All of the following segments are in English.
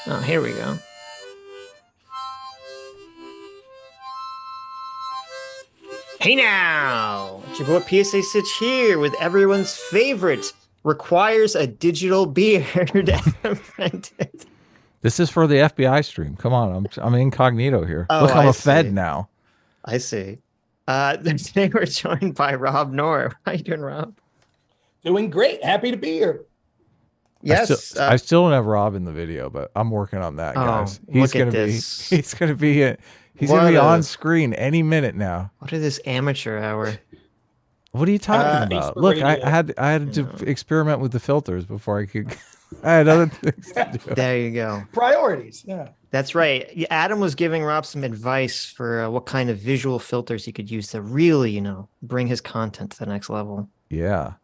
Oh, here we go. Hey now! It's your boy PSA Sitch here with everyone's favorite requires a digital beard. This is for the FBI stream. Come on, I'm incognito here. Oh, Look, I'm I a Fed see. now. I see. Today we're joined by Rob Noerr. How you doing, Rob? Doing great. Happy to be here. Yes. I still don't have Rob in the video, but I'm working on that, guys. Look at this. He's gonna be on screen any minute now. What is this amateur hour? What are you talking about? Look, I had to experiment with the filters before I could. I had other things to do. There you go. Priorities. Yeah. That's right. Adam was giving Rob some advice for what kind of visual filters he could use to really, bring his content to the next level. Yeah.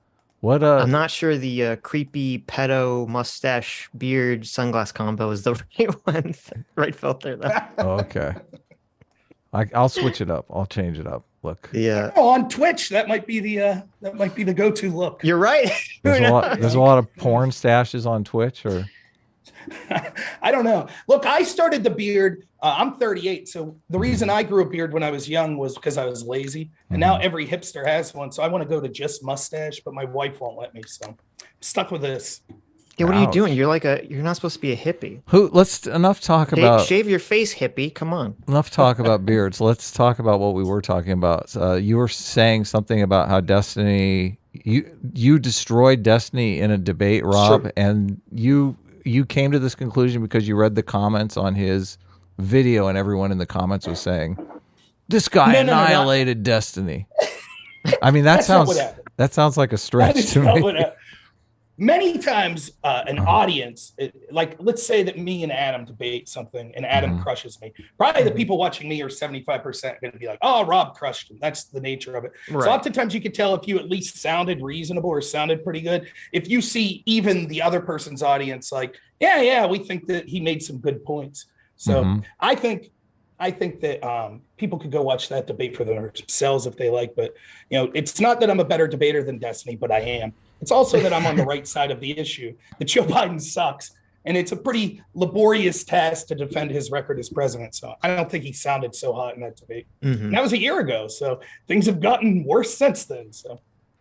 What? I'm not sure the creepy pedo mustache beard sunglass combo is the right one, right filter though. Okay. I'll switch it up. I'll change it up. Look. Yeah. Oh, on Twitch, that might be the go-to look. You're right. There's a lot of porn stashes on Twitch, or I don't know. Look, I started the beard. I'm 38, so the reason I grew a beard when I was young was because I was lazy, and now every hipster has one. So I want to go to just mustache, but my wife won't let me. So I'm stuck with this. Yeah, what are you doing? You're not supposed to be a hippie. Enough talk about shave your face, hippie. Come on. Enough talk about beards. Let's talk about what we were talking about. You were saying something about how Destiny, you destroyed Destiny in a debate, Rob, Sure. and you came to this conclusion because you read the comments on his video, and everyone in the comments was saying, "This guy annihilated Destiny." I mean, that sounds like a stretch to me. Many times an audience, like let's say that me and Adam debate something and Adam crushes me. Probably the people watching me are 75% going to be like, oh, Rob crushed him. That's the nature of it. Right. So oftentimes you can tell if you at least sounded reasonable or sounded pretty good. If you see even the other person's audience like, yeah, we think that he made some good points. So I think that people could go watch that debate for themselves if they like. But, it's not that I'm a better debater than Destiny, but I am. It's also that I'm on the right side of the issue, that Joe Biden sucks. And it's a pretty laborious task to defend his record as president. So I don't think he sounded so hot in that debate. And that was a year ago. So things have gotten worse since then. So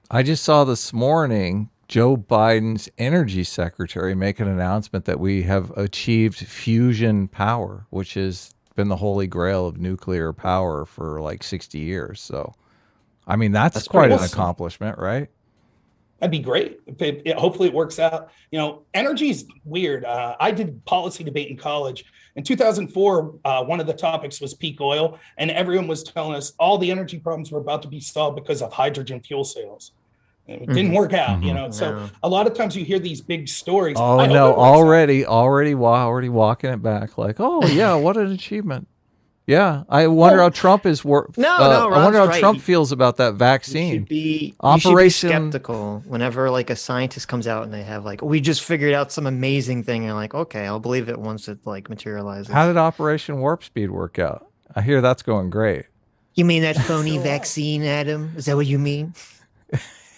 I just saw this morning Joe Biden's energy secretary make an announcement that we have achieved fusion power, which has been the holy grail of nuclear power for like 60 years. So, I mean, that's quite an accomplishment, right? That'd be great. Hopefully it works out. Energy is weird. I did policy debate in college. In 2004, one of the topics was peak oil, and everyone was telling us all the energy problems were about to be solved because of hydrogen fuel cells. And it didn't work out, So a lot of times you hear these big stories. Oh no, already walking it back. Like, oh yeah, what an achievement. Yeah, I wonder how Trump is. I wonder how Trump feels about that vaccine. You should be skeptical whenever like a scientist comes out and they have like, we just figured out some amazing thing. And like, okay, I'll believe it once it like materializes. How did Operation Warp Speed work out? I hear that's going great. You mean that phony vaccine, Adam? Is that what you mean?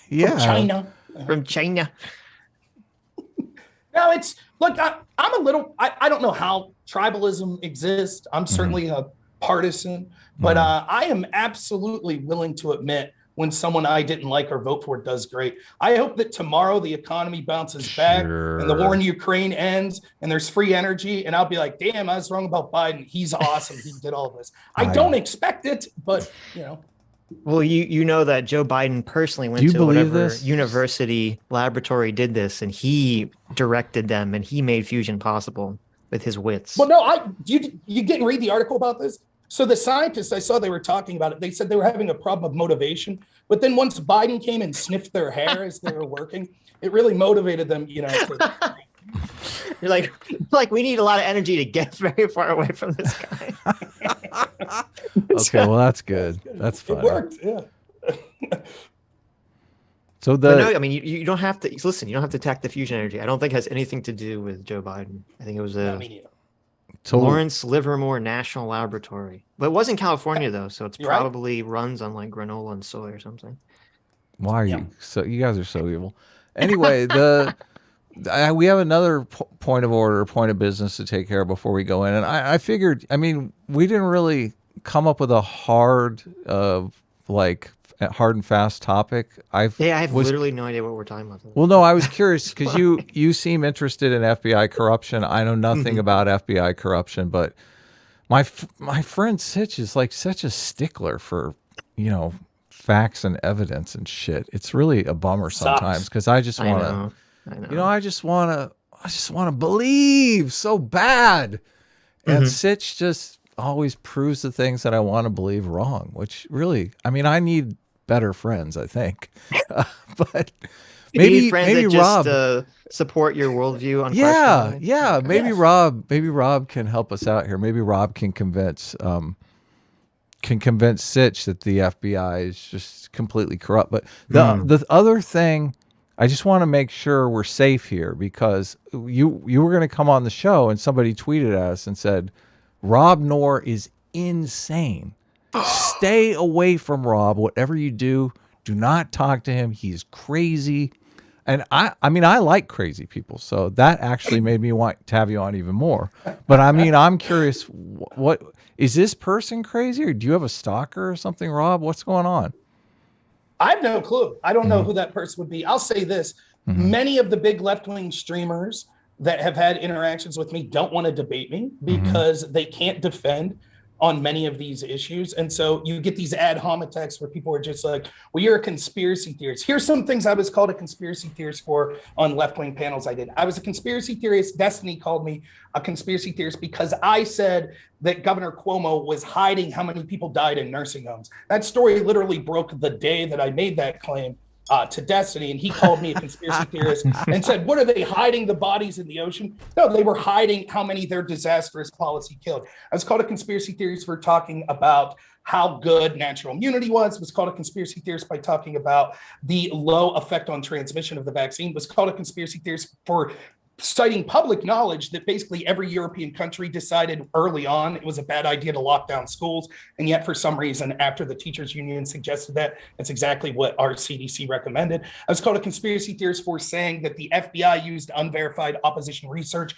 Yeah, from China. No, it's look. I'm a little. I don't know how tribalism exists. I'm certainly a partisan, but I am absolutely willing to admit when someone I didn't like or vote for does great. I hope that tomorrow the economy bounces back and the war in Ukraine ends and there's free energy, and I'll be like, damn, I was wrong about Biden. He's awesome. He did all this. I don't expect it, but Well, you know that Joe Biden personally went to whatever university laboratory did this, and he directed them, and he made fusion possible with his wits. Well, no, you didn't read the article about this? So the scientists, I saw they were talking about it. They said they were having a problem of motivation, but then once Biden came and sniffed their hair as they were working, it really motivated them, to... You're like, we need a lot of energy to get very far away from this guy. Okay, well, that's good. That's fun. It worked, yeah. So no, I mean, you don't have to listen. You don't have to attack the fusion energy. I don't think it has anything to do with Joe Biden. I think it was Lawrence Livermore National Laboratory, but it was in California though, so it's probably runs on like granola and soy or something. Why are you so? You guys are so evil. Anyway, we have another point point of order, a point of business to take care of before we go in. And I figured, I mean, we didn't really come up with a hard and fast topic. I have literally no idea what we're talking about. Well, no, I was curious because you seem interested in FBI corruption. I know nothing about FBI corruption, but my friend Sitch is like such a stickler for, facts and evidence and shit. It's really a bummer sometimes because I just want to, I just want to believe so bad. And Sitch just always proves the things that I want to believe wrong, which really, I mean, I need better friends, I think. But maybe Rob just support your worldview on maybe Rob can help us out here. Maybe Rob can convince Sitch that the FBI is just completely corrupt. But the other thing, I just want to make sure we're safe here, because you were going to come on the show and somebody tweeted at us and said Rob Noerr is insane. Stay away from Rob. Whatever you do not talk to him. He's crazy. And I mean, I like crazy people, so that actually made me want to have you on even more. But I mean, I'm curious, what is this person crazy, or do you have a stalker or something, Rob? What's going on? I have no clue. I don't know who that person would be. I'll say this. Many of the big left-wing streamers that have had interactions with me don't want to debate me because they can't defend on many of these issues. And so you get these ad hominem texts where people are just like, well, you're a conspiracy theorist. Here's some things I was called a conspiracy theorist for on left-wing panels I did. I was a conspiracy theorist. Destiny called me a conspiracy theorist because I said that Governor Cuomo was hiding how many people died in nursing homes. That story literally broke the day that I made that claim to Destiny, and he called me a conspiracy theorist and said, what are they hiding the bodies in the ocean? No, they were hiding how many their disastrous policy killed. I was called a conspiracy theorist for talking about how good natural immunity was called a conspiracy theorist by talking about the low effect on transmission of the vaccine, was called a conspiracy theorist for citing public knowledge that basically every European country decided early on it was a bad idea to lock down schools. And yet for some reason, after the teachers union suggested that, that's exactly what our CDC recommended. I was called a conspiracy theorist for saying that the FBI used unverified opposition research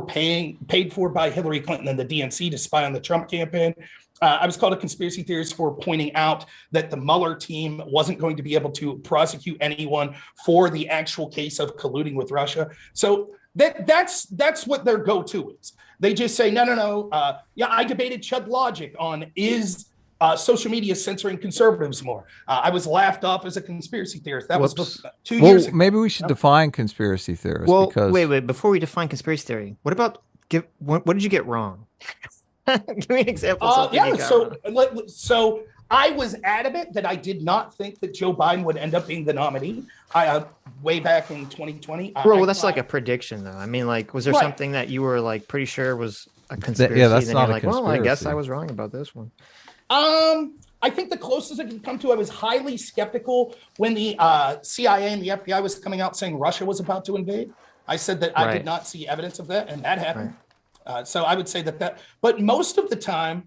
paid for by Hillary Clinton and the DNC to spy on the Trump campaign. I was called a conspiracy theorist for pointing out that the Mueller team wasn't going to be able to prosecute anyone for the actual case of colluding with Russia. So that's what their go-to is. They just say, no. I debated Chud Logic on is social media censoring conservatives more. I was laughed off as a conspiracy theorist. That was 2 years ago. Maybe we should define conspiracy theorist. Well, because... wait. Before we define conspiracy theory, what did you get wrong? Give me an example. So I was adamant that I did not think that Joe Biden would end up being the nominee. Way back in 2020. That's like a prediction, though. I mean, like, was there something that you were like pretty sure was a conspiracy? That's not a conspiracy. Well, I guess I was wrong about this one. I think the closest I could come to, I was highly skeptical when the CIA and the FBI was coming out saying Russia was about to invade. I said that I did not see evidence of that, and that happened. Right. So I would say that, but most of the time,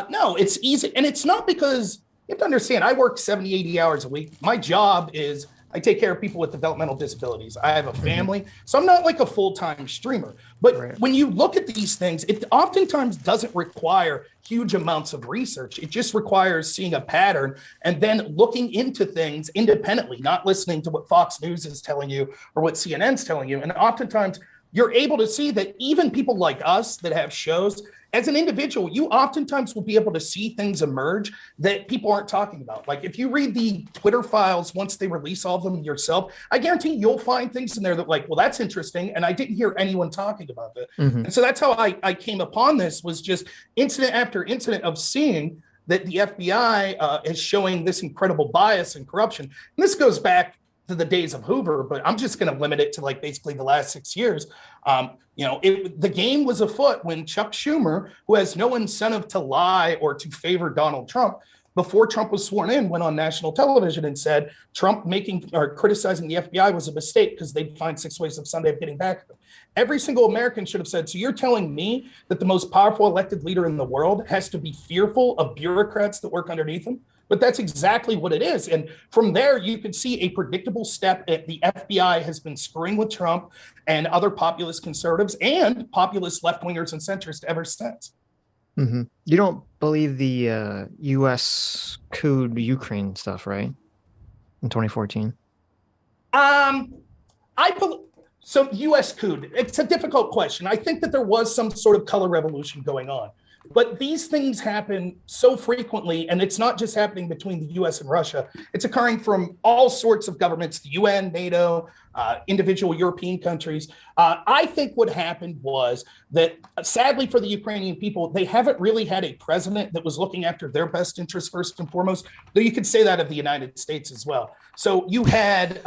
no, it's easy. And it's not because you have to understand, I work 70, 80 hours a week. My job is I take care of people with developmental disabilities. I have a family, so I'm not like a full-time streamer. But when you look at these things, it oftentimes doesn't require huge amounts of research. It just requires seeing a pattern and then looking into things independently, not listening to what Fox News is telling you or what CNN's telling you. And oftentimes you're able to see that even people like us that have shows, as an individual, you oftentimes will be able to see things emerge that people aren't talking about. Like if you read the Twitter files, once they release all of them yourself, I guarantee you'll find things in there that like, well, that's interesting. And I didn't hear anyone talking about it. And so that's how I came upon this, was just incident after incident of seeing that the FBI is showing this incredible bias and corruption. And this goes back to the days of Hoover, but I'm just going to limit it to like basically the last 6 years. The game was afoot when Chuck Schumer, who has no incentive to lie or to favor Donald Trump, before Trump was sworn in, went on national television and said Trump criticizing the FBI was a mistake because they'd find 6 ways of Sunday of getting back at them. Every single American should have said, so you're telling me that the most powerful elected leader in the world has to be fearful of bureaucrats that work underneath him? But that's exactly what it is. And from there, you can see a predictable step. The FBI has been screwing with Trump and other populist conservatives and populist left-wingers and centrists ever since. Mm-hmm. You don't believe the U.S. coup Ukraine stuff, right? In 2014. So U.S. coup, it's a difficult question. I think that there was some sort of color revolution going on. But these things happen so frequently, and it's not just happening between the U.S. and Russia. It's occurring from all sorts of governments, the UN, NATO, individual European countries. I think what happened was that, sadly for the Ukrainian people, they haven't really had a president that was looking after their best interests first and foremost, though you could say that of the United States as well. So you had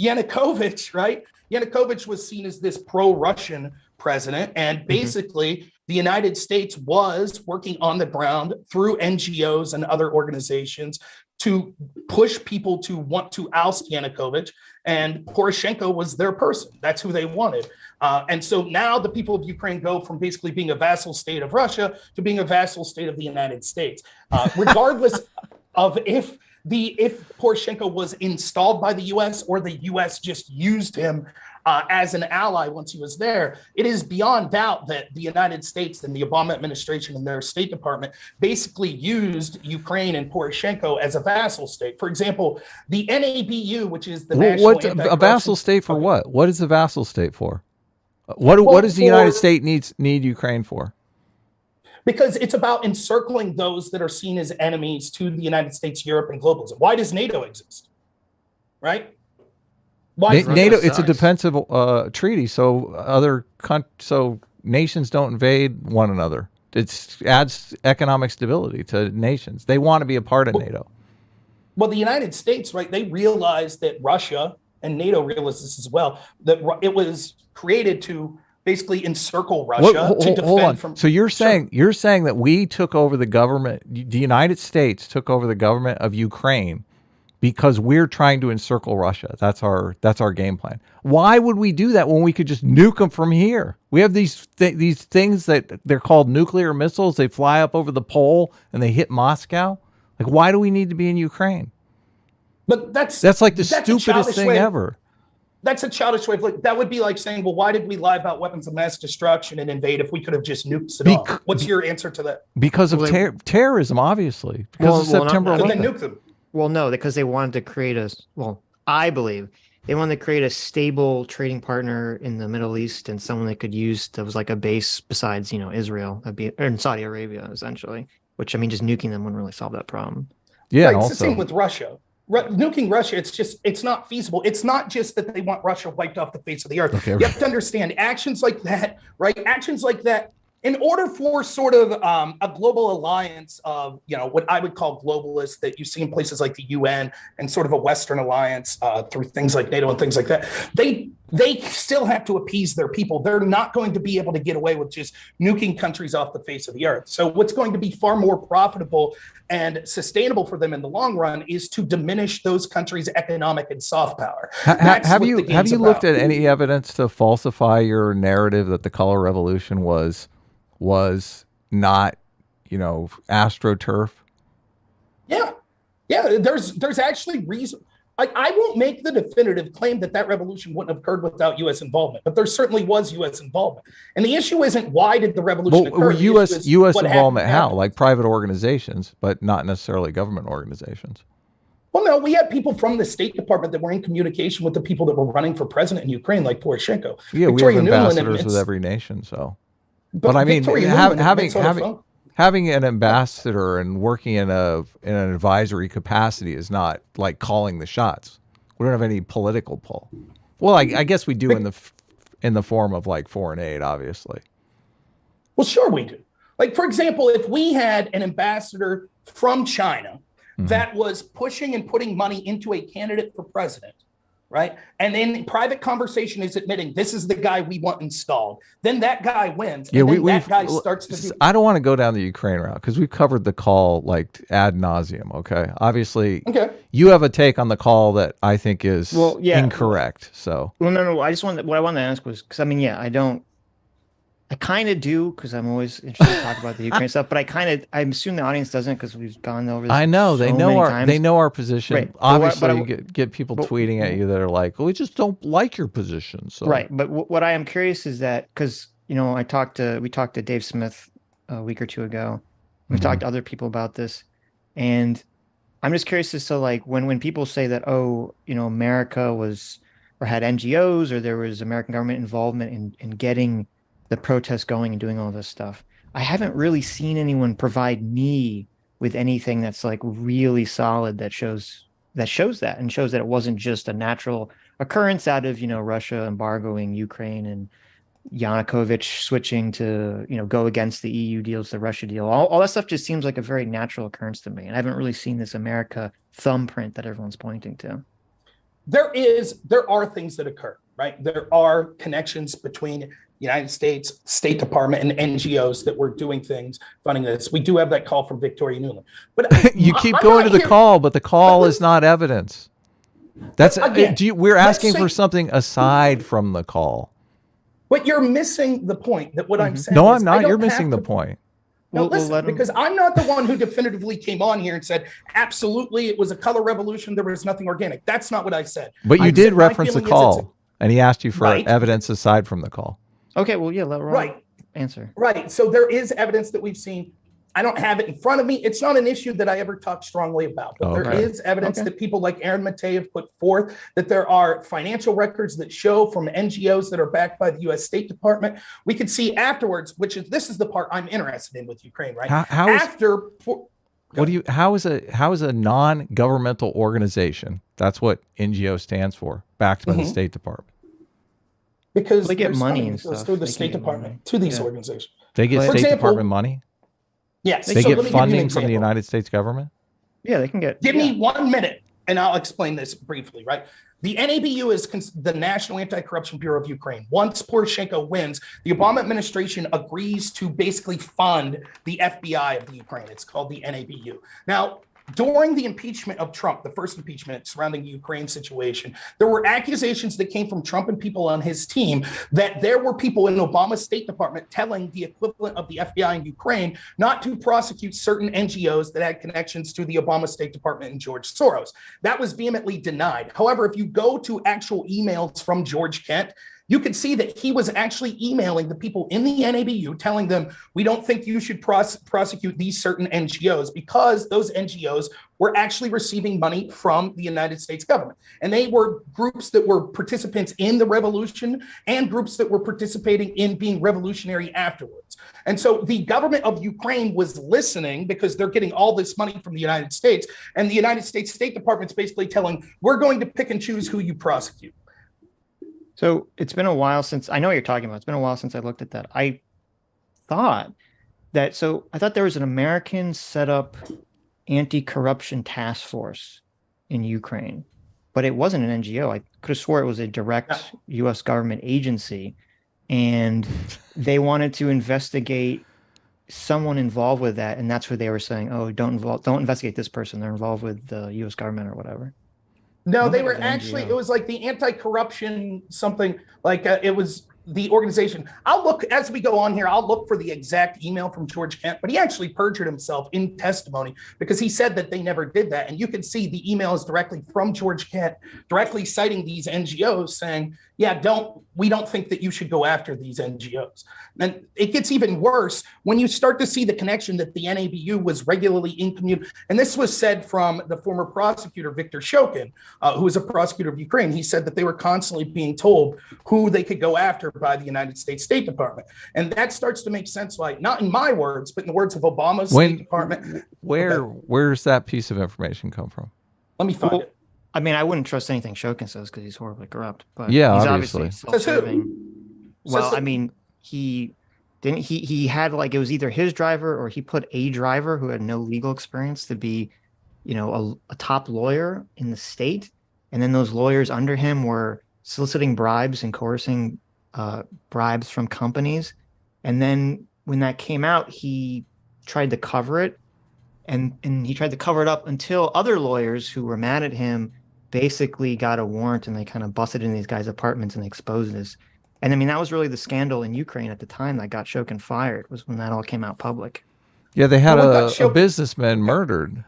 Yanukovych, right? Yanukovych was seen as this pro-Russian president, and basically the United States was working on the ground through NGOs and other organizations to push people to want to oust Yanukovych, and Poroshenko was their person. That's who they wanted. And so now the people of Ukraine go from basically being a vassal state of Russia to being a vassal state of the United States, regardless of if Poroshenko was installed by the U.S. or the U.S. just used him as an ally once he was there. It is beyond doubt that the United States and the Obama administration and their State Department basically used Ukraine and Poroshenko as a vassal state. For example, the NABU, which is the national a vassal state for what? What is a vassal state for? What does the United States need Ukraine for? Because it's about encircling those that are seen as enemies to the United States, Europe, and globalism. Why does NATO exist? Right? Why NATO? It's a defensive treaty, so nations don't invade one another. It adds economic stability to nations. They want to be a part of NATO. Well, the United States, right? They realized that Russia, and NATO realized this as well, that it was created to basically encircle Russia to defend from. So you're saying that we took over the government, the United States took over the government of Ukraine because we're trying to encircle Russia. That's our game plan. Why would we do that when we could just nuke them from here? We have these things that they're called nuclear missiles. They fly up over the pole and they hit Moscow. Like, why do we need to be in Ukraine? But that's like the stupidest thing ever. That's a childish way of looking. That would be like saying, well, why did we lie about weapons of mass destruction and invade if we could have just nuked Saddam? What's your answer to that? Because of terrorism, obviously. Because of September 11th. Then nuke them. Well, no, because they wanted to create I believe they wanted to create a stable trading partner in the Middle East and someone they could use that was like a base besides, Israel, and Saudi Arabia, essentially, which, just nuking them wouldn't really solve that problem. Yeah, right, it's the same with Russia. Nuking Russia, it's not feasible. It's not just that they want Russia wiped off the face of the earth. Okay. You have to understand actions like that, right? Actions like that, in order for sort of a global alliance of, what I would call globalists that you see in places like the UN and sort of a Western alliance through things like NATO and things like that, they still have to appease their people. They're not going to be able to get away with just nuking countries off the face of the earth. So what's going to be far more profitable and sustainable for them in the long run is to diminish those countries' economic and soft power. Have you looked at any evidence to falsify your narrative that the color revolution was not, AstroTurf? Yeah. There's actually reason. I won't make the definitive claim that revolution wouldn't have occurred without U.S. involvement, but there certainly was U.S. involvement. And the issue isn't why did the revolution occur? U.S. involvement how? Like private organizations, but not necessarily government organizations. Well, no, we had people from the State Department that were in communication with the people that were running for president in Ukraine, like Poroshenko. Yeah, Victoria we have ambassadors with every nation, so. But I mean, having an ambassador and working in an advisory capacity is not like calling the shots. We don't have any political pull. Well, I guess we do in the form of like foreign aid, obviously. Well, sure we do. Like, for example, if we had an ambassador from China that was pushing and putting money into a candidate for president, right? And then private conversation is admitting this is the guy we want installed. Then that guy wins. Yeah, and that guy starts to do. I don't want to go down the Ukraine route because we've covered the call like ad nauseum. Okay, obviously, you have a take on the call that I think is incorrect. So, no. What I wanted to ask was because I don't. I kind of do, because I'm always interested to talk about the Ukraine stuff, but I assume the audience doesn't, because we've gone over this. I know they know our times. They know our position. Right. Obviously, you get people tweeting at you that are like, "Well, we just don't like your position." So right. But what I am curious is that, because we talked to Dave Smith a week or two ago. We've talked to other people about this, and I'm just curious as to like when people say that, America was or had NGOs, or there was American government involvement in getting the protests going and doing all this stuff. I haven't really seen anyone provide me with anything that's like really solid that shows that and shows that it wasn't just a natural occurrence out of, Russia embargoing Ukraine and Yanukovych switching to, go against the EU deals, the Russia deal. All that stuff just seems like a very natural occurrence to me. And I haven't really seen this America thumbprint that everyone's pointing to. There are things that occur, right? There are connections between United States State Department and NGOs that were doing things, funding this. We do have that call from Victoria Nuland. But you keep going to the call, but the call is not evidence. That's again, we're asking for something aside from the call. But you're missing the point that what I'm saying. No, I'm not. You're missing the point. No, listen, because I'm not the one who definitively came on here and said, absolutely, it was a color revolution. There was nothing organic. That's not what I said. But you did reference the call, and he asked you for evidence aside from the call. Okay, well, yeah, let Ron answer. Right. So there is evidence that we've seen. I don't have it in front of me. It's not an issue that I ever talked strongly about, but there is evidence that people like Aaron Matei have put forth, that there are financial records that show from NGOs that are backed by the U.S. State Department. We could see afterwards, this is the part I'm interested in with Ukraine, right? How is a non-governmental organization, that's what NGO stands for, backed by the State Department? Because they get money and stuff through the State Department to these organizations. They get State Department money? Yes. They get funding from the United States government? Yeah, they can get. Give me 1 minute and I'll explain this briefly, right? The NABU is the National Anti-Corruption Bureau of Ukraine. Once Poroshenko wins, the Obama administration agrees to basically fund the FBI of the Ukraine. It's called the NABU. Now, during the impeachment of Trump, the first impeachment surrounding the Ukraine situation, there were accusations that came from Trump and people on his team that there were people in Obama's State Department telling the equivalent of the FBI in Ukraine not to prosecute certain NGOs that had connections to the Obama State Department and George Soros. That was vehemently denied. However, if you go to actual emails from George Kent, you can see that he was actually emailing the people in the NABU telling them, we don't think you should prosecute these certain NGOs, because those NGOs were actually receiving money from the United States government. And they were groups that were participants in the revolution and groups that were participating in being revolutionary afterwards. And so the government of Ukraine was listening because they're getting all this money from the United States. And the United States State Department's basically telling, we're going to pick and choose who you prosecute. So it's been a while since I know what you're talking about. It's been a while since I looked at that. I thought there was an American set up anti-corruption task force in Ukraine, but it wasn't an NGO. I could have swore it was a direct U.S. government agency, and they wanted to investigate someone involved with that, and that's where they were saying, "Oh, don't investigate this person. They're involved with the U.S. government or whatever." No, they were actually, it was like the anti-corruption something, like it was the organization. I'll look, as we go on here, I'll look for the exact email from George Kent, but he actually perjured himself in testimony because he said that they never did that. And you can see the emails directly from George Kent, directly citing these NGOs saying, yeah, we don't think that you should go after these NGOs. And it gets even worse when you start to see the connection that the NABU was regularly in community. And this was said from the former prosecutor, Viktor Shokin, who was a prosecutor of Ukraine. He said that they were constantly being told who they could go after by the United States State Department. And that starts to make sense, like not in my words, but in the words of Obama's State Department. Where's that piece of information come from? Let me find it. I mean, I wouldn't trust anything Shokin says because he's horribly corrupt. But yeah, he's obviously self-serving. Well, I mean, he had like it was either his driver or he put a driver who had no legal experience to be, a top lawyer in the state, and then those lawyers under him were soliciting bribes and coercing bribes from companies. And then when that came out, he tried to cover it, and he tried to cover it up until other lawyers who were mad at him basically got a warrant, and they kind of busted in these guys' apartments and exposed this. And I mean, that was really the scandal in Ukraine at the time that got Shokin fired, was when that all came out public. Yeah, they had a businessman murdered.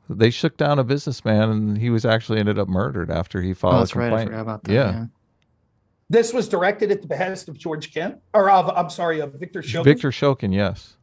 They shook down a businessman, and he was actually ended up murdered after he filed a complaint. Right. I forgot about that. Yeah. This was directed at the behest of George Kent, or of Victor Shokin. Victor Shokin, yes.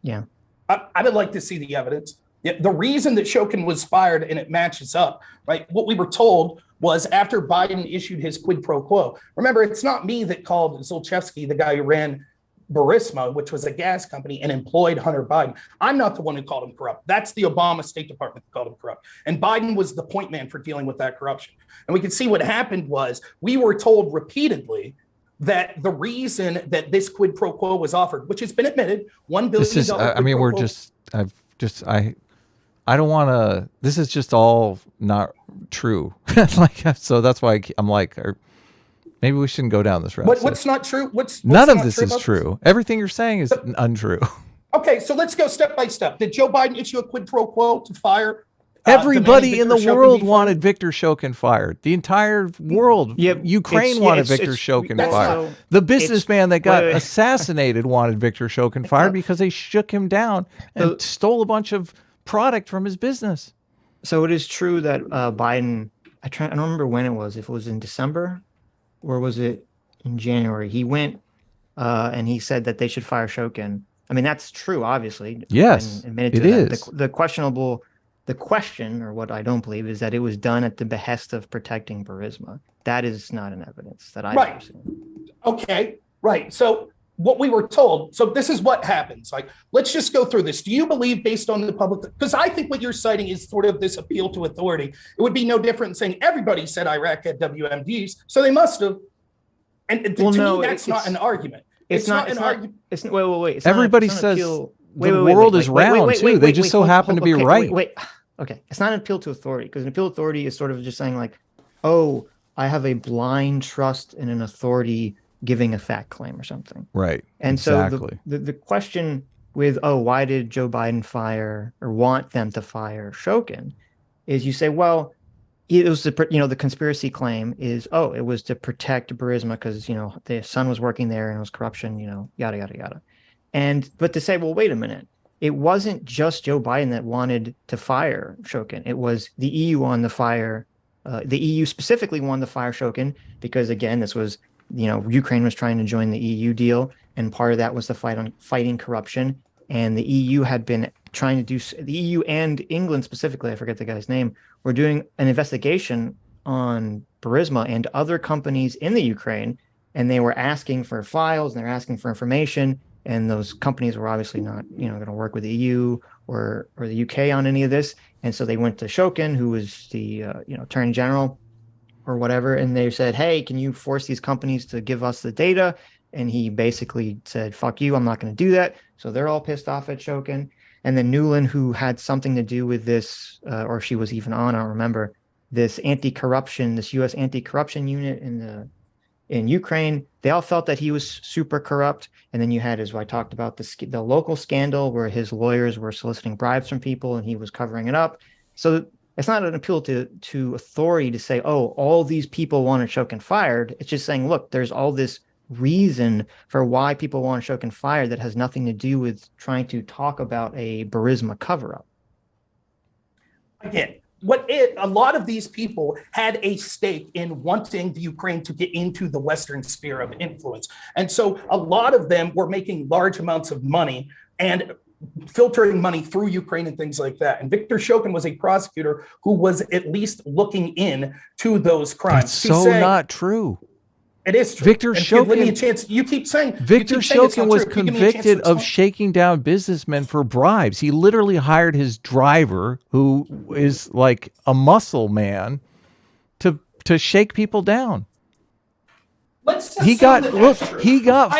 Yeah. I would like to see the evidence. The reason that Shokin was fired, and it matches up, right? What we were told was after Biden issued his quid pro quo. Remember, it's not me that called Zlochevsky, the guy who ran Burisma, which was a gas company, and employed Hunter Biden. I'm not the one who called him corrupt. That's the Obama State Department that called him corrupt. And Biden was the point man for dealing with that corruption. And we can see what happened was we were told repeatedly that the reason that this quid pro quo was offered, which has been admitted, $1 billion. I mean, we're just, I don't want to, this is just all not true. So that's why I'm like, maybe we shouldn't go down this route. What's not true? None of this is true. Everything you're saying is untrue. Okay, so let's go step by step. Did Joe Biden issue a quid pro quo to fire? Everybody in the world wanted Victor Shokin fired. The entire world, Ukraine wanted Victor Shokin fired. The businessman that got assassinated wanted Victor Shokin fired because they shook him down and stole a bunch of product from his business. So it is true that Biden, I don't remember when it was, if it was in December or was it in January, he went and he said that they should fire Shokin. I mean, that's true, obviously. Yes, it is. The question, or what I don't believe, is that it was done at the behest of protecting Burisma. That is not an evidence that I've ever seen. Okay, right. So what we were told, so this is what happens. Like, let's just go through this. Do you believe, based on the public, because I think what you're citing is sort of this appeal to authority. It would be no different than saying everybody said Iraq had WMDs, so they must have. And to me, that's not an argument. It's not an argument. Wait. Everybody says the world is round, too. They just so happen to be right. Okay. It's not an appeal to authority, because an appeal to authority is sort of just saying like, oh, I have a blind trust in an authority giving a fact claim or something. Right. And exactly. So the question with, why did Joe Biden fire or want them to fire Shokin is you say, well, it was the conspiracy claim is, it was to protect Burisma because, the son was working there and it was corruption, yada, yada, yada. But to say, well, wait a minute, it wasn't just Joe Biden that wanted to fire Shokin. It was the EU on the fire. The EU specifically wanted to fire Shokin because, again, this was, Ukraine was trying to join the EU deal. And part of that was the fight on fighting corruption. And the EU had been trying to do, the EU and England specifically, I forget the guy's name, were doing an investigation on Burisma and other companies in the Ukraine. And they were asking for files and they're asking for information. And those companies were obviously not, going to work with the EU or the UK on any of this. And so they went to Shokin, who was the, Attorney General or whatever. And they said, hey, can you force these companies to give us the data? And he basically said, fuck you, I'm not going to do that. So they're all pissed off at Shokin. And then Nuland, who had something to do with this, or she was even on, I don't remember, this U.S. anti-corruption unit in Ukraine, they all felt that he was super corrupt. And then you had, as I talked about, the local scandal where his lawyers were soliciting bribes from people and he was covering it up. So it's not an appeal to authority to say, all these people wanted Shokin fired. It's just saying, look, there's all this reason for why people want Shokin fired that has nothing to do with trying to talk about a Burisma cover-up. Again, a lot of these people had a stake in wanting the Ukraine to get into the Western sphere of influence. And so a lot of them were making large amounts of money and filtering money through Ukraine and things like that. And Victor Shokin was a prosecutor who was at least looking in to those crimes. That's not true. It is true. Victor Shokin, give me a chance. You keep saying Victor Shokin was convicted of shaking down businessmen for bribes. He literally hired his driver, who is like a muscle man, to shake people down. He got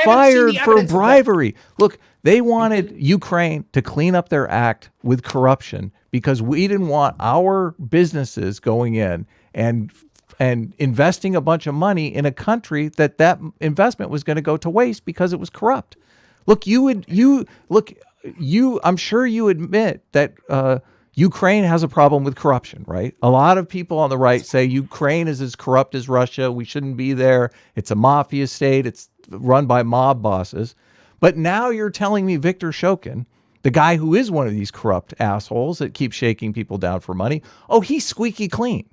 fired for bribery. Look, they wanted Ukraine to clean up their act with corruption because we didn't want our businesses going in and investing a bunch of money in a country that investment was going to go to waste because it was corrupt. Look, I'm sure you admit that Ukraine has a problem with corruption, right? A lot of people on the right say Ukraine is as corrupt as Russia. We shouldn't be there. It's a mafia state. It's run by mob bosses. But now you're telling me Viktor Shokin, the guy who is one of these corrupt assholes that keep shaking people down for money, oh, he's squeaky clean.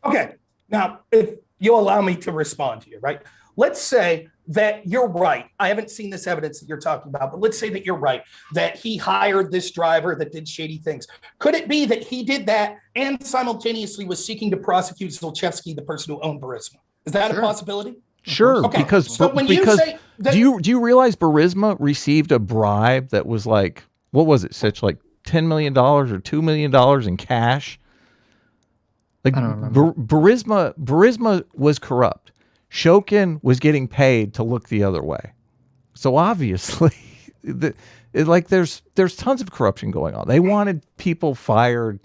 Okay. Now, if you'll allow me to respond to you, right? Let's say that you're right. I haven't seen this evidence that you're talking about, but let's say that you're right, that he hired this driver that did shady things. Could it be that he did that and simultaneously was seeking to prosecute Zlochevsky, the person who owned Burisma? Is that a possibility? Sure, okay. because so when you say that, do you realize Burisma received a bribe that was like, what was it, Sitch, like $10 million or $2 million in cash? Like, I don't remember. Burisma was corrupt. Shokin was getting paid to look the other way. So obviously, there's tons of corruption going on. They wanted people fired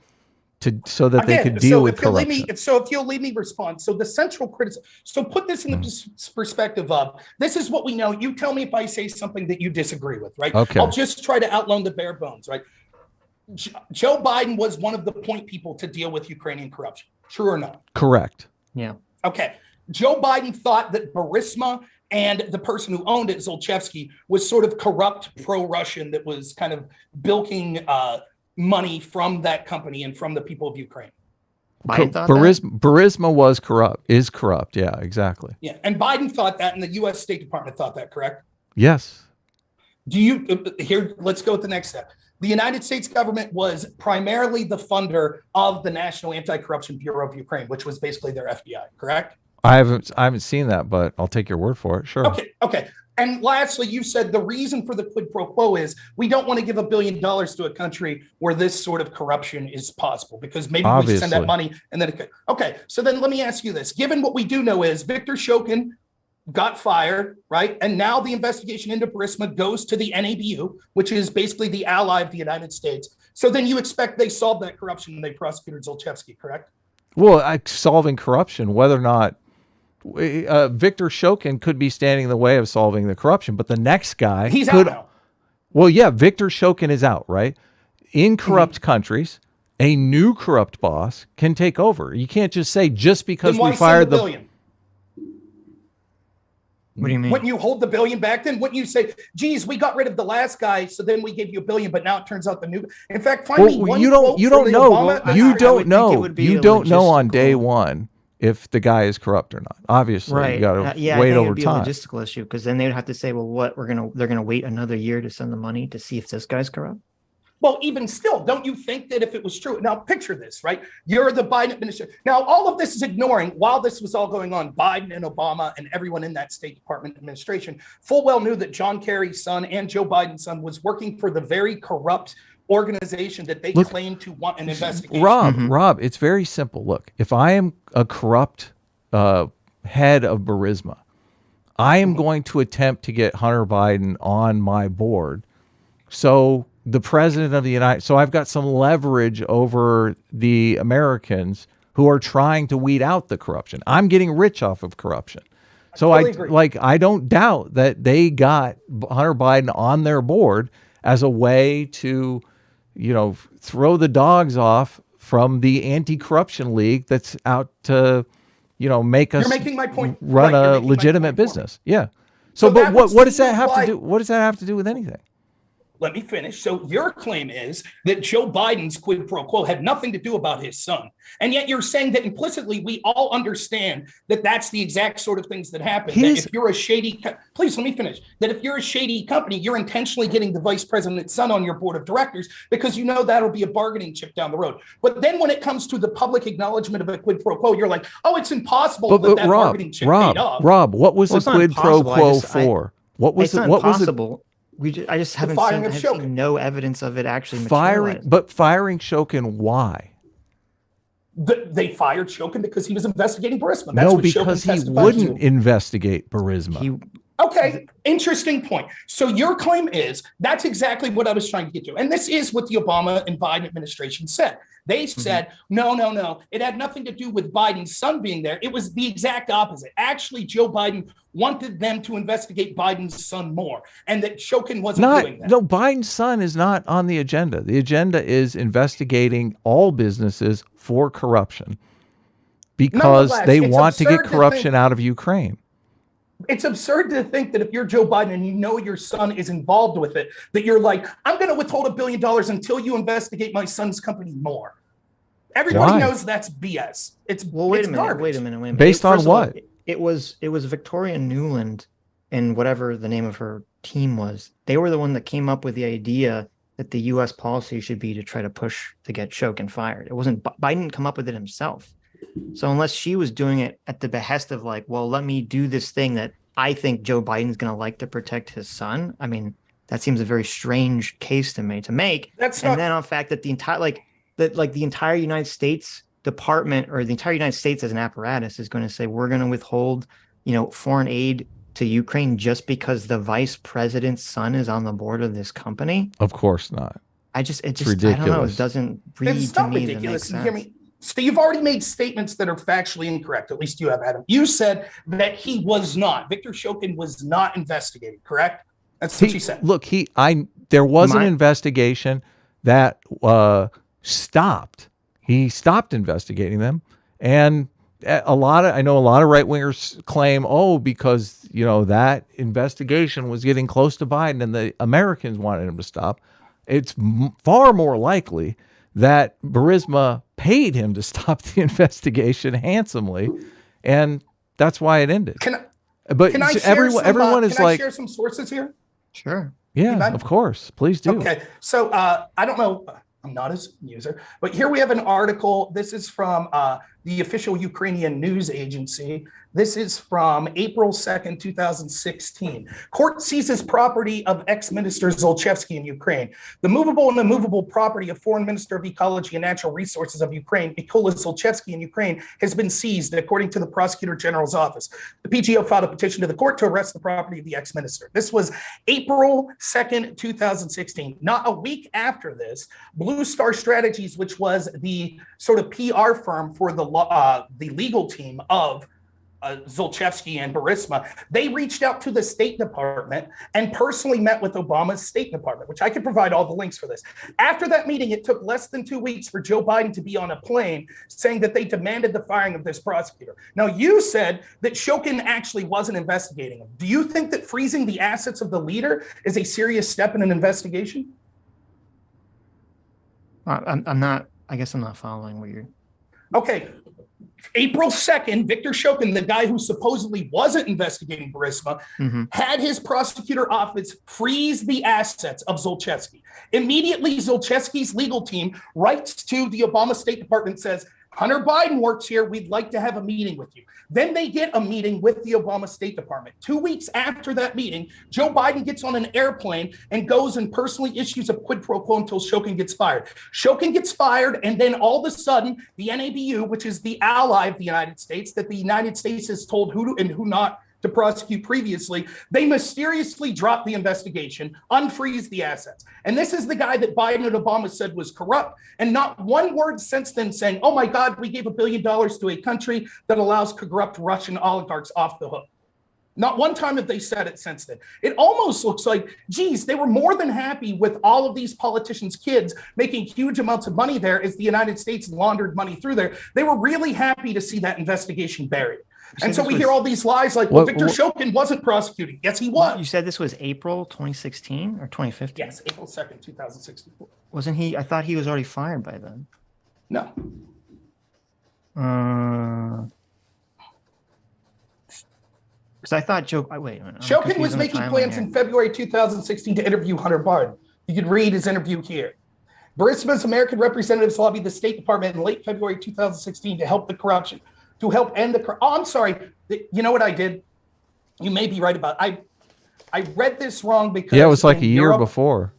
so that they could deal with corruption. So if you'll leave me respond. So the central criticism. So put this in the perspective of, this is what we know. You tell me if I say something that you disagree with, right? Okay. I'll just try to outline the bare bones, right? Joe Biden was one of the point people to deal with Ukrainian corruption. True or not? Correct. Yeah. Okay. Joe Biden thought that Burisma and the person who owned it, Zlochevsky, was sort of corrupt pro-Russian that was kind of bilking money from that company and from the people of Ukraine. Biden thought Burisma is corrupt. Yeah, exactly. Yeah. And Biden thought that, and the U.S. State Department thought that, correct? Yes. Let's go with the next step. The United States government was primarily the funder of the National Anti-Corruption Bureau of Ukraine, which was basically their FBI, correct? I haven't seen that, but I'll take your word for it. Sure. Okay. And lastly, you said the reason for the quid pro quo is we don't want to give $1 billion to a country where this sort of corruption is possible, because maybe we send that money and then it could. Okay. So then let me ask you this. Given what we do know is Viktor Shokin got fired, right? And now the investigation into Burisma goes to the NABU, which is basically the ally of the United States. So then you expect they solved that corruption and they prosecuted Zlochevsky, correct? Well, solving corruption, whether or not Viktor Shokin could be standing in the way of solving the corruption, but the next guy he's out now. Well, yeah, Viktor Shokin is out, right? In corrupt countries, a new corrupt boss can take over. You can't just say just because we fired the billion. What do you mean? Wouldn't you hold the $1 billion back then? Wouldn't you say, geez, we got rid of the last guy, so then we gave you $1 billion, but now it turns out the new. In fact, find me one. You don't know. You don't know on day one if the guy is corrupt or not. Obviously, right. You got to wait over time. A logistical issue, because then they'd have to say, well, they're gonna wait another year to send the money to see if this guy's corrupt. Well, even still, don't you think that if it was true? Now, picture this, right? You're the Biden administration. Now, all of this is ignoring, while this was all going on, Biden and Obama and everyone in that State Department administration full well knew that John Kerry's son and Joe Biden's son was working for the very corrupt organization that they claim to want an investigation. Rob, it's very simple. Look, if I am a corrupt head of Burisma, I am going to attempt to get Hunter Biden on my board. So the president of the United, so I've got some leverage over the Americans who are trying to weed out the corruption. I'm getting rich off of corruption. So I don't doubt that they got Hunter Biden on their board as a way to, throw the dogs off from the anti-corruption league that's out to, make us You're making my point. Run a legitimate business. Yeah. So but what does that have to do? What does that have to do with anything? Let me finish. So your claim is that Joe Biden's quid pro quo had nothing to do about his son. And yet you're saying that implicitly we all understand that that's the exact sort of things that happen. That if you're a shady, please let me finish. That if you're a shady company, you're intentionally getting the vice president's son on your board of directors because you know that'll be a bargaining chip down the road. But then when it comes to the public acknowledgement of a quid pro quo, you're like, oh, it's impossible that bargaining chip paid off. Rob, what was the quid pro quo for? What was it? What was it? I just haven't seen no evidence of it actually firing. But firing Shokin, why? They fired Shokin because he was investigating Burisma. That's because he wouldn't investigate Burisma. Okay, interesting point. So your claim is that's exactly what I was trying to get to. And this is what the Obama and Biden administration said. They said, no, it had nothing to do with Biden's son being there. It was the exact opposite. Actually, Joe Biden wanted them to investigate Biden's son more, and that Shokin wasn't doing that. No, Biden's son is not on the agenda. The agenda is investigating all businesses for corruption because they want to get corruption out of Ukraine. It's absurd to think that if you're Joe Biden and you know your son is involved with it, that you're like, I'm going to withhold $1 billion until you investigate my son's company more. Everybody knows that's BS. Wait a minute. Based on what? It was Victoria Nuland and whatever the name of her team was. They were the one that came up with the idea that the U.S. policy should be to try to push to get Shokin fired. It wasn't Biden didn't come up with it himself. So unless she was doing it at the behest of like, well, let me do this thing that I think Joe Biden's going to like to protect his son. I mean, that seems a very strange case to me to make. And then on fact that the entire United States department or the entire United States as an apparatus is going to say, we're going to withhold, foreign aid to Ukraine just because the vice president's son is on the board of this company. Of course not. It's ridiculous. I don't know. It doesn't read to me that makes sense. Hear me? So you've already made statements that are factually incorrect. At least you have, Adam. You said that he was not. Victor Shokin was not investigated, correct? That's what you said. Look, there was an investigation that stopped. He stopped investigating them. And I know a lot of right-wingers claim, because, that investigation was getting close to Biden and the Americans wanted him to stop. It's far more likely that Burisma paid him to stop the investigation handsomely, and that's why it ended. Everyone is can I share some sources here? Sure. Yeah, of course. Please do. Okay. So I don't know. I'm not a user, but here we have an article. This is from the official Ukrainian news agency. This is from April 2nd, 2016. Court seizes property of ex-minister Zlochevsky in Ukraine. The movable and immovable property of Foreign Minister of Ecology and Natural Resources of Ukraine, Mykola Zlochevsky in Ukraine, has been seized, according to the Prosecutor General's office. The PGO filed a petition to the court to arrest the property of the ex-minister. This was April 2nd, 2016. Not a week after this, Blue Star Strategies, which was the sort of PR firm for the legal team of Zlochevsky and Burisma, they reached out to the State Department and personally met with Obama's State Department, which I could provide all the links for this. After that meeting, it took less than 2 weeks for Joe Biden to be on a plane saying that they demanded the firing of this prosecutor. Now, you said that Shokin actually wasn't investigating him. Do you think that freezing the assets of the leader is a serious step in an investigation? I guess I'm not following what you're... Okay. April 2nd, Victor Shokin, the guy who supposedly wasn't investigating Burisma, had his prosecutor office freeze the assets of Zlochevsky. Immediately, Zlochevsky's legal team writes to the Obama State Department and says, Hunter Biden works here. We'd like to have a meeting with you. Then they get a meeting with the Obama State Department. 2 weeks after that meeting, Joe Biden gets on an airplane and goes and personally issues a quid pro quo until Shokin gets fired. Shokin gets fired, and then all of a sudden, the NABU, which is the ally of the United States, that the United States has told who to and who not to prosecute previously, they mysteriously drop the investigation, unfreeze the assets. And this is the guy that Biden and Obama said was corrupt. And not one word since then saying, oh my God, we gave $1 billion to a country that allows corrupt Russian oligarchs off the hook. Not one time have they said it since then. It almost looks like, geez, they were more than happy with all of these politicians' kids making huge amounts of money there as the United States laundered money through there. They were really happy to see that investigation buried. And so we hear all these lies like, well, Victor Shokin wasn't prosecuting. Yes, he was. You said this was April 2016 or 2015? Yes, April 2nd, 2016. Wasn't he? I thought he was already fired by then. No. Because I thought wait a minute. Shokin was making plans in February 2016 to interview Hunter Biden. You could read his interview here. Burisma's American representatives lobbied the State Department in late February 2016 to help the corruption. To help end the... Oh, I'm sorry. You know what I did? You may be right about... I read this wrong because... Yeah, it was like a year before.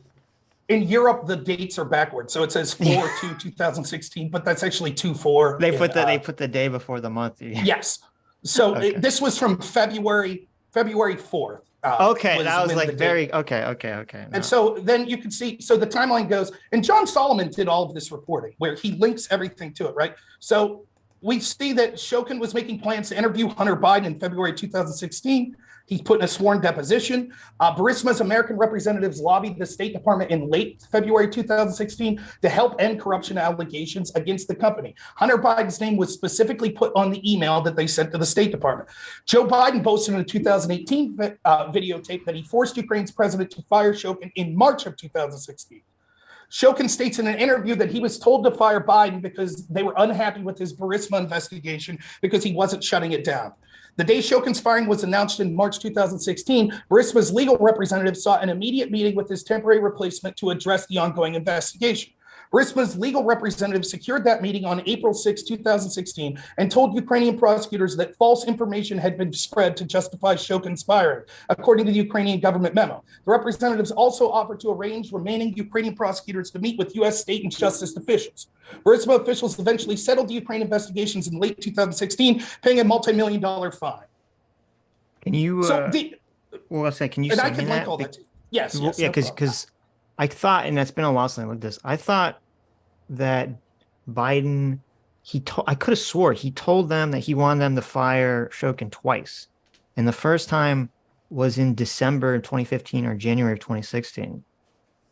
In Europe, the dates are backwards. So it says 4/2/2016, but that's actually 2/4. They put the day before the month. Yes. So this was from February 4th. Okay, that was like very okay. No. And so then you can see, so the timeline goes, and John Solomon did all of this reporting where he links everything to it, right? So we see that Shokin was making plans to interview Hunter Biden in February 2016. He's put in a sworn deposition. Burisma's American representatives lobbied the State Department in late February 2016 to help end corruption allegations against the company. Hunter Biden's name was specifically put on the email that they sent to the State Department. Joe Biden boasted in a 2018 videotape that he forced Ukraine's president to fire Shokin in March of 2016. Shokin states in an interview that he was told to fire Biden because they were unhappy with his Burisma investigation because he wasn't shutting it down. The day Shokin's firing was announced in March 2016, Burisma's legal representative sought an immediate meeting with his temporary replacement to address the ongoing investigation. Burisma's legal representative secured that meeting on April 6, 2016, and told Ukrainian prosecutors that false information had been spread to justify Shokin's firing, according to the Ukrainian government memo. The representatives also offered to arrange remaining Ukrainian prosecutors to meet with U.S. state and justice officials. Burisma officials eventually settled the Ukraine investigations in late 2016, paying a multi-million-dollar fine. Can you? Well, I'll say, can you? And I can link all that. Yes. Yeah, because I thought, and that's been a while since I looked at this, I thought that Biden, I could have swore he told them that he wanted them to fire Shokin twice. And the first time was in December 2015 or January of 2016.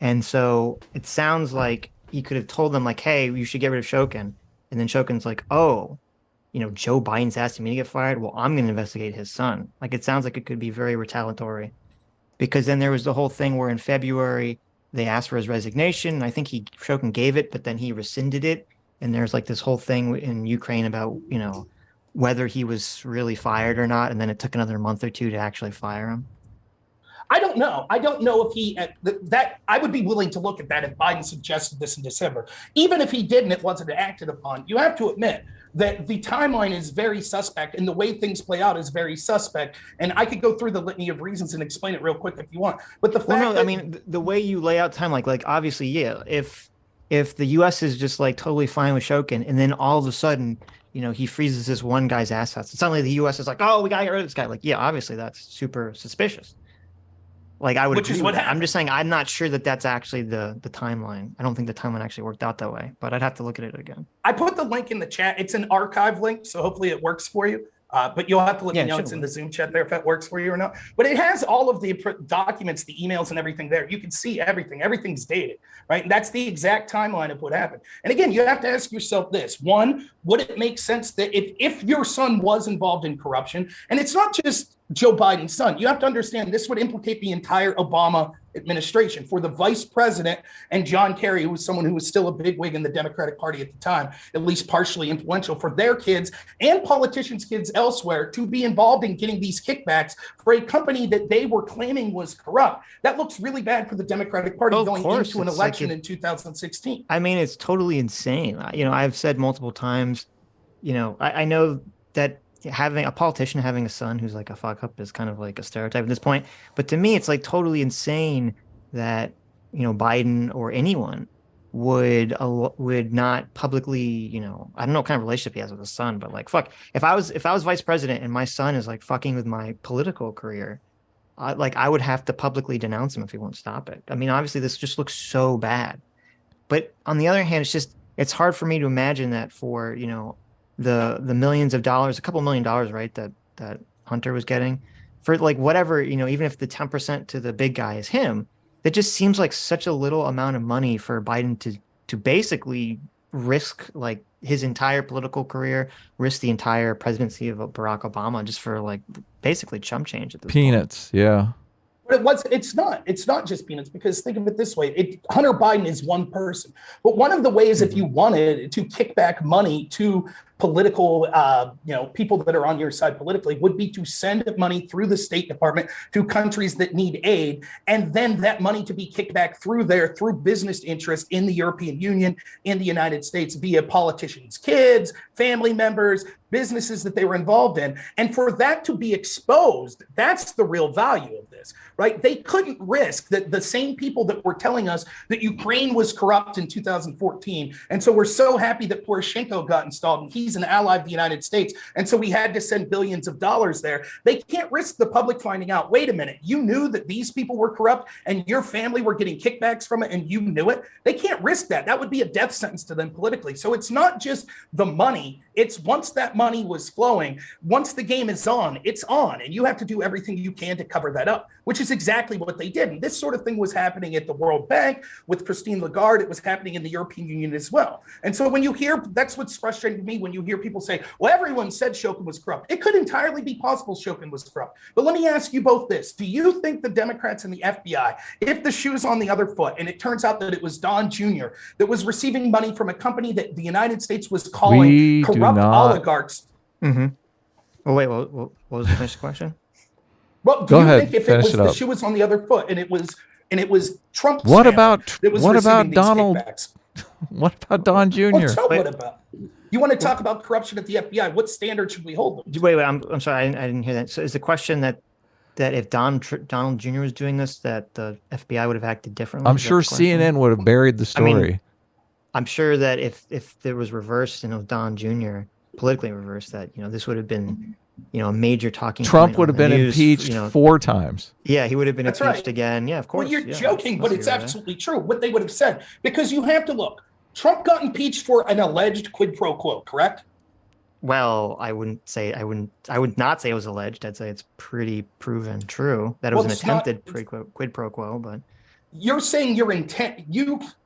And so it sounds like he could have told them like, hey, you should get rid of Shokin. And then Shokin's like, oh, Joe Biden's asking me to get fired. Well, I'm going to investigate his son. Like, it sounds like it could be very retaliatory. Because then there was the whole thing where in February, they asked for his resignation. And I think Shokin gave it, but then he rescinded it. And there's like this whole thing in Ukraine about, whether he was really fired or not. And then it took another month or two to actually fire him. I don't know. I don't know if I would be willing to look at that if Biden suggested this in December. Even if he didn't, it wasn't acted upon. You have to admit that the timeline is very suspect and the way things play out is very suspect. And I could go through the litany of reasons and explain it real quick if you want. But the fact the way you lay out time, like obviously, yeah, if the U.S. is just like totally fine with Shokin and then all of a sudden, he freezes this one guy's assets, and suddenly the U.S. is like, oh, we got to get rid of this guy. Like, yeah, obviously that's super suspicious. Like I would, I'm just saying, I'm not sure that that's actually the timeline. I don't think the timeline actually worked out that way, but I'd have to look at it again. I put the link in the chat. It's an archive link, so hopefully it works for you. But you'll have to let me know it's in the Zoom chat there if that works for you or not. But it has all of the documents, the emails and everything there. You can see everything. Everything's dated, right? And that's the exact timeline of what happened. And again, you have to ask yourself this. One, would it make sense that if your son was involved in corruption, and it's not just Joe Biden's son, you have to understand this would implicate the entire Obama administration. For the vice president and John Kerry, who was someone who was still a bigwig in the Democratic Party at the time, at least partially influential, for their kids and politicians' kids elsewhere to be involved in getting these kickbacks for a company that they were claiming was corrupt. That looks really bad for the Democratic Party going into an election in 2016. I mean, it's totally insane. I've said multiple times, I know that having a politician having a son who's like a fuck up is kind of like a stereotype at this point, but to me it's like totally insane that Biden or anyone would not publicly, I don't know what kind of relationship he has with his son, but like, fuck, if I was vice president and my son is like fucking with my political career, I would have to publicly denounce him if he won't stop it. I mean, obviously this just looks so bad, but on the other hand, it's hard for me to imagine that for the millions of dollars, a couple $1 million, right, that Hunter was getting for like whatever, even if the 10% to the big guy is him, that just seems like such a little amount of money for Biden to basically risk like his entire political career, risk the entire presidency of Barack Obama just for like basically chump change at this peanuts point. Yeah. But it's not just peanuts, because think of it this way. Hunter Biden is one person, but one of the ways, if you wanted to kick back money to political, people that are on your side politically, would be to send money through the State Department to countries that need aid, and then that money to be kicked back through business interest in the European Union, in the United States, via politicians' kids, family members, businesses that they were involved in. And for that to be exposed, that's the real value of this, right? They couldn't risk that the same people that were telling us that Ukraine was corrupt in 2014. And so we're so happy that Poroshenko got installed and he's he's an ally of the United States. And so we had to send billions of dollars there. They can't risk the public finding out, wait a minute, you knew that these people were corrupt and your family were getting kickbacks from it and you knew it. They can't risk that. That would be a death sentence to them politically. So it's not just the money. It's once that money was flowing, once the game is on, it's on. And you have to do everything you can to cover that up, which is exactly what they did. And this sort of thing was happening at the World Bank with Christine Lagarde. It was happening in the European Union as well. And so when you hear, that's what's frustrating to me when you hear people say, well, everyone said Shokin was corrupt. It could entirely be possible Shokin was corrupt. But let me ask you both this. Do you think the Democrats and the FBI, if the shoe's on the other foot and it turns out that it was Don Jr. that was receiving money from a company that the United States was calling corrupt oligarchs? Mm-hmm. Oh, wait, what was the next question? Well, do you think if it was the shoe was on the other foot and it was Trump? What about Donald? What about Don Jr.? What about? You want to talk about corruption at the FBI? What standard should we hold them? Wait, I'm sorry, I didn't hear that. So is the question that if Donald Jr. was doing this, that the FBI would have acted differently? I'm sure CNN would have buried the story. I mean, I'm sure that if there was reversed, Don Jr. politically reversed, that this would have been a major talking point. Trump would have been impeached 4 times. Yeah, he would have been impeached again. Yeah, of course. Well, you're joking, but it's absolutely true what they would have said, because you have to look. Trump got impeached for an alleged quid pro quo, correct? Well, I would not say it was alleged. I'd say it's pretty proven true that it was an attempted quid pro quo, but you're saying your intent,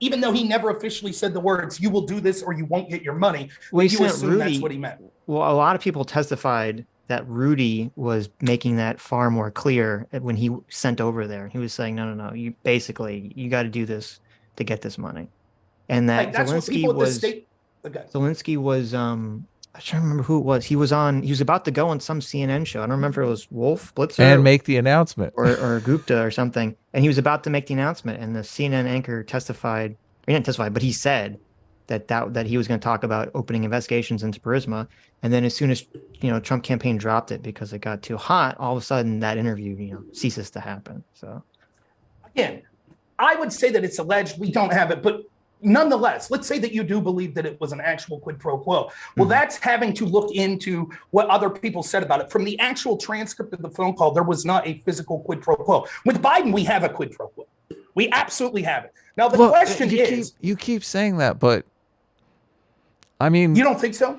even though he never officially said the words, you will do this or you won't get your money. Well, you assume that's what he meant. Well, a lot of people testified that Rudy was making that far more clear when he sent over there. He was saying, no, you got to do this to get this money. And that Zelensky was, I trying to remember who it was. He was about to go on some CNN show. I don't remember if it was Wolf Blitzer and make the announcement or Gupta or something. And he was about to make the announcement, and the CNN anchor testified. He didn't testify, but he said that he was going to talk about opening investigations into Burisma. And then as soon as Trump campaign dropped it because it got too hot, all of a sudden that interview ceases to happen. So again, I would say that it's alleged. We don't have it, but nonetheless, let's say that you do believe that it was an actual quid pro quo. Well, that's having to look into what other people said about it. From the actual transcript of the phone call, there was not a physical quid pro quo. With Biden, we have a quid pro quo. We absolutely have it. Now, the question is... You keep saying that, but I mean... You don't think so?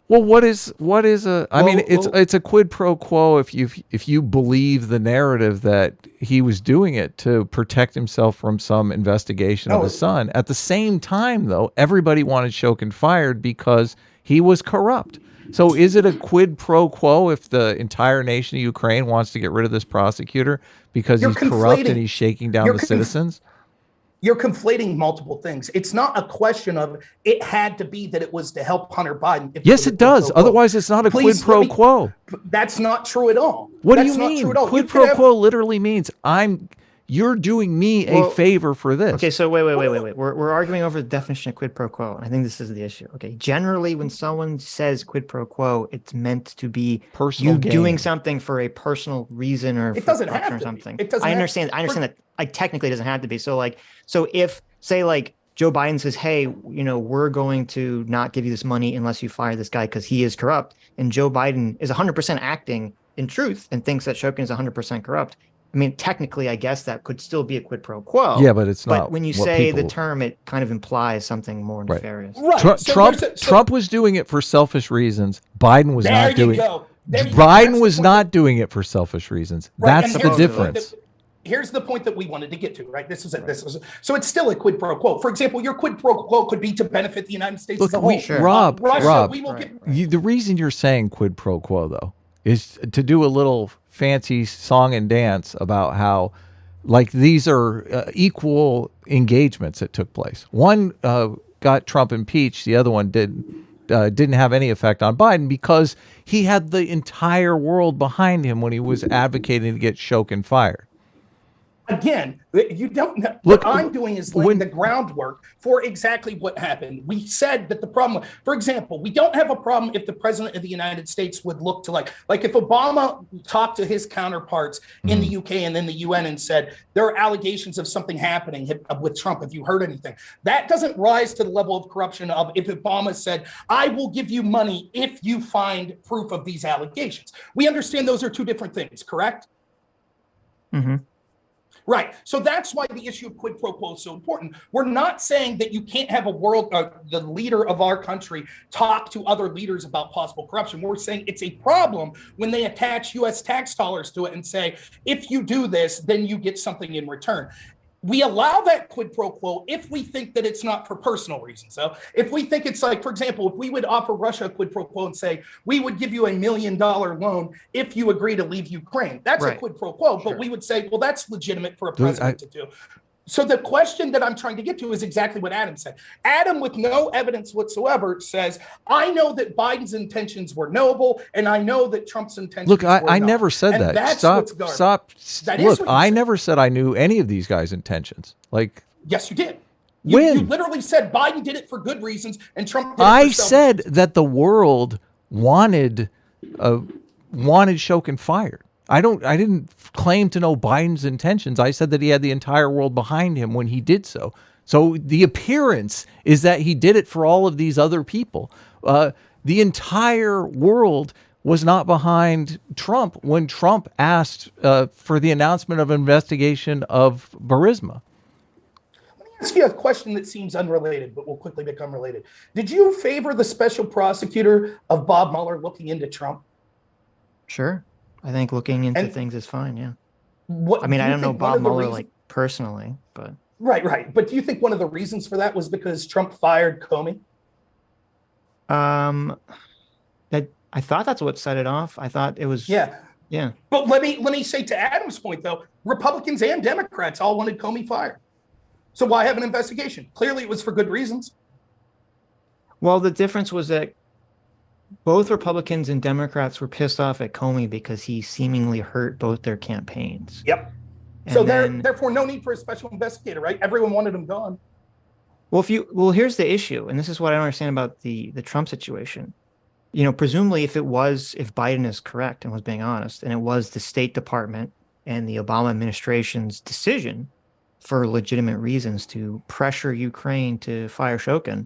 Well, what is a? I mean, it's a quid pro quo if you believe the narrative that he was doing it to protect himself from some investigation of his son. At the same time, though, everybody wanted Shokin fired because he was corrupt. So, is it a quid pro quo if the entire nation of Ukraine wants to get rid of this prosecutor because he's corrupt and he's shaking down the citizens? You're conflating multiple things. It's not a question of it had to be that it was to help Hunter Biden. Yes, it does. Otherwise, it's not a quid pro quo. That's not true at all. What do you mean? Quid pro quo literally means you're doing me a favor for this. Okay, so wait. We're arguing over the definition of quid pro quo. I think this is the issue. Okay, generally, when someone says quid pro quo, it's meant to be personal gain. Doing something for a personal reason or it doesn't have to something. It doesn't. I understand that. Technically, it doesn't have to be. So if say Joe Biden says, hey, we're going to not give you this money unless you fire this guy because he is corrupt, and Joe Biden is 100% acting in truth and thinks that Shokin is 100% corrupt. I mean, technically, I guess that could still be a quid pro quo. Yeah, but it's not. But when you say the term, it kind of implies something more nefarious. Right. Trump was doing it for selfish reasons. Biden was not doing it. Biden was not doing it for selfish reasons. That's the difference. Here's the point that we wanted to get to, right? So it's still a quid pro quo. For example, your quid pro quo could be to benefit the United States as a whole. Rob, the reason you're saying quid pro quo, though, is to do a little fancy song and dance about how these are equal engagements that took place. One got Trump impeached. The other one didn't have any effect on Biden because he had the entire world behind him when he was advocating to get Shokin fired. Again, you don't know. What I'm doing is laying the groundwork for exactly what happened. We said that the problem, for example, we don't have a problem if the president of the United States would look to like if Obama talked to his counterparts in the UK and then the UN and said, there are allegations of something happening with Trump. Have you heard anything? That doesn't rise to the level of corruption of if Obama said, I will give you money if you find proof of these allegations. We understand those are two different things, correct? Mm-hmm. Right. So that's why the issue of quid pro quo is so important. We're not saying that you can't have the leader of our country talk to other leaders about possible corruption. We're saying it's a problem when they attach U.S. tax dollars to it and say, if you do this, then you get something in return. We allow that quid pro quo if we think that it's not for personal reasons. So if we think it's like, for example, if we would offer Russia a quid pro quo and say, we would give you $1 million loan if you agree to leave Ukraine, that's a quid pro quo. But we would say, well, that's legitimate for a president to do. So the question that I'm trying to get to is exactly what Adam said. Adam, with no evidence whatsoever, says, I know that Biden's intentions were noble, and I know that Trump's intentions were not. Look, I never said that. Stop. Look, I never said I knew any of these guys' intentions. Like, yes, you did. When? You literally said Biden did it for good reasons, and Trump did it I for said that the world wanted Shokin fired. I didn't claim to know Biden's intentions. I said that he had the entire world behind him when he did so. So the appearance is that he did it for all of these other people. The entire world was not behind Trump when Trump asked for the announcement of investigation of Burisma. Let me ask you a question that seems unrelated, but will quickly become related. Did you favor the special prosecutor of Bob Mueller looking into Trump? Sure. I think looking into things is fine, yeah. I mean, I don't know Bob Mueller like personally, but... Right. But do you think one of the reasons for that was because Trump fired Comey? I thought that's what set it off. I thought it was... Yeah. Yeah. But let me say to Adam's point, though, Republicans and Democrats all wanted Comey fired. So why have an investigation? Clearly it was for good reasons. Well, the difference was that both Republicans and Democrats were pissed off at Comey because he seemingly hurt both their campaigns. Yep. And so therefore no need for a special investigator, right? Everyone wanted him gone. Well, here's the issue, and this is what I don't understand about the Trump situation. You know, presumably if Biden is correct and was being honest, and it was the State Department and the Obama administration's decision for legitimate reasons to pressure Ukraine to fire Shokin,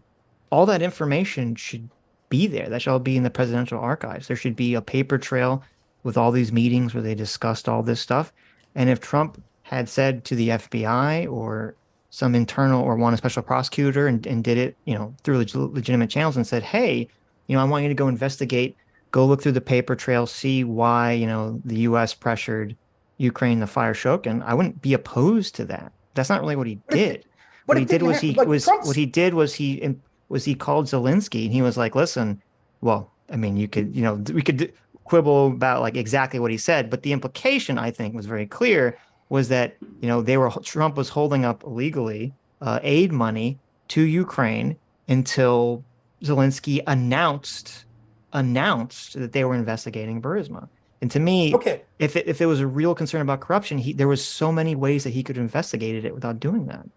all that information should be there. That should all be in the presidential archives. There should be a paper trail with all these meetings where they discussed all this stuff. And if Trump had said to the FBI or some internal or one special prosecutor and did it, you know, through legitimate channels and said, hey, you know, I want you to go investigate, go look through the paper trail, see why, you know, the U.S. pressured Ukraine to fire Shokin, I wouldn't be opposed to that. That's not really what he did. What he did was he called Zelensky and he was like, listen, well, I mean, we could quibble about like exactly what he said, but the implication I think was very clear was that, you know, Trump was holding up illegally aid money to Ukraine until Zelensky announced that they were investigating Burisma. And to me, if there was a real concern about corruption, there was so many ways that he could have investigated it without doing that.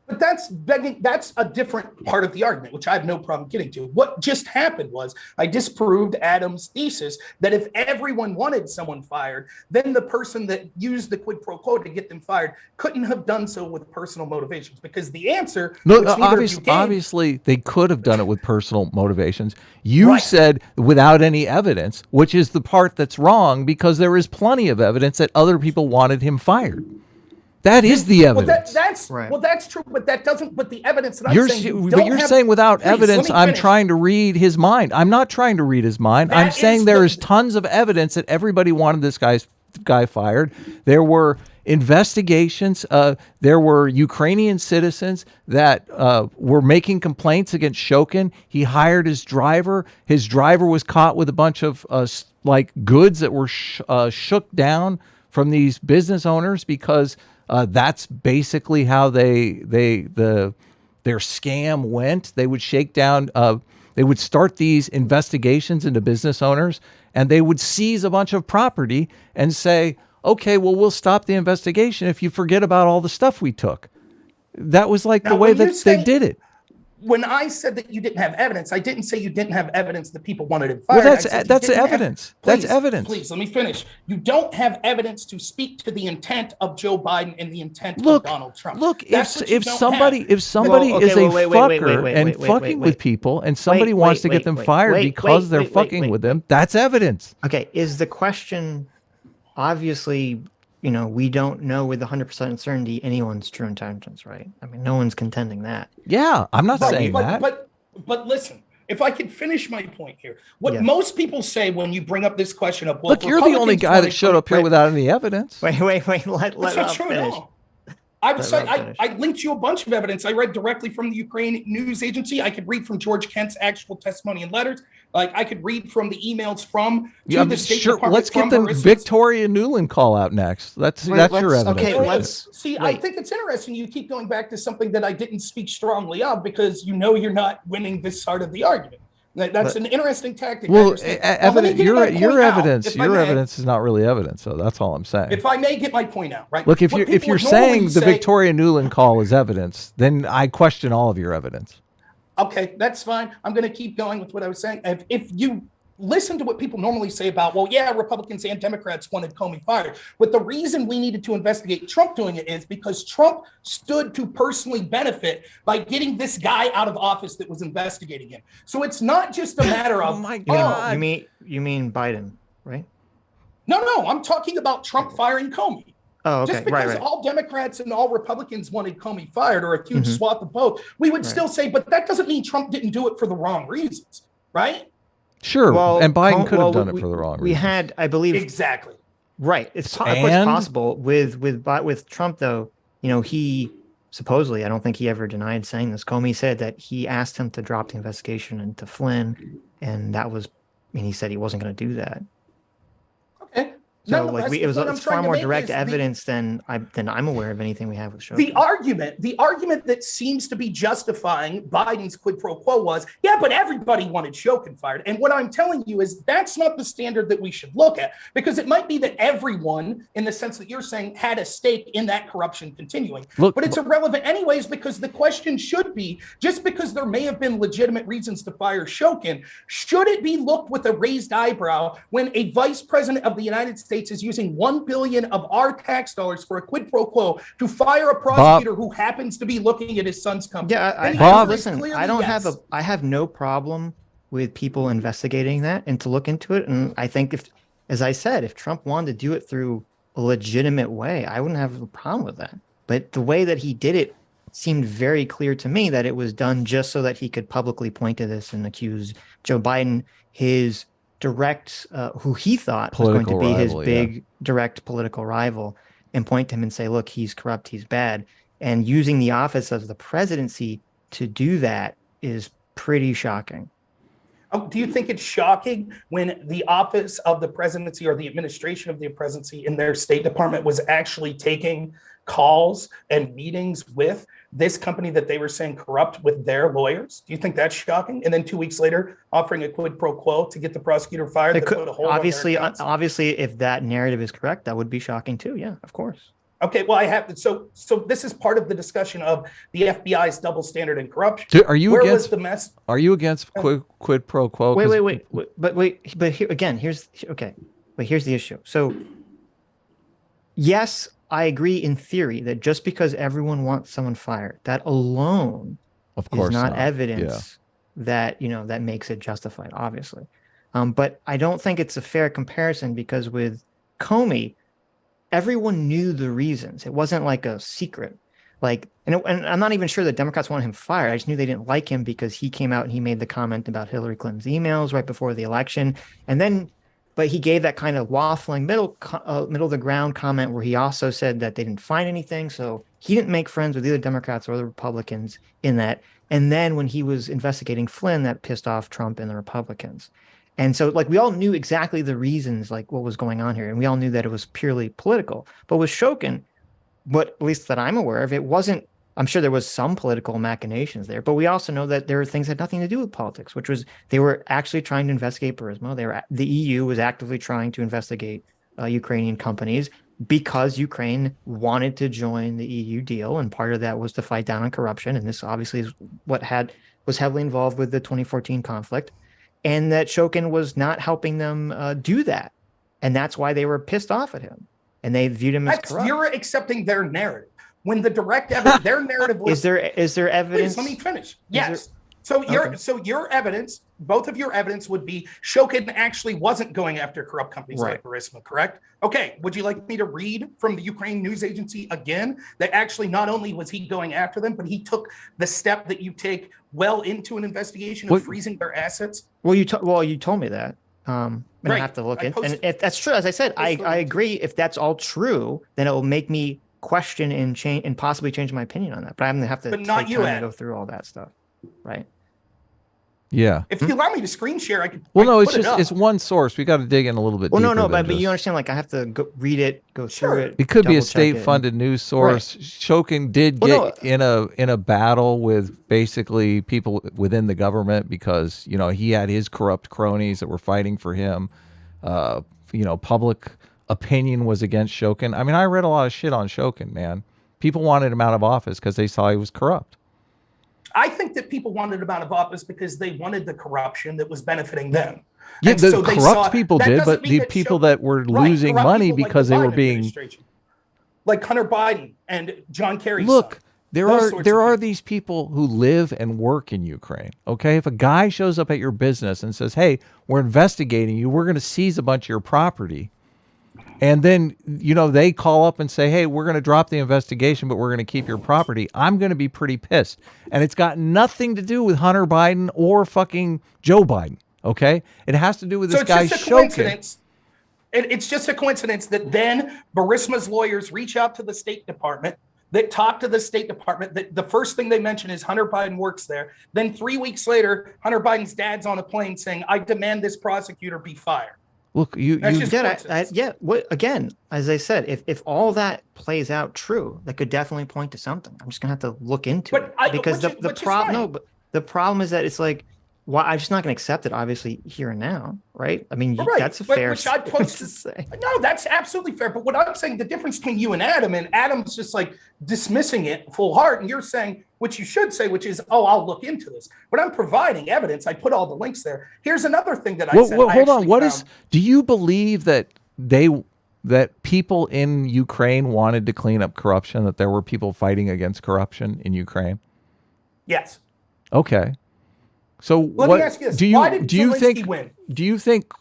But that's a different part of the argument, which I have no problem getting to. What just happened was I disproved Adam's thesis that if everyone wanted someone fired, then the person that used the quid pro quo to get them fired couldn't have done so with personal motivations. Because the answer... Obviously, they could have done it with personal motivations. You said without any evidence, which is the part that's wrong, because there is plenty of evidence that other people wanted him fired. That is the evidence. Well, that's true, but that doesn't. But the evidence that I'm saying, but you're saying without evidence, I'm trying to read his mind. I'm not trying to read his mind. I'm saying there is tons of evidence that everybody wanted this guy fired. There were investigations. There were Ukrainian citizens that were making complaints against Shokin. He hired his driver. His driver was caught with a bunch of goods that were shook down from these business owners because. That's basically how their scam went. They would shake down, they would start these investigations into business owners, and they would seize a bunch of property and say, okay, well, we'll stop the investigation if you forget about all the stuff we took. That was like now, the way that they did it. When I said that you didn't have evidence, I didn't say you didn't have evidence that people wanted him fired. Well, that's evidence. That's evidence. Please, let me finish. You don't have evidence to speak to the intent of Joe Biden and the intent of Donald Trump. Look, if somebody is a fucker and fucking with people, and somebody wants to get them fired because they're fucking with them, that's evidence. Okay, is the question obviously? We don't know with 100% certainty anyone's true intentions, right? I mean, no one's contending that. Yeah, I'm not saying that. But listen, if I could finish my point here, what most people say when you bring up this question of, look, you're the only guy that showed up here without any evidence. Wait, let That's not true at all. I linked you a bunch of evidence. I read directly from the Ukraine news agency. I could read from George Kent's actual testimony and letters. Like I could read from the emails from the State Department. Let's get the Victoria Nuland call out next. That's your evidence. Okay, I think it's interesting. You keep going back to something that I didn't speak strongly of because you're not winning this side of the argument. That's an interesting tactic. Well, your evidence is not really evidence, so that's all I'm saying. If I may get my point out, right? Look, if you're saying the Victoria Nuland call is evidence, then I question all of your evidence. Okay, that's fine. I'm going to keep going with what I was saying. If you listen to what people normally say about, well, yeah, Republicans and Democrats wanted Comey fired. But the reason we needed to investigate Trump doing it is because Trump stood to personally benefit by getting this guy out of office that was investigating him. So it's not just a matter of, oh my God. You mean Biden, right? No, I'm talking about Trump firing Comey. Oh, okay. Just because all Democrats and all Republicans wanted Comey fired, or a huge swath of both, we would still say, but that doesn't mean Trump didn't do it for the wrong reasons, right? Sure, and Biden could have done it for the wrong reasons. We had, I believe, exactly right. It's possible with Trump, though. He supposedly, I don't think he ever denied saying this. Comey said that he asked him to drop the investigation into Flynn, and that was, he said he wasn't going to do that. Okay. So it's far more direct evidence than I'm aware of anything we have with Shokin. The argument that seems to be justifying Biden's quid pro quo was, yeah, but everybody wanted Shokin fired. And what I'm telling you is that's not the standard that we should look at, because it might be that everyone, in the sense that you're saying, had a stake in that corruption continuing. But it's irrelevant anyways, because the question should be, just because there may have been legitimate reasons to fire Shokin, should it be looked with a raised eyebrow when a vice president of the United States is using $1 billion of our tax dollars for a quid pro quo to fire a prosecutor who happens to be looking at his son's company? Yeah, Bob, listen, I have no problem with people investigating that and to look into it. And I think if Trump wanted to do it through a legitimate way, I wouldn't have a problem with that. But the way that he did it seemed very clear to me that it was done just so that he could publicly point to this and accuse Joe Biden, his direct, who he thought was going to be his big direct political rival, and point to him and say, look, he's corrupt, he's bad. And using the office of the presidency to do that is pretty shocking. Oh, do you think it's shocking when the office of the presidency or the administration of the presidency in their State Department was actually taking calls and meetings with this company that they were saying corrupt with their lawyers? Do you think that's shocking? And then 2 weeks later, offering a quid pro quo to get the prosecutor fired? Obviously, if that narrative is correct, that would be shocking too. Yeah, of course. Okay, well, so this is part of the discussion of the FBI's double standard and corruption. Are you against quid pro quo? But here's the issue. So, yes, I agree in theory that just because everyone wants someone fired, that alone is not evidence that that makes it justified, obviously. But I don't think it's a fair comparison, because with Comey, everyone knew the reasons. It wasn't like a secret. And I'm not even sure that Democrats wanted him fired. I just knew they didn't like him because he came out and he made the comment about Hillary Clinton's emails right before the election, but he gave that kind of waffling middle of the ground comment where he also said that they didn't find anything. So he didn't make friends with either Democrats or the Republicans in that. And then when he was investigating Flynn, that pissed off Trump and the Republicans. And so we all knew exactly the reasons, what was going on here. And we all knew that it was purely political. But with Shokin, at least that I'm aware of, it wasn't. I'm sure there was some political machinations there, but we also know that there were things that had nothing to do with politics, which was they were actually trying to investigate Burisma. The EU was actively trying to investigate Ukrainian companies, because Ukraine wanted to join the EU deal, and part of that was to fight down on corruption. And this obviously is what was heavily involved with the 2014 conflict, and that Shokin was not helping them do that, and that's why they were pissed off at him, and they viewed him as corrupt. You're accepting their narrative when the direct evidence, their narrative was. Is there evidence? Please let me finish. Yes. So your evidence, both of your evidence would be Shokin actually wasn't going after corrupt companies like Burisma, correct? Okay. Would you like me to read from the Ukraine news agency again that actually not only was he going after them, but he took the step that you take well into an investigation of freezing their assets? Well, you told me that. I have to look at, and if that's true, as I said, I agree. If that's all true, then it will make me question and change and possibly change my opinion on that. But I'm gonna have to take time to go through all that stuff, right? Yeah. If you allow me to screen share, I could. Well, no, it's one source. We got to dig in a little bit. Well, no, but you understand. Like I have to go read it, go through it. It could be a state-funded news source. Right. Shokin did get in a battle with basically people within the government because he had his corrupt cronies that were fighting for him. Public opinion was against Shokin. I mean, I read a lot of shit on Shokin, man. People wanted him out of office because they saw he was corrupt. I think that people wanted him out of office because they wanted the corruption that was benefiting them. Yeah, the corrupt people did, but the people that were losing money because they were being like Hunter Biden and John Kerry. Look, there are these people who live and work in Ukraine. Okay, if a guy shows up at your business and says, "Hey, we're investigating you. We're going to seize a bunch of your property," and then, they call up and say, "Hey, we're going to drop the investigation, but we're going to keep your property," I'm going to be pretty pissed. And it's got nothing to do with Hunter Biden or fucking Joe Biden, okay? It has to do with this guy Shokin. It's just a coincidence that then Burisma's lawyers reach out to the State Department, that talk to the State Department, that the first thing they mention is Hunter Biden works there. Then 3 weeks later, Hunter Biden's dad's on a plane saying, "I demand this prosecutor be fired." Look, you what again? As I said, if all that plays out true, that could definitely point to something. I'm just gonna have to look into it because the problem is that it's like, why I'm just not gonna accept it. Obviously, here and now, right? I mean, that's a fair to say. No, that's absolutely fair. But what I'm saying, the difference between you and Adam's just like dismissing it full heart, and you're saying what you should say, which is, "Oh, I'll look into this." But I'm providing evidence. I put all the links there. Here's another thing that I said. Hold on. Do you believe that that people in Ukraine wanted to clean up corruption? That there were people fighting against corruption in Ukraine? Yes. Okay. So let me ask you this. Why did Zelensky win? Do you think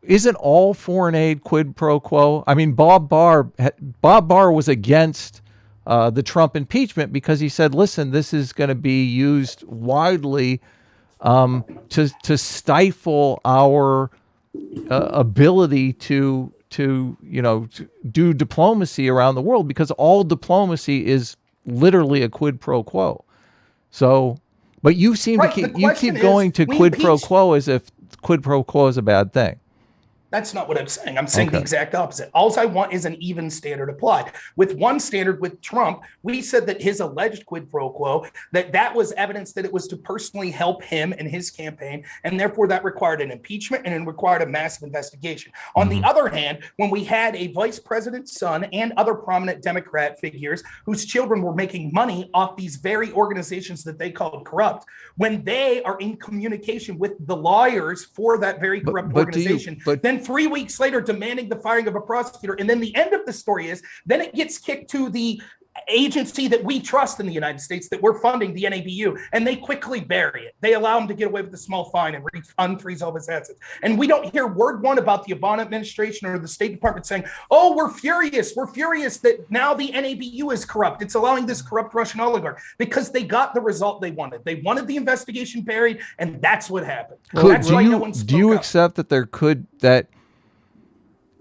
isn't all foreign aid quid pro quo? I mean, Bob Barr was against the Trump impeachment because he said, "Listen, this is going to be used widely to stifle our ability to do diplomacy around the world because all diplomacy is literally a quid pro quo." So. But you seem to keep going to quid pro quo as if quid pro quo is a bad thing. That's not what I'm saying. I'm saying the exact opposite. All I want is an even standard applied. With one standard with Trump, we said that his alleged quid pro quo, that was evidence that it was to personally help him and his campaign, and therefore that required an impeachment and it required a massive investigation. On the other hand, when we had a vice president's son and other prominent Democrat figures whose children were making money off these very organizations that they called corrupt, when they are in communication with the lawyers for that very corrupt organization, then 3 weeks later demanding the firing of a prosecutor. And then the end of the story is then it gets kicked to the agency that we trust in the United States that we're funding, the NABU, and they quickly bury it. They allow him to get away with a small fine and unfreeze all of his assets. And we don't hear word one about the Obama administration or the State Department saying, "Oh, we're furious. We're furious that now the NABU is corrupt. It's allowing this corrupt Russian oligarch," because they got the result they wanted. They wanted the investigation buried, and that's what happened. Do you accept that that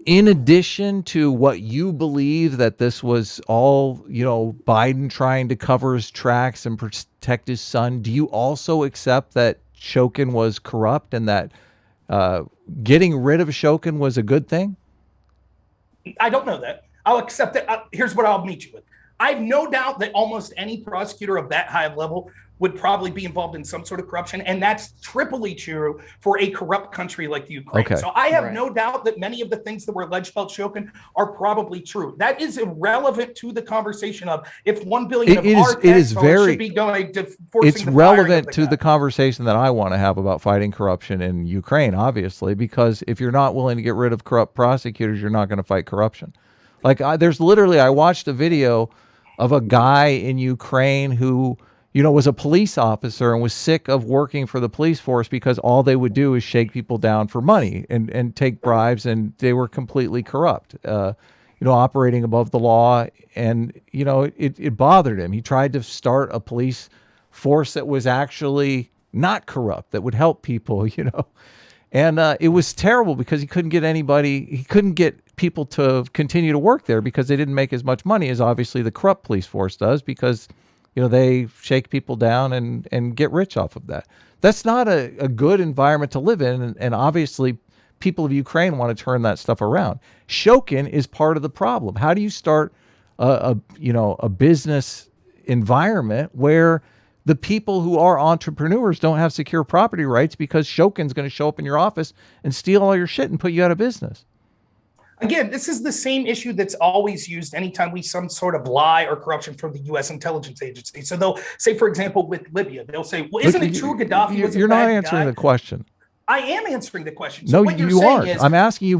in addition to what you believe that this was all, Biden trying to cover his tracks and protect his son, do you also accept that Shokin was corrupt and that getting rid of Shokin was a good thing? I don't know that. I'll accept that. Here's what I'll meet you with. I have no doubt that almost any prosecutor of that high level would probably be involved in some sort of corruption. And that's triply true for a corrupt country like the Ukraine. Okay. So I have no doubt that many of the things that were alleged about Shokin are probably true. That is irrelevant to the conversation of if 1 billion of our tax dollars should be going to forcing it's relevant to the conversation that I want to have about fighting corruption in Ukraine, obviously, because if you're not willing to get rid of corrupt prosecutors, you're not going to fight corruption. Like I watched a video of a guy in Ukraine who, was a police officer and was sick of working for the police force because all they would do is shake people down for money and take bribes, and they were completely corrupt, operating above the law. And, it bothered him. He tried to start a police force that was actually not corrupt, that would help people, And it was terrible because he couldn't get people to continue to work there because they didn't make as much money as obviously the corrupt police force does, because they shake people down and get rich off of that. That's not a good environment to live in. And obviously people of Ukraine want to turn that stuff around. Shokin is part of the problem. How do you start a business environment where the people who are entrepreneurs don't have secure property rights because Shokin's going to show up in your office and steal all your shit and put you out of business? Again, this is the same issue that's always used anytime we some sort of lie or corruption from the U.S. intelligence agency. So they'll say, for example, with Libya, they'll say, well, isn't it true Gaddafi was a You're not bad answering guy? the question. I am answering the question. So no, you aren't. I'm asking you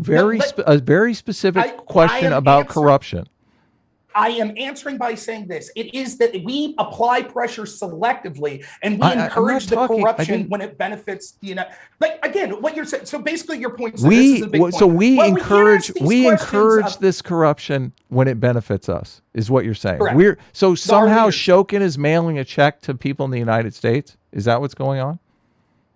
a very specific question about corruption. I am answering by saying this. It is that we apply pressure selectively and we encourage the corruption when it benefits the United. Like, again, what you're saying. So basically your point is this is a big point. So we encourage this corruption when it benefits us, is what you're saying. Correct. Somehow Shokin is mailing a check to people in the United States. Is that what's going on?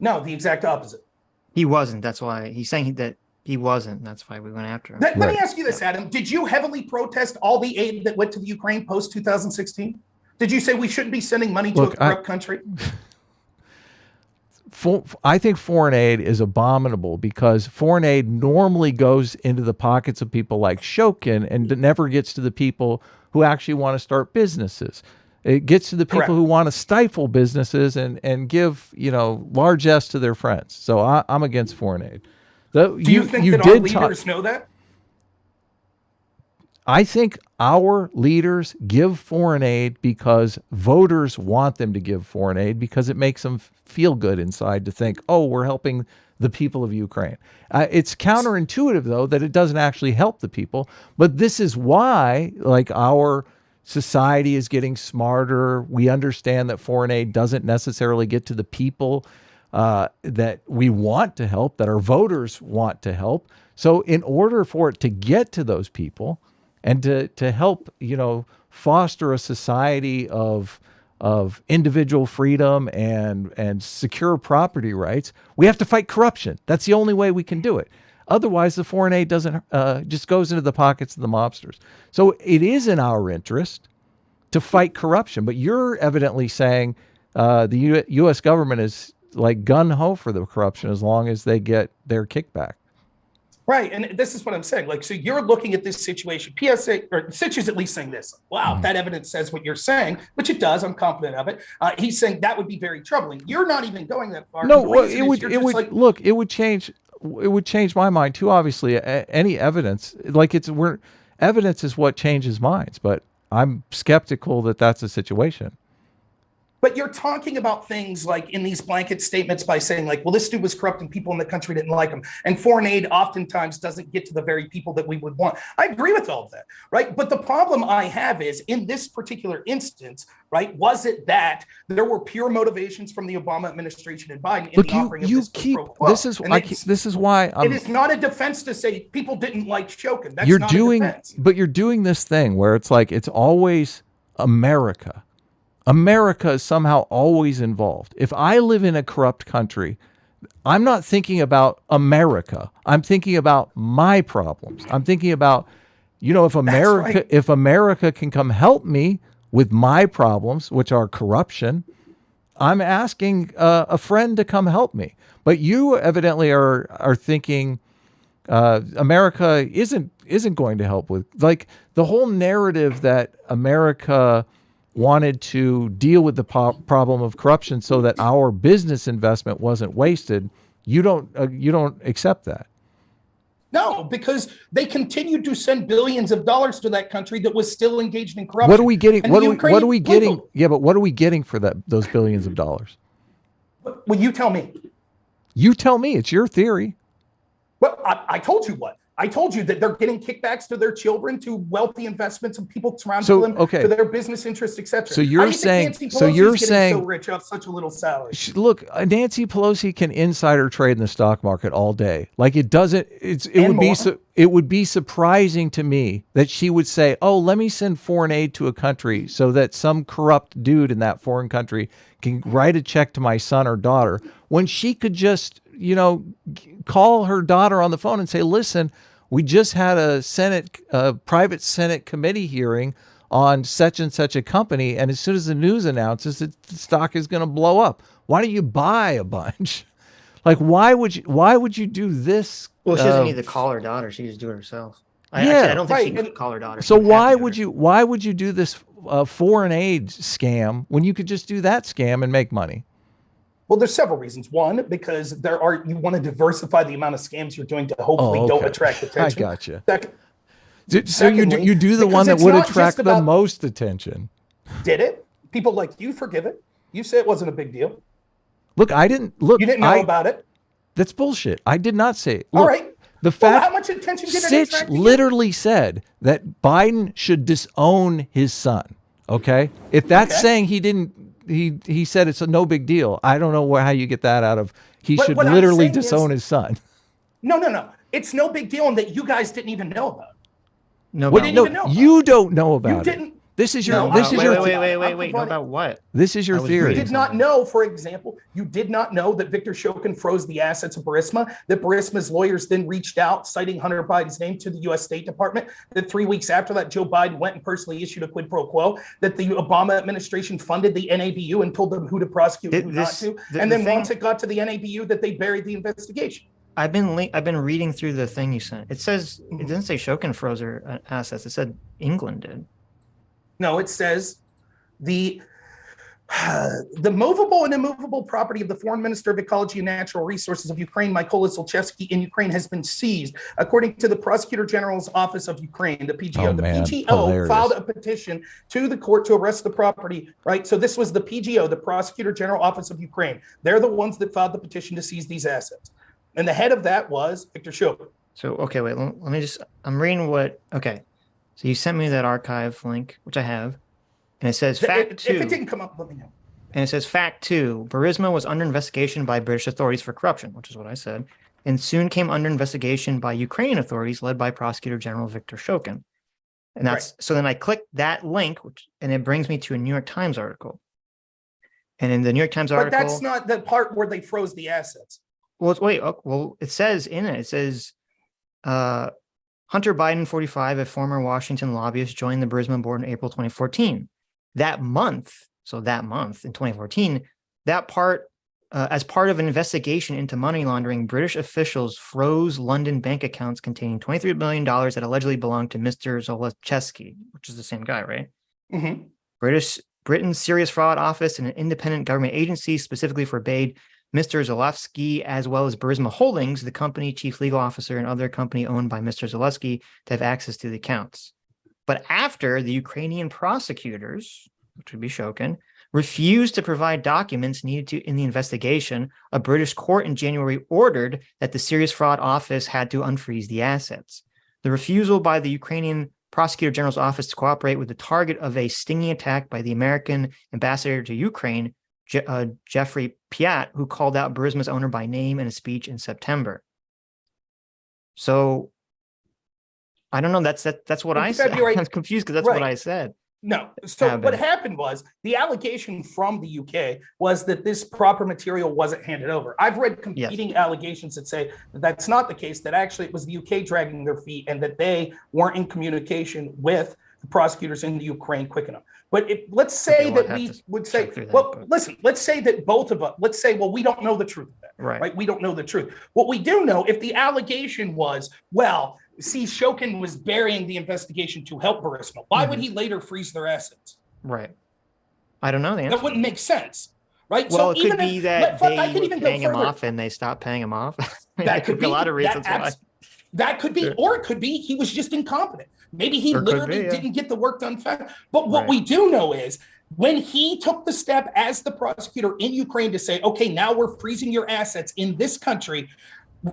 No, the exact opposite. He wasn't. That's why he's saying that he wasn't. That's why we went after him. Let me ask you this, Adam. Did you heavily protest all the aid that went to the Ukraine post 2016? Did you say we shouldn't be sending money to a corrupt country? I think foreign aid is abominable because foreign aid normally goes into the pockets of people like Shokin and never gets to the people who actually want to start businesses. It gets to the people who want to stifle businesses and give, largesse to their friends. So I'm against foreign aid. Do you think that our leaders know that? I think our leaders give foreign aid because voters want them to give foreign aid because it makes them feel good inside to think, oh, we're helping the people of Ukraine. It's counterintuitive, though, that it doesn't actually help the people. But this is why, our society is getting smarter. We understand that foreign aid doesn't necessarily get to the people that we want to help, that our voters want to help. So in order for it to get to those people and to help, foster a society of individual freedom and secure property rights, we have to fight corruption. That's the only way we can do it. Otherwise, the foreign aid doesn't just goes into the pockets of the mobsters. So it is in our interest to fight corruption. But you're evidently saying the U.S. government is like gun-ho for the corruption as long as they get their kickback. Right, and this is what I'm saying. So you're looking at this situation. PSA or Sitch is at least saying this. Wow, that evidence says what you're saying, which it does. I'm confident of it. He's saying that would be very troubling. You're not even going that far. No, it would change. It would change my mind too. Obviously, any evidence, evidence is what changes minds. But I'm skeptical that that's a situation. But you're talking about things like in these blanket statements by saying like, well, this dude was corrupt and people in the country didn't like him. And foreign aid oftentimes doesn't get to the very people that we would want. I agree with all of that, right? But the problem I have is in this particular instance, right, was it that there were pure motivations from the Obama administration and Biden in the offering of this pro quo? This is why it is not a defense to say people didn't like Shokin. That's not a defense. But you're doing this thing where it's like it's always America. America is somehow always involved. If I live in a corrupt country, I'm not thinking about America. I'm thinking about my problems. I'm thinking about, if America can come help me with my problems, which are corruption, I'm asking a friend to come help me. But you evidently are thinking America isn't going to help with, like, the whole narrative that America wanted to deal with the problem of corruption so that our business investment wasn't wasted, you don't accept that. No, because they continued to send billions of dollars to that country that was still engaged in corruption. What are we getting? What are we getting? Yeah, but what are we getting for those billions of dollars? Well, you tell me. You tell me. It's your theory. Well, I told you what. I told you that they're getting kickbacks to their children, to wealthy investments, and people surrounding them, to their business interests, etc. So you're saying, so rich off such a little salary. Look, Nancy Pelosi can insider trade in the stock market all day. Like it would be surprising to me that she would say, "Oh, let me send foreign aid to a country so that some corrupt dude in that foreign country can write a check to my son or daughter," when she could just, call her daughter on the phone and say, "Listen, we just had a private Senate committee hearing on such and such a company, and as soon as the news announces that the stock is going to blow up, why don't you buy a bunch?" Like, why would you do this? Well, she doesn't need to call her daughter; she just do it herself. I don't think she could call her daughter. So why would you do this foreign aid scam when you could just do that scam and make money? Well, there's several reasons. One, because you want to diversify the amount of scams you're doing to hopefully don't attract attention. I gotcha. So you do the one that would attract the most attention. Did it? People like you forgive it. You say it wasn't a big deal. Look, I didn't look. You didn't know about it. That's bullshit. I did not say it. Look, all right. The fact how much attention did Sitch literally said that Biden should disown his son. Okay, if that's saying he didn't. He said it's no big deal. I don't know how you get that out of he should literally disown his son. No. It's no big deal, and that you guys didn't even know about. You don't know about it. This is your. Wait. Know about what? This is your theory. You did not know, for example, you did not know that Victor Shokin froze the assets of Burisma, that Burisma's lawyers then reached out, citing Hunter Biden's name, to the U.S. State Department, that 3 weeks after that, Joe Biden went and personally issued a quid pro quo, that the Obama administration funded the NABU and told them who to prosecute and who not to. And then once it got to the NABU, that they buried the investigation. I've been reading through the thing you sent. It says, it didn't say Shokin froze her assets. It said England did. No, it says the movable and immovable property of the Foreign Minister of Ecology and Natural Resources of Ukraine, Mykola Solchevsky, in Ukraine has been seized, according to the Prosecutor General's Office of Ukraine, the PGO. The PGO filed a petition to the court to arrest the property, right? So this was the PGO, the Prosecutor General Office of Ukraine. They're the ones that filed the petition to seize these assets. And the head of that was Victor Shokin. So, okay, wait, let me just, I'm reading so you sent me that archive link, which I have, and it says fact 2. If it didn't come up, let me know. And it says fact 2, Burisma was under investigation by British authorities for corruption, which is what I said, and soon came under investigation by Ukrainian authorities led by Prosecutor General Victor Shokin. And that's So then I clicked that link, and it brings me to a New York Times article. And in the New York Times article, but that's not the part where they froze the assets. Well, it says in it, Hunter Biden, 45, a former Washington lobbyist, joined the Burisma board in April 2014. That month in 2014, as part of an investigation into money laundering, British officials froze London bank accounts containing $23 million that allegedly belonged to Mr. Zolochevsky, which is the same guy, right? Mm-hmm. Britain's Serious Fraud Office and an independent government agency specifically forbade Mr. Zalewski, as well as Burisma Holdings, the company, chief legal officer, and other company owned by Mr. Zalewski, to have access to the accounts. But after the Ukrainian prosecutors, which would be Shokin, refused to provide documents needed in the investigation, a British court in January ordered that the Serious Fraud Office had to unfreeze the assets. The refusal by the Ukrainian Prosecutor General's office to cooperate with the target of a stinging attack by the American ambassador to Ukraine, Jeffrey Piat, who called out Burisma's owner by name in a speech in September. So I don't know. That's what I said. I'm confused because that's what I said. No. So what happened was the allegation from the UK was that this proper material wasn't handed over. I've read competing allegations that say that that's not the case, that actually it was the UK dragging their feet and that they weren't in communication with the prosecutors in the Ukraine quick enough. But let's say that we would say, let's say that both of us, let's say, well, we don't know the truth of that, right? We don't know the truth. What we do know, if the allegation was, well, see, Shokin was burying the investigation to help Burisma, why would he later freeze their assets? Right. I don't know the answer. That wouldn't make sense, right? Well, so it could be that they were paying him off and they stopped paying him off. That could be a lot of reasons why. That could be, or it could be he was just incompetent. Maybe he literally didn't get the work done fast. But what we do know is when he took the step as the prosecutor in Ukraine to say, okay, now we're freezing your assets in this country,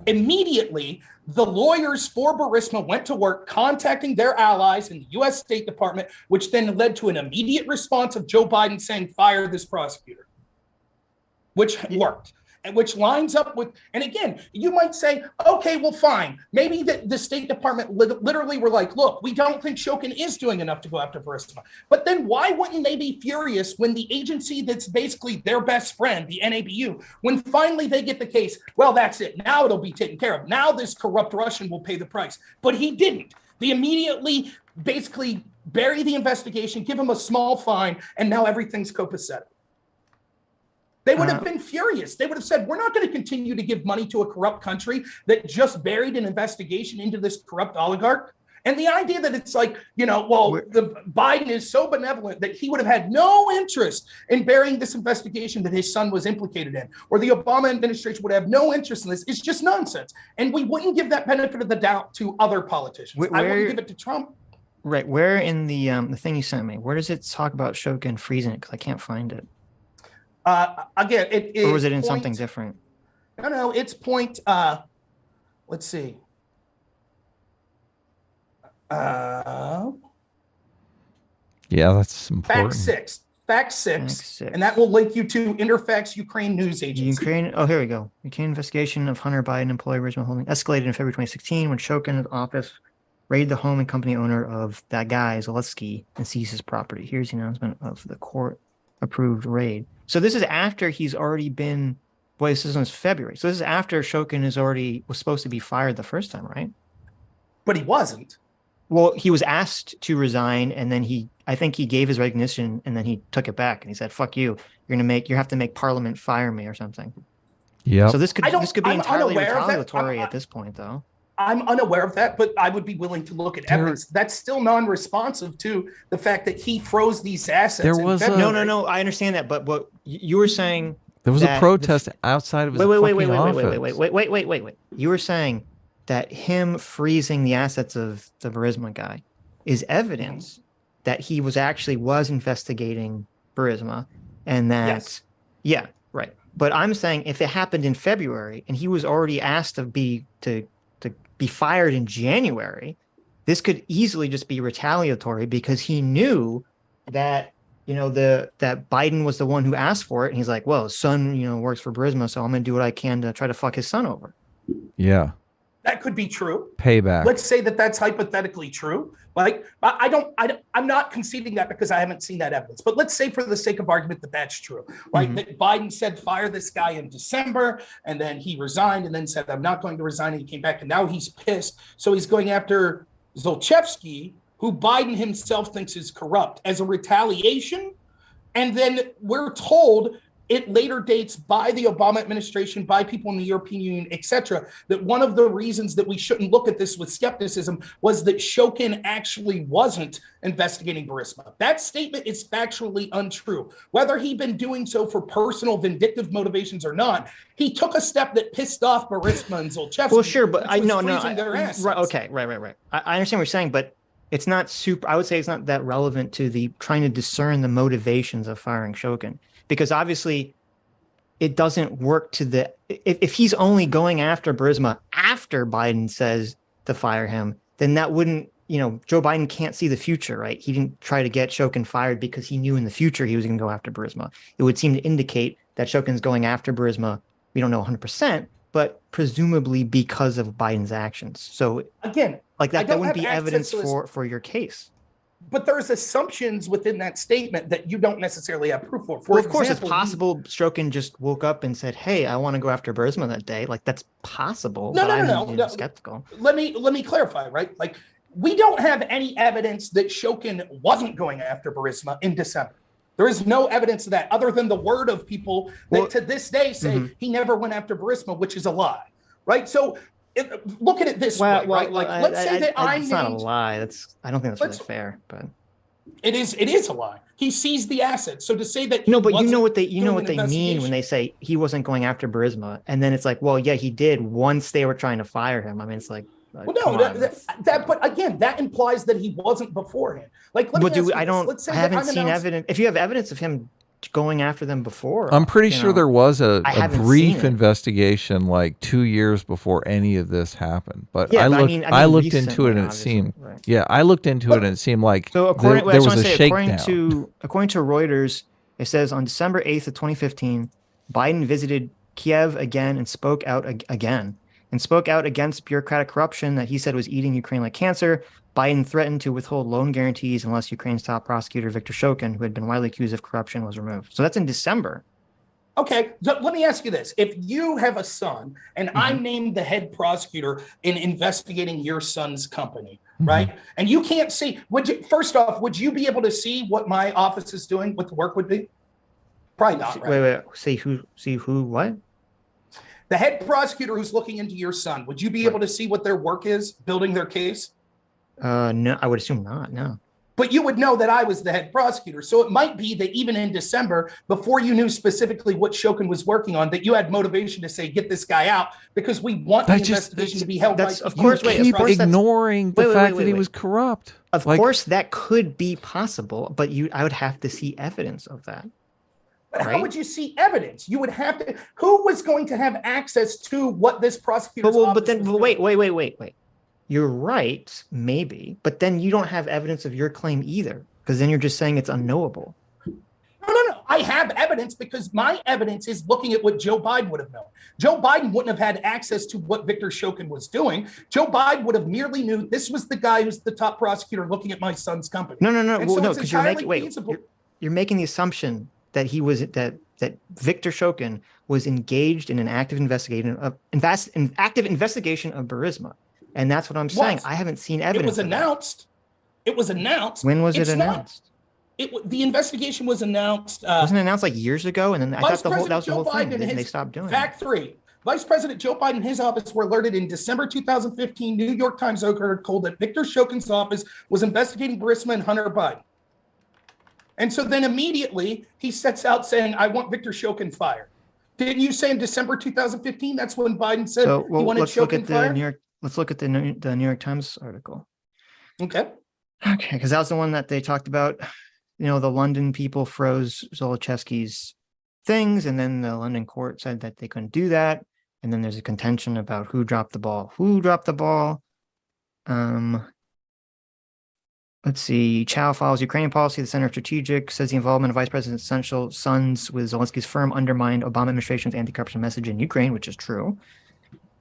immediately the lawyers for Burisma went to work contacting their allies in the U.S. State Department, which then led to an immediate response of Joe Biden saying, fire this prosecutor, which worked. And which lines up with, and again, you might say, okay, well, fine. Maybe the State Department literally were like, look, we don't think Shokin is doing enough to go after Burisma. But then why wouldn't they be furious when the agency that's basically their best friend, the NABU, when finally they get the case, well, that's it. Now it'll be taken care of. Now this corrupt Russian will pay the price. But he didn't. They immediately basically bury the investigation, give him a small fine, and now everything's copacetic. They would have been furious. They would have said, we're not going to continue to give money to a corrupt country that just buried an investigation into this corrupt oligarch. And the idea that it's like, the Biden is so benevolent that he would have had no interest in burying this investigation that his son was implicated in, or the Obama administration would have no interest in this. It's just nonsense. And we wouldn't give that benefit of the doubt to other politicians. I wouldn't give it to Trump. Right. Where in the thing you sent me, where does it talk about Shokin freezing it? Because I can't find it. Again, it is. Or was it in something different? No, it's point. Let's see. Yeah, that's important. Fact six, and that will link you to Interfax Ukraine News Agency. Here we go. Ukraine investigation of Hunter Biden employee Burisma Holding escalated in February 2016 when Shokin's office raided the home and company owner of that guy, Zelensky, and seized his property. Here's the announcement of the court-approved raid. So this is after he's already been, this is February. So this is after Shokin was supposed to be fired the first time, right? But he wasn't. Well, he was asked to resign, and then I think he gave his recognition, and then he took it back, and he said, "Fuck you! You have to make Parliament fire me or something." Yeah. So this could be entirely retaliatory at this point, though. I'm unaware of that, but I would be willing to look at evidence. That's still non-responsive to the fact that he froze these assets. No. I understand that, but what you were saying, there was a protest outside of his fucking office. Wait. You were saying that him freezing the assets of the Burisma guy is evidence that he was investigating Burisma, and that, yeah, right. But I'm saying if it happened in February and he was already asked to be fired in January, this could easily just be retaliatory because he knew that that Biden was the one who asked for it, and he's like, well, his son works for Burisma, so I'm gonna do what I can to try to fuck his son over. Yeah, that could be true. Payback. Let's say that that's hypothetically true. Like, I'm not conceding that because I haven't seen that evidence. But let's say for the sake of argument that that's true. Like, that Biden said, fire this guy in December, and then he resigned and then said, I'm not going to resign, and he came back, and now he's pissed. So he's going after Zlochevsky, who Biden himself thinks is corrupt, as a retaliation. And then we're told it later dates by the Obama administration, by people in the European Union, et cetera, that one of the reasons that we shouldn't look at this with skepticism was that Shokin actually wasn't investigating Burisma. That statement is factually untrue. Whether he'd been doing so for personal vindictive motivations or not, he took a step that pissed off Burisma and Zlochevsky. Well, sure, but I understand what you're saying, but it's not super. I would say it's not that relevant to the trying to discern the motivations of firing Shokin. Because obviously it doesn't work if he's only going after Burisma after Biden says to fire him, then that wouldn't, Joe Biden can't see the future, right? He didn't try to get Shokin fired because he knew in the future he was going to go after Burisma. It would seem to indicate that Shokin's going after Burisma. We don't know 100%, but presumably because of Biden's actions. So again, like that wouldn't be evidence for your case. But there's assumptions within that statement that you don't necessarily have proof for. Well, of course, it's possible Shokin just woke up and said, hey, I want to go after Burisma that day. Like, that's possible. No. I'm skeptical. Let me clarify, right? Like, we don't have any evidence that Shokin wasn't going after Burisma in December. There is no evidence of that other than the word of people that to this day say he never went after Burisma, which is a lie, right? So look at it this way, right? Like, let's say that it's not a lie. I don't think that's really fair, but It is a lie. He seized the assets. So to say that no, but you know what they mean when they say he wasn't going after Burisma, and then it's like, well, yeah, he did once they were trying to fire him. I mean, it's like, well, no, but again, that implies that he wasn't beforehand. Like, let me ask you this. I haven't seen evidence. If you have evidence of him going after them before, I'm pretty sure there was a brief investigation like 2 years before any of this happened. But yeah, I looked into it and it seemed, I looked into it and it seemed like there was a shakedown. According to Reuters, it says on December 8th of 2015, Biden visited Kiev again and spoke out against bureaucratic corruption that he said was eating Ukraine like cancer. Biden threatened to withhold loan guarantees unless Ukraine's top prosecutor, Viktor Shokin, who had been widely accused of corruption, was removed. So that's in December. Okay, so let me ask you this. If you have a son and I'm named the head prosecutor in investigating your son's company, right? And you can't see, first off, would you be able to see what my office is doing, what the work would be? Probably not, right? Wait, see who, what? The head prosecutor who's looking into your son, would you be able to see what their work is, building their case? No, I would assume not, no. But you would know that I was the head prosecutor. So it might be that even in December, before you knew specifically what Shokin was working on, that you had motivation to say, get this guy out, because we want the investigation to be held by of course, keep ignoring the fact that he was corrupt. Of course, that could be possible, but I would have to see evidence of that. But how would you see evidence? You would have to. Who was going to have access to what this prosecutor's office was doing? Wait. You're right, maybe, but then you don't have evidence of your claim either, because then you're just saying it's unknowable. No. I have evidence because my evidence is looking at what Joe Biden would have known. Joe Biden wouldn't have had access to what Viktor Shokin was doing. Joe Biden would have merely knew this was the guy who's the top prosecutor looking at my son's company. No, because you're making the assumption that he was that Viktor Shokin was engaged in an active investigation of Burisma. And that's what I'm saying. I haven't seen evidence. It was announced. When was it announced? The investigation was announced. Wasn't it announced like years ago? And then I thought that was the whole thing. And they stopped doing it. Fact 3. Vice President Joe Biden and his office were alerted in December 2015. New York Times article that Viktor Shokin's office was investigating Burisma and Hunter Biden. And so then immediately he sets out saying, I want Viktor Shokin fired. Didn't you say in December 2015? That's when Biden said he wanted Shokin fired? Let's look at the New York Times article. Okay, because that was the one that they talked about. The London people froze Zlochevsky's things, and then the London court said that they couldn't do that. And then there's a contention about who dropped the ball. Let's see. Chow follows Ukrainian policy. The Center of Strategic says the involvement of Vice President Essential sons with Zelensky's firm undermined Obama administration's anti-corruption message in Ukraine, which is true.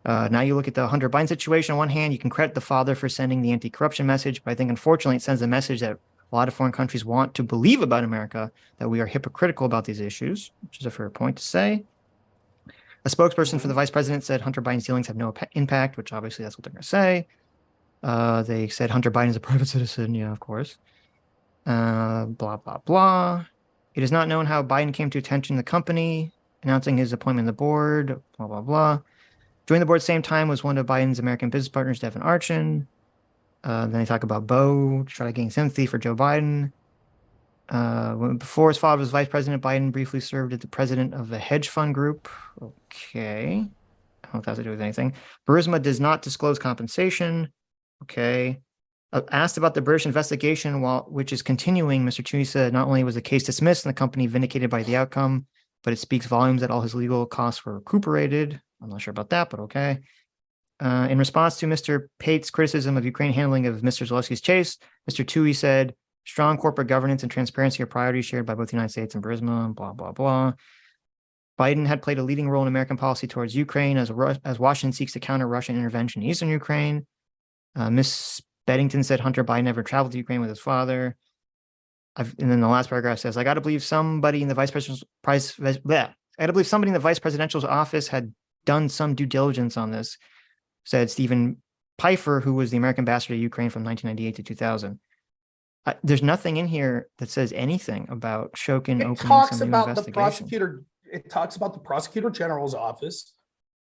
Now you look at the Hunter Biden situation. On one hand, you can credit the father for sending the anti-corruption message, but I think unfortunately it sends a message that a lot of foreign countries want to believe about America, that we are hypocritical about these issues, which is a fair point to say. A spokesperson for the vice president said Hunter Biden's dealings have no impact, which obviously that's what they're going to say. They said Hunter Biden is a private citizen. Yeah, of course. Blah, blah, blah. It is not known how Biden came to attention the company, announcing his appointment on the board, blah, blah, blah. Joining the board at the same time was one of Biden's American business partners, Devin Archin. Then they talk about Bo, to try to gain sympathy for Joe Biden. Before his father was vice president, Biden briefly served as the president of a hedge fund group. Okay. I don't know if that has to do with anything. Burisma does not disclose compensation. Okay. Asked about the British investigation, which is continuing, Mr. Cheney said not only was the case dismissed and the company vindicated by the outcome, but it speaks volumes that all his legal costs were recuperated. I'm not sure about that, but okay. In response to Mr. Pate's criticism of Ukraine handling of Mr. Zelensky's case, Mr. Toohey said, strong corporate governance and transparency are priorities shared by both the United States and Burisma, blah, blah, blah. Biden had played a leading role in American policy towards Ukraine as Washington seeks to counter Russian intervention in eastern Ukraine. Ms. Beddington said Hunter Biden never traveled to Ukraine with his father. And then the last paragraph says, I got to believe somebody in the vice presidential's office had done some due diligence on this, said Stephen Pfeiffer, who was the American ambassador to Ukraine from 1998 to 2000. There's nothing in here that says anything about Shokin opening some new investigation. It talks about the prosecutor general's office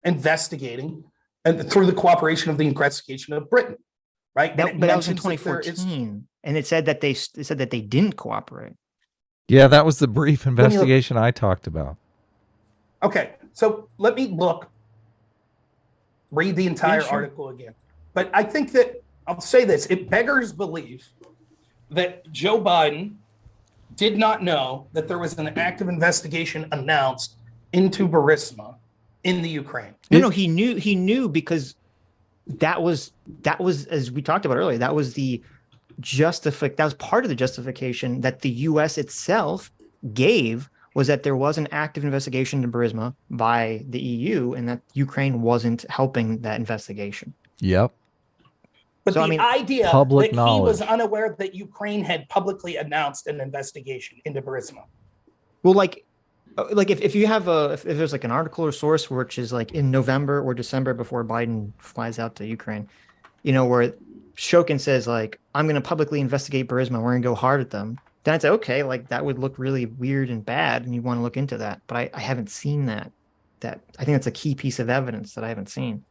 investigating, and through the cooperation of the investigation of Britain, right? But that was in 2014. and it said that they didn't cooperate. Yeah, that was the brief investigation I talked about. Okay, so let me read the entire article again. But I think that I'll say this: it beggars belief that Joe Biden did not know that there was an active investigation announced into Burisma in the Ukraine. No, he knew because that was, as we talked about earlier, that was part of the justification that the U.S. itself gave, was that there was an active investigation into Burisma by the EU and that Ukraine wasn't helping that investigation. Yep. But so, idea public that knowledge. He was unaware that Ukraine had publicly announced an investigation into Burisma. Well, like if you have if there's like an article or source which is like in November or December before Biden flies out to Ukraine, where Shokin says like, I'm going to publicly investigate Burisma, we're going to go hard at them, then I'd say, okay, like that would look really weird and bad and you want to look into that. But I haven't seen that. I think that's a key piece of evidence that I haven't seen.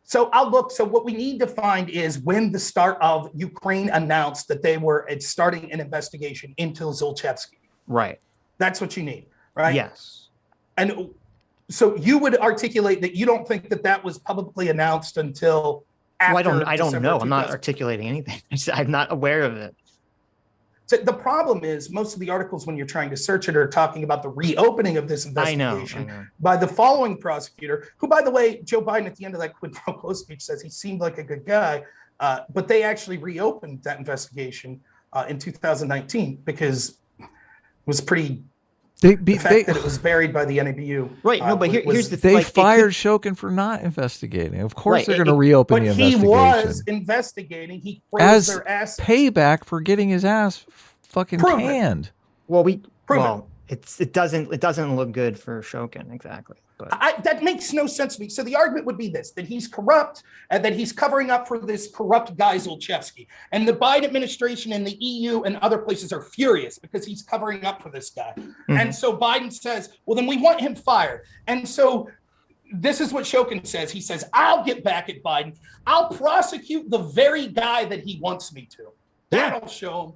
So I'll look. So what we need to find is when the start of Ukraine announced that they were starting an investigation into Zlochevsky. Right. That's what you need, right? Yes. And so you would articulate that you don't think that was publicly announced until after. Well, I don't know. I'm not articulating anything. I'm not aware of it. So the problem is most of the articles when you're trying to search it are talking about the reopening of this investigation I know. by the following prosecutor, who, by the way, Joe Biden at the end of that quid pro quo speech says he seemed like a good guy, but they actually reopened that investigation in 2019 because it was pretty. The fact that it was buried by the NABU. Right. No, but here's the thing. They fired Shokin for not investigating. Of course, they're going to reopen the investigation. But he was investigating. He froze their ass. Payback for getting his ass fucking canned. Well, it doesn't look good for Shokin, exactly. But that makes no sense to me. So the argument would be this: that he's corrupt and that he's covering up for this corrupt guy Zlochevsky. And the Biden administration and the EU and other places are furious because he's covering up for this guy. Mm-hmm. And so Biden says, well, then we want him fired. And so this is what Shokin says. He says, I'll get back at Biden. I'll prosecute the very guy that he wants me to. That'll show him.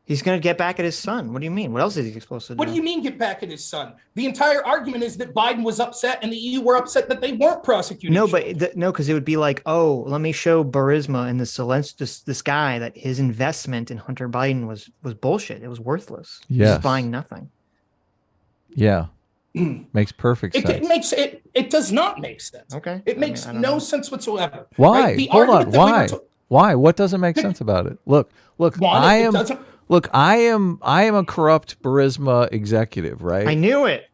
He's going to get back at his son. What do you mean? What else is he supposed to do? What do you mean get back at his son? The entire argument is that Biden was upset and the EU were upset that they weren't prosecuting. No, because it would be like, oh, let me show Burisma and this guy that his investment in Hunter Biden was bullshit. It was worthless. Yes. He's buying nothing. Yeah. Makes perfect sense. It does not make sense. Okay. It makes no sense whatsoever. Why? Right? Hold on. Why? Why? What doesn't make sense about it? Look, I am a corrupt Burisma executive, right? I knew it.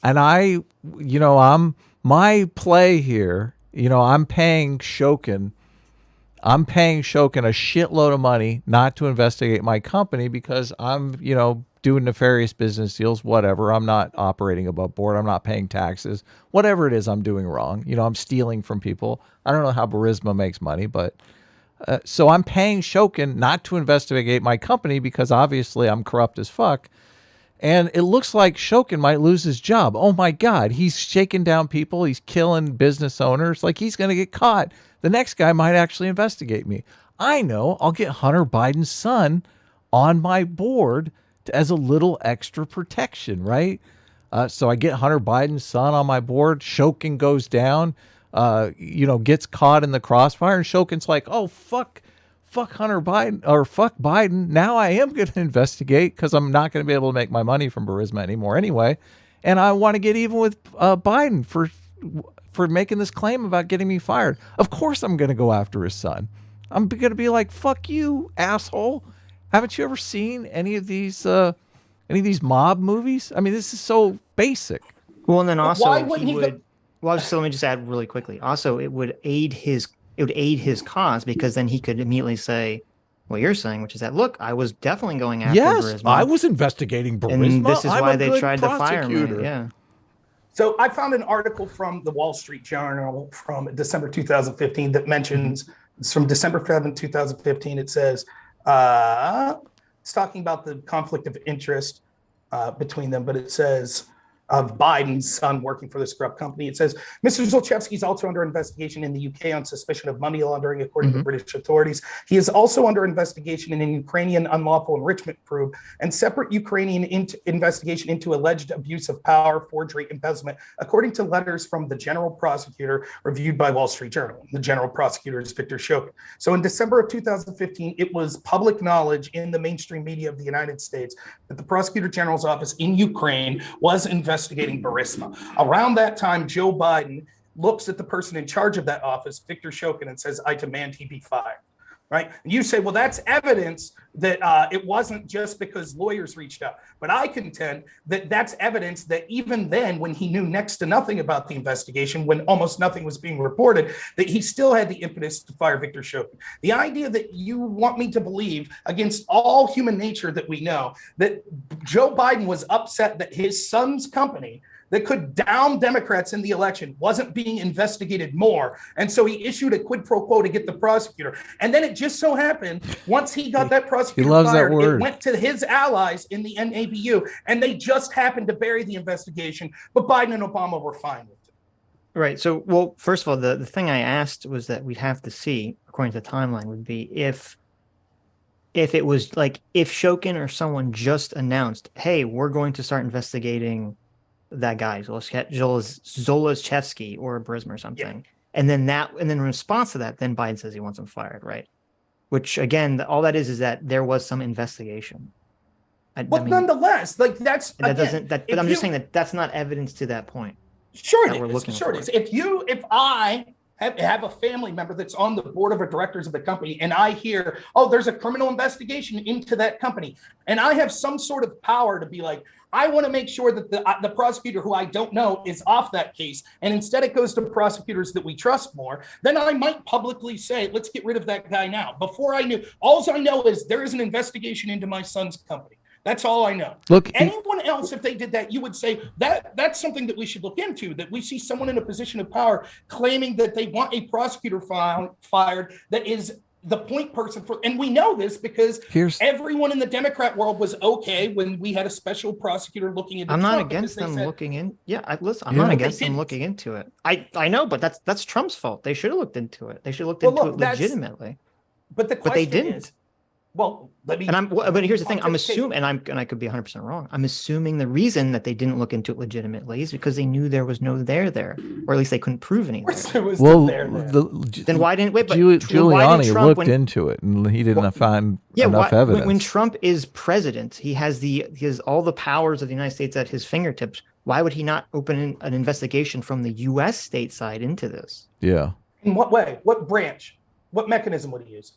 And I'm my play here, I'm paying Shokin a shitload of money not to investigate my company because I'm, doing nefarious business deals, whatever. I'm not operating above board. I'm not paying taxes. Whatever it is I'm doing wrong. I'm stealing from people. I don't know how Burisma makes money, but so I'm paying Shokin not to investigate my company because obviously I'm corrupt as fuck. And it looks like Shokin might lose his job. Oh my God, he's shaking down people. He's killing business owners. Like he's going to get caught. The next guy might actually investigate me. I know I'll get Hunter Biden's son on my board as a little extra protection, right? So I get Hunter Biden's son on my board. Shokin goes down. Gets caught in the crossfire, and Shokin's like, oh, fuck Hunter Biden, or fuck Biden. Now I am going to investigate because I'm not going to be able to make my money from Burisma anymore anyway. And I want to get even with Biden for making this claim about getting me fired. Of course I'm going to go after his son. I'm going to be like, fuck you, asshole. Haven't you ever seen any of these mob movies? I mean, this is so basic. Well, and then also he would... Well, so let me just add really quickly. Also, it would aid his cause because then he could immediately say what you're saying, which is that, look, I was definitely going after Burisma. I was investigating Burisma. And this is why they tried to fire me. Yeah. So I found an article from the Wall Street Journal from December 2015 that mentions, it's from December 7, 2015. It says, it's talking about the conflict of interest between them, but it says, of Biden's son working for this corrupt company. It says, Mr. Zlochevsky is also under investigation in the UK on suspicion of money laundering, according to British authorities. He is also under investigation in an Ukrainian unlawful enrichment probe and separate Ukrainian investigation into alleged abuse of power, forgery, embezzlement, according to letters from the general prosecutor reviewed by Wall Street Journal. The general prosecutor is Victor Shokin. So in December of 2015, it was public knowledge in the mainstream media of the United States that the prosecutor general's office in Ukraine was investigating Burisma. Around that time, Joe Biden looks at the person in charge of that office, Victor Shokin, and says, I demand he be fired. Right? And you say, well, that's evidence that it wasn't just because lawyers reached out. But I contend that that's evidence that even then, when he knew next to nothing about the investigation, when almost nothing was being reported, that he still had the impetus to fire Victor Shokin. The idea that you want me to believe, against all human nature that we know, that Joe Biden was upset that his son's company that could down Democrats in the election wasn't being investigated more. And so he issued a quid pro quo to get the prosecutor. And then it just so happened, once he got that prosecutor fired, it went to his allies in the NABU, and they just happened to bury the investigation. But Biden and Obama were fine with it. Right. So, well, first of all, the thing I asked was that we'd have to see, according to the timeline, would be if it was like, if Shokin or someone just announced, hey, we're going to start investigating that guy, Zolochevsky or Burisma or something. Yeah. And then in response to that, then Biden says he wants him fired, right? Which again, all that is that there was some investigation. Nonetheless, like but I'm just saying that that's not evidence to that point. Sure it is. Sure it is. If I have a family member that's on the board of directors of the company, and I hear, oh, there's a criminal investigation into that company, and I have some sort of power to be like, I want to make sure that the prosecutor who I don't know is off that case, and instead it goes to prosecutors that we trust more, then I might publicly say, let's get rid of that guy now. Before I knew, all I know is there is an investigation into my son's company. That's all I know. Look, anyone else, if they did that, you would say that's something that we should look into, that we see someone in a position of power claiming that they want a prosecutor fired that is the point person for, and we know this because everyone in the Democrat world was okay when we had a special prosecutor looking into. I'm not against them looking in. Yeah, I'm not against them looking into it. I know, but that's Trump's fault. They should have looked into it. They should have looked into it legitimately. But they didn't. Well, let me. But here's the thing. I'm assuming, and I could be 100% wrong. I'm assuming the reason that they didn't look into it legitimately is because they knew there was no there, or at least they couldn't prove anything. Then why didn't wait? But Giuliani looked into it, and he didn't find enough evidence. When Trump is president, he has all the powers of the United States at his fingertips. Why would he not open an investigation from the U.S. state side into this? Yeah. In what way? What branch? What mechanism would he use?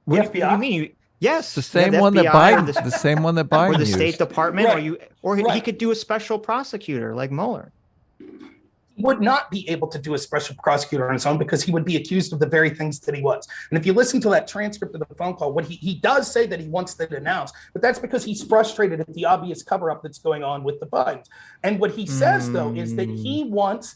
The FBI? What do you mean? Yes, the same one that Biden, the same one that Biden or the used. State Department, he could do a special prosecutor like Noerr. He would not be able to do a special prosecutor on his own because he would be accused of the very things that he was. And if you listen to that transcript of the phone call, what he does say that he wants that announced, but that's because he's frustrated at the obvious cover-up that's going on with the Bidens. And what he says though is that he wants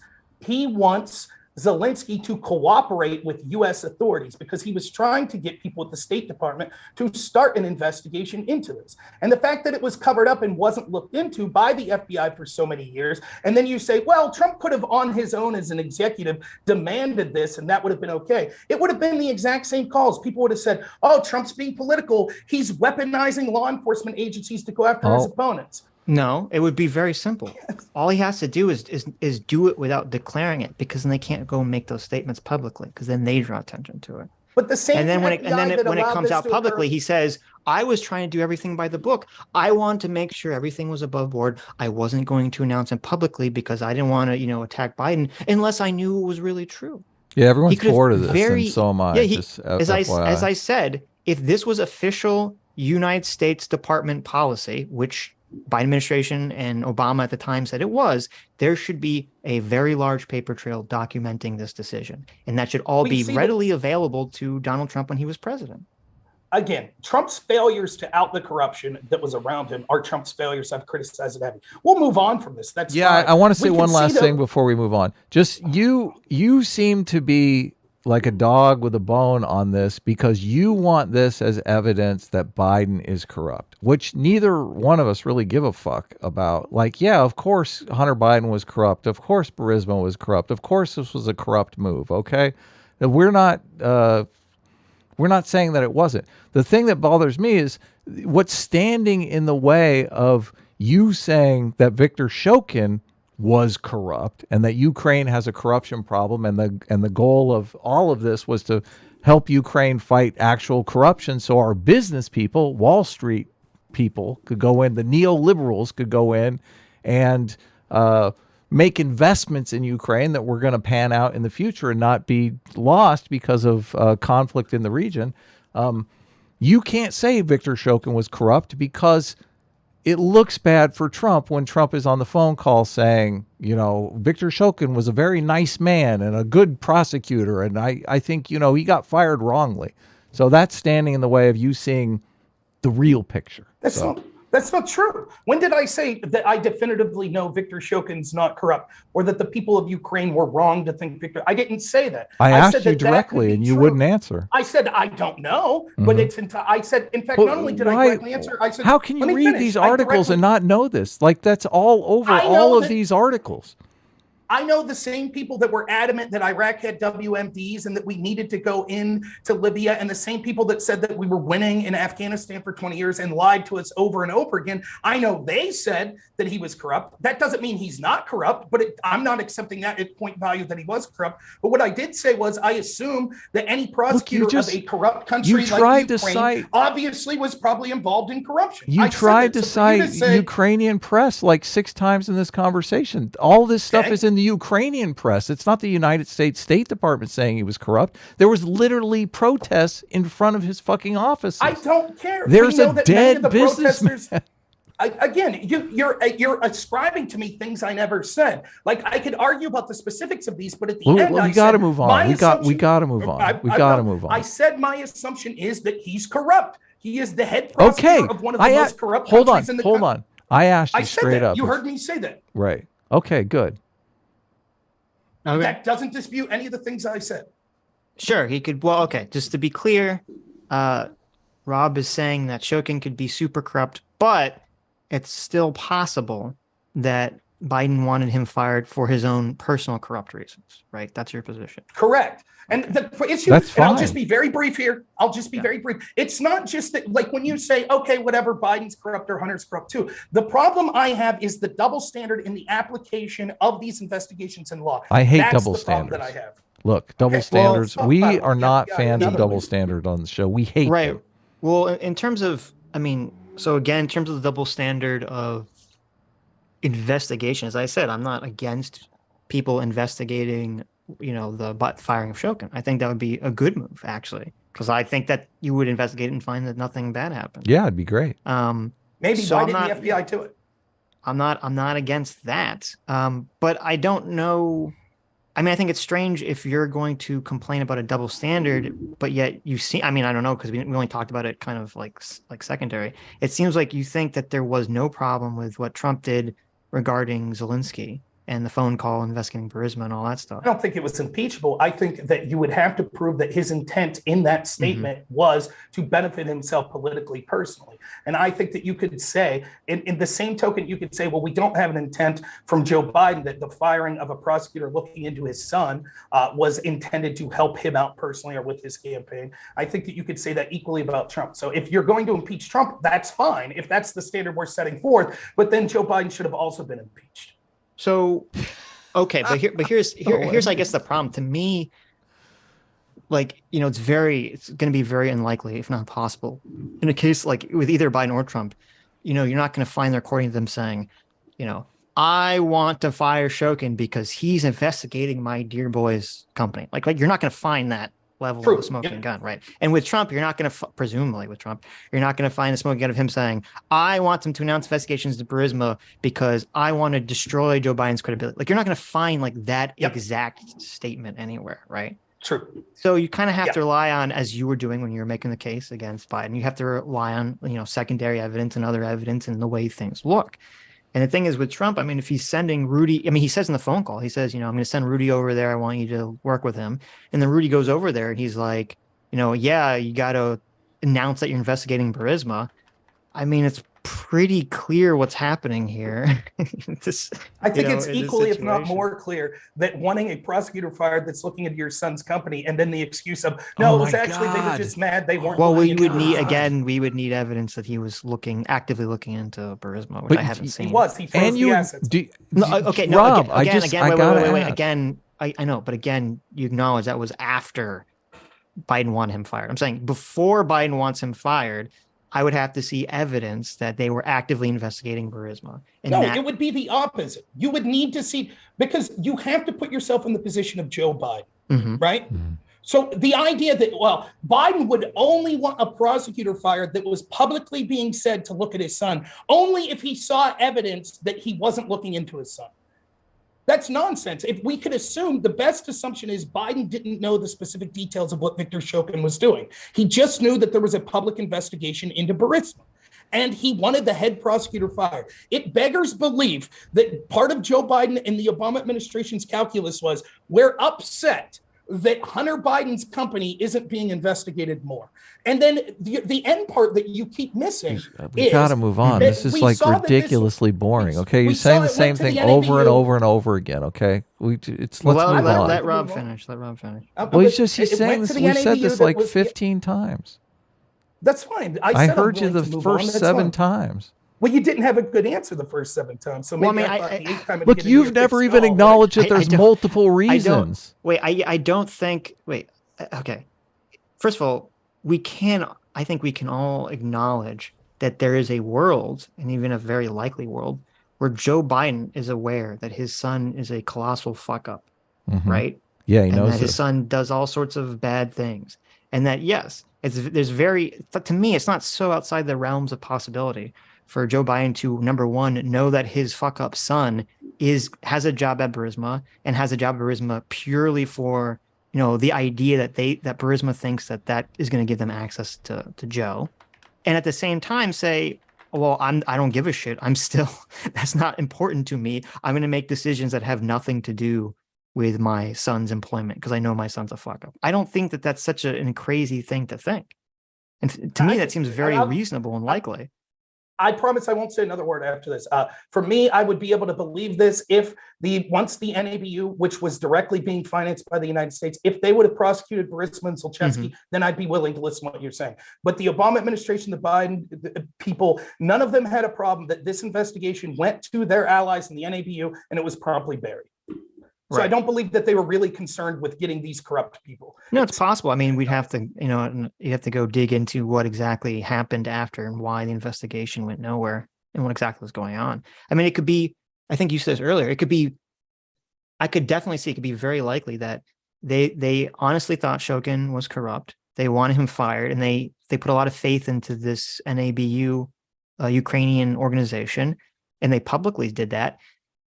Zelensky to cooperate with U.S. authorities because he was trying to get people at the State Department to start an investigation into this. And the fact that it was covered up and wasn't looked into by the FBI for so many years, and then you say, well, Trump could have on his own as an executive demanded this and that would have been okay. It would have been the exact same calls. People would have said, oh, Trump's being political. He's weaponizing law enforcement agencies to go after his opponents. No, it would be very simple. All he has to do is do it without declaring it, because then they can't go and make those statements publicly, because then they draw attention to it. But the same. And then when it comes out publicly, he says, "I was trying to do everything by the book. I wanted to make sure everything was above board. I wasn't going to announce it publicly because I didn't want to, attack Biden unless I knew it was really true." Yeah, everyone's bored of this, and so am I. Yeah, as I said, if this was official United States Department policy, which Biden administration and Obama at the time said it was, there should be a very large paper trail documenting this decision. And that should all be readily available to Donald Trump when he was president. Again, Trump's failures to out the corruption that was around him are Trump's failures. I've criticized it heavy. We'll move on from this. That's fine. I want to say one last thing before we move on. Just you seem to be like a dog with a bone on this because you want this as evidence that Biden is corrupt, which neither one of us really give a fuck about. Like, yeah, of course Hunter Biden was corrupt. Of course Burisma was corrupt. Of course this was a corrupt move. Okay, we're not saying that it wasn't. The thing that bothers me is what's standing in the way of you saying that Viktor Shokin was corrupt and that Ukraine has a corruption problem, and the goal of all of this was to help Ukraine fight actual corruption so our business people, Wall Street people, could go in, the neoliberals could go in and make investments in Ukraine that were going to pan out in the future and not be lost because of conflict in the region. You can't say Viktor Shokin was corrupt because it looks bad for Trump when Trump is on the phone call saying, you know, Viktor Shokin was a very nice man and a good prosecutor. And I think, you know, he got fired wrongly. So that's standing in the way of you seeing the real picture. That's not true. When did I say that I definitively know Viktor Shokin's not corrupt, or that the people of Ukraine were wrong to think Viktor? I didn't say that. I asked you directly and you wouldn't answer. I said, I don't know, but it's I said, in fact, not only did I directly answer, I said, how can you read these articles and not know this? Like, that's all over all of these articles. I know the same people that were adamant that Iraq had WMDs and that we needed to go in to Libya, and the same people that said that we were winning in Afghanistan for 20 years and lied to us over and over again. I know they said that he was corrupt. That doesn't mean he's not corrupt, but I'm not accepting that at point value that he was corrupt. But what I did say was I assume that any prosecutor of a corrupt country like Ukraine obviously was probably involved in corruption. You tried to cite Ukrainian press like 6 times in this conversation. All this stuff is in the Ukrainian press. It's not the United States State Department saying he was corrupt. There was literally protests in front of his fucking office. I don't care. There's a dead businessman. Again, you're ascribing to me things I never said. Like, I could argue about the specifics of these, but at the end, we got to move on. We got to move on. We got to move on. I said my assumption is that he's corrupt. He is the head prosecutor of one of the most corrupt countries in the country. Hold on. I asked you straight up. You heard me say that. Right. Okay, good. Okay. That doesn't dispute any of the things I said. Sure, he could. Well, okay, just to be clear, Rob is saying that Shokin could be super corrupt, but it's still possible that Biden wanted him fired for his own personal corrupt reasons, right? That's your position. Correct. And the issue, and I'll just be very brief here. Very brief. It's not just that, like, when you say, okay, whatever, Biden's corrupt or Hunter's corrupt too. The problem I have is the double standard in the application of these investigations in law. I hate double standards. That I have. Look, double standards. Well, we are not fans of double standard on the show. We hate them. Well, in terms of, so again, in terms of the double standard of investigation, as I said, I'm not against people investigating, the firing of Shokin. I think that would be a good move, actually, because I think that you would investigate and find that nothing bad happened. Yeah, it'd be great. Maybe why didn't the FBI do it? I'm not against that. But I don't know. I think it's strange if you're going to complain about a double standard, but yet you see, I don't know, because we only talked about it kind of like secondary. It seems like you think that there was no problem with what Trump did regarding Zelensky and the phone call investigating Burisma and all that stuff. I don't think it was impeachable. I think that you would have to prove that his intent in that statement was to benefit himself politically, personally. And I think that you could say, in the same token, you could say, well, we don't have an intent from Joe Biden that the firing of a prosecutor looking into his son was intended to help him out personally or with his campaign. I think that you could say that equally about Trump. So if you're going to impeach Trump, that's fine, if that's the standard we're setting forth. But then Joe Biden should have also been impeached. So, okay, but here's I guess the problem to me. Like, it's going to be very unlikely, if not possible, in a case like with either Biden or Trump. You're not going to find the recording of them saying, I want to fire Shokin because he's investigating my dear boy's company. Like you're not going to find that level of a smoking gun, right? And with Trump, you're not going to, presumably with Trump, you're not going to find a smoking gun of him saying, I want him to announce investigations to Burisma because I want to destroy Joe Biden's credibility. Like, you're not going to find like that exact statement anywhere, right? True. So you kind of have to rely on, as you were doing when you were making the case against Biden, you have to rely on, secondary evidence and other evidence and the way things look. And the thing is with Trump, I mean, if he's sending Rudy, I mean, he says in the phone call, he says, I'm going to send Rudy over there. I want you to work with him. And then Rudy goes over there and he's like, yeah, you got to announce that you're investigating Burisma. I mean, it's pretty clear what's happening here. I think it's equally, if not more clear, that wanting a prosecutor fired that's looking into your son's company, and then the excuse of, no, it was actually, they were just mad. They weren't. Well, we would need evidence that he was actively looking into Burisma, which I haven't seen. He was. He froze the assets. Rob, again, I know, but again, you acknowledge that was after Biden wanted him fired. I'm saying before Biden wants him fired, I would have to see evidence that they were actively investigating Burisma. It would be the opposite. You would need to see, because you have to put yourself in the position of Joe Biden, right? Mm-hmm. So the idea that, Biden would only want a prosecutor fired that was publicly being said to look at his son, only if he saw evidence that he wasn't looking into his son. That's nonsense. If we could assume, the best assumption is Biden didn't know the specific details of what Victor Shokin was doing. He just knew that there was a public investigation into Burisma, and he wanted the head prosecutor fired. It beggars belief that part of Joe Biden and the Obama administration's calculus was, we're upset that Hunter Biden's company isn't being investigated more. And then the end part that you keep missing we got to move on. This is like ridiculously boring. Okay, you're saying the same thing over and over and over again. Okay, let's move on. Let Rob finish. Well, he's saying this. We said this like 15 times. That's fine. I heard you the first 7 times. Well, you didn't have a good answer the first 7 times. So maybe look, you've never even acknowledged that there's multiple reasons. I don't think. Okay. First of all, I think we can all acknowledge that there is a world, and even a very likely world, where Joe Biden is aware that his son is a colossal fuck up, right? Yeah, he knows that his son does all sorts of bad things, and that to me, it's not so outside the realms of possibility for Joe Biden to, number one, know that his fuck up son has a job at Burisma, and has a job at Burisma purely for the idea that Burisma thinks that is going to give them access to Joe, and at the same time say, well, I don't give a shit. That's not important to me. I'm going to make decisions that have nothing to do with my son's employment because I know my son's a fuck up. I don't think that that's such a crazy thing to think, and to me that seems very reasonable and likely. I promise I won't say another word after this. For me, I would be able to believe this if once the NABU, which was directly being financed by the United States, if they would have prosecuted Burisma and Zlochevsky, then I'd be willing to listen to what you're saying. But the Obama administration, the Biden people, none of them had a problem that this investigation went to their allies in the NABU and it was promptly buried. So I don't believe that they were really concerned with getting these corrupt people. No, it's possible. I mean, we'd have to, you have to go dig into what exactly happened after and why the investigation went nowhere and what exactly was going on. I mean, it could be, I think you said this earlier, I could definitely see it could be very likely that they honestly thought Shokin was corrupt. They wanted him fired, and they put a lot of faith into this NABU Ukrainian organization, and they publicly did that.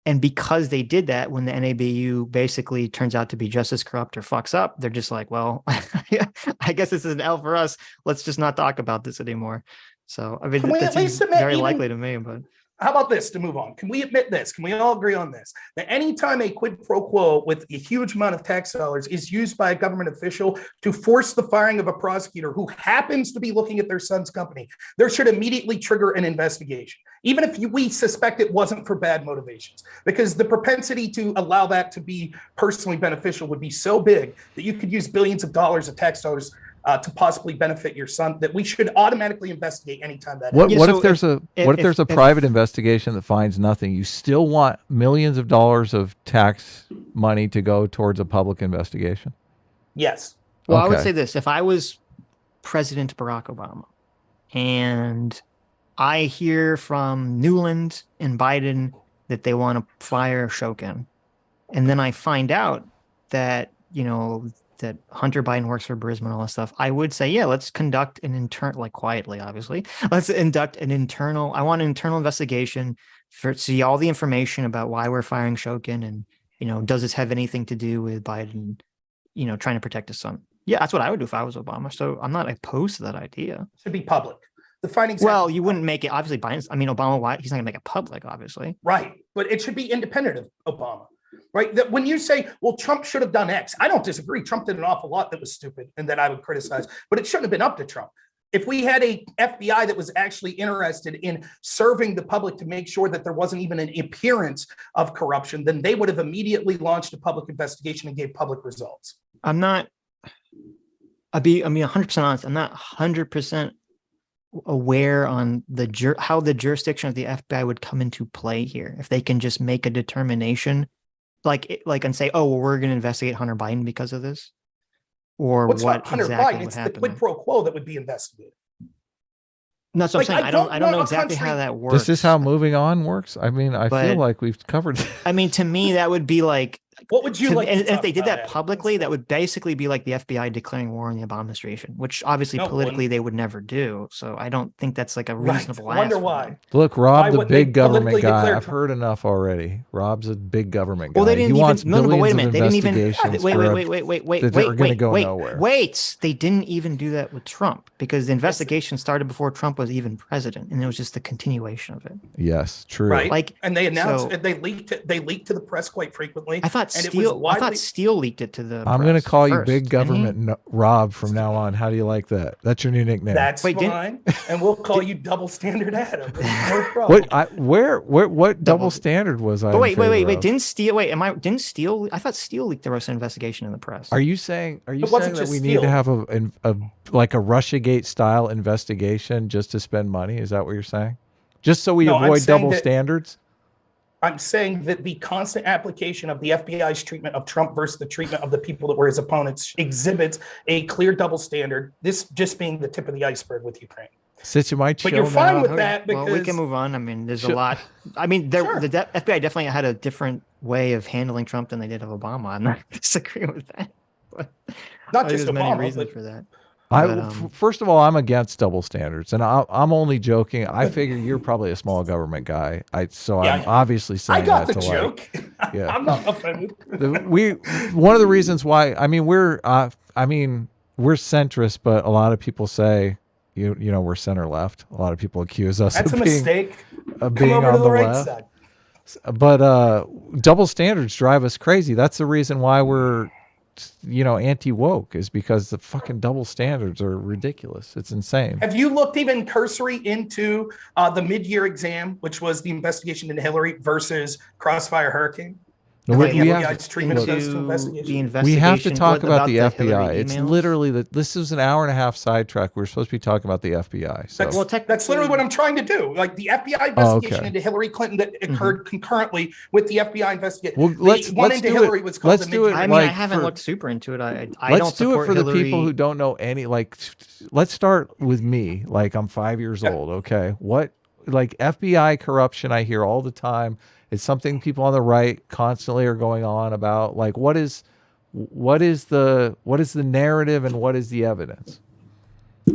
And because they did that, when the NABU basically turns out to be just as corrupt or fucks up, they're just like, well, I guess this is an L for us. Let's just not talk about this anymore. So I mean, that seems very likely to me. But how about this to move on? Can we admit this? Can we all agree on this? That anytime a quid pro quo with a huge amount of tax dollars is used by a government official to force the firing of a prosecutor who happens to be looking at their son's company, there should immediately trigger an investigation, even if we suspect it wasn't for bad motivations, because the propensity to allow that to be personally beneficial would be so big that you could use billions of dollars of tax dollars to possibly benefit your son, that we should automatically investigate anytime that happens. What if there's a private investigation that finds nothing? You still want millions of dollars of tax money to go towards a public investigation? Yes. Well, okay. I would say this: if I was President Barack Obama, and I hear from Newland and Biden that they want to fire Shokin, and then I find out that that Hunter Biden works for Burisma and all that stuff, I would say, yeah, let's conduct an internal, like quietly, obviously. Let's conduct an internal, I want an internal investigation to see all the information about why we're firing Shokin, and, does this have anything to do with Biden, trying to protect his son? Yeah, that's what I would do if I was Obama. So I'm not opposed to that idea. Should be public. Defining well, you wouldn't make it obviously Biden's. I mean, Obama, why he's not gonna make it public, obviously. Right, but it should be independent of Obama. Right. That when you say, well, Trump should have done X, I don't disagree. Trump did an awful lot that was stupid and that I would criticize, but it shouldn't have been up to Trump. If we had a FBI that was actually interested in serving the public to make sure that there wasn't even an appearance of corruption, then they would have immediately launched a public investigation and gave public results. I'll be 100% honest. I'm not 100% aware on how the jurisdiction of the FBI would come into play here. If they can just make a determination, and say, oh, well, we're going to investigate Hunter Biden because of this, or what Hunter exactly Biden? would it's happen. the quid pro quo that would be investigated. No, that's what I'm saying. I don't know exactly how that works. This is how moving on works. I mean, I feel like we've covered. I mean, to me, that would be like. What would you like? And if they did that publicly, that would basically be like the FBI declaring war on the Obama administration, which obviously politically they would never do. So I don't think that's like a reasonable. I wonder why. Look, Rob, the big government guy. I've heard enough already. Rob's a big government guy. Well, they didn't he wants even. No, but wait a minute. They didn't even. Wait. They didn't even do that with Trump because the investigation started before Trump was even president, and it was just the continuation of it. Yes, true. Right. And they announced they leaked it. They leaked to the press quite frequently. I thought Steele leaked it to the I'm going to call you Big Government Rob from now on. How do you like that? That's your new nickname. That's fine. And we'll call you Double Standard Adam. No problem. What double standard was I? Wait. Didn't Steele? Didn't Steele? I thought Steele leaked the Russian investigation in the press. Are you saying that we need to have a Russiagate style investigation just to spend money? Is that what you're saying? Just so we avoid double standards? I'm saying that the constant application of the FBI's treatment of Trump versus the treatment of the people that were his opponents exhibits a clear double standard. This just being the tip of the iceberg with Ukraine. Sitch, but you're fine with that because we can move on. I mean, there's a lot. I mean, the FBI definitely had a different way of handling Trump than they did of Obama. I'm not disagreeing with that. But not just there's Obama, many reasons for that. First of all, I'm against double standards, and I'm only joking. I figure you're probably a small government guy, I'm obviously saying that. I got the joke. I'm not offended. One of the reasons why we're centrist, but a lot of people say we're center left. A lot of people accuse us of being on the left. Side. But double standards drive us crazy. That's the reason why we're anti-woke, is because the fucking double standards are ridiculous. It's insane. Have you looked even cursory into the mid-year exam, which was the investigation into Hillary versus Crossfire Hurricane? We have to talk about the FBI. It's literally this is an hour and a half sidetrack. We're supposed to be talking about the FBI. So. That's literally what I'm trying to do. Like the FBI investigation into Hillary Clinton that occurred concurrently with the FBI investigation. Well, let's do Hillary was called do it. I mean, I haven't looked super into it. Let's do it for the people who don't know any. Let's start with me. I'm 5 years old. Okay, what FBI corruption? I hear all the time. It's something people on the right constantly are going on about. What is the narrative and what is the evidence?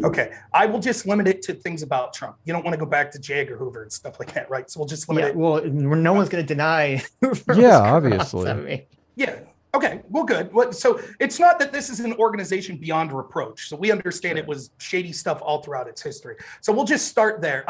Okay, I will just limit it to things about Trump. You don't want to go back to J. Edgar Hoover and stuff like that, right? So we'll just limit it. Well, no one's going to deny Hoover. Yeah, obviously. Yeah. Okay, well, good. So it's not that this is an organization beyond reproach. So we understand it was shady stuff all throughout its history. So we'll just start there.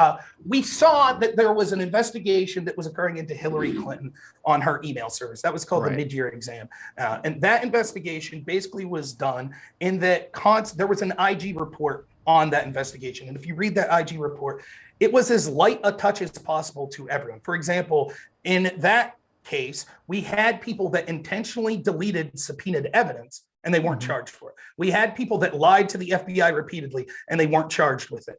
We saw that there was an investigation that was occurring into Hillary Clinton on her email service. That was called the mid-year exam. And that investigation basically was done in that there was an IG report on that investigation. And if you read that IG report, it was as light a touch as possible to everyone. For example, in that case, we had people that intentionally deleted subpoenaed evidence and they weren't charged for it. We had people that lied to the FBI repeatedly and they weren't charged with it.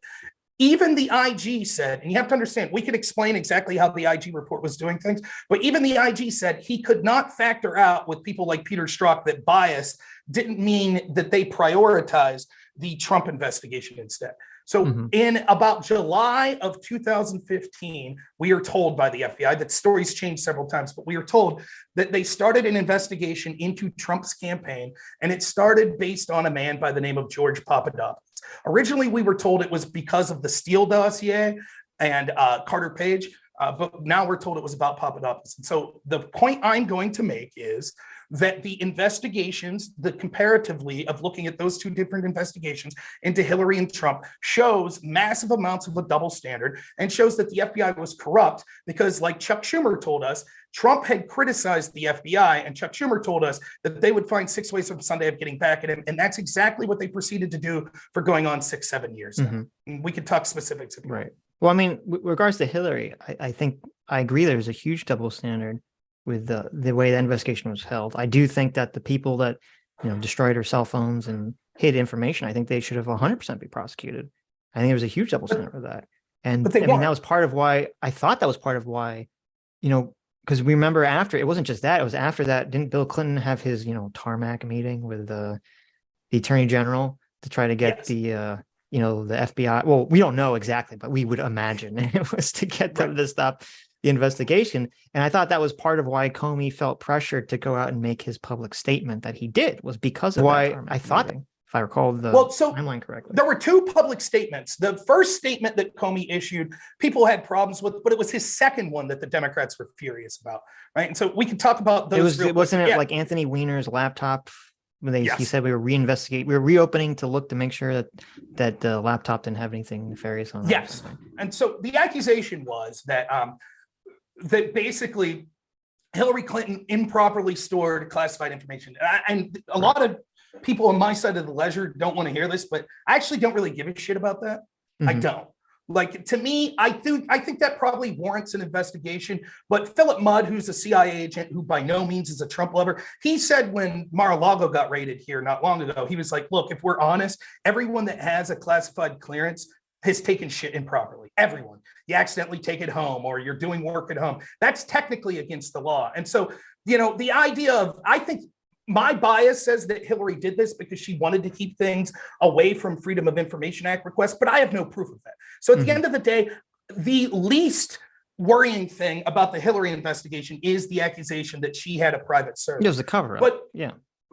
Even the IG said, and you have to understand, we could explain exactly how the IG report was doing things, but even the IG said he could not factor out with people like Peter Strzok that bias didn't mean that they prioritized the Trump investigation instead. So in about July of 2015, we are told by the FBI that stories changed several times, but we are told that they started an investigation into Trump's campaign, and it started based on a man by the name of George Papadopoulos. Originally, we were told it was because of the Steele dossier and Carter Page, but now we're told it was about Papadopoulos. And so the point I'm going to make is that the investigations, the comparatively of looking at those two different investigations into Hillary and Trump, shows massive amounts of a double standard and shows that the FBI was corrupt because, like Chuck Schumer told us, Trump had criticized the FBI, and Chuck Schumer told us that they would find 6 ways from Sunday of getting back at him. And that's exactly what they proceeded to do for going on 6-7 years. Mm-hmm. We could talk specifics. Right. Well, I mean, with regards to Hillary, I think I agree there's a huge double standard with the way the investigation was held. I do think that the people that, destroyed her cell phones and hid information, I think they should have 100% be prosecuted. I think there was a huge double standard for that. And I mean, that was part of why I thought that was part of why, because we remember after, it wasn't just that, it was after that, didn't Bill Clinton have his, tarmac meeting with the Attorney General to try to get the FBI? Well, we don't know exactly, but we would imagine it was to get them to stop the investigation. And I thought that was part of why Comey felt pressured to go out and make his public statement that he did, was because of why I thought, if I recall the timeline correctly. There were two public statements. The first statement that Comey issued, people had problems with, but it was his second one that the Democrats were furious about, right? And so we can talk about those. Wasn't it like Anthony Weiner's laptop? When he said we were reopening to look to make sure that the laptop didn't have anything nefarious on it. Yes, and so the accusation was that that basically Hillary Clinton improperly stored classified information, and a lot of people on my side of the ledger don't want to hear this, but I actually don't really give a shit about that. Mm-hmm. I don't. Like, to me, I think that probably warrants an investigation. But Philip Mudd, who's a CIA agent who by no means is a Trump lover, he said when Mar-a-Lago got raided here not long ago, he was like, look, if we're honest, everyone that has a classified clearance has taken shit improperly. Everyone. You accidentally take it home or you're doing work at home. That's technically against the law. And so, the idea of, I think, my bias says that Hillary did this because she wanted to keep things away from Freedom of Information Act requests, but I have no proof of that. So at the end of the day, the least worrying thing about the Hillary investigation is the accusation that she had a private server. It was a cover-up. But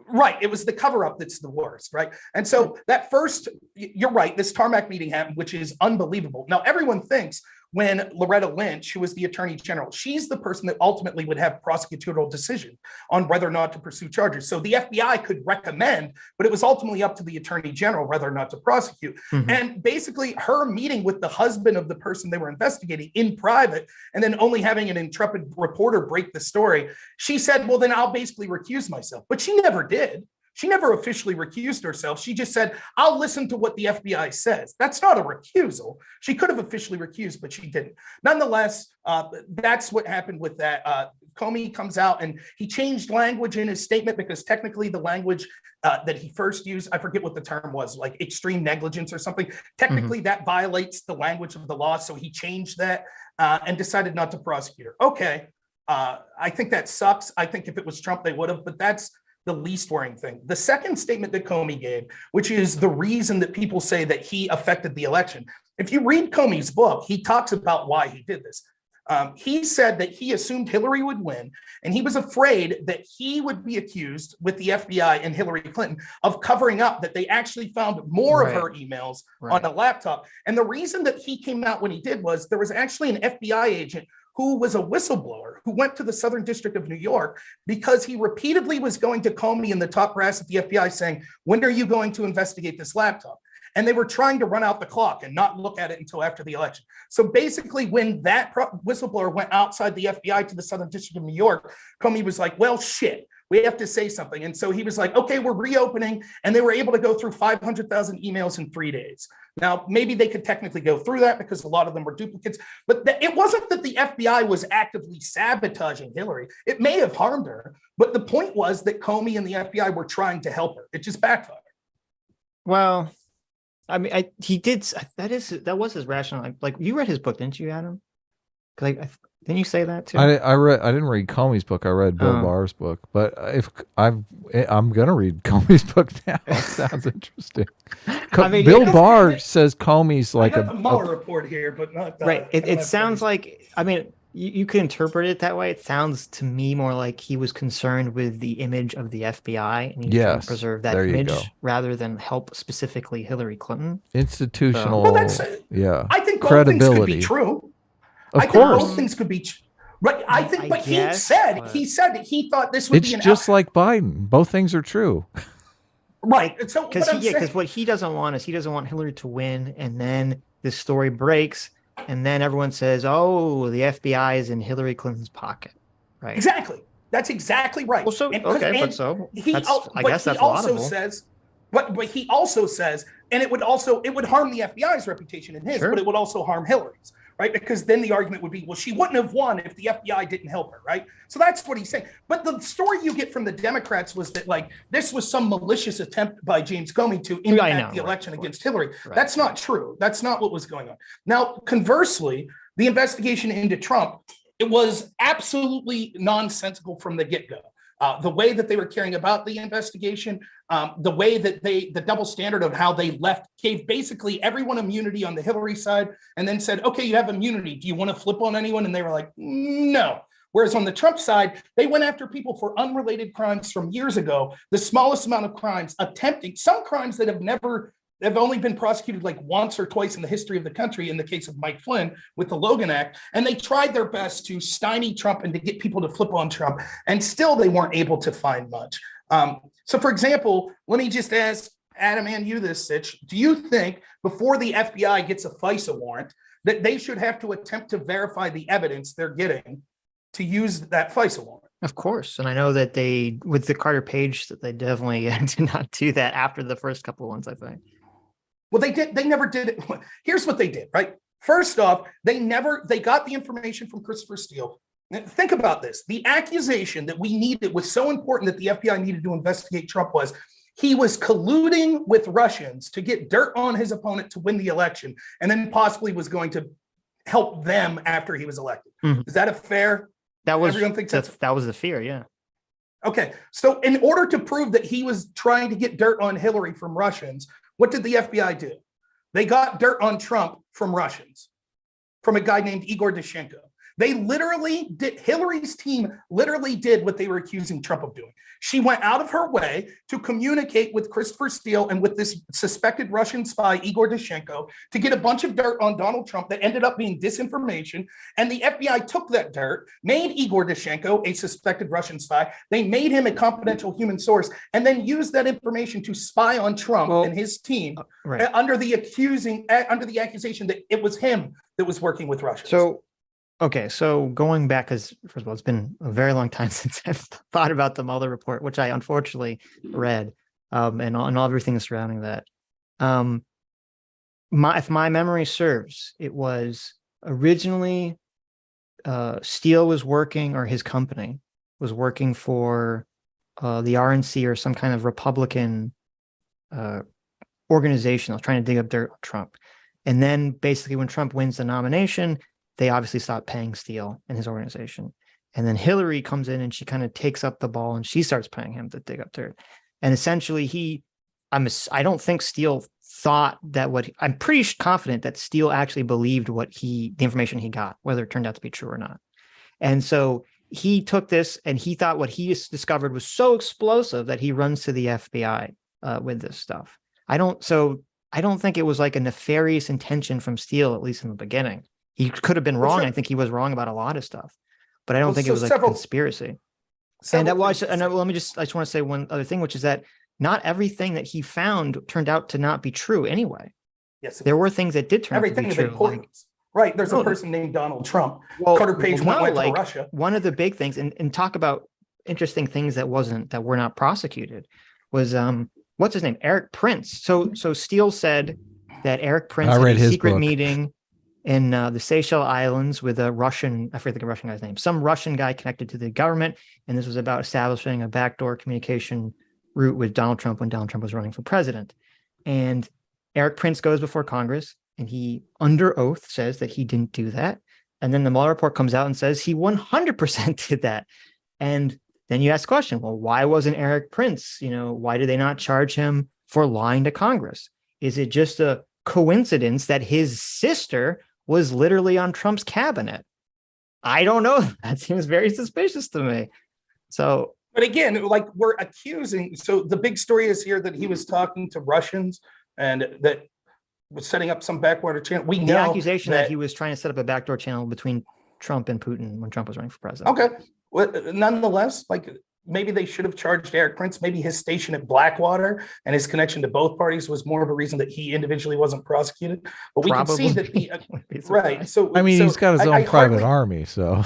right, it was the cover-up that's the worst, right? And so that first, you're right, this tarmac meeting happened, which is unbelievable. Now, everyone thinks when Loretta Lynch, who was the Attorney General, she's the person that ultimately would have prosecutorial decision on whether or not to pursue charges. So the FBI could recommend, but it was ultimately up to the Attorney General whether or not to prosecute. Mm-hmm. And basically her meeting with the husband of the person they were investigating in private, and then only having an intrepid reporter break the story, she said, well, then I'll basically recuse myself. But she never did. She never officially recused herself. She just said, I'll listen to what the FBI says. That's not a recusal. She could have officially recused, but she didn't. Nonetheless, that's what happened with that. Comey comes out and he changed language in his statement because technically the language that he first used, I forget what the term was, like extreme negligence or something. Technically, that violates the language of the law. So he changed that and decided not to prosecute her. Okay. I think that sucks. I think if it was Trump, they would have, but that's the least worrying thing. The second statement that Comey gave, which is the reason that people say that he affected the election. If you read Comey's book, he talks about why he did this. He said that he assumed Hillary would win, and he was afraid that he would be accused with the FBI and Hillary Clinton of covering up, that they actually found more of her emails on a laptop. And the reason that he came out when he did was there was actually an FBI agent who was a whistleblower who went to the Southern District of New York because he repeatedly was going to Comey and the top brass at the FBI saying, when are you going to investigate this laptop? And they were trying to run out the clock and not look at it until after the election. So basically, when that whistleblower went outside the FBI to the Southern District of New York, Comey was like, well, shit, we have to say something. And so he was like, okay, we're reopening. And they were able to go through 500,000 emails in 3 days. Now, maybe they could technically go through that because a lot of them were duplicates, but it wasn't that the FBI was actively sabotaging Hillary. It may have harmed her, but the point was that Comey and the FBI were trying to help her. It just backfired. Well, I mean, he did. That was his rationale. Like, you read his book, didn't you, Adam? Because didn't you say that too? I didn't read Comey's book. I read Bill Barr's book. But if I'm gonna read Comey's book now. It sounds interesting. Bill Barr says Comey's like a Mueller report here, but not right. It sounds like, I mean, you could interpret it that way. It sounds to me more like he was concerned with the image of the FBI and he was trying to preserve that image rather than help specifically Hillary Clinton. Institutional, I think credibility. Both things could be true. Of course. Both things could be Right. I think, but he said that he thought this would be an just like Biden. Both things are true. Right. So because what he doesn't want is he doesn't want Hillary to win, and then this story breaks, and then everyone says, "Oh, the FBI is in Hillary Clinton's pocket." Right. Exactly. That's exactly right. Well, so he that's also says, but he also says, and it would harm the FBI's reputation in his, but it would also harm Hillary's. Right, because then the argument would be, well, she wouldn't have won if the FBI didn't help her, right? So that's what he's saying. But the story you get from the Democrats was that, like, this was some malicious attempt by James Comey to impact the election against Hillary. Right. That's not true. That's not what was going on. Now, conversely, the investigation into Trump, it was absolutely nonsensical from the get-go. The way that they were caring about the investigation, the way that the double standard of how they gave basically everyone immunity on the Hillary side, and then said, okay, you have immunity. Do you want to flip on anyone? And they were like, no. Whereas on the Trump side, they went after people for unrelated crimes from years ago, the smallest amount of crimes, attempting some crimes that have only been prosecuted like once or twice in the history of the country, in the case of Mike Flynn with the Logan Act. And they tried their best to stymie Trump and to get people to flip on Trump. And still they weren't able to find much. So for example, let me just ask Adam and you this, Sitch. Do you think before the FBI gets a FISA warrant that they should have to attempt to verify the evidence they're getting to use that FISA warrant? Of course. And I know that with the Carter Page, that they definitely did not do that after the first couple of ones, I think. Well, they never did it. Here's what they did, right? First off, they got the information from Christopher Steele. Think about this. The accusation that we needed was so important that the FBI needed to investigate Trump was he was colluding with Russians to get dirt on his opponent to win the election, and then possibly was going to help them after he was elected. Mm-hmm. Is that a fair? Everyone thinks that was the fear, yeah. Okay, so in order to prove that he was trying to get dirt on Hillary from Russians, what did the FBI do? They got dirt on Trump from Russians, from a guy named Igor Dushenko. Hillary's team literally did what they were accusing Trump of doing. She went out of her way to communicate with Christopher Steele and with this suspected Russian spy, Igor Dushenko, to get a bunch of dirt on Donald Trump that ended up being disinformation. And the FBI took that dirt, made Igor Dushenko a suspected Russian spy. They made him a confidential human source, and then used that information to spy on Trump and his team under the accusation that it was him that was working with Russians. So going back, because first of all, it's been a very long time since I've thought about the Mueller report, which I unfortunately read, and all everything surrounding that. If my memory serves, it was originally Steele was working, or his company was working for the RNC or some kind of Republican organization that was trying to dig up dirt on Trump. And then basically when Trump wins the nomination, they obviously stopped paying Steele and his organization. And then Hillary comes in and she kind of takes up the ball and she starts paying him to dig up dirt. And essentially I don't think Steele thought that I'm pretty confident that Steele actually believed the information he got, whether it turned out to be true or not. And so he took this and he thought what he discovered was so explosive that he runs to the FBI with this stuff. I don't think it was like a nefarious intention from Steele, at least in the beginning. He could have been wrong. I think he was wrong about a lot of stuff, but I don't think it was like a conspiracy. And I just want to say one other thing, which is that not everything that he found turned out to not be true anyway. Yes, there were things that did turn out to be true. Right. There's a person named Donald Trump. Carter Page went to Russia. One of the big things, and talk about interesting things that were not prosecuted, was what's his name? Eric Prince. So Steele said that Eric Prince had a secret meeting in the Seychelles Islands with a Russian, I forget the Russian guy's name, some Russian guy connected to the government. And this was about establishing a backdoor communication route with Donald Trump when Donald Trump was running for president. And Eric Prince goes before Congress and he, under oath, says that he didn't do that. And then the Mueller report comes out and says he 100% did that. And then you ask the question, well, why wasn't Eric Prince, why did they not charge him for lying to Congress? Is it just a coincidence that his sister was literally on Trump's cabinet? I don't know. That seems very suspicious to me. So, but again, like we're accusing. So the big story is here that he was talking to Russians and that was setting up some backwater channel. The accusation that he was trying to set up a backdoor channel between Trump and Putin when Trump was running for president. Okay. Well, nonetheless, like maybe they should have charged Eric Prince. Maybe his station at Blackwater and his connection to both parties was more of a reason that he individually wasn't prosecuted. But we can see that the right. So I mean, he's got his own private army, so.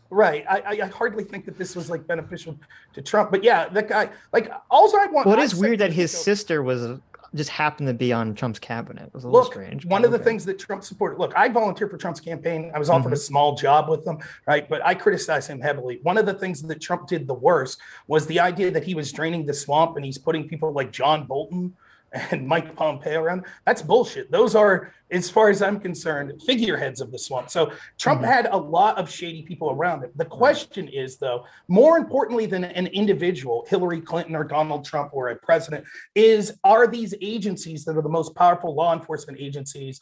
Right. I hardly think that this was like beneficial to Trump. But yeah, that guy, like, all I want. Well, it is weird that his sister was just happened to be on Trump's cabinet. It was a little strange. One of the things that Trump supported, look, I volunteered for Trump's campaign. I was offered a small job with them, right? But I criticized him heavily. One of the things that Trump did the worst was the idea that he was draining the swamp and he's putting people like John Bolton and Mike Pompeo around. That's bullshit. Those are, as far as I'm concerned, figureheads of the swamp. So Trump had a lot of shady people around him. The question is, though, more importantly than an individual, Hillary Clinton or Donald Trump or a president, are these agencies that are the most powerful law enforcement agencies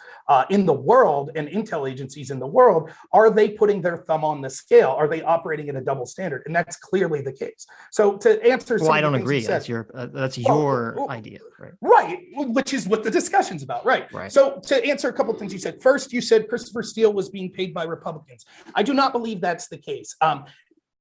in the world and intel agencies in the world, are they putting their thumb on the scale? Are they operating at a double standard? And that's clearly the case. So to answer I don't agree. That's your idea, right? Right, which is what the discussion's about, right? So to answer a couple of things you said. First, you said Christopher Steele was being paid by Republicans. I do not believe that's the case.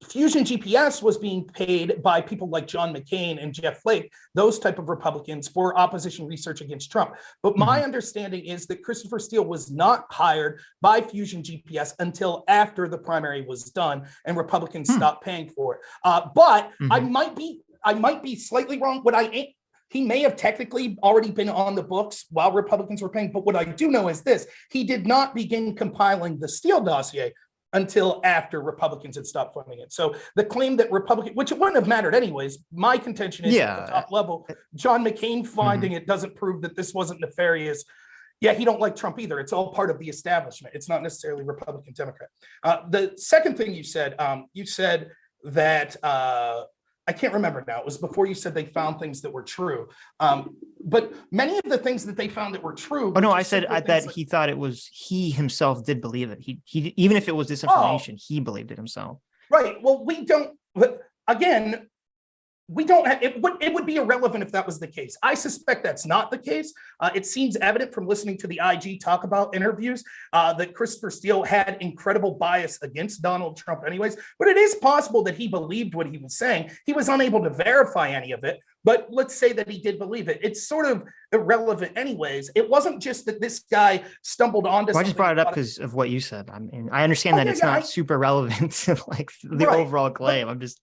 Fusion GPS was being paid by people like John McCain and Jeff Flake, those type of Republicans, for opposition research against Trump. But my understanding is that Christopher Steele was not hired by Fusion GPS until after the primary was done and Republicans stopped paying for it. But I might be slightly wrong. He may have technically already been on the books while Republicans were paying, but what I do know is this: he did not begin compiling the Steele dossier until after Republicans had stopped funding it. So the claim that which it wouldn't have mattered anyways, my contention is at the top level, John McCain finding it doesn't prove that this wasn't nefarious. Yeah, he don't like Trump either. It's all part of the establishment. It's not necessarily Republican, Democrat. The second thing you said that I can't remember now. It was before you said they found things that were true. But many of the things that they found that were true. Oh, no, I said that he thought it was, he himself did believe it. He even if it was disinformation, he believed it himself. Right. Well, we don't have, it would be irrelevant if that was the case. I suspect that's not the case. It seems evident from listening to the IG talk about interviews that Christopher Steele had incredible bias against Donald Trump anyways, but it is possible that he believed what he was saying. He was unable to verify any of it, but let's say that he did believe it. It's sort of irrelevant anyways. It wasn't just that this guy stumbled onto something. I just brought it up because of what you said. I mean, I understand that it's not super relevant to like the overall claim. I'm just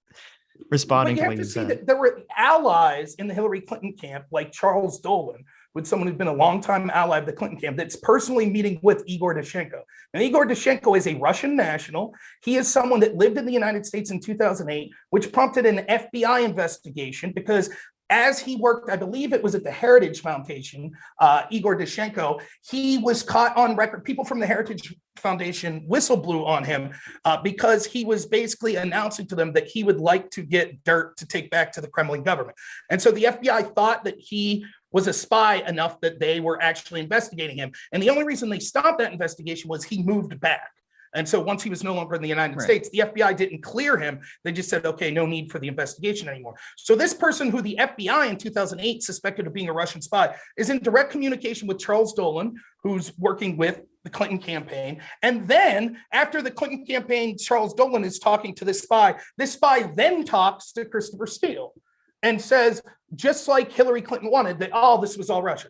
responding to what you said. That there were allies in the Hillary Clinton camp, like Charles Dolan, with someone who's been a longtime ally of the Clinton camp, that's personally meeting with Igor Dushenko. And Igor Dushenko is a Russian national. He is someone that lived in the United States in 2008, which prompted an FBI investigation because as he worked, I believe it was at the Heritage Foundation, Igor Dushenko, he was caught on record. People from the Heritage Foundation whistle blew on him because he was basically announcing to them that he would like to get dirt to take back to the Kremlin government. And so the FBI thought that he was a spy enough that they were actually investigating him. And the only reason they stopped that investigation was he moved back. And so once he was no longer in the United States, the FBI didn't clear him. They just said, okay, no need for the investigation anymore. So this person who the FBI in 2008 suspected of being a Russian spy is in direct communication with Charles Dolan, who's working with the Clinton campaign. And then after the Clinton campaign, Charles Dolan is talking to this spy then talks to Christopher Steele and says, just like Hillary Clinton wanted, that, this was all Russia.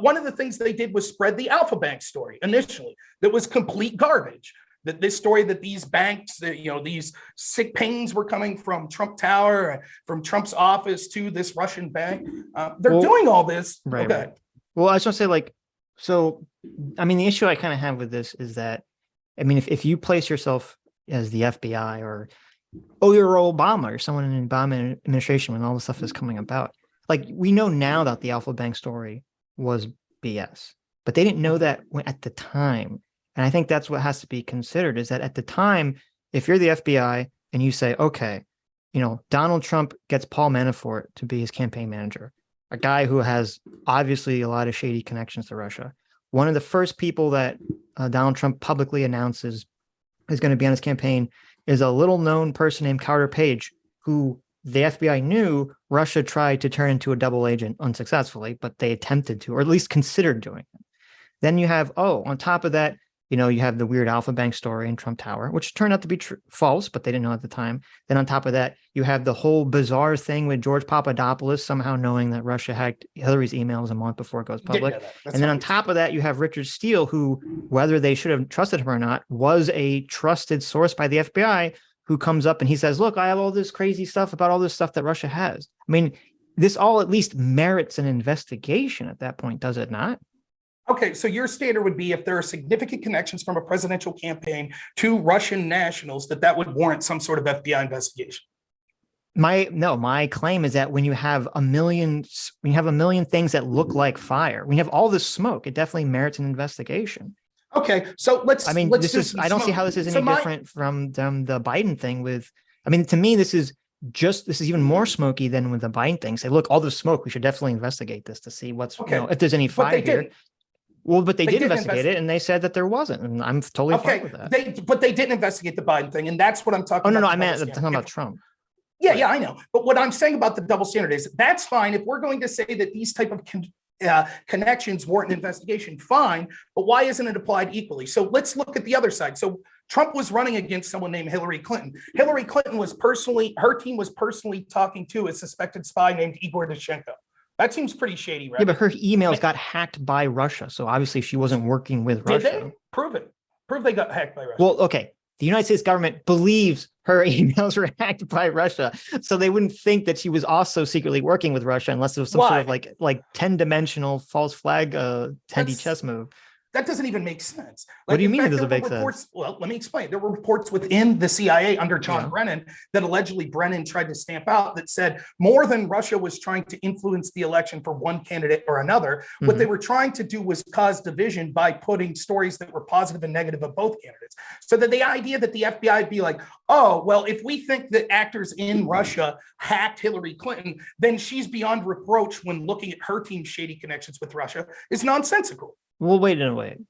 One of the things they did was spread the Alpha Bank story initially that was complete garbage. That this story that these banks, these sick pings were coming from Trump Tower, from Trump's office to this Russian bank. They're doing all this. Right, okay. Right. Well, I just want to say, the issue I kind of have with this is that, if you place yourself as the FBI or, you're Obama or someone in the Obama administration when all this stuff is coming about, we know now that the Alpha Bank story was BS, but they didn't know that at the time. And I think that's what has to be considered is that at the time, if you're the FBI and you say, okay, Donald Trump gets Paul Manafort to be his campaign manager, a guy who has obviously a lot of shady connections to Russia. One of the first people that Donald Trump publicly announces is going to be on his campaign is a little known person named Carter Page, who the FBI knew Russia tried to turn into a double agent unsuccessfully, but they attempted to, or at least considered doing it. Then you have, on top of that, You have the weird Alpha Bank story in Trump Tower, which turned out to be false, but they didn't know at the time. Then on top of that, you have the whole bizarre thing with George Papadopoulos somehow knowing that Russia hacked Hillary's emails a month before it goes public. And then on top of that, you have Richard Steele, who, whether they should have trusted him or not, was a trusted source by the FBI, who comes up and he says, look, I have all this crazy stuff about all this stuff that Russia has. I mean, this all at least merits an investigation at that point, does it not? Okay, so your standard would be if there are significant connections from a presidential campaign to Russian nationals, that would warrant some sort of FBI investigation. My claim is that when you have a million things that look like fire, when you have all this smoke, it definitely merits an investigation. Okay, so let's. I don't see how this is any different from the Biden thing. To me, this is even more smoky than with the Biden thing. Say, look, all the smoke, we should definitely investigate this to see if there's any fire here. Well, but they did investigate it, and they said that there wasn't, and I'm totally fine with that. They didn't investigate the Biden thing, and that's what I'm talking about. Oh, no, I'm talking about Trump. Yeah, I know. But what I'm saying about the double standard is that's fine. If we're going to say that these type of connections warrant an investigation, fine, but why isn't it applied equally? So let's look at the other side. So Trump was running against someone named Hillary Clinton. Hillary Clinton her team was personally talking to a suspected spy named Igor Dushenko. That seems pretty shady, right? Yeah, but her emails got hacked by Russia. So obviously she wasn't working with Russia. Did they? Prove it. Prove they got hacked by Russia. Well, okay. The United States government believes her emails were hacked by Russia. So they wouldn't think that she was also secretly working with Russia unless it was some sort of like 10-dimensional false flag 10D chess move. That doesn't even make sense. What do you mean it doesn't make sense? Well, let me explain. There were reports within the CIA under John Brennan that allegedly Brennan tried to stamp out that said more than Russia was trying to influence the election for one candidate or another, what they were trying to do was cause division by putting stories that were positive and negative of both candidates. So that the idea that the FBI would be like, oh, well, if we think that actors in Russia hacked Hillary Clinton, then she's beyond reproach when looking at her team's shady connections with Russia is nonsensical. Well, wait.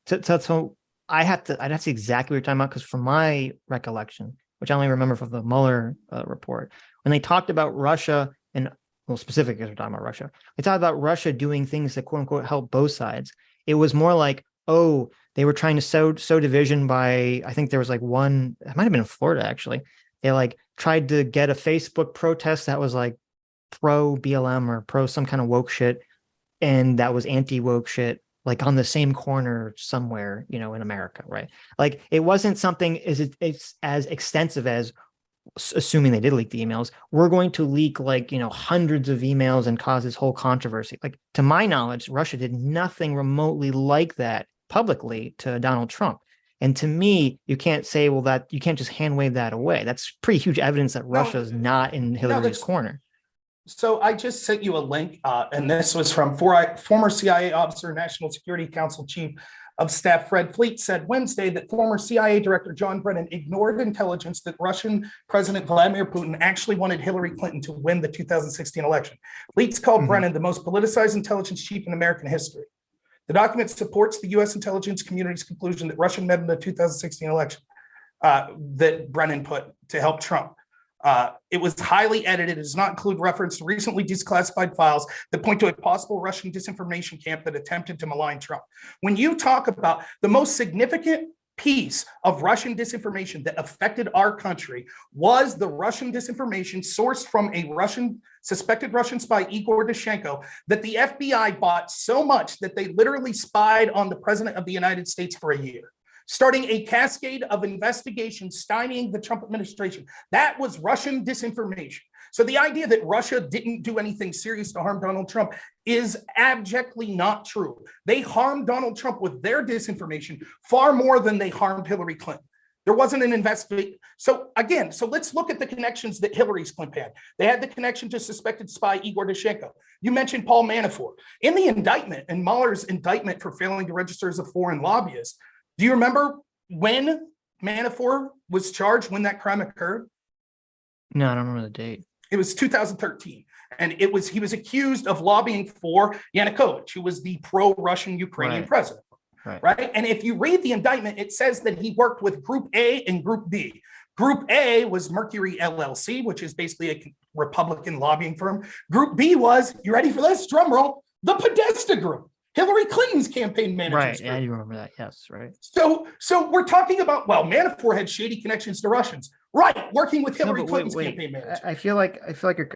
So I'd have to see exactly what you're talking about, because from my recollection, which I only remember from the Mueller report, when they talked about Russia, and specifically because we're talking about Russia, they talked about Russia doing things that quote unquote help both sides. It was more like, oh, they were trying to sow division by, I think there was one, it might have been in Florida actually. They tried to get a Facebook protest that was pro BLM or pro some kind of woke shit, and that was anti woke shit, on the same corner somewhere, in America, right? It wasn't something it's as extensive as, assuming they did leak the emails, we're going to leak hundreds of emails and cause this whole controversy. To my knowledge, Russia did nothing remotely like that publicly to Donald Trump. And to me, you can't say, that you can't just hand wave that away. That's pretty huge evidence that Russia's not in Hillary's corner. So I just sent you a link, and this was from former CIA officer, National Security Council Chief of Staff Fred Fleet, said Wednesday that former CIA Director John Brennan ignored intelligence that Russian President Vladimir Putin actually wanted Hillary Clinton to win the 2016 election. Fleet's called Brennan the most politicized intelligence chief in American history. The document supports the U.S. intelligence community's conclusion that Russia met in the 2016 election that Brennan put to help Trump. It was highly edited. It does not include reference to recently declassified files that point to a possible Russian disinformation camp that attempted to malign Trump. When you talk about the most significant piece of Russian disinformation that affected our country was the Russian disinformation sourced from a suspected Russian spy, Igor Dushenko, that the FBI bought so much that they literally spied on the president of the United States for a year, starting a cascade of investigations stymieing the Trump administration. That was Russian disinformation. So the idea that Russia didn't do anything serious to harm Donald Trump is abjectly not true. They harmed Donald Trump with their disinformation far more than they harmed Hillary Clinton. There wasn't an investigation. So let's look at the connections that Hillary's Clinton had. They had the connection to suspected spy Igor Dushenko. You mentioned Paul Manafort. In the indictment, in Mueller's indictment for failing to register as a foreign lobbyist, do you remember when Manafort was charged, when that crime occurred? No, I don't remember the date. It was 2013. And he was accused of lobbying for Yanukovych, who was the pro-Russian Ukrainian president. Right. And if you read the indictment, it says that he worked with Group A and Group B. Group A was Mercury LLC, which is basically a Republican lobbying firm. Group B was, you ready for this? Drum roll, the Podesta Group. Hillary Clinton's campaign managers. Right. Yeah, you remember that. Yes. Right. So we're talking about, well, Manafort had shady connections to Russians. Right. Working with Hillary Clinton's campaign manager. I feel like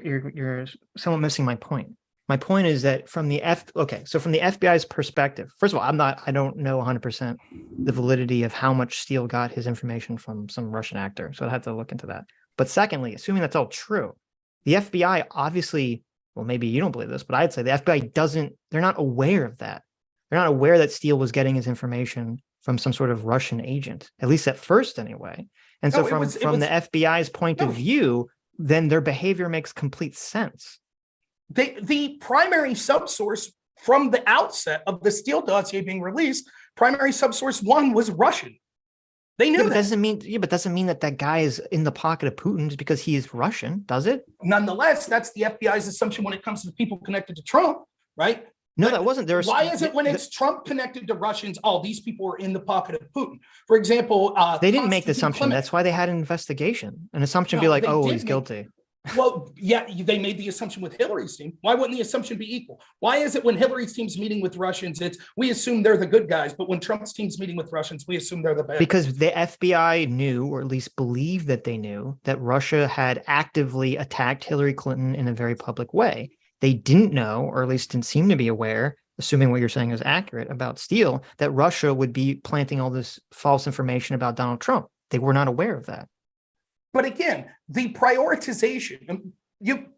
you're somewhat missing my point. My point is that from the FBI's perspective, first of all, I don't know 100% the validity of how much Steele got his information from some Russian actor. So I'd have to look into that. But secondly, assuming that's all true, the FBI obviously, well, maybe you don't believe this, but I'd say the FBI they're not aware of that. They're not aware that Steele was getting his information from some sort of Russian agent, at least at first anyway. And so from the FBI's point of view, then their behavior makes complete sense. The primary subsource from the outset of the Steele dossier being released, primary subsource one was Russian. They knew that. Doesn't mean that guy is in the pocket of Putin just because he is Russian, does it? Nonetheless, that's the FBI's assumption when it comes to the people connected to Trump, right? No, that wasn't. Why is it when it's Trump connected to Russians, all these people are in the pocket of Putin? For example, they didn't make the assumption. That's why they had an investigation. An assumption be like, oh, he's guilty. Well, yeah, they made the assumption with Hillary's team. Why wouldn't the assumption be equal? Why is it when Hillary's team's meeting with Russians, we assume they're the good guys, but when Trump's team's meeting with Russians, we assume they're the bad? Because the FBI knew, or at least believed that they knew, that Russia had actively attacked Hillary Clinton in a very public way. They didn't know, or at least didn't seem to be aware, assuming what you're saying is accurate about Steele, that Russia would be planting all this false information about Donald Trump. They were not aware of that. But again, the prioritization,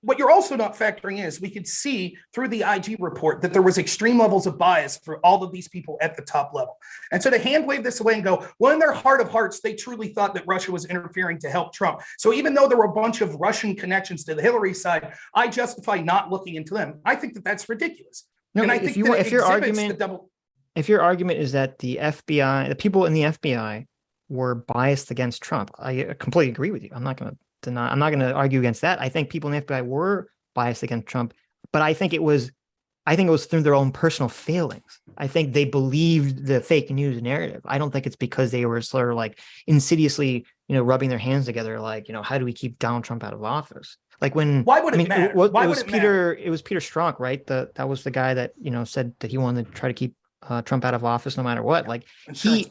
what you're also not factoring is we could see through the IG report that there was extreme levels of bias for all of these people at the top level. And so to hand wave this away and go, well, in their heart of hearts, they truly thought that Russia was interfering to help Trump. So even though there were a bunch of Russian connections to the Hillary side, I justify not looking into them. I think that that's ridiculous. No, and I think if your argument is that the FBI, the people in the FBI were biased against Trump, I completely agree with you. I'm not going to argue against that. I think people in the FBI were biased against Trump, but I think it was through their own personal failings. I think they believed the fake news narrative. I don't think it's because they were sort of like insidiously, rubbing their hands together, like, how do we keep Donald Trump out of office? Like when, why would it matter? It was Peter Strzok, right? That was the guy that, said that he wanted to try to keep Trump out of office no matter what. Like he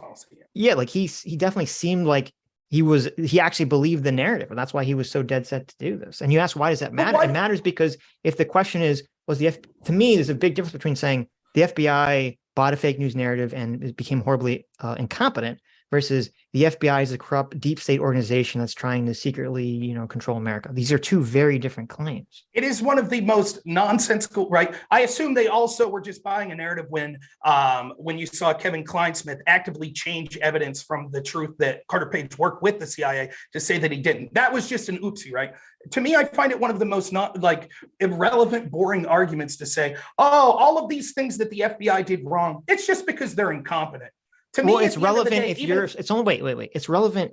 definitely seemed like he actually believed the narrative, and that's why he was so dead set to do this. And you ask, why does that matter? It matters because if the question is, to me, there's a big difference between saying the FBI bought a fake news narrative and it became horribly incompetent versus the FBI is a corrupt deep state organization that's trying to secretly, control America. These are two very different claims. It is one of the most nonsensical, right? I assume they also were just buying a narrative when you saw Kevin Kleinsmith actively change evidence from the truth that Carter Page worked with the CIA to say that he didn't. That was just an oopsie, right? To me, I find it one of the most irrelevant, boring arguments to say, oh, all of these things that the FBI did wrong, it's just because they're incompetent. To me, it's relevant if you're. It's only wait. It's relevant.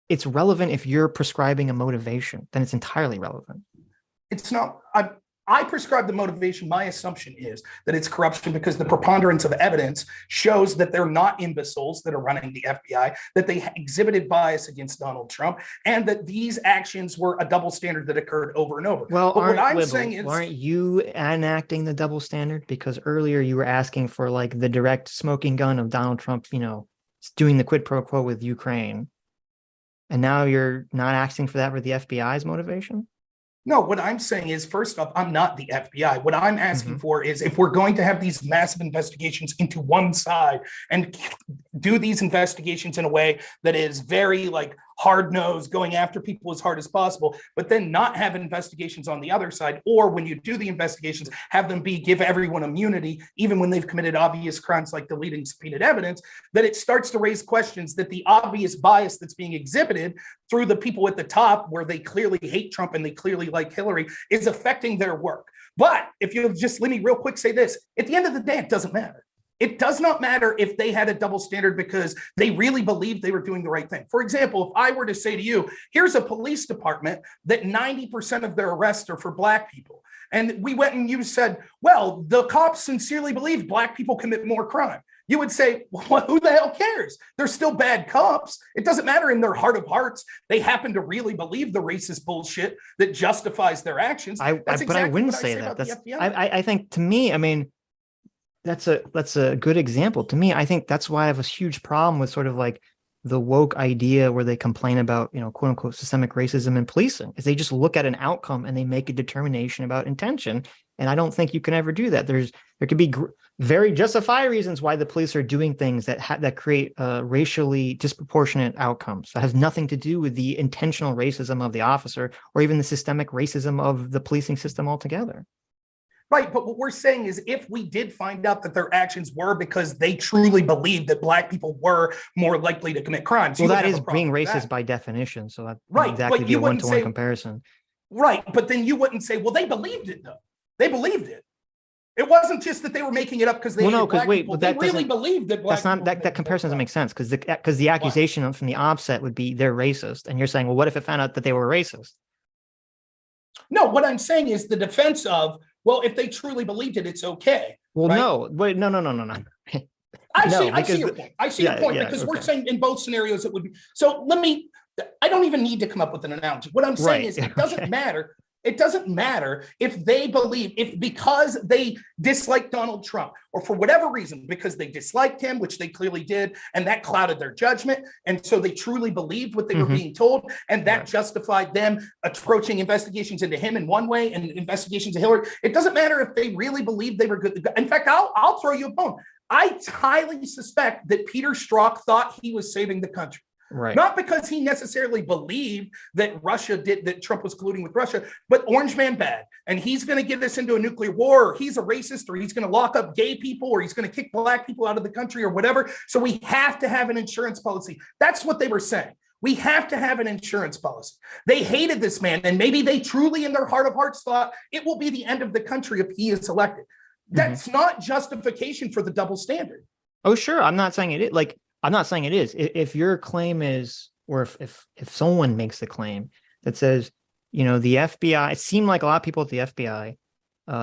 It's relevant if you're prescribing a motivation. Then it's entirely relevant. It's not. I prescribe the motivation. My assumption is that it's corruption because the preponderance of evidence shows that they're not imbeciles that are running the FBI, that they exhibited bias against Donald Trump, and that these actions were a double standard that occurred over and over. Well, aren't you enacting the double standard? Because earlier you were asking for like the direct smoking gun of Donald Trump, doing the quid pro quo with Ukraine. And now you're not asking for that for the FBI's motivation? No, what I'm saying is, first off, I'm not the FBI. What I'm asking for is if we're going to have these massive investigations into one side and do these investigations in a way that is very hard-nosed, going after people as hard as possible, but then not have investigations on the other side, or when you do the investigations, have them give everyone immunity, even when they've committed obvious crimes like deleting subpoenaed evidence, that it starts to raise questions that the obvious bias that's being exhibited through the people at the top, where they clearly hate Trump and they clearly like Hillary, is affecting their work. But if you'll just let me real quick say this, at the end of the day, it doesn't matter. It does not matter if they had a double standard because they really believed they were doing the right thing. For example, if I were to say to you, here's a police department that 90% of their arrests are for Black people. And we went and you said, well, the cops sincerely believe Black people commit more crime. You would say, well, who the hell cares? They're still bad cops. It doesn't matter in their heart of hearts. They happen to really believe the racist bullshit that justifies their actions. But I wouldn't say that. I think, to me, that's a good example. To me, I think that's why I have a huge problem with sort of like the woke idea where they complain about, quote unquote, systemic racism in policing, is they just look at an outcome and they make a determination about intention. And I don't think you can ever do that. There could be very justified reasons why the police are doing things that create racially disproportionate outcomes. That has nothing to do with the intentional racism of the officer or even the systemic racism of the policing system altogether. Right, but what we're saying is if we did find out that their actions were because they truly believed that Black people were more likely to commit crimes. Well, that is being racist by definition. So that right, exactly be a one-to-one comparison. Right, but then you wouldn't say, well, they believed it though. They believed it. It wasn't just that they were making it up because they they really believed that Black people. That comparison doesn't make sense because the accusation from the offset would be they're racist, and you're saying, well, what if it found out that they were racist? No, what I'm saying is the defense of, well, if they truly believed it, it's okay. Well, right? No. I see your point. I see your point because we're saying in both scenarios it would be. So I don't even need to come up with an analogy. What I'm saying is it doesn't matter. It doesn't matter if they believe, because they dislike Donald Trump or for whatever reason, because they disliked him, which they clearly did, and that clouded their judgment. And so they truly believed what they were being told. And that justified them approaching investigations into him in one way and investigations of Hillary. It doesn't matter if they really believed they were good. In fact, I'll throw you a bone. I highly suspect that Peter Strzok thought he was saving the country. Right. Not because he necessarily believed that Trump was colluding with Russia, but Orange Man bad. And he's going to get us into a nuclear war, or he's a racist, or he's going to lock up gay people, or he's going to kick Black people out of the country or whatever. So we have to have an insurance policy. That's what they were saying. We have to have an insurance policy. They hated this man. And maybe they truly in their heart of hearts thought it will be the end of the country if he is elected. That's not justification for the double standard. Oh, sure. I'm not saying it is. I'm not saying it is. If your claim is, or if someone makes the claim that says, the FBI, it seemed like a lot of people at the FBI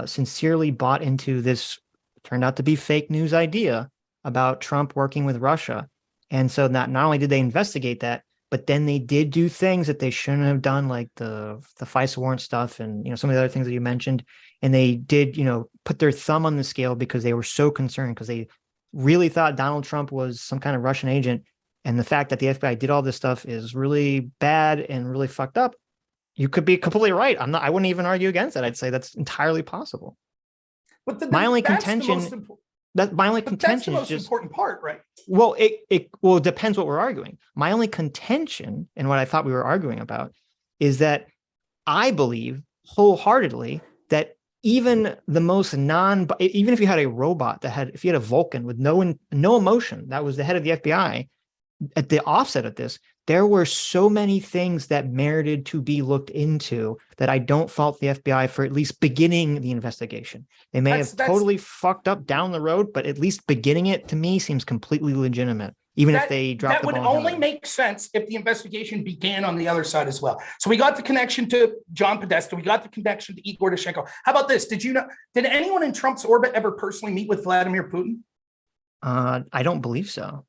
sincerely bought into this, turned out to be fake news idea about Trump working with Russia. And so not only did they investigate that, but then they did do things that they shouldn't have done, like the FISA warrant stuff and, some of the other things that you mentioned. And they did, put their thumb on the scale because they were so concerned because they really thought Donald Trump was some kind of Russian agent. And the fact that the FBI did all this stuff is really bad and really fucked up. You could be completely right. I wouldn't even argue against that. I'd say that's entirely possible. But my only contention is just that's the most important part, right? Well, it depends what we're arguing. My only contention and what I thought we were arguing about is that I believe wholeheartedly that even the most even if you had a robot if you had a Vulcan with no emotion, that was the head of the FBI, at the offset of this, there were so many things that merited to be looked into that I don't fault the FBI for at least beginning the investigation. They may have totally fucked up down the road, but at least beginning it to me seems completely legitimate. Even if they dropped the ball. That would only make sense if the investigation began on the other side as well. So we got the connection to John Podesta. We got the connection to Igor Dashchenko. How about this? Did anyone in Trump's orbit ever personally meet with Vladimir Putin? I don't believe so.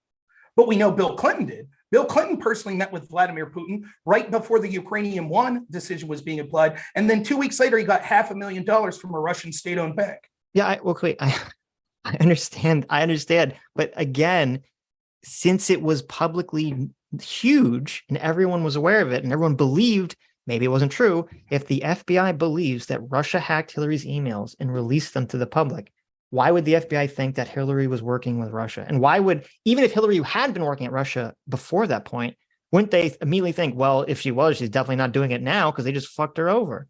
But we know Bill Clinton did. Bill Clinton personally met with Vladimir Putin right before the Ukrainian one decision was being applied. And then 2 weeks later, he got $500,000 from a Russian state-owned bank. Yeah, I understand. But again, since it was publicly huge and everyone was aware of it and everyone believed, maybe it wasn't true, if the FBI believes that Russia hacked Hillary's emails and released them to the public, why would the FBI think that Hillary was working with Russia? And why would, even if Hillary had been working at Russia before that point, wouldn't they immediately think, well, if she was, she's definitely not doing it now because they just fucked her over?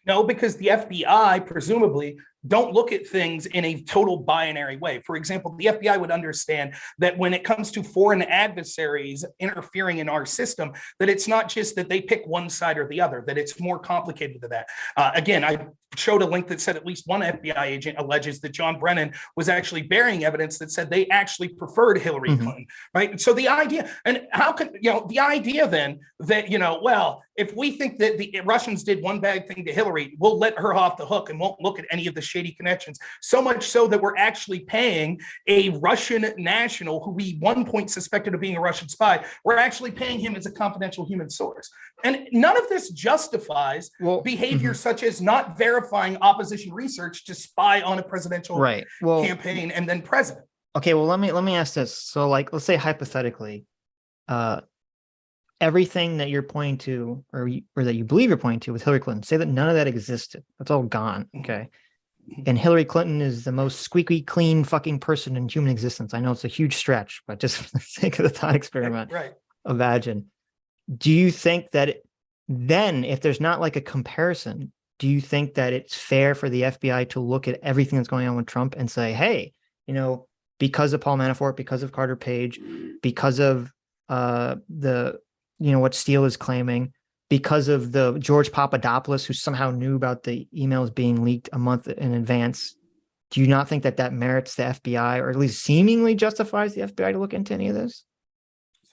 No, because the FBI presumably don't look at things in a total binary way. For example, the FBI would understand that when it comes to foreign adversaries interfering in our system, that it's not just that they pick one side or the other, that it's more complicated than that. Again, I showed a link that said at least one FBI agent alleges that John Brennan was actually bearing evidence that said they actually preferred Hillary Clinton, right? So the idea, and how can, the idea then that, if we think that the Russians did one bad thing to Hillary, we'll let her off the hook and won't look at any of the shit shady connections, so much so that we're actually paying a Russian national who we one point suspected of being a Russian spy. We're actually paying him as a confidential human source. And none of this justifies behavior such as not verifying opposition research to spy on a presidential campaign and then president. Okay, well, let me ask this. So, like, let's say hypothetically, everything that you're pointing to, or that you believe you're pointing to with Hillary Clinton, say that none of that existed. That's all gone. Okay. And Hillary Clinton is the most squeaky clean fucking person in human existence. I know it's a huge stretch, but just for the sake of the thought experiment, imagine. Do you think that then, if there's not like a comparison, do you think that it's fair for the FBI to look at everything that's going on with Trump and say, hey, you know, because of Paul Manafort, because of Carter Page, because of what Steele is claiming, because of the George Papadopoulos, who somehow knew about the emails being leaked a month in advance, do you not think that that merits the FBI, or at least seemingly justifies the FBI to look into any of this?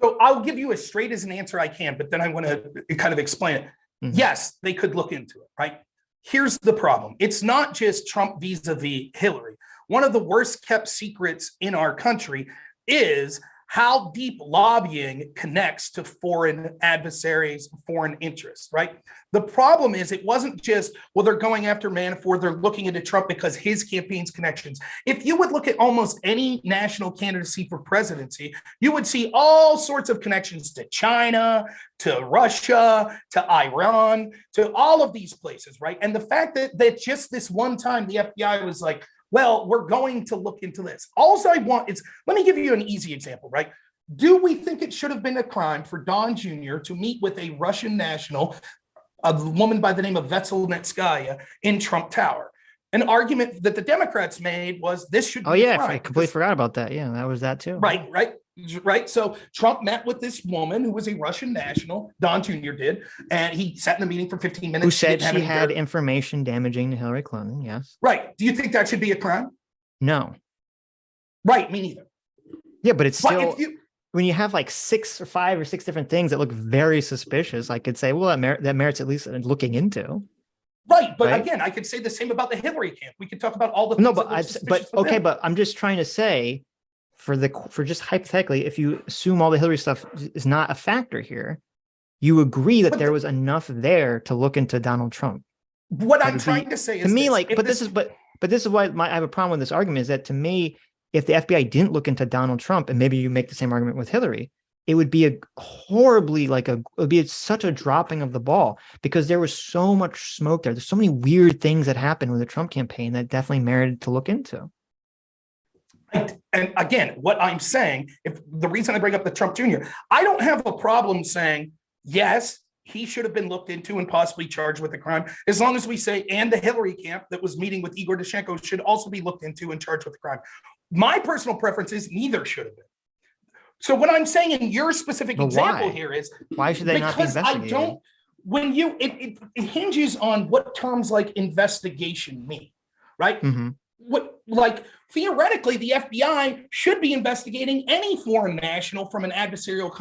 So I'll give you as straight as an answer I can, but then I want to kind of explain it. Yes, they could look into it, right? Here's the problem. It's not just Trump vis-a-vis Hillary. One of the worst kept secrets in our country is how deep lobbying connects to foreign adversaries, foreign interests, right? The problem is it wasn't just, well, they're going after Manafort, they're looking into Trump because his campaign's connections. If you would look at almost any national candidacy for presidency, you would see all sorts of connections to China, to Russia, to Iran, to all of these places, right? And the fact that just this one time the FBI was like, well, we're going to look into this. All I want is, let me give you an easy example, right? Do we think it should have been a crime for Don Jr. to meet with a Russian national, a woman by the name of Vetselnetskaya, in Trump Tower? An argument that the Democrats made was this should be a crime. I completely forgot about that. Yeah, that was that too. Right. So Trump met with this woman who was a Russian national, Don Jr. did, and he sat in the meeting for 15 minutes. Who said she had information damaging to Hillary Clinton, yes. Right. Do you think that should be a crime? No. Right, me neither. Yeah, but it's still, when you have like 5 or 6 different things that look very suspicious, I could say, well, that merits at least looking into. Right, but again, I could say the same about the Hillary camp. We could talk about all the things but I'm just trying to say, for just hypothetically, if you assume all the Hillary stuff is not a factor here, you agree that there was enough there to look into Donald Trump. What I'm trying to say is, to me, this is why I have a problem with this argument, is that to me, if the FBI didn't look into Donald Trump, and maybe you make the same argument with Hillary, it would be such a dropping of the ball, because there was so much smoke there. There's so many weird things that happened with the Trump campaign that definitely merited to look into. And again, what I'm saying, if the reason I bring up the Trump Jr., I don't have a problem saying, yes, he should have been looked into and possibly charged with a crime, as long as we say, and the Hillary camp that was meeting with Igor Dushenko should also be looked into and charged with a crime. My personal preference is neither should have been. So what I'm saying in your specific example here is, why should they not be investigated? It hinges on what terms like investigation mean, right? Theoretically, the FBI should be investigating any foreign national from an adversarial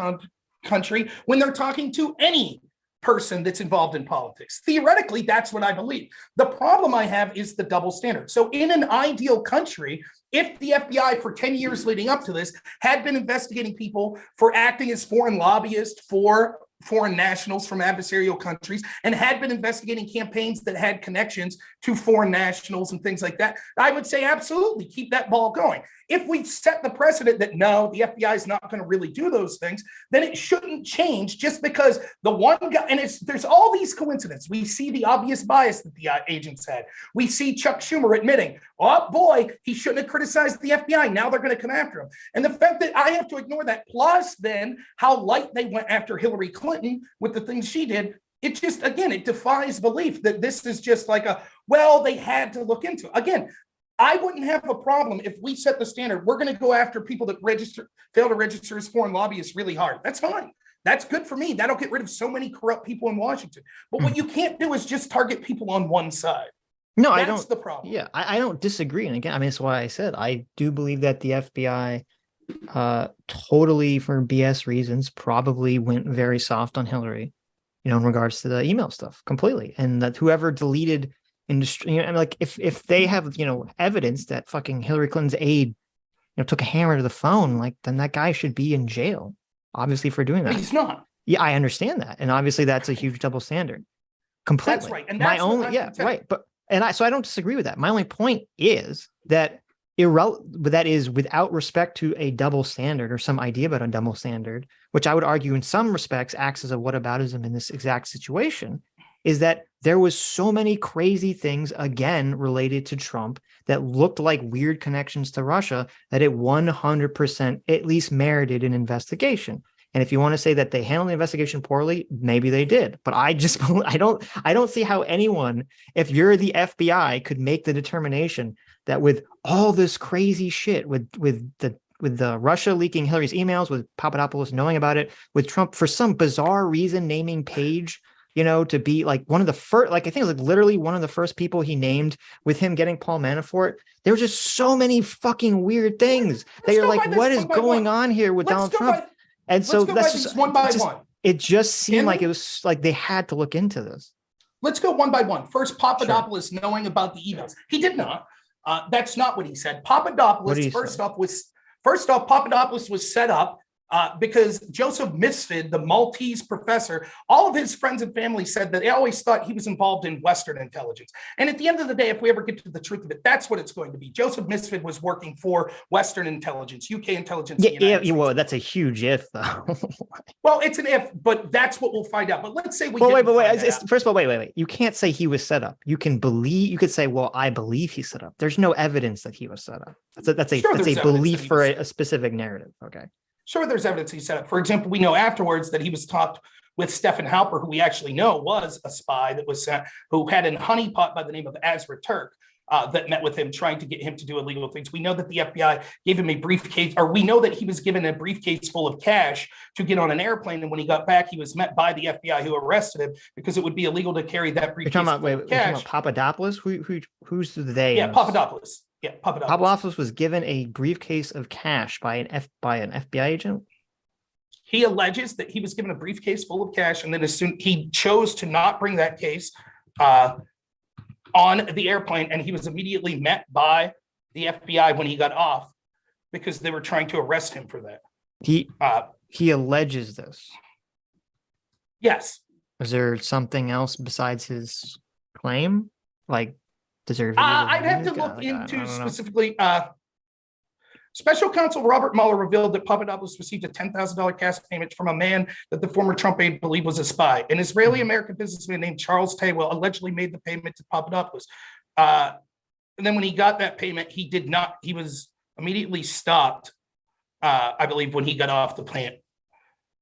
country when they're talking to any person that's involved in politics. Theoretically, that's what I believe. The problem I have is the double standard. So in an ideal country, if the FBI for 10 years leading up to this had been investigating people for acting as foreign lobbyists for foreign nationals from adversarial countries, and had been investigating campaigns that had connections to foreign nationals and things like that, I would say absolutely keep that ball going. If we set the precedent that no, the FBI is not going to really do those things, then it shouldn't change just because the one guy, and there's all these coincidences. We see the obvious bias that the agents had. We see Chuck Schumer admitting, oh boy, he shouldn't have criticized the FBI. Now they're going to come after him. And the fact that I have to ignore that, plus then how light they went after Hillary Clinton with the things she did, it just, again, it defies belief that this is just like they had to look into. Again, I wouldn't have a problem if we set the standard. We're going to go after people that fail to register as foreign lobbyists really hard. That's fine. That's good for me. That'll get rid of so many corrupt people in Washington. But what you can't do is just target people on one side. No, that's I don't. The problem. Yeah, I don't disagree. And again, I mean, that's why I said I do believe that the FBI, totally for BS reasons, probably went very soft on Hillary, in regards to the email stuff completely, and that whoever deleted industry, and like if they have, evidence that fucking Hillary Clinton's aide, took a hammer to the phone, like then that guy should be in jail, obviously, for doing that. But he's not. Yeah, I understand that, and obviously that's a huge double standard. Completely. That's right. And that's right. But I don't disagree with that. My only point is that that is without respect to a double standard or some idea about a double standard, which I would argue in some respects acts as a whataboutism in this exact situation, is that there was so many crazy things, again, related to Trump that looked like weird connections to Russia that it 100% at least merited an investigation. And if you want to say that they handled the investigation poorly, maybe they did. But I don't see how anyone, if you're the FBI, could make the determination that with all this crazy shit, with the Russia leaking Hillary's emails, with Papadopoulos knowing about it, with Trump for some bizarre reason naming Page, to be like one of the first, like I think it was like literally one of the first people he named, with him getting Paul Manafort. There were just so many fucking weird things that you're like, what is going on here with Donald Trump? And so that's just one by one. It just seemed like it was like they had to look into this. Let's go one by one. First, Papadopoulos knowing about the emails. He did not. That's not what he said. Papadopoulos, first off, Papadopoulos was set up because Joseph Misfid, the Maltese professor, all of his friends and family said that they always thought he was involved in Western intelligence. And at the end of the day, if we ever get to the truth of it, that's what it's going to be. Joseph Misfid was working for Western intelligence, UK intelligence. Well, that's a huge if, though. Well, it's an if, but that's what we'll find out. But let's say we. First of all, wait. You can't say he was set up. You could say, well, I believe he's set up. There's no evidence that he was set up. That's a belief for a specific narrative. Okay. Sure, there's evidence he set up. For example, we know afterwards that he was talked with Stefan Halper, who we actually know was a spy that was sent, who had a honeypot by the name of Azra Turk that met with him, trying to get him to do illegal things. We know that the FBI gave him a briefcase, or we know that he was given a briefcase full of cash to get on an airplane. And when he got back, he was met by the FBI, who arrested him because it would be illegal to carry that briefcase. You're talking about Papadopoulos? Who's they? Yeah, Papadopoulos. Yeah, Papadopoulos was given a briefcase of cash by an FBI agent. He alleges that he was given a briefcase full of cash, and then as soon he chose to not bring that case on the airplane, and he was immediately met by the FBI when he got off because they were trying to arrest him for that. He alleges this. Yes. Is there something else besides his claim? Like, I'd have to look into specifically. Special counsel Robert Mueller revealed that Papadopoulos received a $10,000 cash payment from a man that the former Trump aide believed was a spy. An Israeli-American businessman named Charles Taywell allegedly made the payment to Papadopoulos. And then when he got that payment, he was immediately stopped, I believe, when he got off the plane.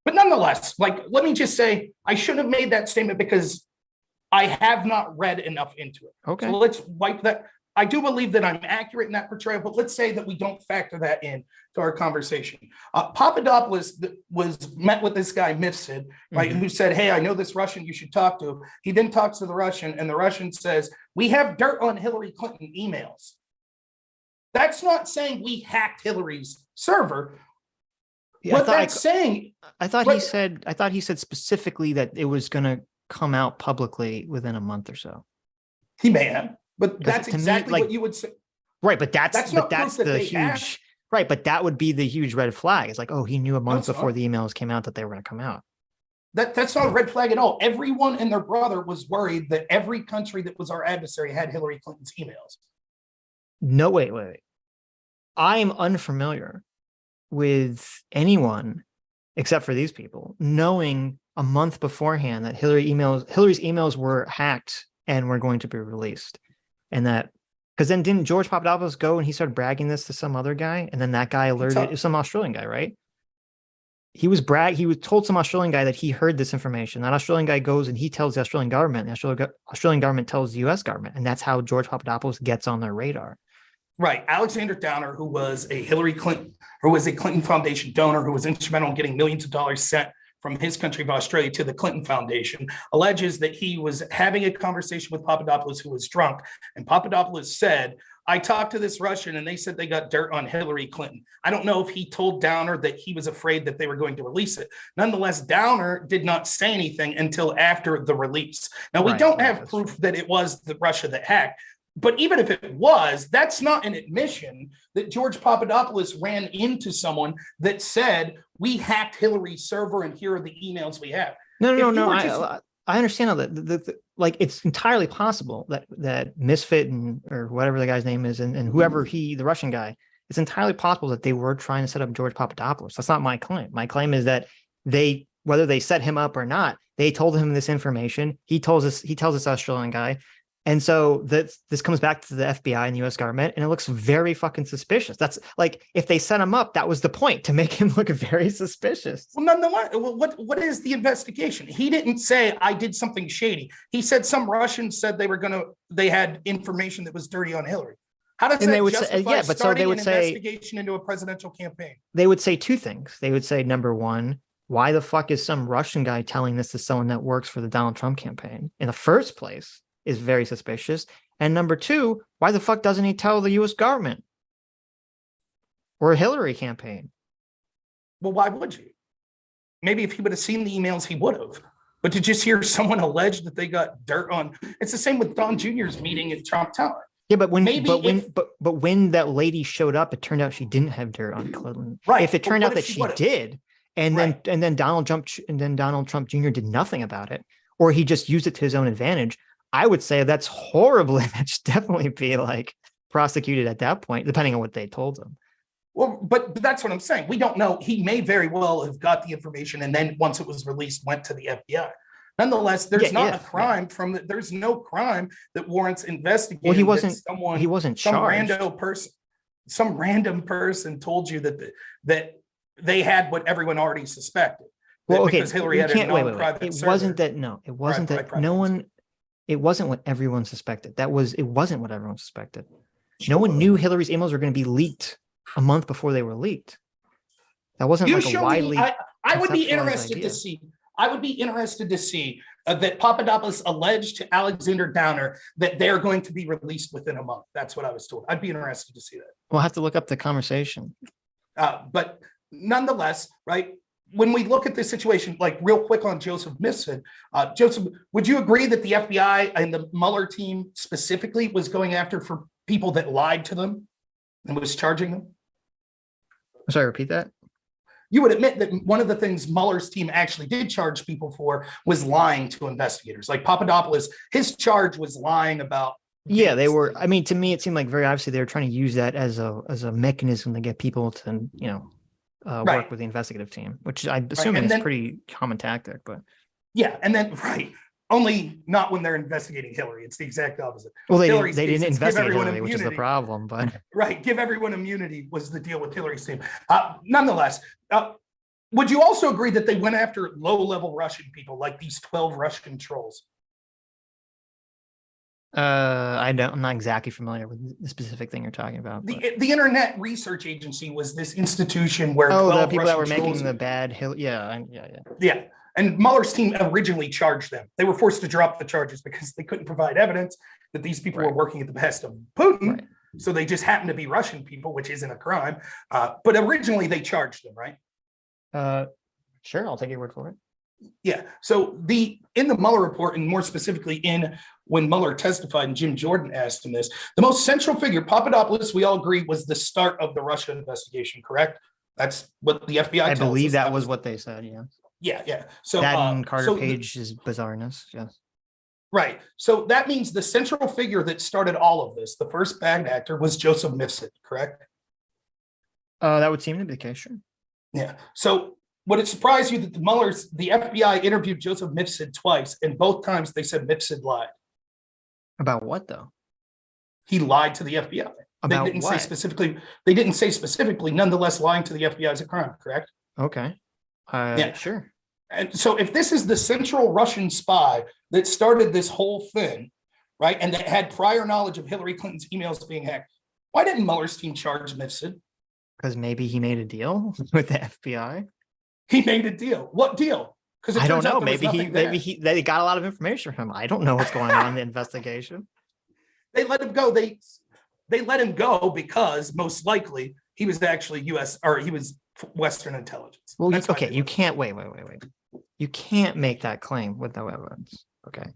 But nonetheless, let me just say, I shouldn't have made that statement because I have not read enough into it. Okay. So let's wipe that. I do believe that I'm accurate in that portrayal, but let's say that we don't factor that in to our conversation. Papadopoulos was met with this guy, Mifsud, right, who said, hey, I know this Russian you should talk to. He then talks to the Russian, and the Russian says, we have dirt on Hillary Clinton emails. That's not saying we hacked Hillary's server. Yeah, what that's saying. I thought he said specifically that it was going to come out publicly within a month or so. He may have, but that's exactly what you would say. Right, but that's the huge right, but that would be the huge red flag. It's like, oh, he knew a month before the emails came out that they were going to come out. That's not a red flag at all. Everyone and their brother was worried that every country that was our adversary had Hillary Clinton's emails. No, wait. I'm unfamiliar with anyone except for these people knowing a month beforehand that Hillary's emails were hacked and were going to be released. And that, because then didn't George Papadopoulos go and he started bragging this to some other guy, and then that guy alerted some Australian guy, right? He told some Australian guy that he heard this information. That Australian guy goes and he tells the Australian government. The Australian government tells the US government, and that's how George Papadopoulos gets on their radar. Right. Alexander Downer, who was a Clinton Foundation donor, who was instrumental in getting millions of dollars sent from his country of Australia to the Clinton Foundation, alleges that he was having a conversation with Papadopoulos, who was drunk. And Papadopoulos said, I talked to this Russian and they said they got dirt on Hillary Clinton. I don't know if he told Downer that he was afraid that they were going to release it. Nonetheless, Downer did not say anything until after the release. Now, we don't have proof that it was the Russia that hacked, but even if it was, that's not an admission that George Papadopoulos ran into someone that said, we hacked Hillary's server and here are the emails we have. No. I understand all that. Like, it's entirely possible that Misfit or whatever the guy's name is, and whoever the Russian guy, it's entirely possible that they were trying to set up George Papadopoulos. That's not my claim. My claim is that whether they set him up or not, they told him this information. He tells this Australian guy. And so this comes back to the FBI and the US government, and it looks very fucking suspicious. That's like, if they set him up, that was the point, to make him look very suspicious. Well, nonetheless, what is the investigation? He didn't say I did something shady. He said some Russians said they had information that was dirty on Hillary. How does that justify starting an investigation into a presidential campaign? They would say two things. They would say, number one, why the fuck is some Russian guy telling this to someone that works for the Donald Trump campaign in the first place? Is very suspicious. And number two, why the fuck doesn't he tell the US government or Hillary campaign? Well, why would you? Maybe if he would have seen the emails, he would have. But to just hear someone allege that they got dirt on, it's the same with Don Jr.'s meeting at Trump Tower. Yeah, but when that lady showed up, it turned out she didn't have dirt on Clinton. Right. If it turned out that she did, and then Donald Trump Jr. did nothing about it, or he just used it to his own advantage, I would say that's horrible. That should definitely be like prosecuted at that point, depending on what they told him. Well, but that's what I'm saying. We don't know. He may very well have got the information and then once it was released, went to the FBI. Nonetheless, there's not a crime there's no crime that warrants investigating. Well, he wasn't charged. Some random person told you that they had what everyone already suspected. Well, okay. Because Hillary had a non-private server. It wasn't what everyone suspected. It wasn't what everyone suspected. No one knew Hillary's emails were going to be leaked a month before they were leaked. That wasn't like a widely. I would be interested to see. I would be interested to see that Papadopoulos alleged to Alexander Downer that they're going to be released within a month. That's what I was told. I'd be interested to see that. We'll have to look up the conversation. But nonetheless, right? When we look at this situation, like real quick on Joseph Mifsud, Joseph, would you agree that the FBI and the Mueller team specifically was going after for people that lied to them and was charging them? Sorry, repeat that. You would admit that one of the things Mueller's team actually did charge people for was lying to investigators. Like Papadopoulos, his charge was lying about. Yeah, they were. I mean, to me, it seemed like very obviously they were trying to use that as a mechanism to get people to, work with the investigative team, which I assume is a pretty common tactic. But yeah, and then only not when they're investigating Hillary. It's the exact opposite. Well, they didn't investigate Hillary, which is the problem. But give everyone immunity was the deal with Hillary's team. Nonetheless, would you also agree that they went after low-level Russian people, like these 12 Russian trolls? I'm not exactly familiar with the specific thing you're talking about. The Internet Research Agency was this institution where the people that were making the bad yeah. And Mueller's team originally charged them. They were forced to drop the charges because they couldn't provide evidence that these people were working at the behest of Putin. Right. So they just happened to be Russian people, which isn't a crime. But originally they charged them, right? Sure, I'll take your word for it. Yeah. So in the Mueller report, and more specifically when Mueller testified and Jim Jordan asked him this, the most central figure, Papadopoulos, we all agree, was the start of the Russia investigation, correct? That's what the FBI I believe that was what they said, yeah. Yeah. So that and Carter Page's bizarreness, yes. Right. So that means the central figure that started all of this, the first bad actor, was Joseph Mifsud, correct? That would seem to be the case, sure. Yeah. So would it surprise you that the FBI interviewed Joseph Mifsud twice, and both times they said Mifsud lied? About what, though? He lied to the FBI. About they didn't what? say specifically. They didn't say specifically. Nonetheless, lying to the FBI is a crime, correct? Okay. Sure. And so if this is the central Russian spy that started this whole thing, right, and that had prior knowledge of Hillary Clinton's emails being hacked, why didn't Mueller's team charge Mifsud? Because maybe he made a deal with the FBI. He made a deal. What deal? Because I don't know. Maybe they got a lot of information from him. I don't know what's going on in the investigation. They let him go. they let him go because most likely he was actually U.S. or he was Western intelligence. Well, okay, you can't wait. You can't make that claim with no evidence. Okay.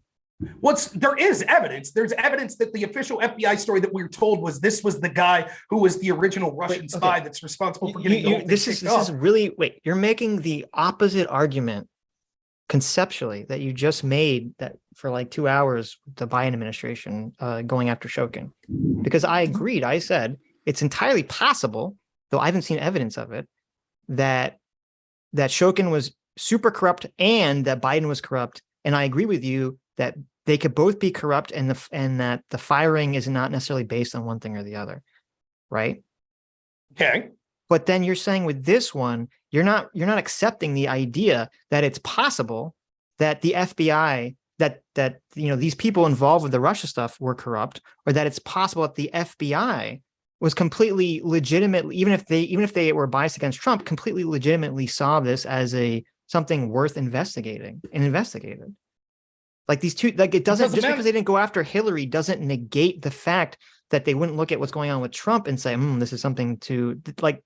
There is evidence. There's evidence that the official FBI story that we were told was this was the guy who was the original Russian spy that's responsible for getting this is really you're making the opposite argument conceptually that you just made that for like 2 hours the Biden administration going after Shokin, because I agreed. I said it's entirely possible, though I haven't seen evidence of it, that Shokin was super corrupt and that Biden was corrupt, and I agree with you that they could both be corrupt and that the firing is not necessarily based on one thing or the other, right? Okay. But then you're saying with this one, you're not accepting the idea that it's possible that the FBI, that these people involved with the Russia stuff were corrupt, or that it's possible that the FBI was completely legitimately, even if they were biased against Trump, completely legitimately saw this as something worth investigating and investigated. Like these two, like it doesn't just because they didn't go after Hillary doesn't negate the fact that they wouldn't look at what's going on with Trump and say, this is something to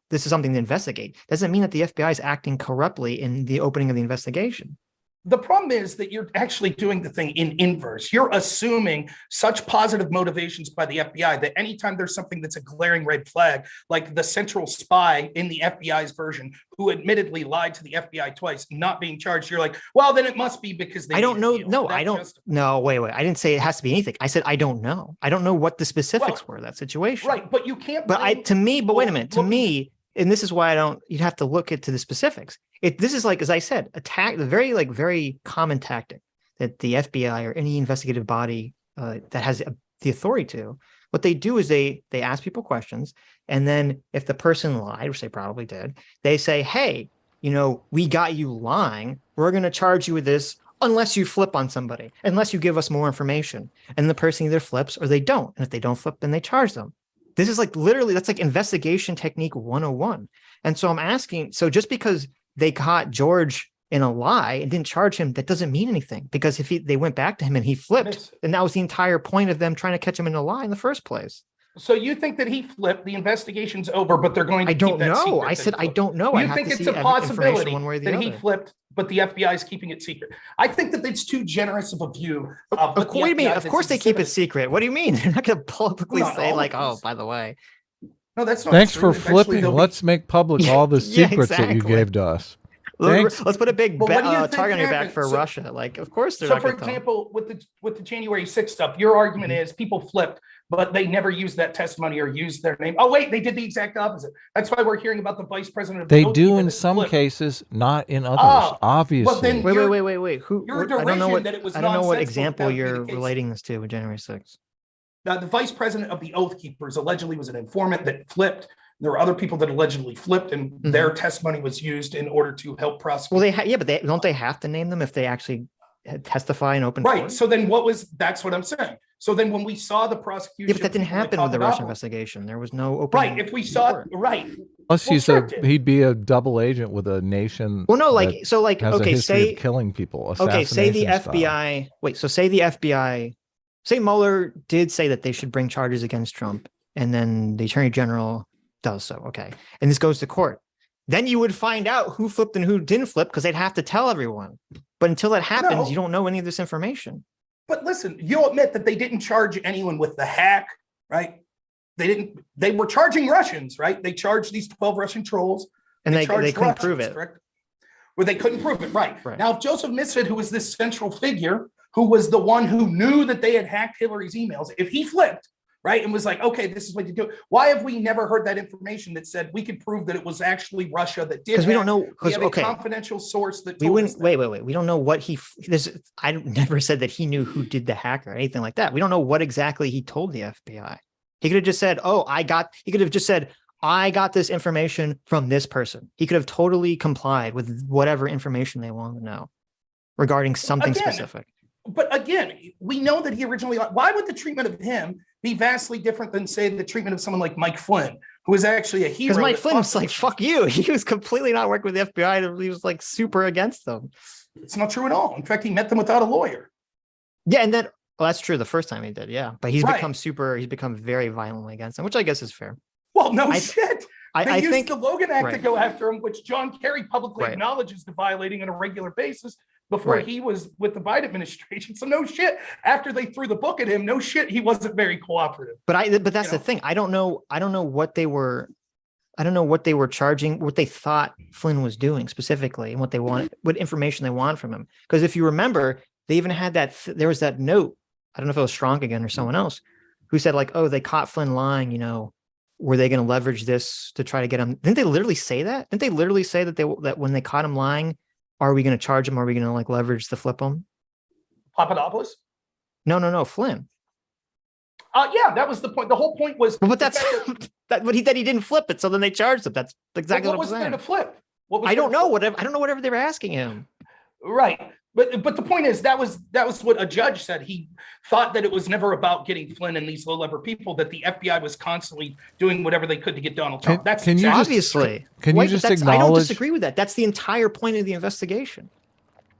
investigate. Doesn't mean that the FBI is acting corruptly in the opening of the investigation. The problem is that you're actually doing the thing in inverse. You're assuming such positive motivations by the FBI that anytime there's something that's a glaring red flag, like the central spy in the FBI's version, who admittedly lied to the FBI twice, not being charged, you're like, well, then it must be because they. I don't know. No, I don't. No, wait. I didn't say it has to be anything. I said I don't know. I don't know what the specifics were of that situation. Right, but you can't. But wait a minute. To me, and this is why you'd have to look into the specifics. This is like, as I said, the very common tactic that the FBI or any investigative body that has the authority to, what they do is they ask people questions. And then if the person lied, which they probably did, they say, hey, we got you lying. We're going to charge you with this unless you flip on somebody, unless you give us more information. And the person either flips or they don't. And if they don't flip, then they charge them. This is like literally, that's like investigation technique 101. And so I'm asking, so just because they caught George in a lie and didn't charge him, that doesn't mean anything, because if they went back to him and he flipped, then that was the entire point of them trying to catch him in a lie in the first place. So you think that he flipped, the investigation's over, but they're going to keep that secret? I said, I don't know. You think it's a possibility that he flipped, but the FBI is keeping it secret? I think that it's too generous of a view. What do you mean? Of course they keep it secret. What do you mean? They're not going to publicly say like, oh, by the way. No, that's not Thanks for flipping. Let's make public all the secrets that you gave to us. Thanks. Let's put a big target on your back for Russia. Like, of course they're not going to. So, for example, with the January 6th stuff, your argument is people flipped, but they never used that testimony or used their name. Oh, wait, they did the exact opposite. That's why we're hearing about the vice president of the They do in some cases, not in others, obviously. Well, then wait. I don't know what example you're relating this to with January 6th. Now, the vice president of the Oath Keepers allegedly was an informant that flipped. There were other people that allegedly flipped, and their testimony was used in order to help prosecute. Well, but don't they have to name them if they actually testify in open court? Right. So then that's what I'm saying. So then when we saw the prosecution. Yeah, but that didn't happen with the Russian investigation. There was no open. Right. If we saw it, right. Plus, he'd be a double agent with a nation. Well, no, say killing people. Say the FBI. Wait, so say the FBI. Say Mueller did say that they should bring charges against Trump, and then the Attorney General does so. Okay. And this goes to court. Then you would find out who flipped and who didn't flip, because they'd have to tell everyone. But until that happens, you don't know any of this information. But listen, you'll admit that they didn't charge anyone with the hack, right? They were charging Russians, right? They charged these 12 Russian trolls. And they couldn't prove it. Correct? Well, they couldn't prove it, right. Now, if Joseph Misfit, who was this central figure, who was the one who knew that they had hacked Hillary's emails, if he flipped, right, and was like, okay, this is what you do. Why have we never heard that information that said we could prove that it was actually Russia that did? Because we don't know. We have a confidential source that we wouldn't. Wait. We don't know what I never said that he knew who did the hack or anything like that. We don't know what exactly he told the FBI. He could have just said, He could have just said, I got this information from this person. He could have totally complied with whatever information they wanted to know regarding something specific. But again, we know that he originally. Why would the treatment of him be vastly different than, say, the treatment of someone like Mike Flynn, who is actually a hero? Because Mike Flynn was like, "Fuck you." He was completely not working with the FBI. He was like super against them. It's not true at all. In fact, he met them without a lawyer. Yeah, and then Well, that's true. The first time he did, yeah. But he's become very violently against him, which I guess is fair. Well, no shit. I used think the Logan Act to go after him, which John Kerry publicly acknowledges to violating on a regular basis before he was with the Biden administration. So no shit. After they threw the book at him, no shit, he wasn't very cooperative. But that's the thing. I don't know what they were. I don't know what they were charging, what they thought Flynn was doing specifically, and what they wanted, what information they want from him. Because if you remember, they even had there was that note. I don't know if it was Strong again or someone else who said like, "Oh, they caught Flynn lying. You know, were they going to leverage this to try to get him?" Didn't they literally say that? Didn't they literally say that when they caught him lying, are we going to charge him? Are we going to like leverage to flip him? Papadopoulos? No, Flynn. Yeah, that was the point. The whole point was, but that's but he didn't flip it. So then they charged him. That's exactly what I'm saying. What was there to flip? I don't know. Whatever they were asking him. Right. But the point is that was what a judge said. He thought that it was never about getting Flynn and these low-level people, that the FBI was constantly doing whatever they could to get Donald Trump. Obviously. Can you just acknowledge? I don't disagree with that. That's the entire point of the investigation.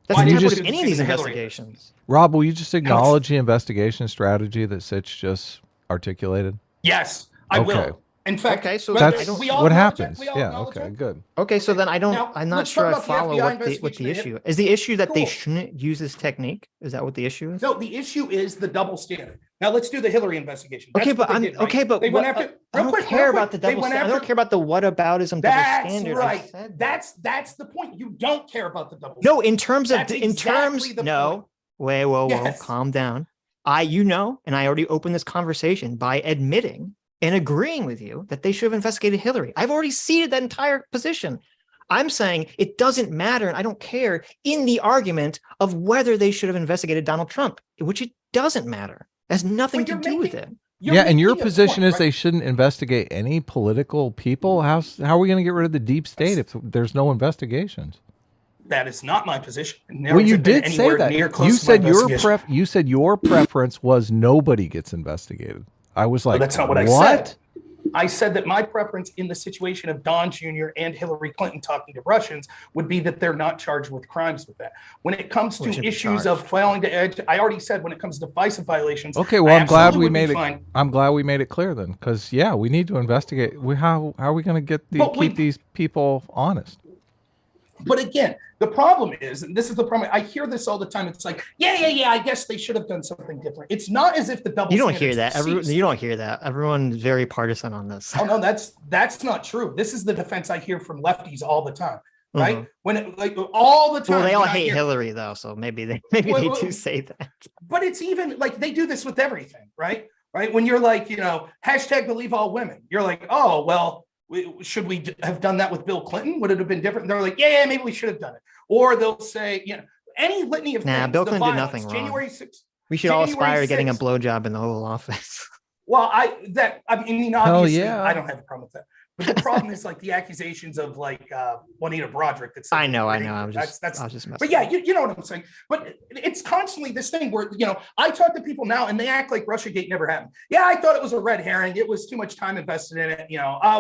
That's the point of any of these investigations. Rob, will you just acknowledge the investigation strategy that Sitch just articulated? Yes, I will. In fact, so that's what happens. Yeah. Okay. Good. Okay. So then I'm not sure I follow what the issue is. The issue that they shouldn't use this technique. Is that what the issue is? No, the issue is the double standard. Now let's do the Hillary investigation. They went after. I don't care about the double standard. I don't care about the whataboutism double standard. That's right. That's the point. You don't care about the double. No, in terms. Whoa, calm down. And I already opened this conversation by admitting and agreeing with you that they should have investigated Hillary. I've already ceded that entire position. I'm saying it doesn't matter, and I don't care in the argument of whether they should have investigated Donald Trump, which it doesn't matter. It has nothing to do with it. And your position is they shouldn't investigate any political people? How are we going to get rid of the deep state if there's no investigations? That is not my position. Well, you did say that. You said your preference was nobody gets investigated. I was like, that's not what I said. I said that my preference in the situation of Don Jr. and Hillary Clinton talking to Russians would be that they're not charged with crimes with that. When it comes to issues of failing to, I already said when it comes to FISA violations. Okay, well, I'm glad we made it. I'm glad we made it clear then, because we need to investigate. How are we going to keep these people honest? But again, the problem is, and this is the problem, I hear this all the time. It's like, I guess they should have done something different. It's not as if the double. You don't hear that. You don't hear that. Everyone's very partisan on this. Oh no, that's not true. This is the defense I hear from lefties all the time. Right? When all the time. Well, they all hate Hillary though, so maybe they do say that. But it's even like they do this with everything, right? Right? When you're like, hashtag believe all women, you're like, oh well. Should we have done that with Bill Clinton? Would it have been different? And they're like, maybe we should have done it. Or they'll say, any litany of things. Bill Clinton did nothing wrong. January 6th. We should all aspire to getting a blowjob in the Oval Office. Well, obviously, I don't have a problem with that. But the problem is like the accusations of like Juanita Broderick. I know. I was just but yeah, you know what I'm saying. But it's constantly this thing where I talk to people now and they act like Russiagate never happened. Yeah, I thought it was a red herring. It was too much time invested in it.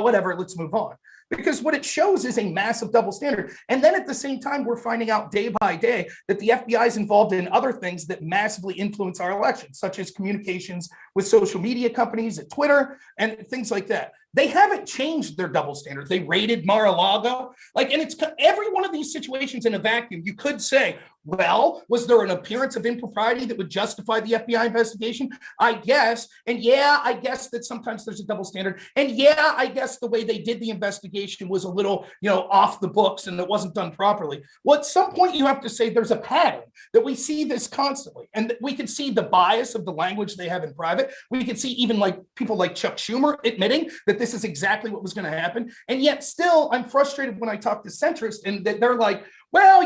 Whatever. Let's move on. Because what it shows is a massive double standard. And then at the same time, we're finding out day by day that the FBI is involved in other things that massively influence our elections, such as communications with social media companies at Twitter and things like that. They haven't changed their double standard. They raided Mar-a-Lago. And it's every one of these situations in a vacuum. You could say, well, was there an appearance of impropriety that would justify the FBI investigation? I guess. And I guess that sometimes there's a double standard. And I guess the way they did the investigation was a little, off the books and it wasn't done properly. Well, at some point you have to say there's a pattern that we see this constantly. And we can see the bias of the language they have in private. We can see even like people like Chuck Schumer admitting that this is exactly what was going to happen. And yet still I'm frustrated when I talk to centrists and that they're like, well,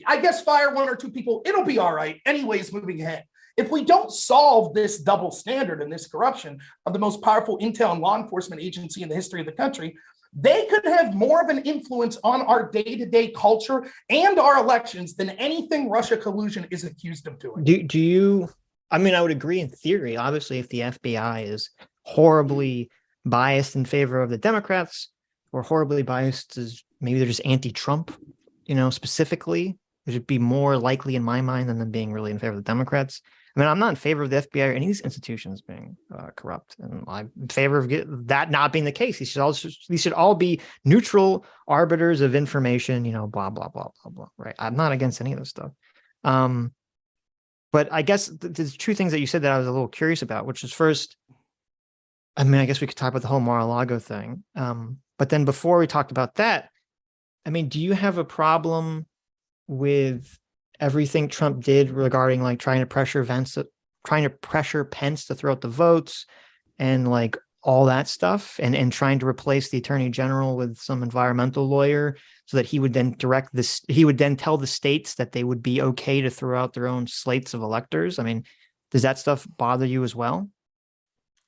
I guess fire one or two people, it'll be all right. Anyways, moving ahead. If we don't solve this double standard and this corruption of the most powerful intel and law enforcement agency in the history of the country, they could have more of an influence on our day-to-day culture and our elections than anything Russia collusion is accused of doing. Do you, I would agree in theory. Obviously, if the FBI is horribly biased in favor of the Democrats or horribly biased as maybe they're just anti-Trump, specifically, would be more likely in my mind than them being really in favor of the Democrats. I mean, I'm not in favor of the FBI or any of these institutions being corrupt, and I'm in favor of that not being the case. These should all be neutral arbiters of information, blah, blah, blah, blah, blah, right? I'm not against any of this stuff. But I guess there's two things that you said that I was a little curious about, which is first, I mean, I guess we could talk about the whole Mar-a-Lago thing. But then before we talked about that, I mean, do you have a problem with everything Trump did regarding like trying to pressure Pence to throw out the votes and like all that stuff and trying to replace the attorney general with some environmental lawyer so that he would then tell the states that they would be okay to throw out their own slates of electors? I mean, does that stuff bother you as well?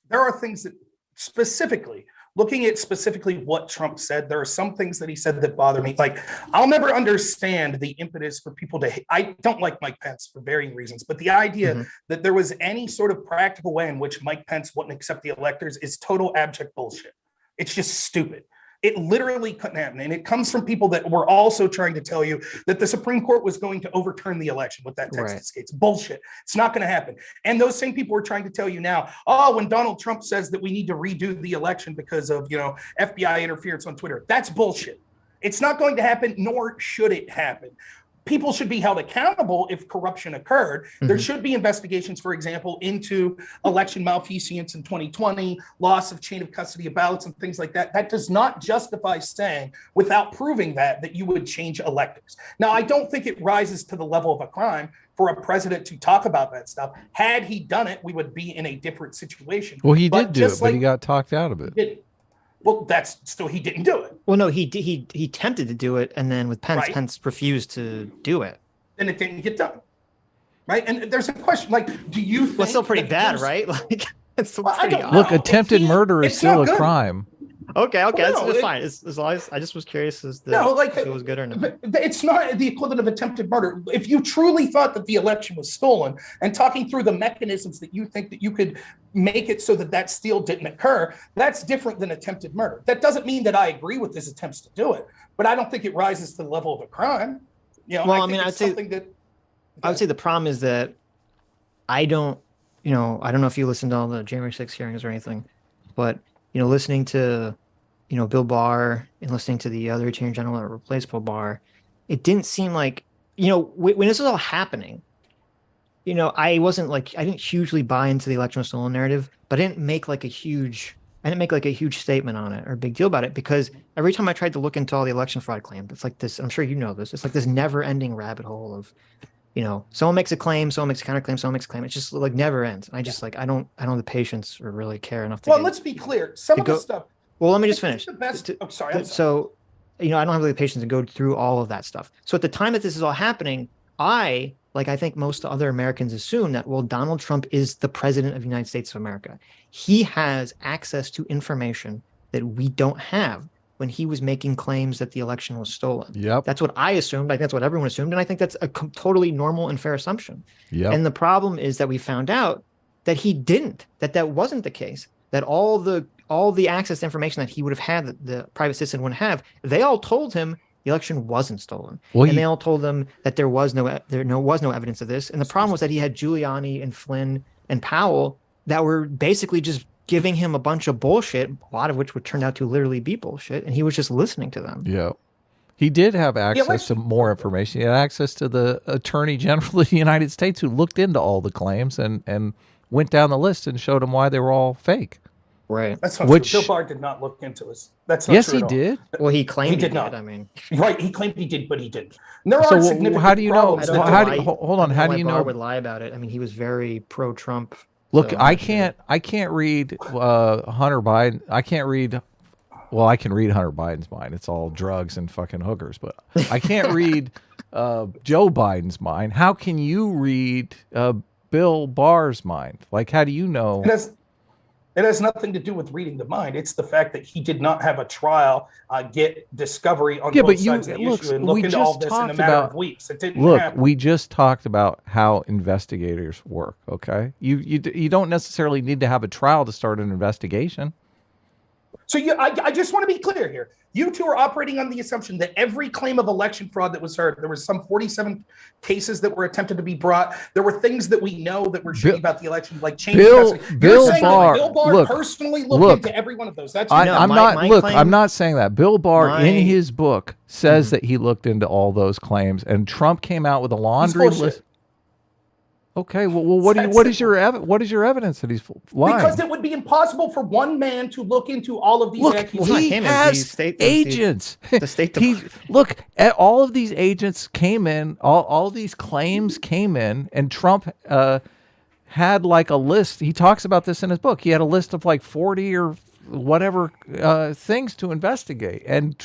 There are things that specifically, looking at specifically what Trump said, there are some things that he said that bother me. Like, I'll never understand the impetus for people I don't like Mike Pence for varying reasons, but the idea that there was any sort of practical way in which Mike Pence wouldn't accept the electors is total abject bullshit. It's just stupid. It literally couldn't happen. And it comes from people that were also trying to tell you that the Supreme Court was going to overturn the election with that Texas case. Bullshit. It's not going to happen. And those same people are trying to tell you now, when Donald Trump says that we need to redo the election because of, FBI interference on Twitter, that's bullshit. It's not going to happen, nor should it happen. People should be held accountable if corruption occurred. There should be investigations, for example, into election malfeasance in 2020, loss of chain of custody of ballots and things like that. That does not justify saying, without proving that you would change electors. Now, I don't think it rises to the level of a crime for a president to talk about that stuff. Had he done it, we would be in a different situation. Well, he did do it, but he got talked out of it. Well, that's still, he didn't do it. Well, no, he attempted to do it, and then with Pence, Pence refused to do it. And it didn't get done. Right? And there's a question, like, do you think... Well, it's still pretty bad, right? Like, it's still pretty odd. Look, attempted murder is still a crime. Okay, that's fine. As long as I just was curious if it was good or not. It's not the equivalent of attempted murder. If you truly thought that the election was stolen and talking through the mechanisms that you think that you could make it so that steal didn't occur, that's different than attempted murder. That doesn't mean that I agree with his attempts to do it, but I don't think it rises to the level of a crime. I'd say the problem is that I don't know if you listened to all the January 6th hearings or anything, but listening to, Bill Barr and listening to the other attorney general that replaced Bill Barr, it didn't seem like, when this was all happening, I didn't hugely buy into the election was stolen narrative, but I didn't make like a huge statement on it or a big deal about it, because every time I tried to look into all the election fraud claims, it's like this, I'm sure you know this, it's like this never ending rabbit hole of, someone makes a claim, someone makes a counterclaim, someone makes a claim. It's just like never ends. I just I don't have the patience or really care enough to. Well, let's be clear. Some of the stuff. Well, let me just finish. The best. Sorry. So, I don't have really the patience to go through all of that stuff. So at the time that this is all happening, I think most other Americans assume that, well, Donald Trump is the president of the United States of America. He has access to information that we don't have when he was making claims that the election was stolen. Yep. That's what I assumed. I think that's what everyone assumed. And I think that's a totally normal and fair assumption. Yep. And the problem is that we found out that he didn't, that wasn't the case, that all the access to information that he would have had, that the private citizen wouldn't have, they all told him the election wasn't stolen. Well, and they all told him that there was no evidence of this. And the problem was that he had Giuliani and Flynn and Powell that were basically just giving him a bunch of bullshit, a lot of which would turn out to literally be bullshit, and he was just listening to them. Yeah. He did have access to more information. He had access to the Attorney General of the United States, who looked into all the claims and went down the list and showed him why they were all fake. Right. That's not true. Bill Barr did not look into this. That's not yes, true. Yes, he did. Well, he claimed he did not. I mean, right. He claimed he did, but he didn't. And there are significant how do you know? Hold on. How do you know? Barr would lie about it? I mean, he was very pro-Trump. Look, so, I can't read Hunter Biden. I can't read. Well, I can read Hunter Biden's mind. It's all drugs and fucking hookers. But I can't read Joe Biden's mind. How can you read Bill Barr's mind? Like, how do you know? It has nothing to do with reading the mind. It's the fact that he did not have a trial, get discovery on both sides of the issue, and look into all this in a matter of weeks. It didn't happen. We just talked about how investigators work, okay? You don't necessarily need to have a trial to start an investigation. So I just want to be clear here. You two are operating on the assumption that every claim of election fraud that was heard, there was some 47 cases that were attempted to be brought. There were things that we know that were shady about the election, like change custody. Bill Barr, Bill Barr personally looked into every one of those. That's I'm not saying that. Bill Barr in his book says that he looked into all those claims, and Trump came out with a laundry list. Okay, well, what is your evidence that he's lying? Because it would be impossible for one man to look into all of these accusations. He has agents. The State Department. Look, all of these agents came in, all these claims came in, and Trump had like a list. He talks about this in his book. He had a list of like 40 or whatever things to investigate, and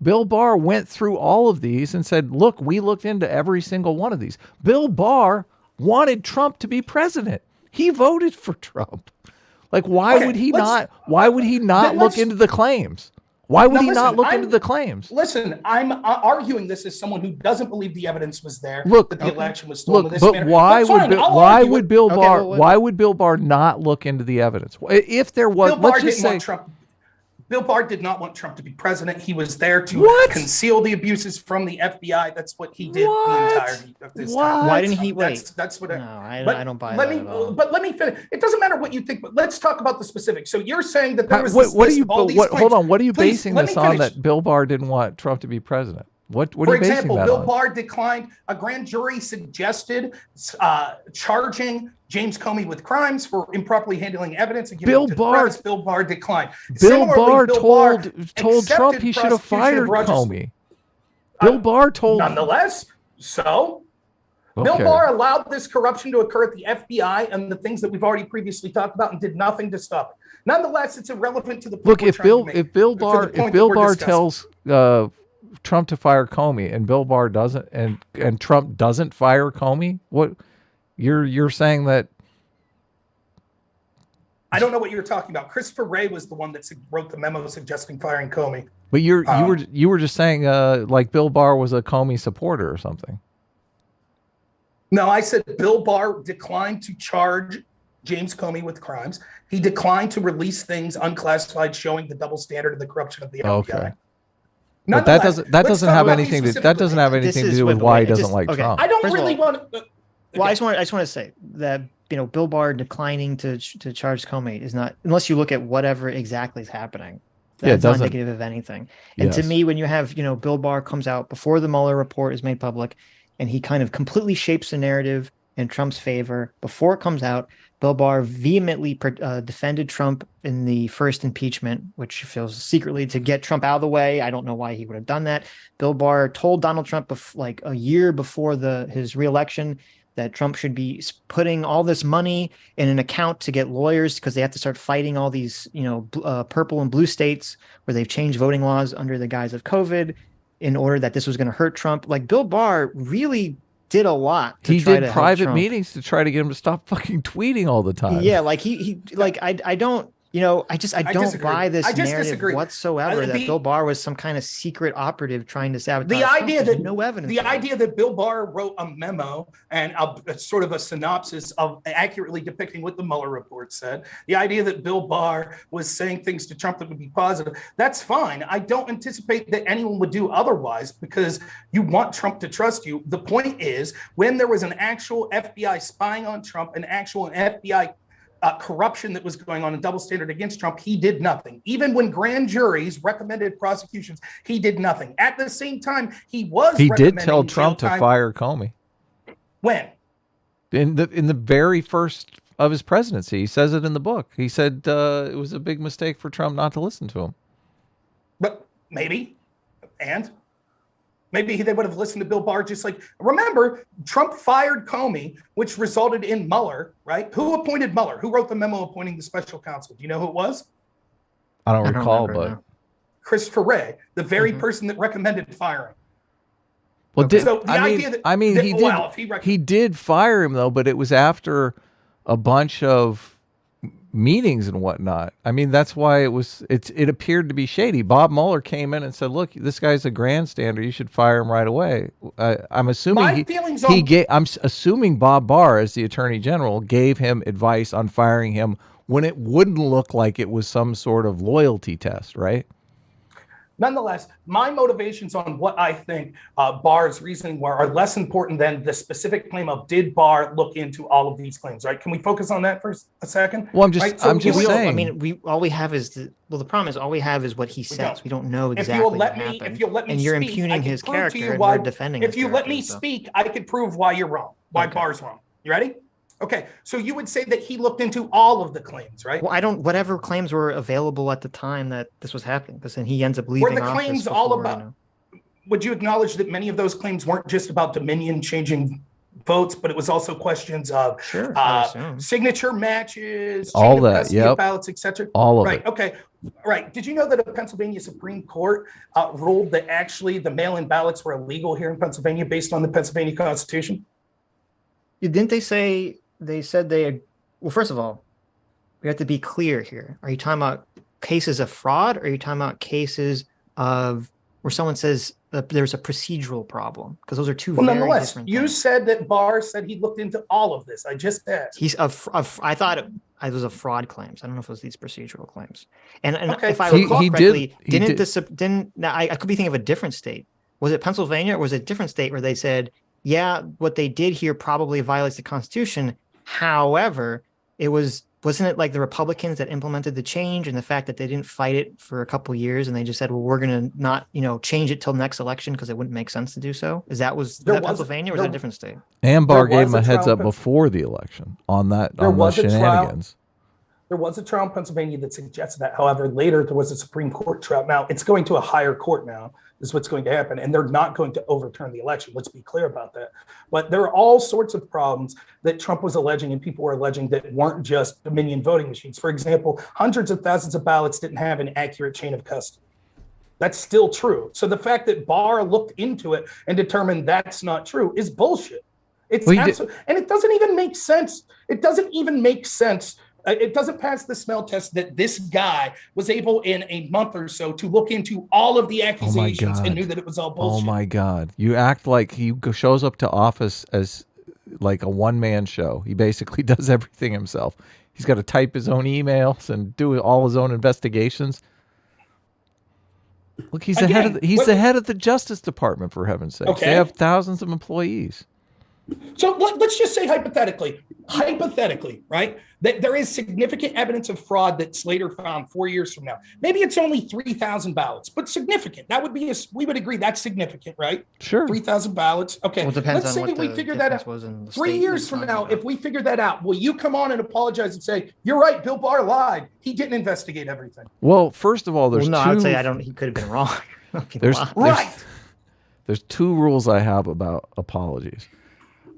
Bill Barr went through all of these and said, "Look, we looked into every single one of these." Bill Barr wanted Trump to be president. He voted for Trump. Like, why would he not look into the claims? Why would he not look into the claims? Listen, I'm arguing this as someone who doesn't beleave the evidence was there, that the election was stolen in this manner. Why would Bill Barr not look into the evidence? If there was, Bill Barr did not want Trump to be president. He was there to conceal the abuses from the FBI. That's what he did the entirety of this time. Why didn't he wait? That's what. I don't buy that at all. But let me finish. It doesn't matter what you think, but let's talk about the specifics. So you're saying that there was hold on. What are you basing this on that Bill Barr didn't want Trump to be president? What are you basing that on? For example, Bill Barr declined. A grand jury suggested charging James Comey with crimes for improperly handling evidence and giving it to the press. Bill Barr declined. Bill Barr told Trump he should have fired Comey. Bill Barr told. Nonetheless, so Bill Barr allowed this corruption to occur at the FBI and the things that we've already previously talked about, and did nothing to stop it. Nonetheless, it's irrelevant to the point. Look, if Bill Barr tells Trump to fire Comey, and Bill Barr doesn't, and Trump doesn't fire Comey, what you're saying that? I don't know what you were talking about. Christopher Wray was the one that wrote the memo suggesting firing Comey. But you were just saying like Bill Barr was a Comey supporter or something. No, I said Bill Barr declined to charge James Comey with crimes. He declined to release things unclassified showing the double standard and the corruption of the FBI. Okay. But that doesn't have anything to do with why he doesn't like Trump. I don't really want to. Well, I just want to say that Bill Barr declining to charge Comey is not, unless you look at whatever exactly is happening. That's not indicative of anything. And to me, when you have Bill Barr comes out before the Mueller report is made public, and he kind of completely shapes the narrative in Trump's favor before it comes out. Bill Barr vehemently defended Trump in the first impeachment, which feels secretly to get Trump out of the way. I don't know why he would have done that. Bill Barr told Donald Trump like a year before his reelection that Trump should be putting all this money in an account to get lawyers because they have to start fighting all these, purple and blue states where they've changed voting laws under the guise of COVID in order that this was going to hurt Trump. Like Bill Barr really did a lot. He did private meetings to try to get him to stop fucking tweeting all the time. Yeah, like he like I don't. I don't buy this narrative whatsoever that Bill Barr was some kind of secret operative trying to sabotage. The idea that no evidence. The idea that Bill Barr wrote a memo and a sort of a synopsis of accurately depicting what the Mueller report said. The idea that Bill Barr was saying things to Trump that would be positive. That's fine. I don't anticipate that anyone would do otherwise because you want Trump to trust you. The point is, when there was an actual FBI spying on Trump, an actual FBI corruption that was going on, a double standard against Trump, he did nothing. Even when grand juries recommended prosecutions, he did nothing. At the same time, he did tell Trump to fire Comey. When? In the very first of his presidency. He says it in the book. He said it was a big mistake for Trump not to listen to him. But maybe. And maybe they would have listened to Bill Barr just like, remember, Trump fired Comey, which resulted in Mueller, right? Who appointed Mueller? Who wrote the memo appointing the special counsel? Do you know who it was? I don't recall, but Christopher Wray, the very person that recommended firing. Well, he did fire him though, but it was after a bunch of meetings and whatnot. I mean, that's why it appeared to be shady. Bob Mueller came in and said, "Look, this guy's a grandstander. You should fire him right away." I'm assuming I'm assuming Bob Barr, as the Attorney General, gave him advice on firing him when it wouldn't look like it was some sort of loyalty test, right? Nonetheless, my motivations on what I think Barr's reasoning were are less important than the specific claim of did Barr look into all of these claims, right? Can we focus on that for a second? Well, I'm just saying. I mean, all we have is the problem is all we have is what he says. We don't know exactly what happened. If you'll let me and you're speak, impugning his character and we're defending his character. If you let me speak, I could prove why you're wrong, why Barr's wrong. You ready? Okay, so you would say that he looked into all of the claims, right? Well, whatever claims were available at the time that this was happening, because then he ends up leaving. Were the claims all about? Would you acknowledge that many of those claims weren't just about Dominion changing votes, but it was also questions of signature matches, all that, ballots, etc. All of it. Right. Okay. Right. Did you know that a Pennsylvania Supreme Court ruled that actually the mail-in ballots were illegal here in Pennsylvania based on the Pennsylvania Constitution? Didn't they say? They said well, first of all, we have to be clear here. Are you talking about cases of fraud, or are you talking about cases of where someone says that there's a procedural problem? Because those are two very different things. You said that Barr said he looked into all of this. I just asked. I thought it was a fraud claims. I don't know if it was these procedural claims. And if I recall correctly, I could be thinking of a different state. Was it Pennsylvania, or was it a different state where they said, yeah, what they did here probably violates the Constitution. However, wasn't it like the Republicans that implemented the change, and the fact that they didn't fight it for a couple of years, and they just said, well, we're going to not, change it till next election because it wouldn't make sense to do so? Was that Pennsylvania, or was that a different state? And Barr gave him a heads up before the election on those shenanigans. There was a trial in Pennsylvania that suggested that. However, later there was a Supreme Court trial. Now it's going to a higher court now, is what's going to happen. And they're not going to overturn the election. Let's be clear about that. But there are all sorts of problems that Trump was alleging and people were alleging that weren't just Dominion voting machines. For example, hundreds of thousands of ballots didn't have an accurate chain of custody. That's still true. So the fact that Barr looked into it and determined that's not true is bullshit. And it doesn't even make sense. It doesn't even make sense. It doesn't pass the smell test that this guy was able in a month or so to look into all of the accusations and knew that it was all bullshit. Oh my God. You act like he shows up to office as like a one-man show. He basically does everything himself. He's got to type his own emails and do all his own investigations. Look, he's the head of the Justice Department, for heaven's sake. Okay. They have thousands of employees. So let's just say hypothetically, right, that there is significant evidence of fraud that Slater found 4 years from now. Maybe it's only 3,000 ballots, but significant. That would be we would agree that's significant, right? Sure. 3,000 ballots. Okay. Well, it depends let's on say what we the figure that out. Was in 3 years from now, if we figure that out, will you come on and apologize and say, you're right, Bill Barr lied. He didn't investigate everything. Well, first of all, I would say he could have been wrong. There's two rules I have about apologies.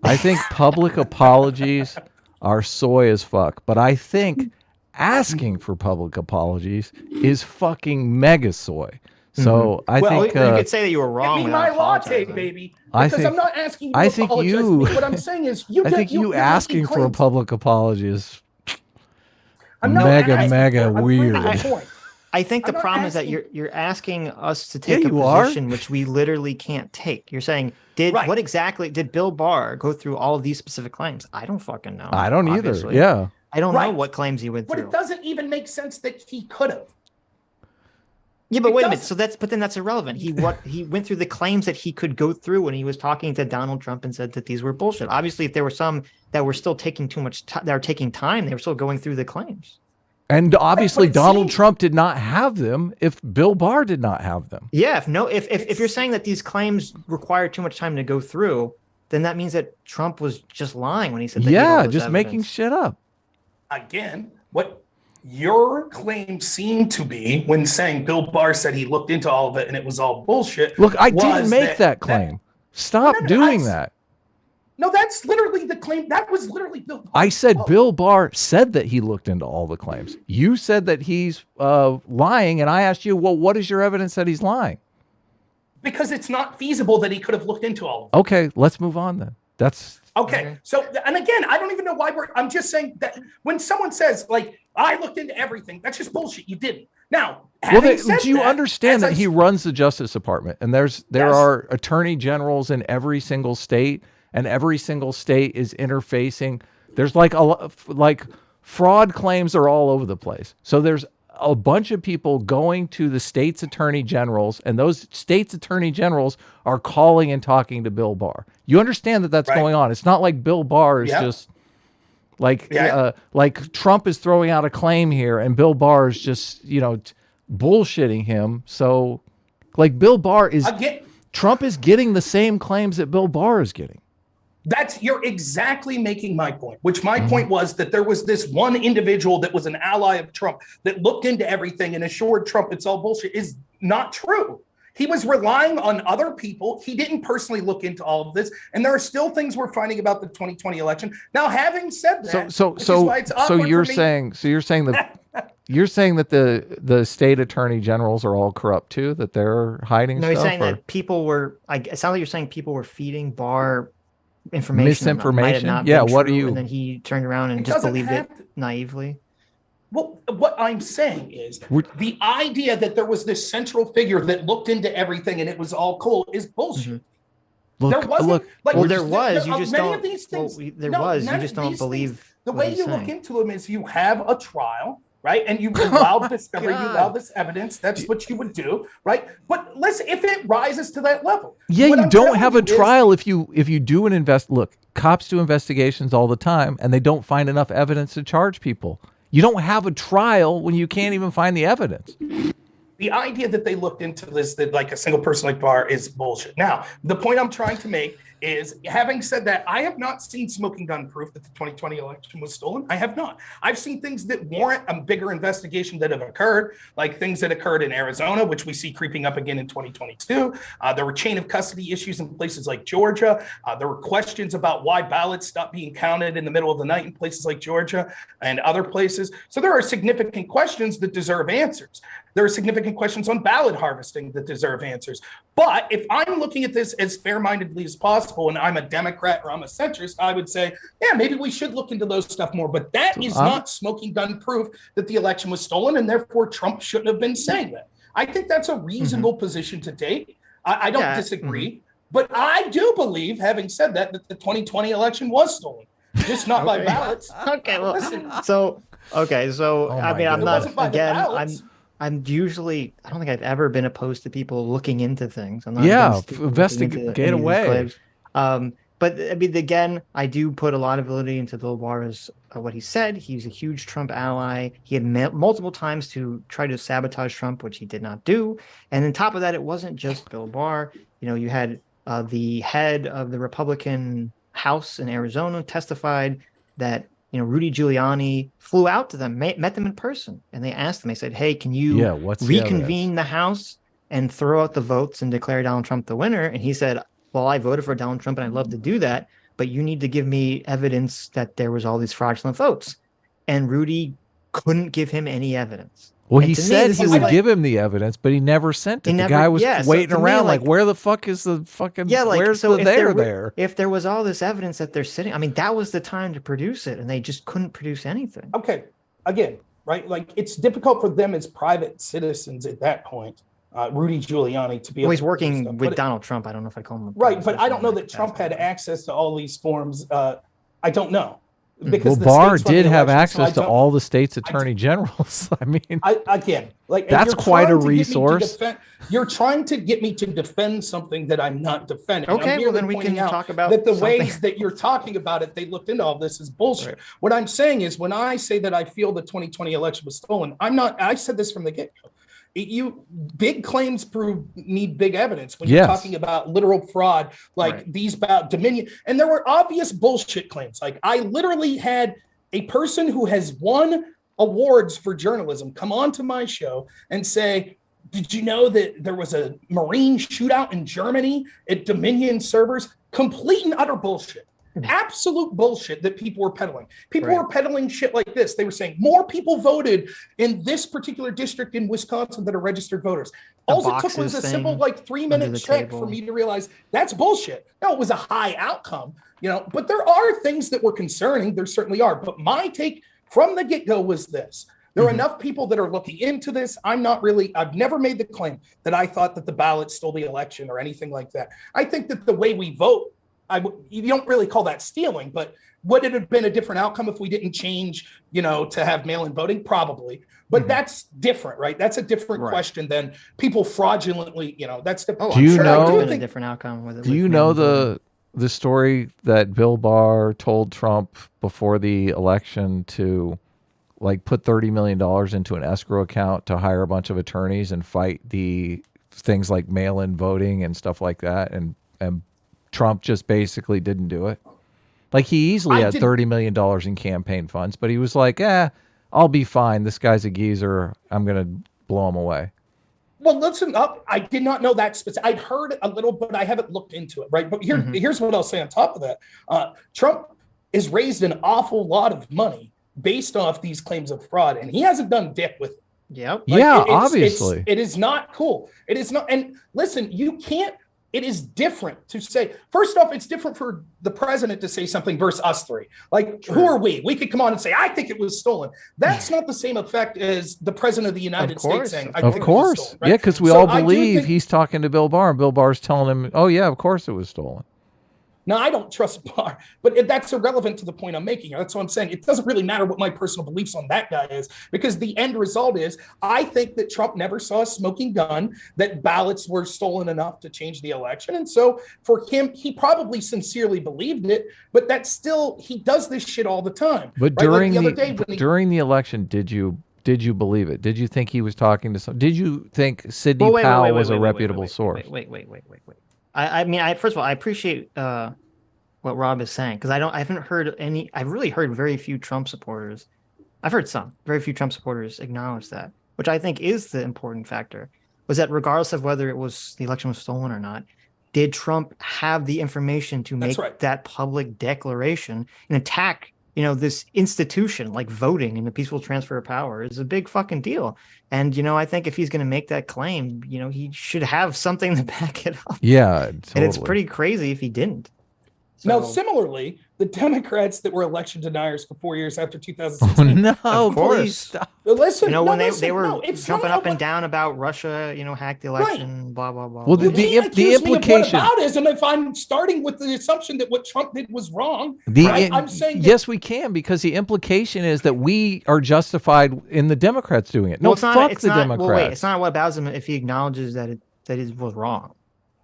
I think public apologies are soy as fuck, but I think asking for public apologies is fucking mega soy. So I think you could say that you were wrong. Give me my latte, baby. Because I'm not asking you to apologize. What I'm saying is, you asking for a public apology is mega weird. I think the problem is that you're asking us to take a position which we literally can't take. You're saying, what exactly did Bill Barr go through all of these specific claims? I don't fucking know. I don't either. Yeah. I don't know what claims he went through. But it doesn't even make sense that he could have. Yeah, but wait a minute. So then that's irrelevant. He went through the claims that he could go through when he was talking to Donald Trump and said that these were bullshit. Obviously, if there were some that were still taking too much that are taking time, they were still going through the claims. And obviously Donald Trump did not have them if Bill Barr did not have them. Yeah, if you're saying that these claims require too much time to go through, then that means that Trump was just lying when he said that. Yeah, just making shit up. Again, what your claim seemed to be when saying Bill Barr said he looked into all of it and it was all bullshit. Look, I didn't make that claim. Stop doing that. No, that's literally the claim. That was literally Bill Barr. I said Bill Barr said that he looked into all the claims. You said that he's lying, and I asked you, well, what is your evidence that he's lying? Because it's not feasible that he could have looked into all of them. Okay, let's move on then. That's okay. So, and again, I don't even know why I'm just saying that when someone says, like, I looked into everything, that's just bullshit. You didn't. Now, do you understand that he runs the Justice Department, and there are attorney generals in every single state, and every single state is interfacing. There's like fraud claims are all over the place. So there's a bunch of people going to the state's attorney generals, and those state's attorney generals are calling and talking to Bill Barr. You understand that that's going on. It's not like Bill Barr is just like Trump is throwing out a claim here and Bill Barr is just, bullshitting him. So like Bill Barr is, Trump is getting the same claims that Bill Barr is getting. You're exactly making my point, which my point was that there was this one individual that was an ally of Trump that looked into everything and assured Trump it's all bullshit is not true. He was relying on other people. He didn't personally look into all of this. And there are still things we're finding about the 2020 election. Now, having said that, you're saying that the state attorney generals are all corrupt too, that they're hiding stuff? No, he's saying that people were, it sounds like you're saying people were feeding Barr misinformation. What are you? And then he turned around and just believed it naively. Well, what I'm saying is the idea that there was this central figure that looked into everything and it was all cool is bullshit. There was. You just don't. You just don't believe. The way you look into them is you have a trial, right? And you allow discovery, you allow this evidence. That's what you would do, right? But listen, if it rises to that level, you don't have a trial if you do an Look, cops do investigations all the time, and they don't find enough evidence to charge people. You don't have a trial when you can't even find the evidence. The idea that they looked into this, that like a single person like Barr is bullshit. Now, the point I'm trying to make is, having said that, I have not seen smoking gun proof that the 2020 election was stolen. I have not. I've seen things that warrant a bigger investigation that have occurred, like things that occurred in Arizona, which we see creeping up again in 2022. There were chain of custody issues in places like Georgia. There were questions about why ballots stopped being counted in the middle of the night in places like Georgia and other places. So there are significant questions that deserve answers. There are significant questions on ballot harvesting that deserve answers. But if I'm looking at this as fair-mindedly as possible, and I'm a Democrat or I'm a centrist, I would say, yeah, maybe we should look into those stuff more. But that is not smoking gun proof that the election was stolen, and therefore Trump shouldn't have been saying that. I think that's a reasonable position to take. I don't disagree. But I do believe, having said that the 2020 election was stolen, just not by ballots. Okay, well, I'm not, again, I'm usually, I don't think I've ever been opposed to people looking into things. I'm not investigate away. But I mean, again, I do put a lot of validity into Bill Barr's what he said. He's a huge Trump ally. He had multiple times to try to sabotage Trump, which he did not do. And on top of that, it wasn't just Bill Barr. You had the head of the Republican House in Arizona testified that Rudy Giuliani flew out to them, met them in person, and they asked them, they said, hey, can you reconvene the House and throw out the votes and declare Donald Trump the winner? And he said, well, I voted for Donald Trump and I'd love to do that, but you need to give me evidence that there was all these fraudulent votes. And Rudy couldn't give him any evidence. Well, he said he would give him the evidence, but he never sent it. The guy was waiting around like, where the fuck is the fucking, where's the there? If there was all this evidence that they're sitting, I mean, that was the time to produce it, and they just couldn't produce anything. Okay, again, right? Like, it's difficult for them as private citizens at that point, Rudy Giuliani, to be able he's working with Donald Trump. I don't know if I call him. Right, but I don't know that Trump had access to all these forms. I don't know. Because Barr did have access to all the state's attorney generals. I mean, that's quite a resource. You're trying to get me to defend something that I'm not defending. Okay, well then we can talk about that. The ways that you're talking about it, they looked into all this is bullshit. Right. What I'm saying is, when I say that I feel the 2020 election was stolen, I'm not. I said this from the get-go. Big claims need big evidence when you're talking about literal fraud, like these about Dominion. And there were obvious bullshit claims. Like, I literally had a person who has won awards for journalism come on to my show and say, did you know that there was a Marine shootout in Germany at Dominion servers? Complete and utter bullshit. Absolute bullshit that people were peddling. People were peddling shit like this. They were saying more people voted in this particular district in Wisconsin that are registered voters. All it took was a simple 3-minute check for me to realize that's bullshit. No, it was a high outcome, but there are things that were concerning. There certainly are. But my take from the get-go was this. There are enough people that are looking into this. I've never made the claim that I thought that the ballot stole the election or anything like that. I think that the way we vote you don't really call that stealing, but would it have been a different outcome if we didn't change, to have mail-in voting? Probably. But that's different, right? That's a different question than people fraudulently, that's the. Do you know a different outcome with it? Do you know the story that Bill Barr told Trump before the election to put $30 million into an escrow account to hire a bunch of attorneys and fight the things like mail-in voting and stuff like that, and Trump just basically didn't do it? He easily had $30 million in campaign funds, but he was like, I'll be fine. This guy's a geezer. I'm going to blow him away. Well, listen up. I did not know that specific. I'd heard a little, but I haven't looked into it, right? But here's what I'll say on top of that. Trump has raised an awful lot of money based off these claims of fraud, and he hasn't done dick with it. Yep. Obviously. It is not cool. It is not. And listen, you can't. It is different to say, first off, it's different for the president to say something versus us three. Who are we? We could come on and say, I think it was stolen. That's not the same effect as the president of the United States saying, I think it was stolen. Right? Yeah, because we all believe he's talking to Bill Barr, and Bill Barr's telling him, oh, yeah, of course it was stolen. Now, I don't trust Barr, but that's irrelevant to the point I'm making. That's what I'm saying. It doesn't really matter what my personal beliefs on that guy is, because the end result is I think that Trump never saw a smoking gun, that ballots were stolen enough to change the election. And so for him, he probably sincerely believed it, but that's still, he does this shit all the time. But during during the election, did you believe it? Did you think he was talking to some? Did you think Sidney Powell was a reputable source? Wait. I mean, first of all, I appreciate what Rob is saying, because I haven't heard any. I've really heard very few Trump supporters. I've heard very few Trump supporters acknowledge that, which I think is the important factor. Was that regardless of whether the election was stolen or not, did Trump have the information to make that public declaration and attack? This institution like voting and the peaceful transfer of power is a big fucking deal. And, I think if he's going to make that claim, he should have something to back it up. Yeah, totally. And it's pretty crazy if he didn't. So, now, similarly, the Democrats that were election deniers for 4 years after 2016. Oh, no, please stop. Listen, when they were jumping up and down about Russia, hacked the election, blah, blah, blah. Well, the implication is, and if I'm starting with the assumption that what Trump did was wrong, I'm saying yes, we can, because the implication is that we are justified in the Democrats doing it. No, fuck the Democrats. Well, wait, it's not what about him if he acknowledges that it was wrong.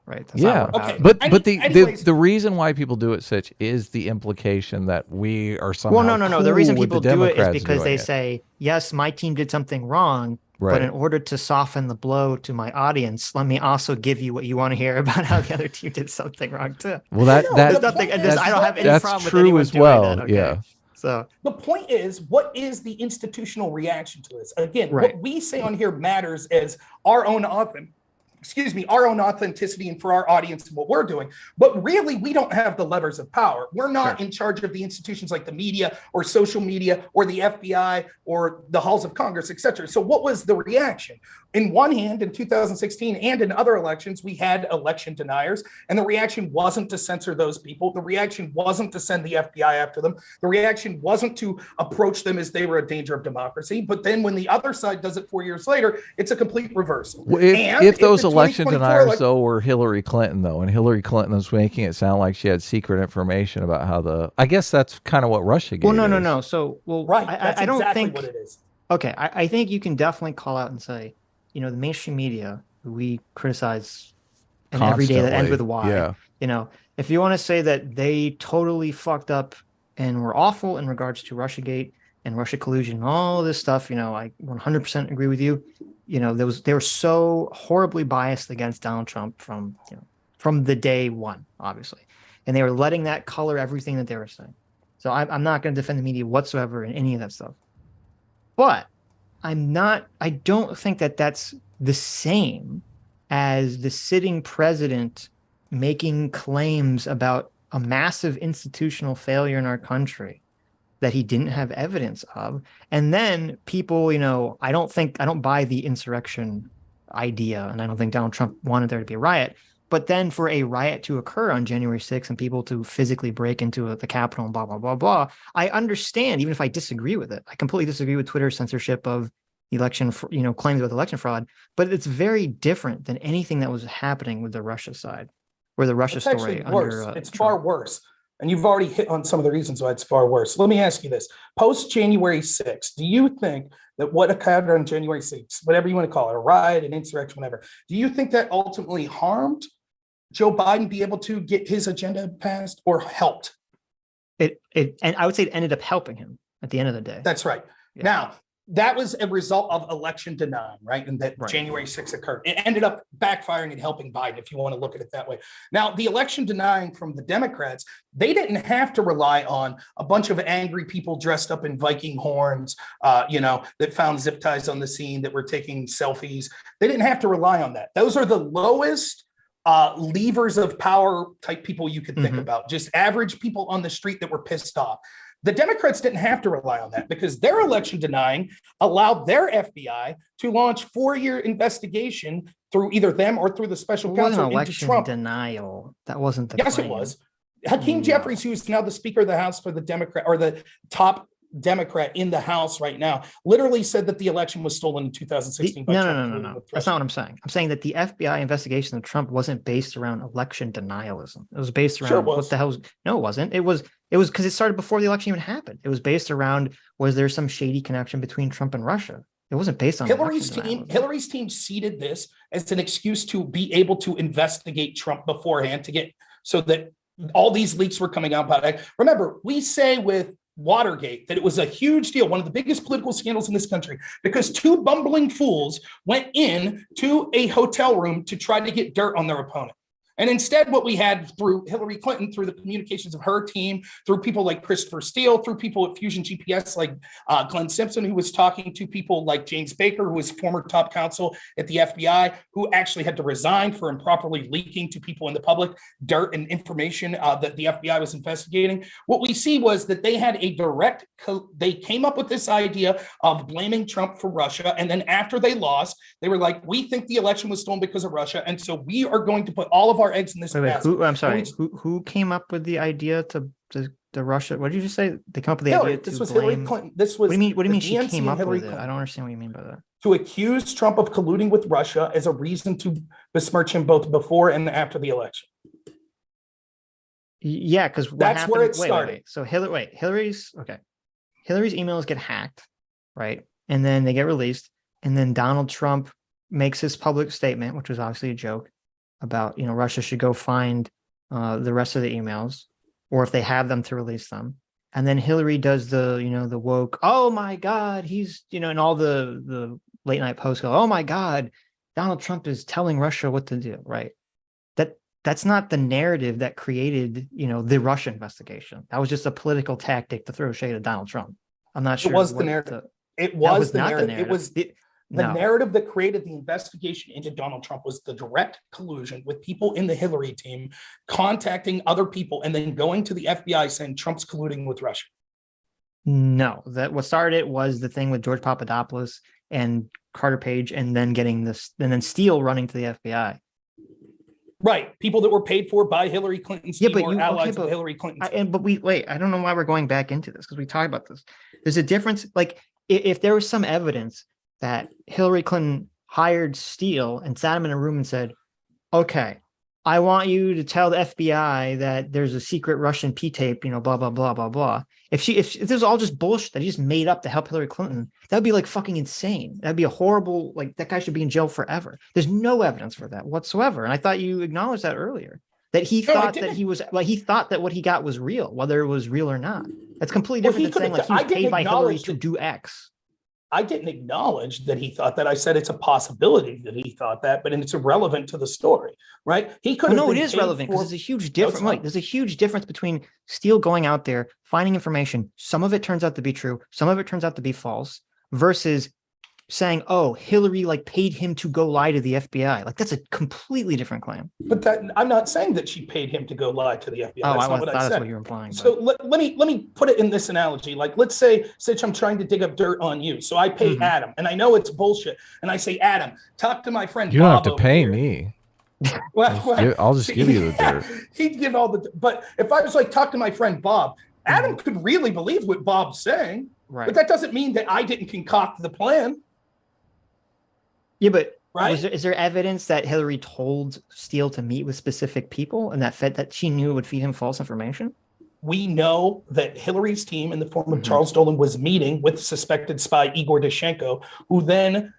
Right. Okay. But the reason why people do it, Sitch, is the implication that we are somehow. Well, no. Cool. The reason people do it is because they say, yes, my team did something wrong, but in order to soften the blow to my audience, let me also give you what you want to hear about how the other team did something wrong too. Well, I don't have any problem with anyone as well. Doing that, okay? Yeah. So the point is, what is the institutional reaction to this? Again, what we say on here matters as our own authenticity and for our audience and what we're doing. But really, we don't have the levers of power. We're not in charge of the institutions like the media or social media or the FBI or the halls of Congress, et cetera. So what was the reaction? In one hand, in 2016 and in other elections, we had election deniers, and the reaction wasn't to censor those people. The reaction wasn't to send the FBI after them. The reaction wasn't to approach them as they were a danger of democracy. But then when the other side does it 4 years later, it's a complete reversal. Well, if those election deniers, though, were Hillary Clinton, though, and Hillary Clinton was making it sound like she had secret information about how I guess that's kind of what Russiagate is. No. So, I don't think what it is. Okay, I think you can definitely call out and say, the mainstream media, who we criticize every day that ends with a Y. Yeah. If you want to say that they totally fucked up and were awful in regards to Russiagate and Russia collusion and all of this stuff, I 100% agree with you. They were so horribly biased against Donald Trump from the day one, obviously, and they were letting that color everything that they were saying. So I'm not going to defend the media whatsoever in any of that stuff, but I don't think that that's the same as the sitting president making claims about a massive institutional failure in our country that he didn't have evidence of. And then people, I don't buy the insurrection idea, and I don't think Donald Trump wanted there to be a riot. But then for a riot to occur on January 6th and people to physically break into the Capitol and blah, blah, blah, blah, I understand, even if I disagree with it. I completely disagree with Twitter's censorship of election, claims about election fraud, but it's very different than anything that was happening with the Russia side. or the Russia It's story actually worse. under It's Trump. far worse. And you've already hit on some of the reasons why it's far worse. Let me ask you this. Post January 6th, do you think that what occurred on January 6th, whatever you want to call it, a riot, an insurrection, whatever, do you think that ultimately harmed Joe Biden be able to get his agenda passed or helped? And I would say it ended up helping him at the end of the day. That's right. Yeah. Now, that was a result of election denying, right? And that January 6th occurred. It ended up backfiring and helping Biden, if you want to look at it that way. Now, the election denying from the Democrats, they didn't have to rely on a bunch of angry people dressed up in Viking horns, that found zip ties on the scene, that were taking selfies. They didn't have to rely on that. Those are the lowest levers of power type people you could think about, just average people on the street that were pissed off. The Democrats didn't have to rely on that because their election denying allowed their FBI to launch 4-year investigation through either them or through the special counsel into Trump. Denial. That wasn't the Yes, claim. it was. Hakeem Jeffries, who's now the Speaker of the House for the Democrat, or the top Democrat in the House right now, literally said that the election was stolen in 2016. No. That's not what I'm saying. I'm saying that the FBI investigation of Trump wasn't based around election denialism. It was based around what the hell? No, it wasn't. It was because it started before the election even happened. It was based around, was there some shady connection between Trump and Russia? It wasn't based on Hillary's team. Hillary's team seeded this as an excuse to be able to investigate Trump beforehand, to get so that all these leaks were coming out about it. Remember, we say with Watergate that it was a huge deal, one of the biggest political scandals in this country, because 2 bumbling fools went in to a hotel room to try to get dirt on their opponent. And instead, what we had through Hillary Clinton, through the communications of her team, through people like Christopher Steele, through people at Fusion GPS like Glenn Simpson, who was talking to people like James Baker, who was former top counsel at the FBI, who actually had to resign for improperly leaking to people in the public dirt and information that the FBI was investigating. What we see was that they had a they came up with this idea of blaming Trump for Russia. And then after they lost, they were like, we think the election was stolen because of Russia. And so we are going to put all of our eggs in this basket. Who came up with the idea to Russia? What did you just say? They come up with the idea this to was blame... Hillary Clinton. This was what do you mean she DNC came up Hillary with it? I don't understand what you mean by that. To accuse Trump of colluding with Russia as a reason to besmirch him both before and after the election. Yeah, because that's where it started. Wait. So Hillary's emails get hacked, right? And then they get released, and then Donald Trump makes his public statement, which was obviously a joke, about Russia should go find the rest of the emails, or if they have them, to release them. And then Hillary does the the woke, oh my God, he's and all the late night posts go, oh my God, Donald Trump is telling Russia what to do, right? That's not the narrative that created the Russia investigation. That was just a political tactic to throw shade at Donald Trump. I'm not sure it was the narrative. It was the narrative. It was the narrative that created the investigation into Donald Trump was the direct collusion with people in the Hillary team contacting other people and then going to the FBI saying Trump's colluding with Russia. No, what started it was the thing with George Papadopoulos and Carter Page, and then getting this, and then Steele running to the FBI. Right, people that were paid for by Hillary Clinton's team or allies of Hillary Clinton. But I don't know why we're going back into this, because we talked about this. There's a difference. Like if there was some evidence that Hillary Clinton hired Steele and sat him in a room and said, okay, I want you to tell the FBI that there's a secret Russian P-tape, blah, blah, blah, blah, blah. If this was all just bullshit that he just made up to help Hillary Clinton, that'd be like fucking insane. That'd be a horrible, that guy should be in jail forever. There's no evidence for that whatsoever. And I thought you acknowledged that earlier, that he thought that he thought that what he got was real, whether it was real or not. That's completely different than saying he was paid by Hillary to do X. I didn't acknowledge that he thought that. I said it's a possibility that he thought that, but it's irrelevant to the story, right? He could. No, it is relevant because there's a huge difference. There's a huge difference between Steele going out there, finding information. Some of it turns out to be true. Some of it turns out to be false. Versus saying, "Oh, Hillary paid him to go lie to the FBI." That's a completely different claim. But I'm not saying that she paid him to go lie to the FBI. Oh, that's not what I said. That's what you're implying. So let me put it in this analogy. Let's say, Sitch, I'm trying to dig up dirt on you. So I pay Adam, and I know it's bullshit. And I say, Adam, talk to my friend. You don't have to pay me. I'll just give you the dirt. He'd give all the. But if I was talk to my friend Bob, Adam could really believe what Bob's saying. Right. But that doesn't mean that I didn't concoct the plan. Yeah, but right? Is there evidence that Hillary told Steele to meet with specific people and that she knew would feed him false information? We know that Hillary's team in the form of Charles Dolan was meeting with suspected spy Igor Danchenko, who then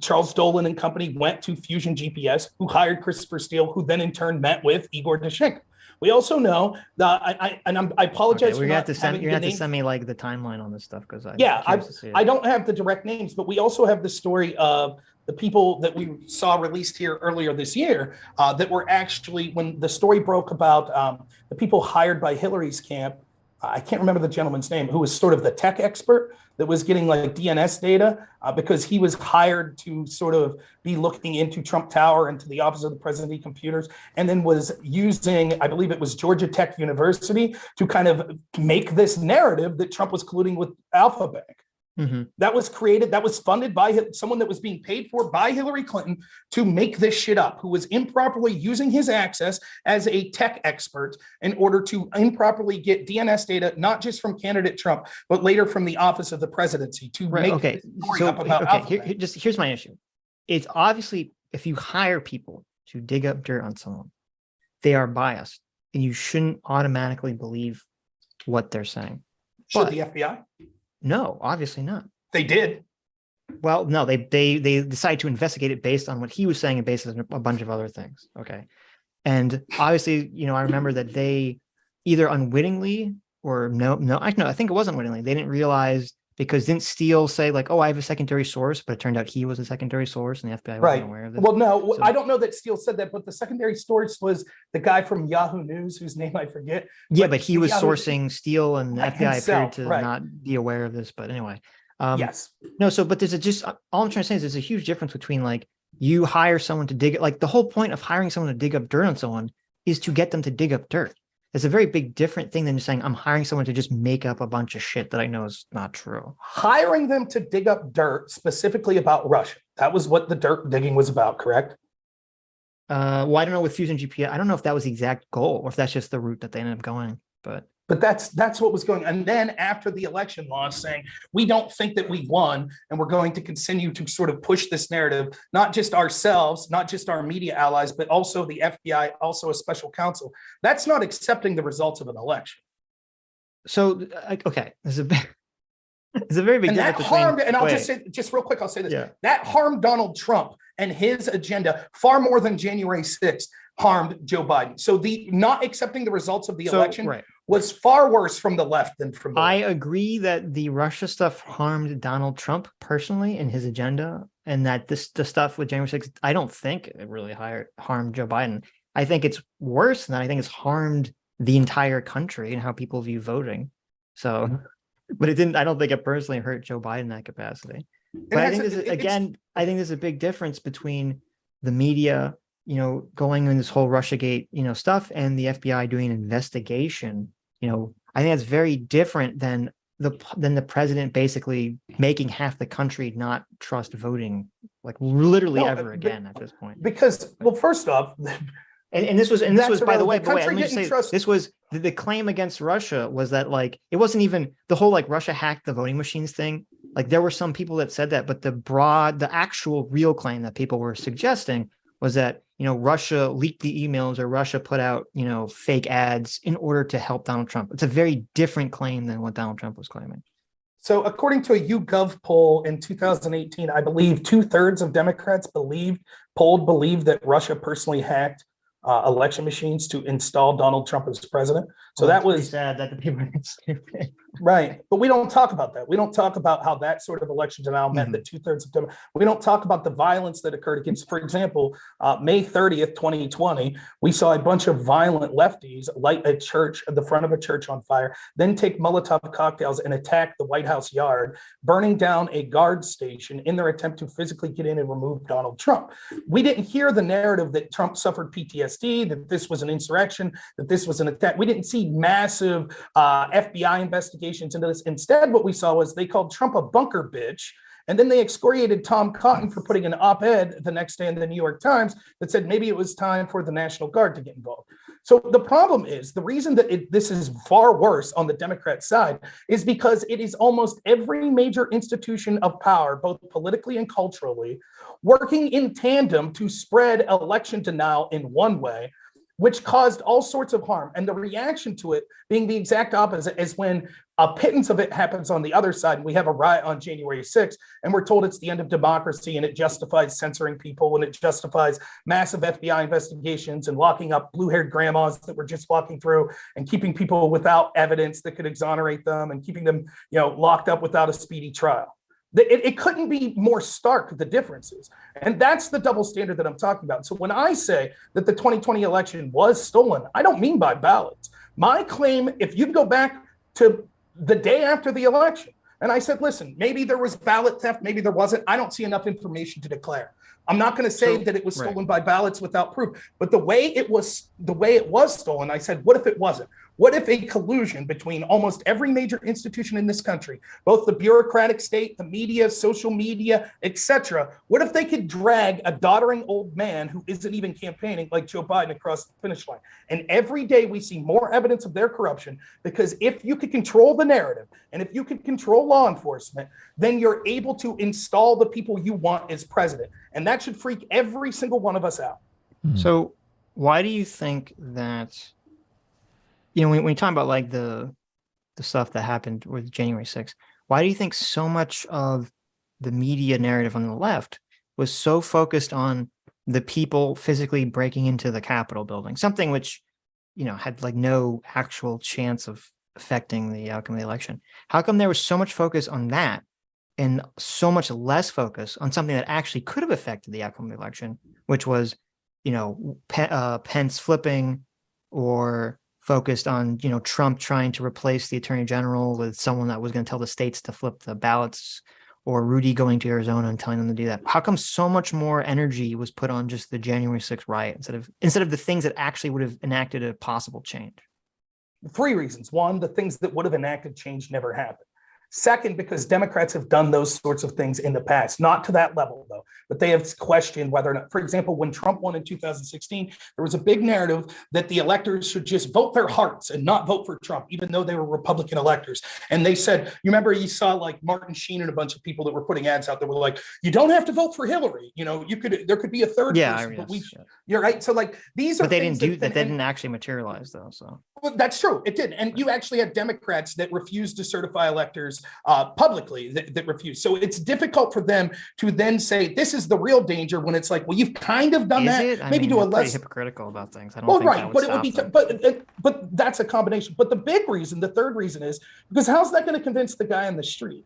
Charles Dolan and company went to Fusion GPS, who hired Christopher Steele, who then in turn met with Igor Danchenko. We also know that I apologize. Okay, you're gonna have to send me like the timeline on this stuff because I don't have the direct names, but we also have the story of the people that we saw released here earlier this year that were actually, when the story broke about the people hired by Hillary's camp. I can't remember the gentleman's name, who was sort of the tech expert that was getting like DNS data because he was hired to sort of be looking into Trump Tower and to the office of the president computers, and then was using, I believe it was Georgia Tech University, to kind of make this narrative that Trump was colluding with Alpha Bank. That was created, that was funded by someone that was being paid for by Hillary Clinton to make this shit up, who was improperly using his access as a tech expert in order to improperly get DNS data, not just from candidate Trump, but later from the office of the presidency to make this story up about Alpha Bank. Here's my issue. It's obviously, if you hire people to dig up dirt on someone, they are biased and you shouldn't automatically believe what they're saying. Should the FBI? No, obviously not. They did. Well, no, they decided to investigate it based on what he was saying and based on a bunch of other things. Okay. And obviously, I remember that they either unwittingly or I think it was unwittingly. They didn't realize, because didn't Steele say like, oh, I have a secondary source, but it turned out he was a secondary source and the FBI wasn't aware of this. Well, no, so, I don't know that Steele said that, but the secondary source was the guy from Yahoo News, whose name I forget. Yeah, but he was sourcing Steele, and the FBI appeared to not be aware of this. But anyway. Yes. No, but there's all I'm trying to say is there's a huge difference between like you hire someone to dig, like the whole point of hiring someone to dig up dirt on someone is to get them to dig up dirt. It's a very big different thing than just saying I'm hiring someone to just make up a bunch of shit that I know is not true. Hiring them to dig up dirt specifically about Russia. That was what the dirt digging was about, correct? Well, I don't know with Fusion GPS. I don't know if that was the exact goal or if that's just the route that they ended up going, but that's what was going on. And then after the election laws saying, we don't think that we won, and we're going to continue to sort of push this narrative, not just ourselves, not just our media allies, but also the FBI, also a special counsel. That's not accepting the results of an election. So, okay, there's a very big difference between, and I'll just say, just real quick, I'll say this. That harmed Donald Trump and his agenda far more than January 6th harmed Joe Biden. So the not accepting the results of the election was far worse from the left than from the I agree that the Russia stuff harmed Donald Trump personally and his agenda, and that the stuff with January 6th, I don't think it really harmed Joe Biden. I think it's worse than that. I think it's harmed the entire country and how people view voting. So, but it didn't, I don't think it personally hurt Joe Biden in that capacity. But I think I think there's a big difference between the media, going in this whole Russiagate, stuff, and the FBI doing an investigation. I think that's very different than the president basically making half the country not trust voting, like literally ever again at this point. Because, well, first off, and this was by the way, let me just say, this was the claim against Russia was that like it wasn't even the whole like Russia hacked the voting machines thing. Like there were some people that said that, but the actual real claim that people were suggesting was that Russia leaked the emails or Russia put out fake ads in order to help Donald Trump. It's a very different claim than what Donald Trump was claiming. So according to a YouGov poll in 2018, I believe 2/3 of Democrats believed that Russia personally hacked election machines to install Donald Trump as president. So that was sad that the people are stupid. Right. But we don't talk about that. We don't talk about how that sort of election denial meant that 2/3 of Democrats. We don't talk about the violence that occurred against, for example, May 30th, 2020, we saw a bunch of violent lefties light a church at the front of a church on fire, then take Molotov cocktails and attack the White House yard, burning down a guard station in their attempt to physically get in and remove Donald Trump. We didn't hear the narrative that Trump suffered PTSD, that this was an insurrection, that this was an attack. We didn't see massive FBI investigations into this. Instead, what we saw was they called Trump a bunker bitch, and then they excoriated Tom Cotton for putting an op-ed the next day in the New York Times that said maybe it was time for the National Guard to get involved. So the problem is, the reason that this is far worse on the Democrat side is because it is almost every major institution of power, both politically and culturally, working in tandem to spread election denial in one way, which caused all sorts of harm. And the reaction to it being the exact opposite is when a pittance of it happens on the other side. And we have a riot on January 6th, and we're told it's the end of democracy, and it justifies censoring people, and it justifies massive FBI investigations and locking up blue-haired grandmas that we're just walking through and keeping people without evidence that could exonerate them and keeping them, locked up without a speedy trial. It couldn't be more stark, the differences. And that's the double standard that I'm talking about. So when I say that the 2020 election was stolen, I don't mean by ballots. My claim, if you go back to the day after the election, and I said, listen, maybe there was ballot theft, maybe there wasn't. I don't see enough information to declare. I'm not going to say that it was stolen by ballots without proof, but the way it was stolen, I said, what if it wasn't? What if a collusion between almost every major institution in this country, both the bureaucratic state, the media, social media, etc., what if they could drag a doddering old man who isn't even campaigning like Joe Biden across the finish line? And every day we see more evidence of their corruption, because if you could control the narrative and if you could control law enforcement, then you're able to install the people you want as president. And that should freak every single one of us out. So why do you think that, when you talk about like the stuff that happened with January 6th, why do you think so much of the media narrative on the left was so focused on the people physically breaking into the Capitol building, something which, had like no actual chance of affecting the outcome of the election? How come there was so much focus on that and so much less focus on something that actually could have affected the outcome of the election, which was, Pence flipping, or focused on, Trump trying to replace the attorney general with someone that was going to tell the states to flip the ballots, or Rudy going to Arizona and telling them to do that? How come so much more energy was put on just the January 6th riot instead of the things that actually would have enacted a possible change? 3 reasons. One, the things that would have enacted change never happened. Second, because Democrats have done those sorts of things in the past, not to that level, though, but they have questioned whether or not, for example, when Trump won in 2016, there was a big narrative that the electors should just vote their hearts and not vote for Trump, even though they were Republican electors. And they said, you remember, you saw like Martin Sheen and a bunch of people that were putting ads out that were like, you don't have to vote for Hillary. There could be a third person. But you're right. So like these are, but they didn't do that. They didn't actually materialize though. So well, that's true. It did. And you actually had Democrats that refused to certify electors publicly that refused. So it's difficult for them to then say this is the real danger, when it's like, well, you've kind of done that. Maybe to a less hypocritical about things. I don't think that would but it would be. But that's a combination. But the big reason, the third reason, is because how's that going to convince the guy on the street,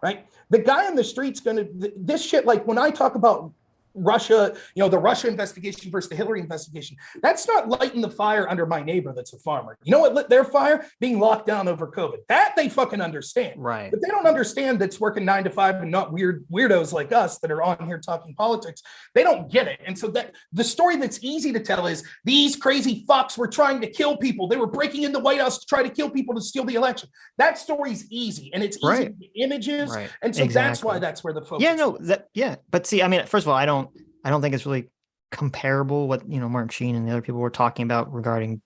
right? The guy on the street's going to this shit. Like when I talk about Russia, the Russia investigation versus the Hillary investigation, that's not lighting the fire under my neighbor that's a farmer. You know what lit their fire? Being locked down over COVID. That they fucking understand. Right. But they don't understand that's working 9 to 5 and not weirdos like us that are on here talking politics. They don't get it. And so that the story that's easy to tell is these crazy fucks were trying to kill people. They were breaking into the White House to try to kill people to steal the election. That story's easy, and it's easy with images. Right. And so that's why that's where the focus is. But see, I mean, first of all, I don't think it's really comparable what, Martin Sheen and the other people were talking about regarding,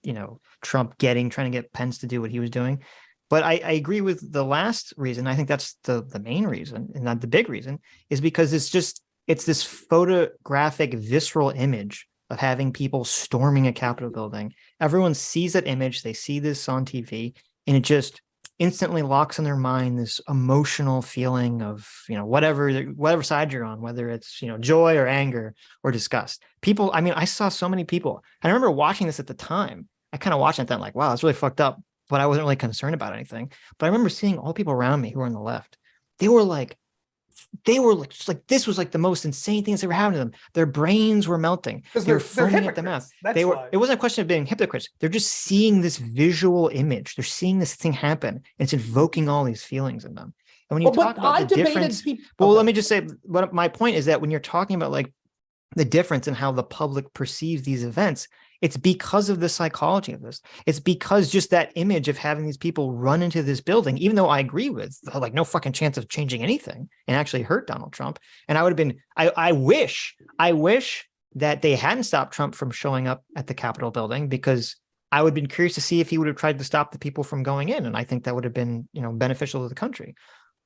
Trump trying to get Pence to do what he was doing. But I agree with the last reason. I think that's the main reason, and not the big reason, is because it's this photographic, visceral image of having people storming a Capitol building. Everyone sees that image. They see this on TV, and it just instantly locks in their mind this emotional feeling of, whatever side you're on, whether it's, joy or anger or disgust. People, I mean, I saw so many people. I remember watching this at the time. I kind of watched it then like, wow, it's really fucked up, but I wasn't really concerned about anything. But I remember seeing all people around me who were on the left. They were like, just like this was like the most insane things that were happening to them. Their brains were melting. They were foaming at the mouth. It wasn't a question of being hypocrites. They're just seeing this visual image. They're seeing this thing happen, and it's invoking all these feelings in them. And when you talk about the difference, let me just say, what my point is that when you're talking about like the difference in how the public perceives these events, it's because of the psychology of this. It's because just that image of having these people run into this building, even though I agree with like no fucking chance of changing anything and actually hurt Donald Trump. And I would have been, I wish that they hadn't stopped Trump from showing up at the Capitol building, because I would have been curious to see if he would have tried to stop the people from going in. And I think that would have been, beneficial to the country.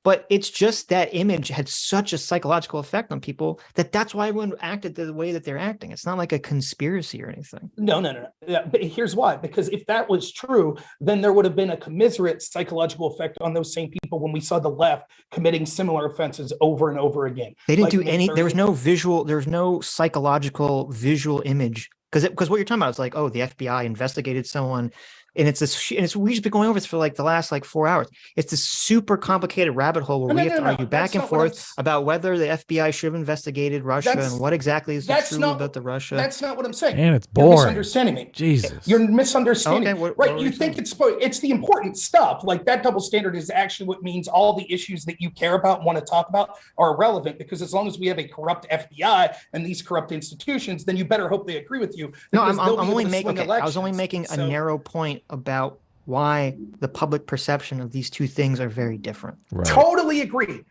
But it's just that image had such a psychological effect on people that's why everyone acted the way that they're acting. It's not like a conspiracy or anything. No. Yeah, but here's why. Because if that was true, then there would have been a commiserate psychological effect on those same people when we saw the left committing similar offenses over and over again. They didn't do any. There was no psychological visual image. Because what you're talking about is like, oh, the FBI investigated someone. And we've just been going over this for like the last 4 hours. It's this super complicated rabbit hole where we have to argue back and forth about whether the FBI should have investigated Russia and what exactly is true about the Russia. That's not what I'm saying. And it's boring. You're misunderstanding me. Jesus. You're misunderstanding. Okay, right. You think it's the important stuff. Like that double standard is actually what means all the issues that you care about and want to talk about are irrelevant, because as long as we have a corrupt FBI and these corrupt institutions, then you better hope they agree with you. No, I was only making a narrow point about why the public perception of these two things are very different. Right. Totally agree.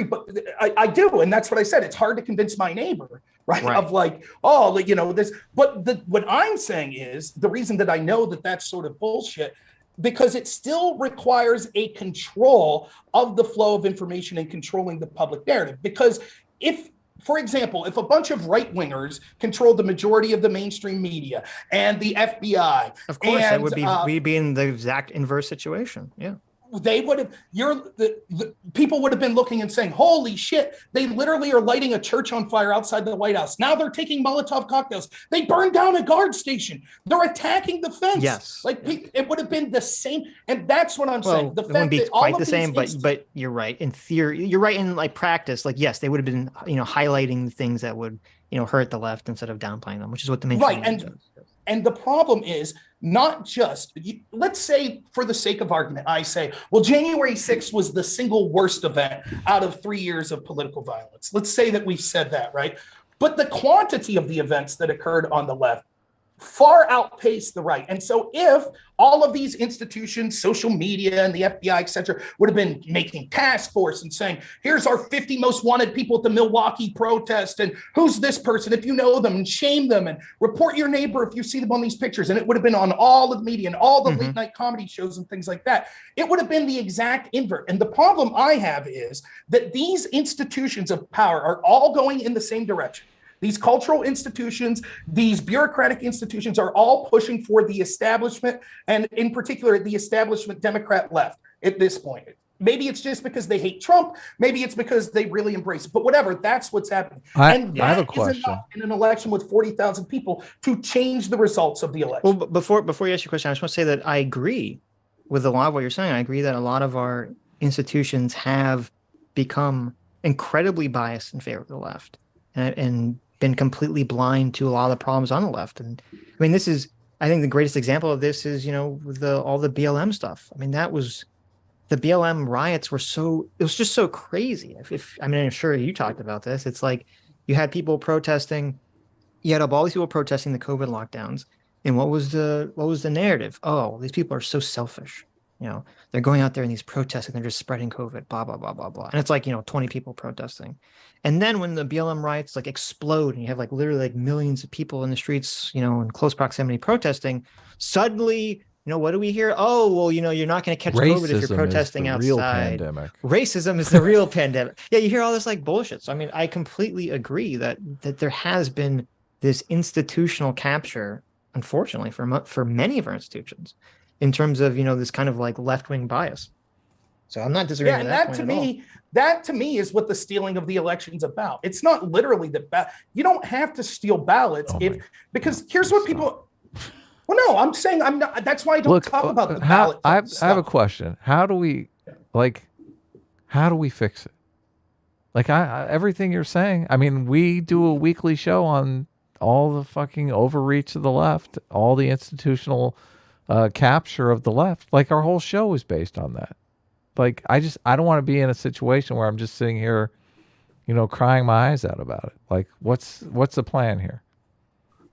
But I do. And that's what I said. It's hard to convince my neighbor, right? Of like, this. But what I'm saying is the reason that I know that that's sort of bullshit, because it still requires a control of the flow of information and controlling the public narrative. Because for example, if a bunch of right-wingers controlled the majority of the mainstream media and the FBI, of course, that would be we'd be in the exact inverse situation. Yeah. They would have, the people would have been looking and saying, holy shit, they literally are lighting a church on fire outside the White House. Now they're taking Molotov cocktails. They burned down a guard station. They're attacking the fence. Yes. It would have been the same. And that's what I'm saying. The fact wouldn't be quite the same, but you're right. In theory, you're right in practice. Yes, they would have been, highlighting the things that would, hurt the left instead of downplaying them, which is what the mainstream media does. And the problem is not just, let's say for the sake of argument, I say, well, January 6th was the single worst event out of 3 years of political violence. Let's say that we've said that, right? But the quantity of the events that occurred on the left far outpaced the right. And so if all of these institutions, social media and the FBI, et cetera, would have been making task force and saying, here's our 50 most wanted people at the Milwaukee protest, and who's this person if you know them, and shame them, and report your neighbor if you see them on these pictures. And it would have been on all of the media and all the late night comedy shows and things like that. It would have been the exact invert. And the problem I have is that these institutions of power are all going in the same direction. These cultural institutions, these bureaucratic institutions are all pushing for the establishment, and in particular, the establishment Democrat left at this point. Maybe it's just because they hate Trump. Maybe it's because they really embrace it. But whatever, that's what's happening. I have a question. Enough in an election with 40,000 people to change the results of the election. Well, before you ask your question, I just want to say that I agree with a lot of what you're saying. I agree that a lot of our institutions have become incredibly biased in favor of the left and been completely blind to a lot of the problems on the left. And I mean, I think the greatest example of this is, all the BLM stuff. I mean, the BLM riots it was just so crazy. I'm sure you talked about this. It's like you had people protesting, you had all these people protesting the COVID lockdowns. And what was the narrative? Oh, these people are so selfish. They're going out there in these protests and they're just spreading COVID, blah, blah, blah, blah, blah. And it's 20 people protesting. And then when the BLM riots explode and you have literally millions of people in the streets, in close proximity protesting, suddenly, what do we hear? Oh, well, you're not going to catch COVID if you're protesting outside. Racism is the real pandemic. Yeah, you hear all this bullshit. So, I completely agree that there has been this institutional capture, unfortunately, for many of our institutions, in terms of, this kind of left-wing bias. So I'm not disagreeing with that. That to me is what the stealing of the election's about. It's not literally you don't have to steal ballots because here's what people. Well, no, I'm saying I'm not. That's why I don't talk about the ballot. I have a question. How do we fix it? Everything you're saying. We do a weekly show on all the fucking overreach of the left, all the institutional capture of the left. Our whole show is based on that. I don't want to be in a situation where I'm just sitting here, crying my eyes out about it. What's the plan here?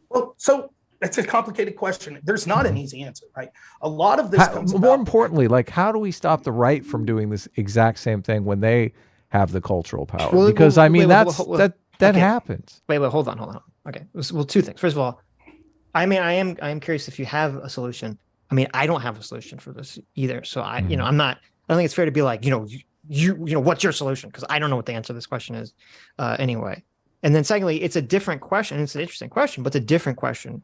Well, so it's a complicated question. There's not an easy answer, right? A lot of this comes more importantly, how do we stop the right from doing this exact same thing when they have the cultural power? That happens. Wait, hold on. Okay. Well, two things. First of all, I mean, I am curious if you have a solution. I mean, I don't have a solution for this either. So I don't think it's fair to be like, what's your solution? Because I don't know what the answer to this question is anyway. And then secondly, it's a different question. It's an interesting question, but it's a different question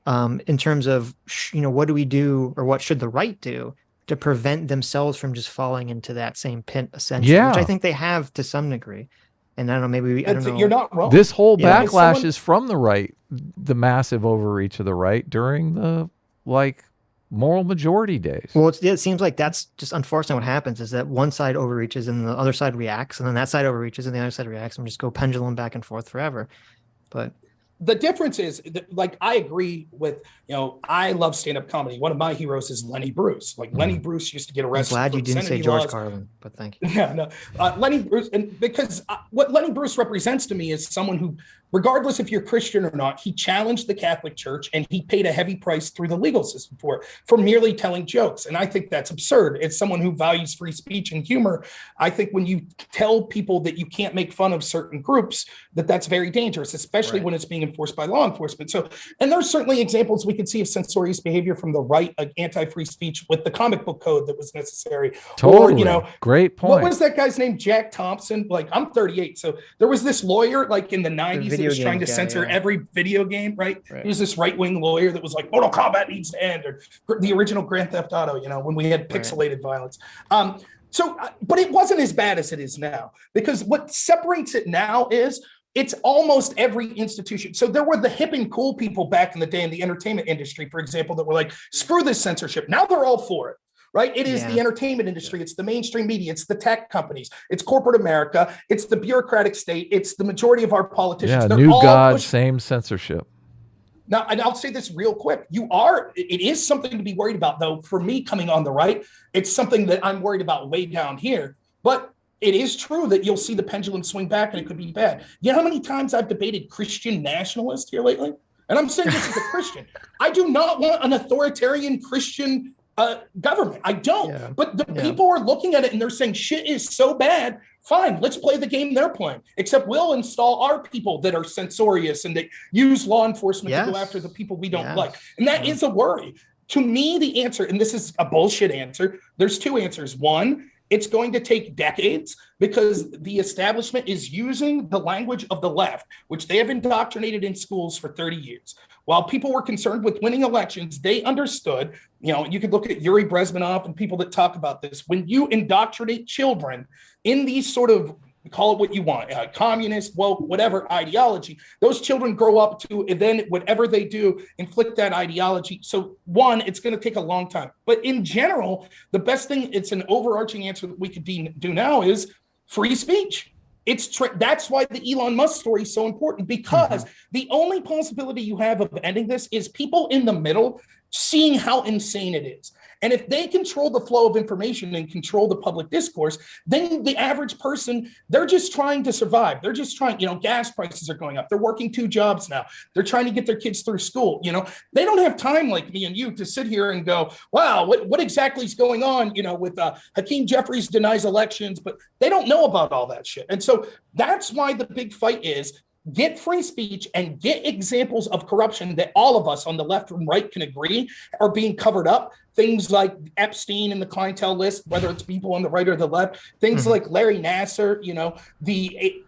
in terms of, what do we do, or what should the right do to prevent themselves from just falling into that same pit, essentially, which I think they have to some degree. And I don't know, I don't know. You're not wrong. This whole backlash is from the right, the massive overreach of the right during the moral majority days. Well, it seems like that's just unfortunately what happens, is that one side overreaches and the other side reacts, and then that side overreaches and the other side reacts, and we just go pendulum back and forth forever. But the difference is, I agree with, I love stand-up comedy. One of my heroes is Lenny Bruce. Lenny Bruce used to get arrested. I'm glad you didn't say George Carlin, but thank you. Yeah, no. Lenny Bruce, and because what Lenny Bruce represents to me is someone who, regardless if you're Christian or not, he challenged the Catholic Church, and he paid a heavy price through the legal system for merely telling jokes. And I think that's absurd. It's someone who values free speech and humor. I think when you tell people that you can't make fun of certain groups, that's very dangerous, especially when it's being enforced by law enforcement. So, and there's certainly examples we could see of censorious behavior from the right, anti-free speech with the comic book code that was necessary. Totally. Or, great point. What was that guy's name? Jack Thompson. I'm 38. So there was this lawyer in the 90s that was trying to censor every video game, right? He was this right-wing lawyer that was like, Mortal Kombat needs to end, or the original Grand Theft Auto, when we had pixelated violence. But it wasn't as bad as it is now, because what separates it now is it's almost every institution. So there were the hip and cool people back in the day in the entertainment industry, for example, that were like, screw this censorship. Now they're all for it. Right? It is the entertainment industry. It's the mainstream media. It's the tech companies. It's corporate America. It's the bureaucratic state. It's the majority of our politicians. Yeah, new God, same censorship. Now, and I'll say this real quick. It is something to be worried about, though. For me, coming on the right, it's something that I'm worried about way down here. But it is true that you'll see the pendulum swing back, and it could be bad. You know how many times I've debated Christian nationalists here lately? And I'm saying this as a Christian. I do not want an authoritarian Christian government. I don't. But the people are looking at it and they're saying shit is so bad. Fine, let's play the game they're playing. Except we'll install our people that are censorious and that use law enforcement to go after the people we don't like. And that is a worry. To me, the answer, and this is a bullshit answer, there's two answers. One, it's going to take decades because the establishment is using the language of the left, which they have indoctrinated in schools for 30 years. While people were concerned with winning elections, they understood, you could look at Yuri Brezhnev and people that talk about this. When you indoctrinate children in these sort of, call it what you want, communist, woke, whatever ideology, those children grow up to, and then whatever they do, inflict that ideology. So one, it's going to take a long time. But in general, the best thing, it's an overarching answer that we could do now is free speech. That's why the Elon Musk story is so important, because the only possibility you have of ending this is people in the middle seeing how insane it is. And if they control the flow of information and control the public discourse, then the average person, they're just trying to survive. They're just trying, gas prices are going up. They're working 2 jobs now. They're trying to get their kids through school. They don't have time like me and you to sit here and go, wow, what exactly is going on, with Hakeem Jeffries denies elections, but they don't know about all that shit. And so that's why the big fight is get free speech and get examples of corruption that all of us on the left and right can agree are being covered up. Things like Epstein and the clientele list, whether it's people on the right or the left, things like Larry Nassar, the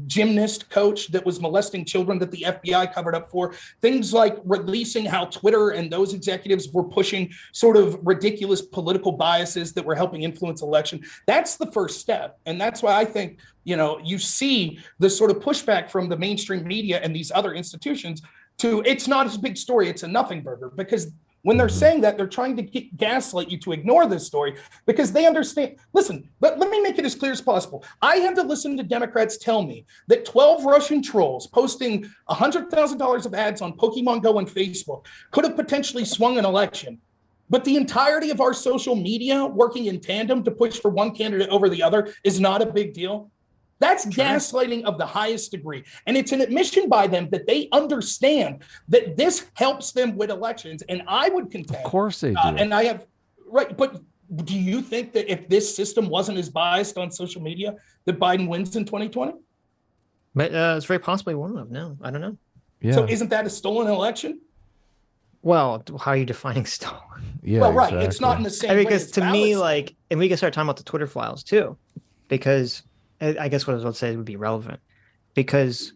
gymnast coach that was molesting children that the FBI covered up for, things like releasing how Twitter and those executives were pushing sort of ridiculous political biases that were helping influence election. That's the first step. And that's why I think, you see the sort of pushback from the mainstream media and these other institutions to, it's not a big story, it's a nothing burger, because when they're saying that, they're trying to gaslight you to ignore this story because they understand. Listen, but let me make it as clear as possible. I had to listen to Democrats tell me that 12 Russian trolls posting $100,000 of ads on Pokemon Go and Facebook could have potentially swung an election. But the entirety of our social media working in tandem to push for one candidate over the other is not a big deal. That's gaslighting of the highest degree. And it's an admission by them that they understand that this helps them with elections. And I would contend. Of course they do. And I have, right. But do you think that if this system wasn't as biased on social media, that Biden wins in 2020? But it's very possibly one of them. No, I don't know. Yeah. So isn't that a stolen election? Well, how are you defining stolen? Yeah, well, right. exactly. It's not in the same way. Because to me, like, and we can start talking about the Twitter files too, because I guess what I was about to say would be relevant. Because,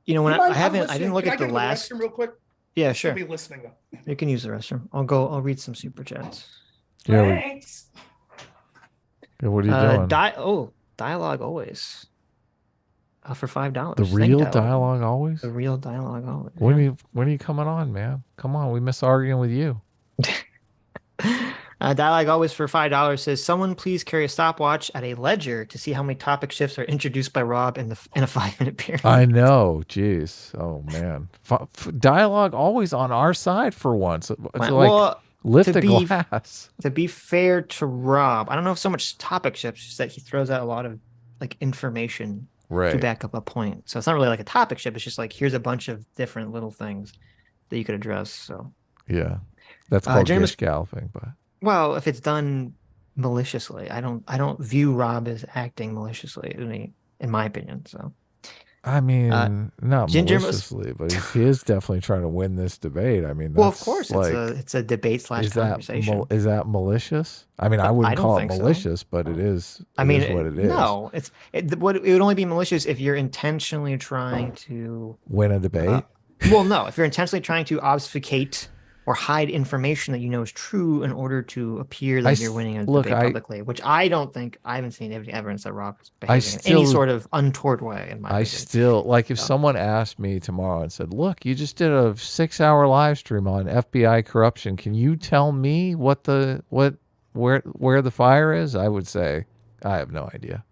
when I didn't look at the last. Restroom real quick. Yeah, sure. Be listening though. You can use the restroom. I'll read some super chats. Yeah. Thanks. What are you doing? Dialogue always. For $5. The real dialogue always. The real dialogue always. When are you coming on, man? Come on, we miss arguing with you. Dialogue always for $5 says, "Someone please carry a stopwatch at a ledger to see how many topic shifts are introduced by Rob in a 5-minute period." I know, jeez. Oh man, dialogue always on our side for once. It's lift the glass. To be fair to Rob, I don't know if so much topic shifts, just that he throws out a lot of information. Right. To back up a point. So it's not really like a topic shift. It's just like, here's a bunch of different little things that you could address. So yeah, that's called gish galloping. But well, if it's done maliciously, I don't view Rob as acting maliciously, in my opinion. So I mean, not maliciously, but he is definitely trying to win this debate. I mean, well, of course, it's a debate / conversation. Is that malicious? I mean, I wouldn't call it malicious, but it is. It is what it is. No, it would only be malicious if you're intentionally trying to win a debate. Well, no, if you're intentionally trying to obfuscate or hide information that you know is true in order to appear that you're winning a debate publicly, which I haven't seen any evidence that Rob is behaving in any sort of untoward way. In my opinion. If someone asked me tomorrow and said, "Look, you just did a 6-hour live stream on FBI corruption. Can you tell me where the fire is?" I would say, I have no idea.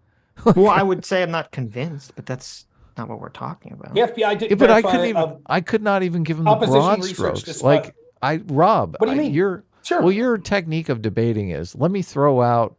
Well, I would say I'm not convinced, but that's not what we're talking about. The FBI didn't. But I could not even give him the broad strokes. Rob, what do you mean? Your technique of debating is, let me throw out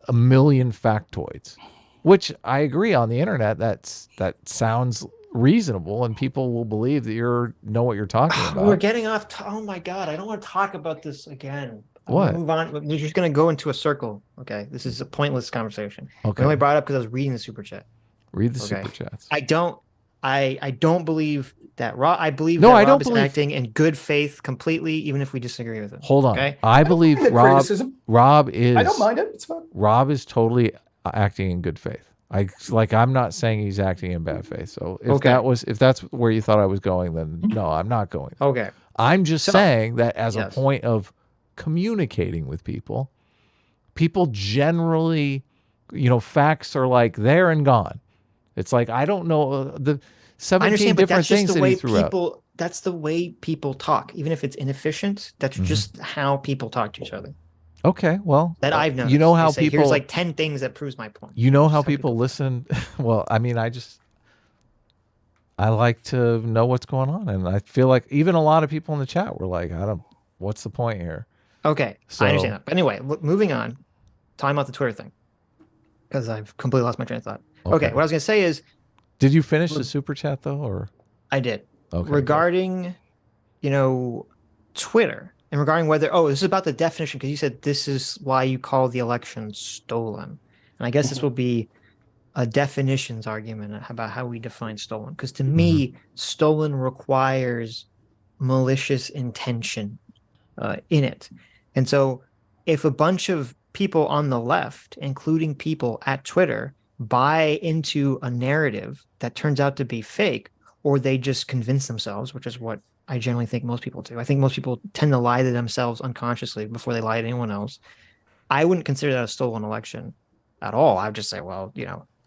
a million factoids, which I agree on the internet. That sounds reasonable, and people will believe that you know what you're talking about. We're getting off. Oh my God, I don't want to talk about this again. What? Move on. We're just going to go into a circle. Okay, this is a pointless conversation. Okay. I only brought it up because I was reading the super chat. Read the super chats. I don't believe that Rob. I believe Rob is acting in good faith completely, even if we disagree with him. Hold on. Okay? I believe Rob is. I don't mind it. It's fine. Rob is totally acting in good faith. I'm not saying he's acting in bad faith. So if that's where you thought I was going, then no, I'm not going there. Okay. I'm just saying that as a point of communicating with people generally, facts are like there and gone. It's like, I don't know the 17 different things that he threw out. That's the way people talk. Even if it's inefficient, that's just how people talk to each other. Okay, well, that I've noticed. You know how people. Here's like 10 things that proves my point. You know how people listen. Well, I mean, I like to know what's going on, and I feel like even a lot of people in the chat were like, what's the point here? Okay, I understand that. But anyway, moving on, talking about the Twitter thing, because I've completely lost my train of thought. Okay, what I was going to say is... Did you finish the super chat, though? Or I did. Okay. Regarding, Twitter, and regarding whether... this is about the definition, because you said this is why you call the election stolen. And I guess this will be a definitions argument about how we define stolen. Because to me, stolen requires malicious intention in it. And so if a bunch of people on the left, including people at Twitter, buy into a narrative that turns out to be fake, or they just convince themselves, which is what I generally think most people do. I think most people tend to lie to themselves unconsciously before they lie to anyone else. I wouldn't consider that a stolen election at all. I would just say, well,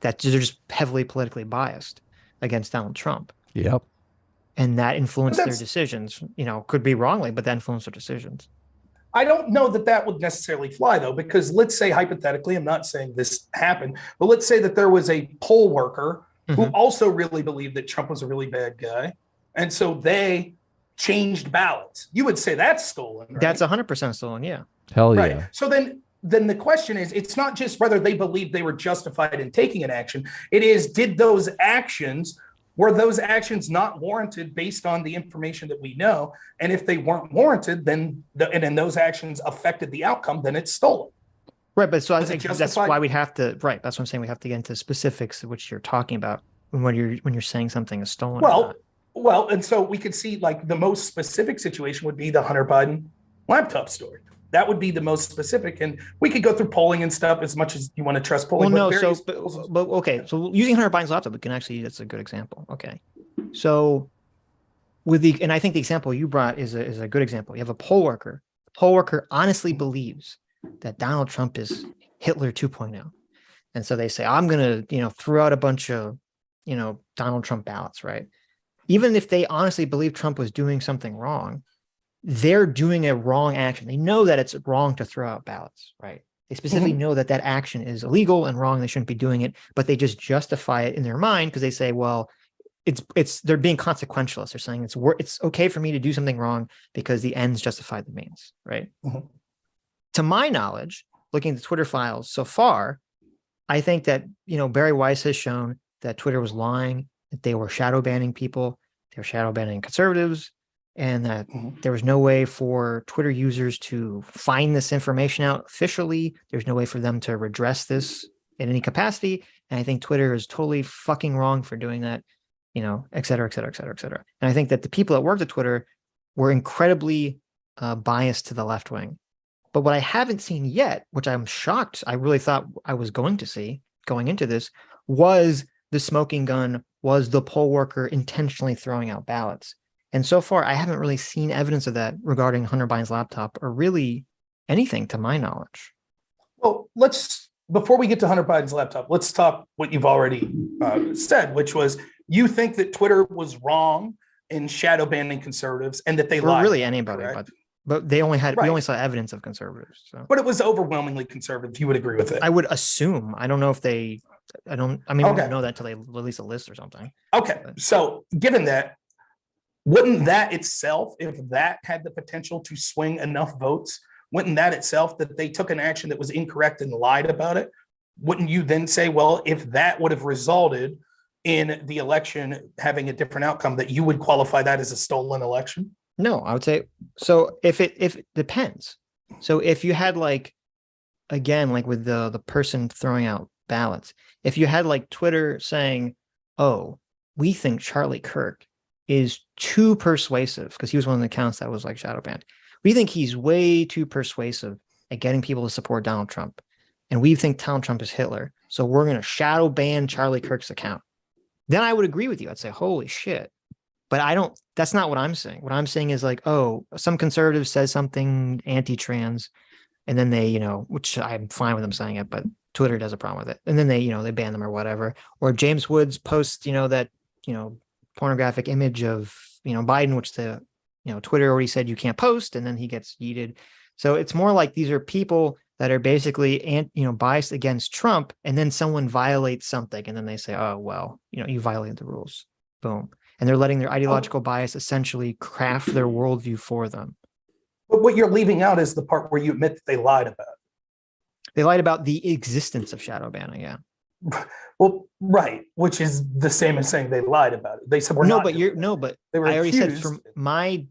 that they're just heavily politically biased against Donald Trump. Yep. And that influenced their decisions, could be wrongly, but that influenced their decisions. I don't know that would necessarily fly, though, because let's say hypothetically, I'm not saying this happened, but let's say that there was a poll worker who also really believed that Trump was a really bad guy. And so they changed ballots. You would say that's stolen, right? That's 100% stolen, yeah. Hell yeah. Right. So then the question is, it's not just whether they believed they were justified in taking an action. It is, were those actions not warranted based on the information that we know? And if they weren't warranted, then those actions affected the outcome, then it's stolen. Right, but so I think that's why we have to. Right, that's what I'm saying. We have to get into specifics, which you're talking about when you're saying something is stolen. Well, and so we could see like the most specific situation would be the Hunter Biden laptop story. That would be the most specific, and we could go through polling and stuff as much as you want to trust polling. Well, no, but okay, so using Hunter Biden's laptop, we can actually, that's a good example. Okay, so and I think the example you brought is a good example. You have a poll worker. The poll worker honestly believes that Donald Trump is Hitler 2.0, and so they say, I'm gonna, throw out a bunch of, Donald Trump ballots, right? Even if they honestly believe Trump was doing something wrong, they're doing a wrong action. They know that it's wrong to throw out ballots, right? They specifically know that that action is illegal and wrong. They shouldn't be doing it, but they just justify it in their mind because they say, well, they're being consequentialist. They're saying it's okay for me to do something wrong because the ends justify the means, right? To my knowledge, looking at the Twitter files so far, I think that, Barry Weiss has shown that Twitter was lying, that they were shadow banning people, they were shadow banning conservatives, and that there was no way for Twitter users to find this information out officially. There's no way for them to redress this in any capacity. And I think Twitter is totally fucking wrong for doing that, et cetera, et cetera, et cetera, et cetera. And I think that the people that worked at Twitter were incredibly biased to the left wing. But what I haven't seen yet, which I'm shocked, I really thought I was going to see going into this, was the smoking gun, was the poll worker intentionally throwing out ballots. And so far, I haven't really seen evidence of that regarding Hunter Biden's laptop or really anything to my knowledge. Well, before we get to Hunter Biden's laptop, let's talk what you've already said, which was you think that Twitter was wrong in shadow banning conservatives and that they lied. Really anybody, but they only we only saw evidence of conservatives. So. But it was overwhelmingly conservative. You would agree with it? I would assume. I don't know if we don't know that until they release a list or something. Okay. So given that, wouldn't that itself, if that had the potential to swing enough votes, wouldn't that itself, that they took an action that was incorrect and lied about it, wouldn't you then say, well, if that would have resulted in the election having a different outcome, that you would qualify that as a stolen election? No, I would say, so if it depends. So if you had with the person throwing out ballots, if you had Twitter saying, oh, we think Charlie Kirk is too persuasive, because he was one of the accounts that was shadow banned. We think he's way too persuasive at getting people to support Donald Trump. And we think Donald Trump is Hitler. So we're going to shadow ban Charlie Kirk's account. Then I would agree with you. I'd say, holy shit. But that's not what I'm saying. What I'm saying is some conservative says something anti-trans, and then they, which I'm fine with them saying it, but Twitter does a problem with it. And then they, they ban them or whatever. Or James Woods posts, that, pornographic image of, Biden, which Twitter already said you can't post, and then he gets yeeted. So it's more like these are people that are basically, biased against Trump, and then someone violates something, and then they say, oh, well, you violated the rules. Boom. And they're letting their ideological bias essentially craft their worldview for them. But what you're leaving out is the part where you admit that they lied about it. They lied about the existence of shadow banning, yeah. Well, right, which is the same as saying they lied about it. They said I already said from my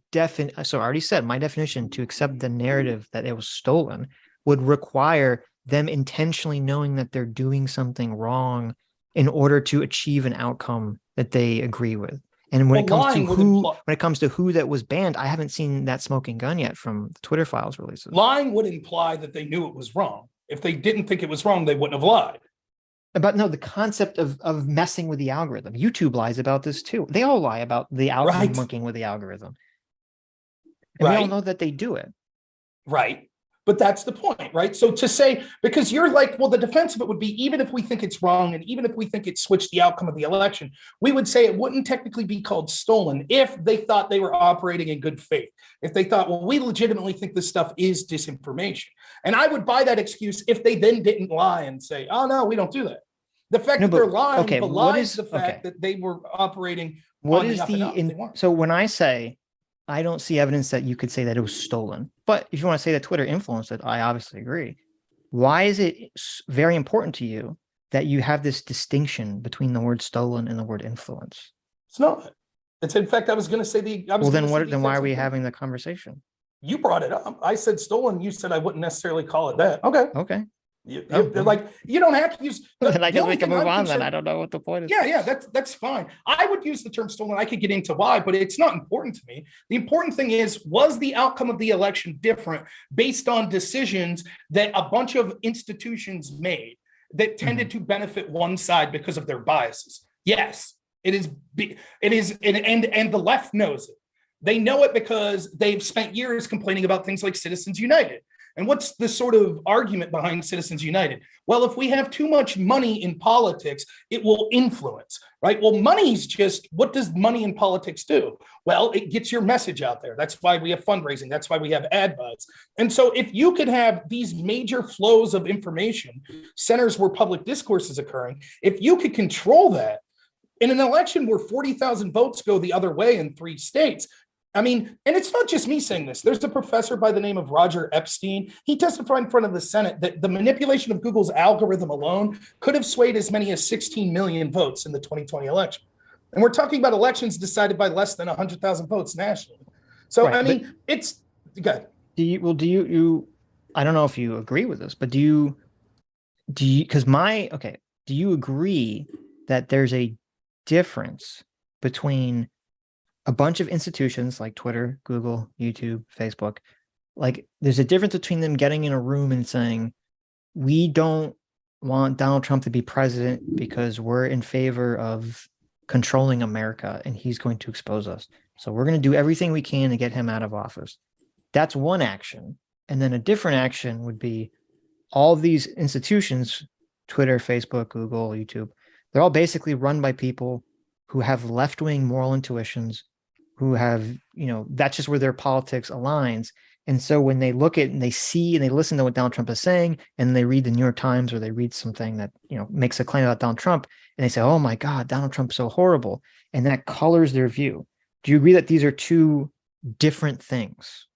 so I already said my definition to accept the narrative that it was stolen would require them intentionally knowing that they're doing something wrong in order to achieve an outcome that they agree with. And when it comes to who that was banned, I haven't seen that smoking gun yet from the Twitter files releases. Lying would imply that they knew it was wrong. If they didn't think it was wrong, they wouldn't have lied. But no, the concept of messing with the algorithm. YouTube lies about this too. They all lie about the algorithm monkeying with the algorithm. And we all know that they do it. Right. But that's the point, right? So to say, because you're well, the defense of it would be, even if we think it's wrong, and even if we think it switched the outcome of the election, we would say it wouldn't technically be called stolen if they thought they were operating in good faith. If they thought, well, we legitimately think this stuff is disinformation. And I would buy that excuse if they then didn't lie and say, oh, no, we don't do that. The fact that they're lying belies the fact that they were operating. So when I say, I don't see evidence that you could say that it was stolen. But if you want to say that Twitter influenced it, I obviously agree. Why is it very important to you that you have this distinction between the word stolen and the word influence? It's not. It's, in fact, I was going to say then why are we having the conversation? You brought it up. I said stolen. You said I wouldn't necessarily call it that. Okay. Like, you don't have to use. Then I guess we can move on. Then I don't know what the point is. Yeah, that's fine. I would use the term stolen. I could get into why, but it's not important to me. The important thing is, was the outcome of the election different based on decisions that a bunch of institutions made that tended to benefit one side because of their biases? Yes, it is. It is, and the left knows it. They know it because they've spent years complaining about things like Citizens United. And what's the sort of argument behind Citizens United? Well, if we have too much money in politics, it will influence, right? Well, money's just, what does money in politics do? Well, it gets your message out there. That's why we have fundraising. That's why we have ad buds. And so if you could have these major flows of information, centers where public discourse is occurring, if you could control that in an election where 40,000 votes go the other way in 3 states, I mean, and it's not just me saying this. There's a professor by the name of Roger Epstein. He testified in front of the Senate that the manipulation of Google's algorithm alone could have swayed as many as 16 million votes in the 2020 election. And we're talking about elections decided by less than 100,000 votes nationally. So, right, I mean, it's good. Do you, I don't know if you agree with this, but do you, do you agree that there's a difference between a bunch of institutions like Twitter, Google, YouTube, Facebook, like there's a difference between them getting in a room and saying, we don't want Donald Trump to be president because we're in favor of controlling America and he's going to expose us. So we're going to do everything we can to get him out of office. That's one action. And then a different action would be all these institutions, Twitter, Facebook, Google, YouTube, they're all basically run by people who have left-wing moral intuitions, who have, you know, that's just where their politics aligns. And so when they look at and they see and they listen to what Donald Trump is saying, and they read the New York Times or they read something that, you know, makes a claim about Donald Trump, and they say, oh my God, Donald Trump's so horrible. And that colors their view. Do you agree that these are two different things?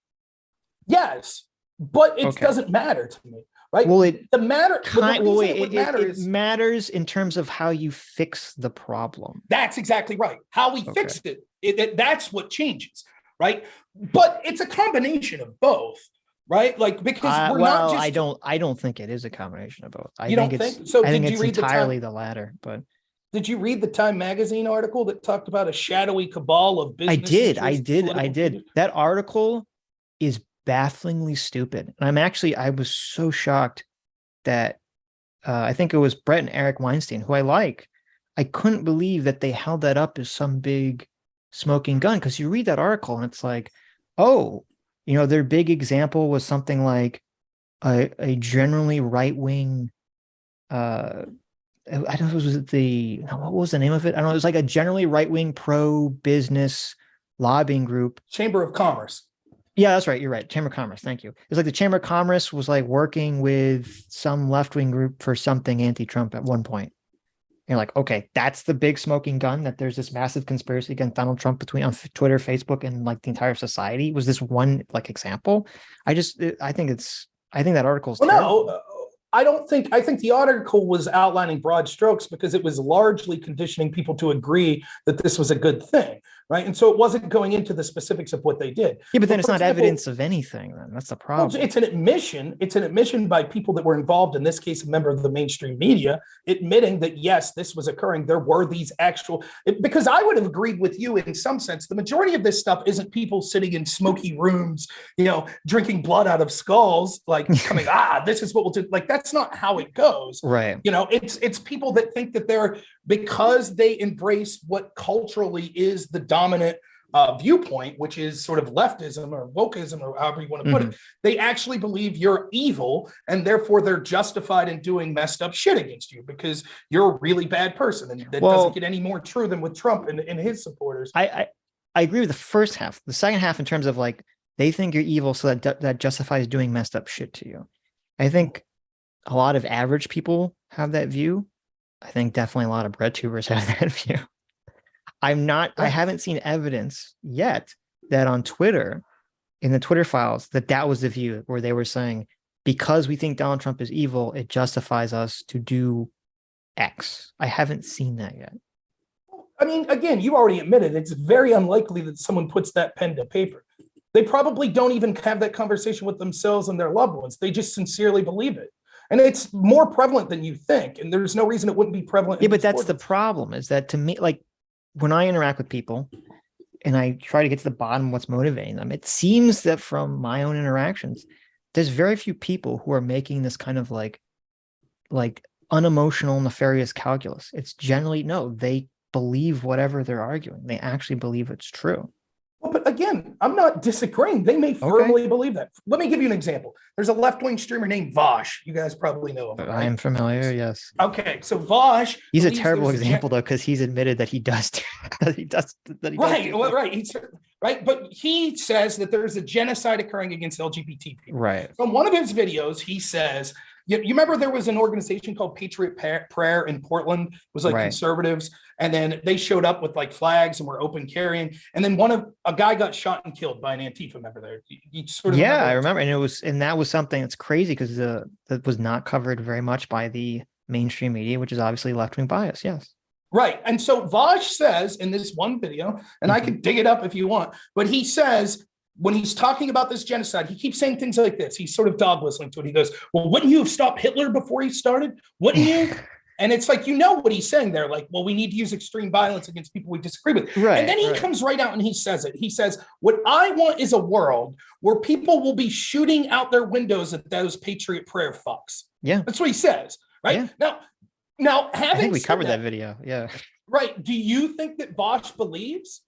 Yes, but it doesn't matter to me. Right. Well, it matters in terms of how you fix the problem. That's exactly right. How we fixed it. That's what changes. Right. But it's a combination of both. Right. Like, because we're not just. I don't think it is a combination of both. I think it's entirely the latter. But did you read the Time magazine article that talked about a shadowy cabal of business? I did. That article is bafflingly stupid. And I was so shocked that I think it was Brett and Eric Weinstein, who I like. I couldn't believe that they held that up as some big smoking gun, because you read that article and it's like, oh, you know, their big example was something like a generally right-wing I don't know if it was what was the name of it? I don't know. It was like a generally right-wing pro-business lobbying group. Chamber of Commerce. Yeah, that's right. You're right. Chamber of Commerce. Thank you. It's like the Chamber of Commerce was like working with some left-wing group for something anti-Trump at one point. And you're like, okay, that's the big smoking gun, that there's this massive conspiracy against Donald Trump between on Twitter, Facebook, and like the entire society. Was this one like example? I think that article is terrible. No, I think the article was outlining broad strokes because it was largely conditioning people to agree that this was a good thing, right? And so it wasn't going into the specifics of what they did. Yeah, but then it's not evidence of anything. Then that's the problem. Well, it's an admission. It's an admission by people that were involved. In this case, a member of the mainstream media, admitting that yes, this was occurring. There were these because I would have agreed with you in some sense. The majority of this stuff isn't people sitting in smoky rooms, you know, drinking blood out of skulls, like coming, this is what we'll do. Like, that's not how it goes. Right. You know, it's people that think that because they embrace what culturally is the dominant viewpoint, which is sort of leftism or wokeism or however you want to put it, they actually believe you're evil, and therefore they're justified in doing messed up shit against you because you're a really bad person. And that doesn't get any more true than with Trump and his supporters. I agree with the first half. The second half, in terms of like, they think you're evil, so that justifies doing messed up shit to you. I think a lot of average people have that view. I think definitely a lot of bread tubers have that view. I haven't seen evidence yet that on Twitter, in the Twitter files, that was the view where they were saying, because we think Donald Trump is evil, it justifies us to do X. I haven't seen that yet. I mean, again, you already admitted it's very unlikely that someone puts that pen to paper. They probably don't even have that conversation with themselves and their loved ones. They just sincerely believe it. And it's more prevalent than you think. And there's no reason it wouldn't be prevalent. Yeah, but that's the problem, is that to me, like when I interact with people and I try to get to the bottom of what's motivating them, it seems that from my own interactions, there's very few people who are making this kind of like unemotional, nefarious calculus. It's generally, no, they believe whatever they're arguing. They actually believe it's true. Well, but again, I'm not disagreeing. They may firmly believe that. Let me give you an example. There's a left-wing streamer named Vosh. You guys probably know him. Right? I am familiar, yes. Okay, so Vosh. He's a terrible example, though, because he's admitted that he does. Right. But he says that there's a genocide occurring against LGBT people. Right. From one of his videos, he says, you remember there was an organization called Patriot Prayer in Portland. It was like conservatives. And then they showed up with like flags and were open carrying. And then a guy got shot and killed by an Antifa member there. You sort of I remember. And that was something that's crazy because that was not covered very much by the mainstream media, which is obviously left-wing bias. Yes. Right. And so Vosh says in this one video, and I can dig it up if you want, but he says, when he's talking about this genocide, he keeps saying things like this. He's sort of dog whistling to it. He goes, well, wouldn't you have stopped Hitler before he started? Wouldn't you? And it's like, what he's saying there. Like, well, we need to use extreme violence against people we disagree with. Right, and then he comes right out and he says it. He says, what I want is a world where people will be shooting out their windows at those Patriot Prayer fucks. Yeah. That's what he says. Right. Yeah. Now, I think we covered that video. Yeah. Right. Do you think that Vosh believes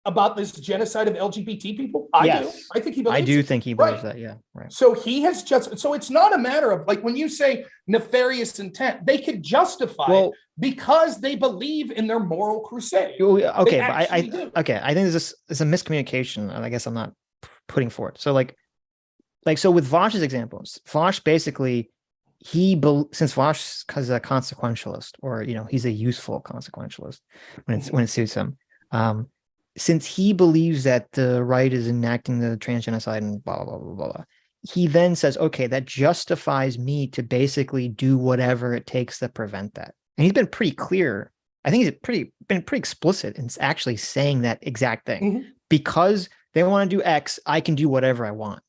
about this genocide of LGBT people? I do. I think he believes. I do think he believes that. Yeah. Right. So so it's not a matter of like when you say nefarious intent, they could justify it because they believe in their moral crusade. Okay. But I think there's a miscommunication, and I guess I'm not putting forth. So so with Vosh's examples, Vosh basically, since Vosh is a consequentialist, or he's a useful consequentialist when it suits him. Since he believes that the right is enacting the transgenocide and blah, blah, blah, blah, blah, he then says, okay, that justifies me to basically do whatever it takes to prevent that. And he's been pretty clear. I think he's been pretty explicit in actually saying that exact thing. Mm-hmm. Because they want to do X, I can do whatever I want.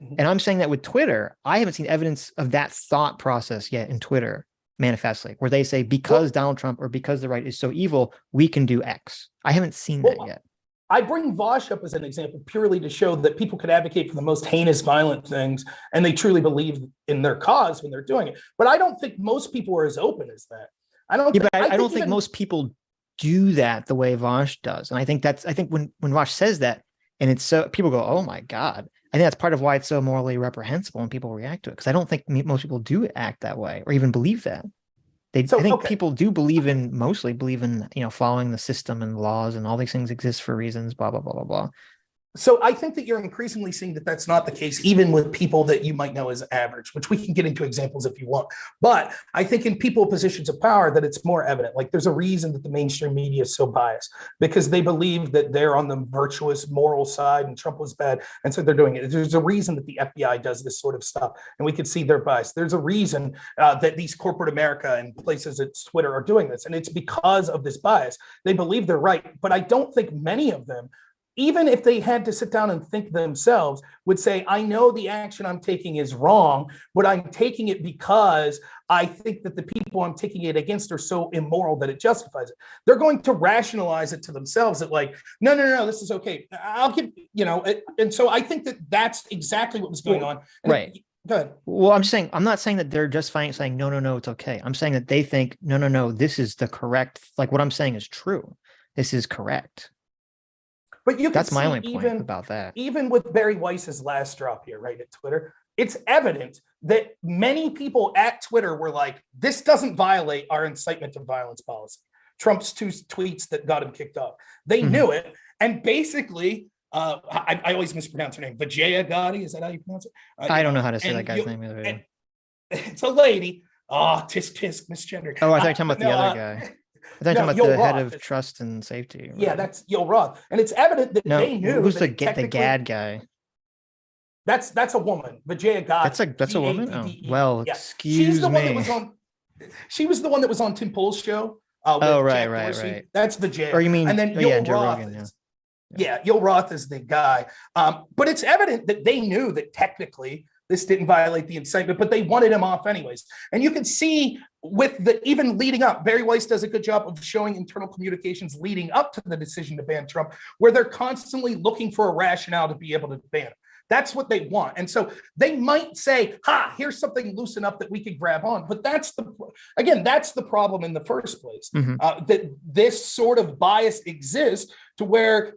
Mm-hmm. And I'm saying that with Twitter, I haven't seen evidence of that thought process yet in Twitter manifestly, where they say because Donald Trump or because the right is so evil, we can do X. I haven't seen that yet. I bring Vosh up as an example purely to show that people could advocate for the most heinous, violent things, and they truly believe in their cause when they're doing it. But I don't think most people are as open as that. I don't think most people do that the way Vosh does. And I think when Vosh says that, and it's so, people go, oh my God. I think that's part of why it's so morally reprehensible when people react to it. Because I don't think most people do act that way or even believe that. I think people do mostly believe in, following the system and laws and all these things exist for reasons, blah, blah, blah, blah, blah. So I think that you're increasingly seeing that that's not the case, even with people that you might know as average, which we can get into examples if you want. But I think in people in positions of power that it's more evident. Like there's a reason that the mainstream media is so biased because they believe that they're on the virtuous moral side and Trump was bad. And so they're doing it. There's a reason that the FBI does this sort of stuff. And we can see their bias. There's a reason that these corporate America and places at Twitter are doing this. And it's because of this bias. They believe they're right. But I don't think many of them, even if they had to sit down and think themselves, would say, I know the action I'm taking is wrong, but I'm taking it because I think that the people I'm taking it against are so immoral that it justifies it. They're going to rationalize it to themselves that like, no, this is okay. I'll give, and so I think that that's exactly what was going on. And right. Go ahead. Well, I'm not saying that they're just fine saying, no, it's okay. I'm saying that they think, no, this is the correct, like what I'm saying is true. This is correct. But that's my only point about that. Even with Barry Weiss's last drop here, right, at Twitter, it's evident that many people at Twitter were like, this doesn't violate our incitement to violence policy. Trump's two tweets that got him kicked off. They knew it. And basically, I always mispronounce her name. Vijaya Gotti, is that how you pronounce it? I don't know how to say that guy's name either. It's a lady. Oh, tisk, misgendered. Oh, I thought you were talking about the other guy. I thought you were talking about the head of trust and safety. Right? Yeah, that's Yoel Roth. And it's evident that they knew. Who's the GAD guy? That's a woman. Vijaya Gotti. That's a woman? Oh, well, excuse me. She was the one that was on Tim Pool's show. Right. That's Vijaya. Or you mean, and then Yoel Roth. Rogan, Yoel Roth is the guy. But it's evident that they knew that technically this didn't violate the incitement, but they wanted him off anyways. And you can see with the even leading up, Barry Weiss does a good job of showing internal communications leading up to the decision to ban Trump, where they're constantly looking for a rationale to be able to ban him. That's what they want. And so they might say, here's something loose enough that we could grab on. But that's the problem in the first place, that this sort of bias exists to where,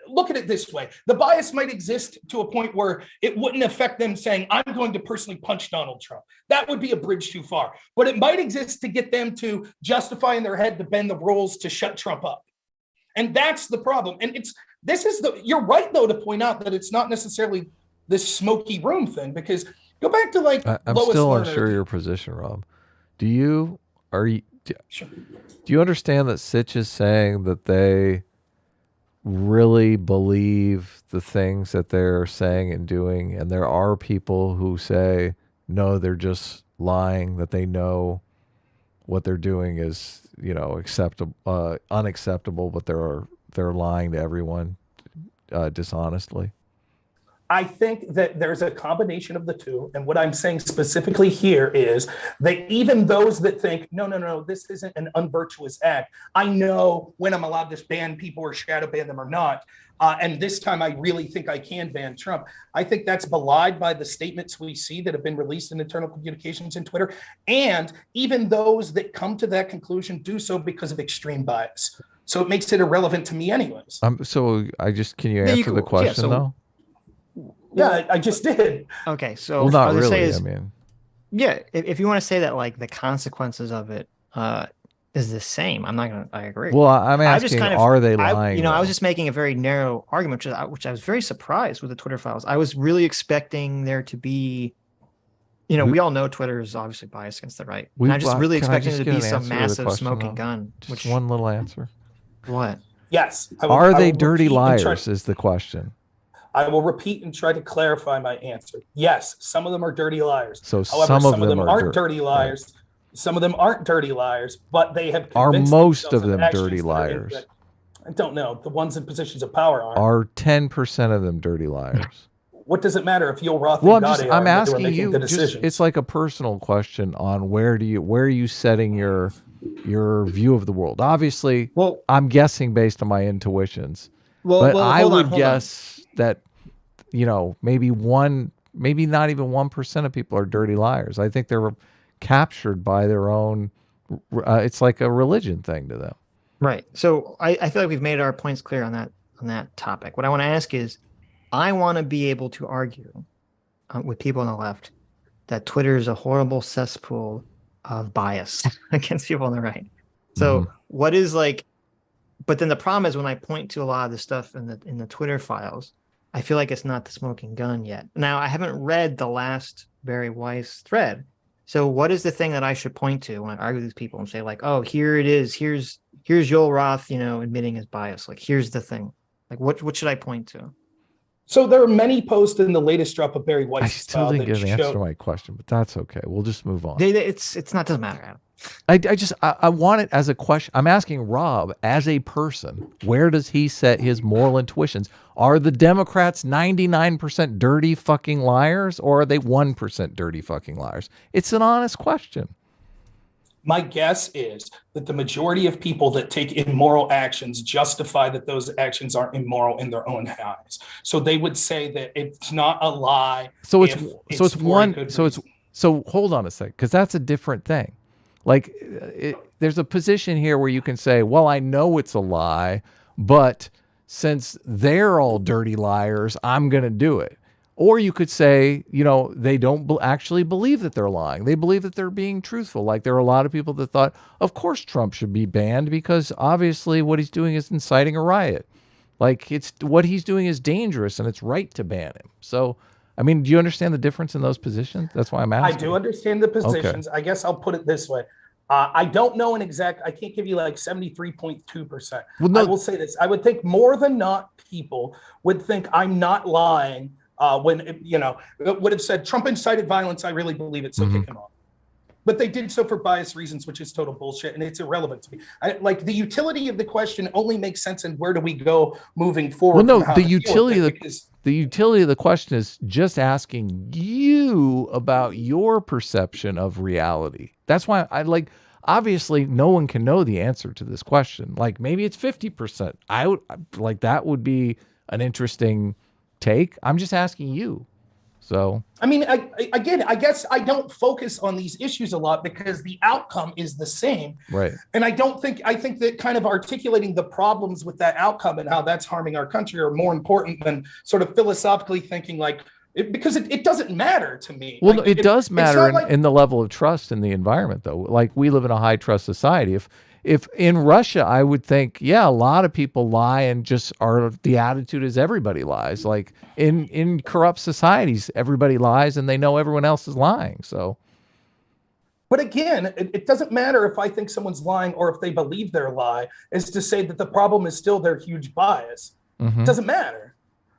look at it this way. The bias might exist to a point where it wouldn't affect them saying, I'm going to personally punch Donald Trump. That would be a bridge too far. But it might exist to get them to justify in their head to bend the rules to shut Trump up. And that's the problem. And you're right, though, to point out that it's not necessarily this smoky room thing, because go back to I'm Lois still Lerner. unsure your position, Rob. Do you understand that Sitch is saying that they really believe the things that they're saying and doing, and there are people who say no, they're just lying, that they know what they're doing is unacceptable, but they're lying to everyone dishonestly? I think that there's a combination of the two. And what I'm saying specifically here is that even those that think, no, this isn't an unvirtuous act, I know when I'm allowed to ban people or shadow ban them or not. And this time I really think I can ban Trump. I think that's belied by the statements we see that have been released in internal communications and Twitter. And even those that come to that conclusion do so because of extreme bias. So it makes it irrelevant to me anyways. So can you answer the question though? Yeah, I just did. Okay, so well, not really. If you want to say that the consequences of it is the same, I agree. Well, I'm asking, are they lying? I was just making a very narrow argument, which I was very surprised with the Twitter files. I was really expecting there to be, we all know Twitter is obviously biased against the right. And I just really expecting there to be some massive smoking gun. Just one little answer. What? Yes. Are they dirty liars is the question. I will repeat and try to clarify my answer. Yes, some of them are dirty liars. So however, some of them aren't dirty liars. Right. Some of them aren't dirty liars, but they have are most of them dirty liars. I don't know. The ones in positions of power are 10% of them dirty liars. What does it matter if Yoel Roth and I'm asking you. It's like a personal question on where are you setting your view of the world? Obviously, I'm guessing based on my intuitions. I would guess that maybe not even 1% of people are dirty liars. I think they're captured by their own it's like a religion thing to them. Right. So I feel like we've made our points clear on that topic. What I want to ask is, I want to be able to argue with people on the left that Twitter is a horrible cesspool of bias against people on the right. So what is but then the problem is when I point to a lot of the stuff in the Twitter files, I feel like it's not the smoking gun yet. Now, I haven't read the last Barry Weiss thread. So what is the thing that I should point to when I argue with these people and say here it is. Here's Yoel Roth, admitting his bias. Here's the thing. What should I point to? So there are many posts in the latest drop of Barry Weiss. I still didn't get an answer to my question, but that's okay. We'll just move on. It's not, doesn't matter, Adam. I want it as a question. I'm asking Rob as a person, where does he set his moral intuitions? Are the Democrats 99% dirty fucking liars, or are they 1% dirty fucking liars? It's an honest question. My guess is that the majority of people that take immoral actions justify that those actions are immoral in their own eyes. So they would say that it's not a lie. So hold on a sec, because that's a different thing. There's a position here where you can say, well, I know it's a lie, but since they're all dirty liars, I'm going to do it. Or you could say, they don't actually believe that they're lying. They believe that they're being truthful. There are a lot of people that thought, of course, Trump should be banned because obviously what he's doing is inciting a riot. What he's doing is dangerous and it's right to ban him. So, do you understand the difference in those positions? That's why I'm asking. I do understand the positions. Okay. I guess I'll put it this way. I don't know I can't give you 73.2%. Well, no. I will say this. I would think more than not people would think I'm not lying when, would have said Trump incited violence. I really believe it. So kick him off. But they did so for bias reasons, which is total bullshit. And it's irrelevant to me. The utility of the question only makes sense in where do we go moving forward. Well, no, the utility of the utility of the question is just asking you about your perception of reality. That's why I like, obviously no one can know the answer to this question. Like maybe it's 50%. I would like, that would be an interesting take. I'm just asking you. So, I mean, I guess I don't focus on these issues a lot because the outcome is the same. Right. And I think that kind of articulating the problems with that outcome and how that's harming our country are more important than sort of philosophically thinking like, because it doesn't matter to me. Well, like, it does matter like, in the level of trust in the environment, though. Like we live in a high trust society. If in Russia, I would think, yeah, a lot of people lie and just are, the attitude is everybody lies. Like in corrupt societies, everybody lies and they know everyone else is lying. So. But again, it doesn't matter if I think someone's lying or if they believe their lie, is to say that the problem is still their huge bias. Mm-hmm. It doesn't matter.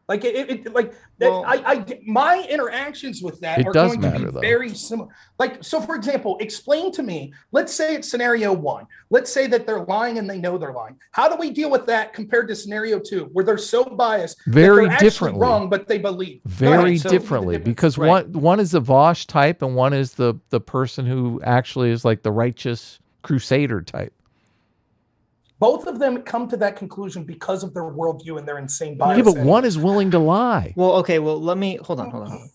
Like my interactions with that are going to be very similar. Like, so for example, explain to me, let's say it's scenario 1. Let's say that they're lying and they know they're lying. How do we deal with that compared to scenario 2, where they're so biased very that they're differently wrong, but they believe very differently, because one is the Vosh type and one is the person who actually is like the righteous crusader type. Both of them come to that conclusion because of their worldview and their insane bias. Yeah, but one is willing to lie. Well, okay. Well, let me hold on.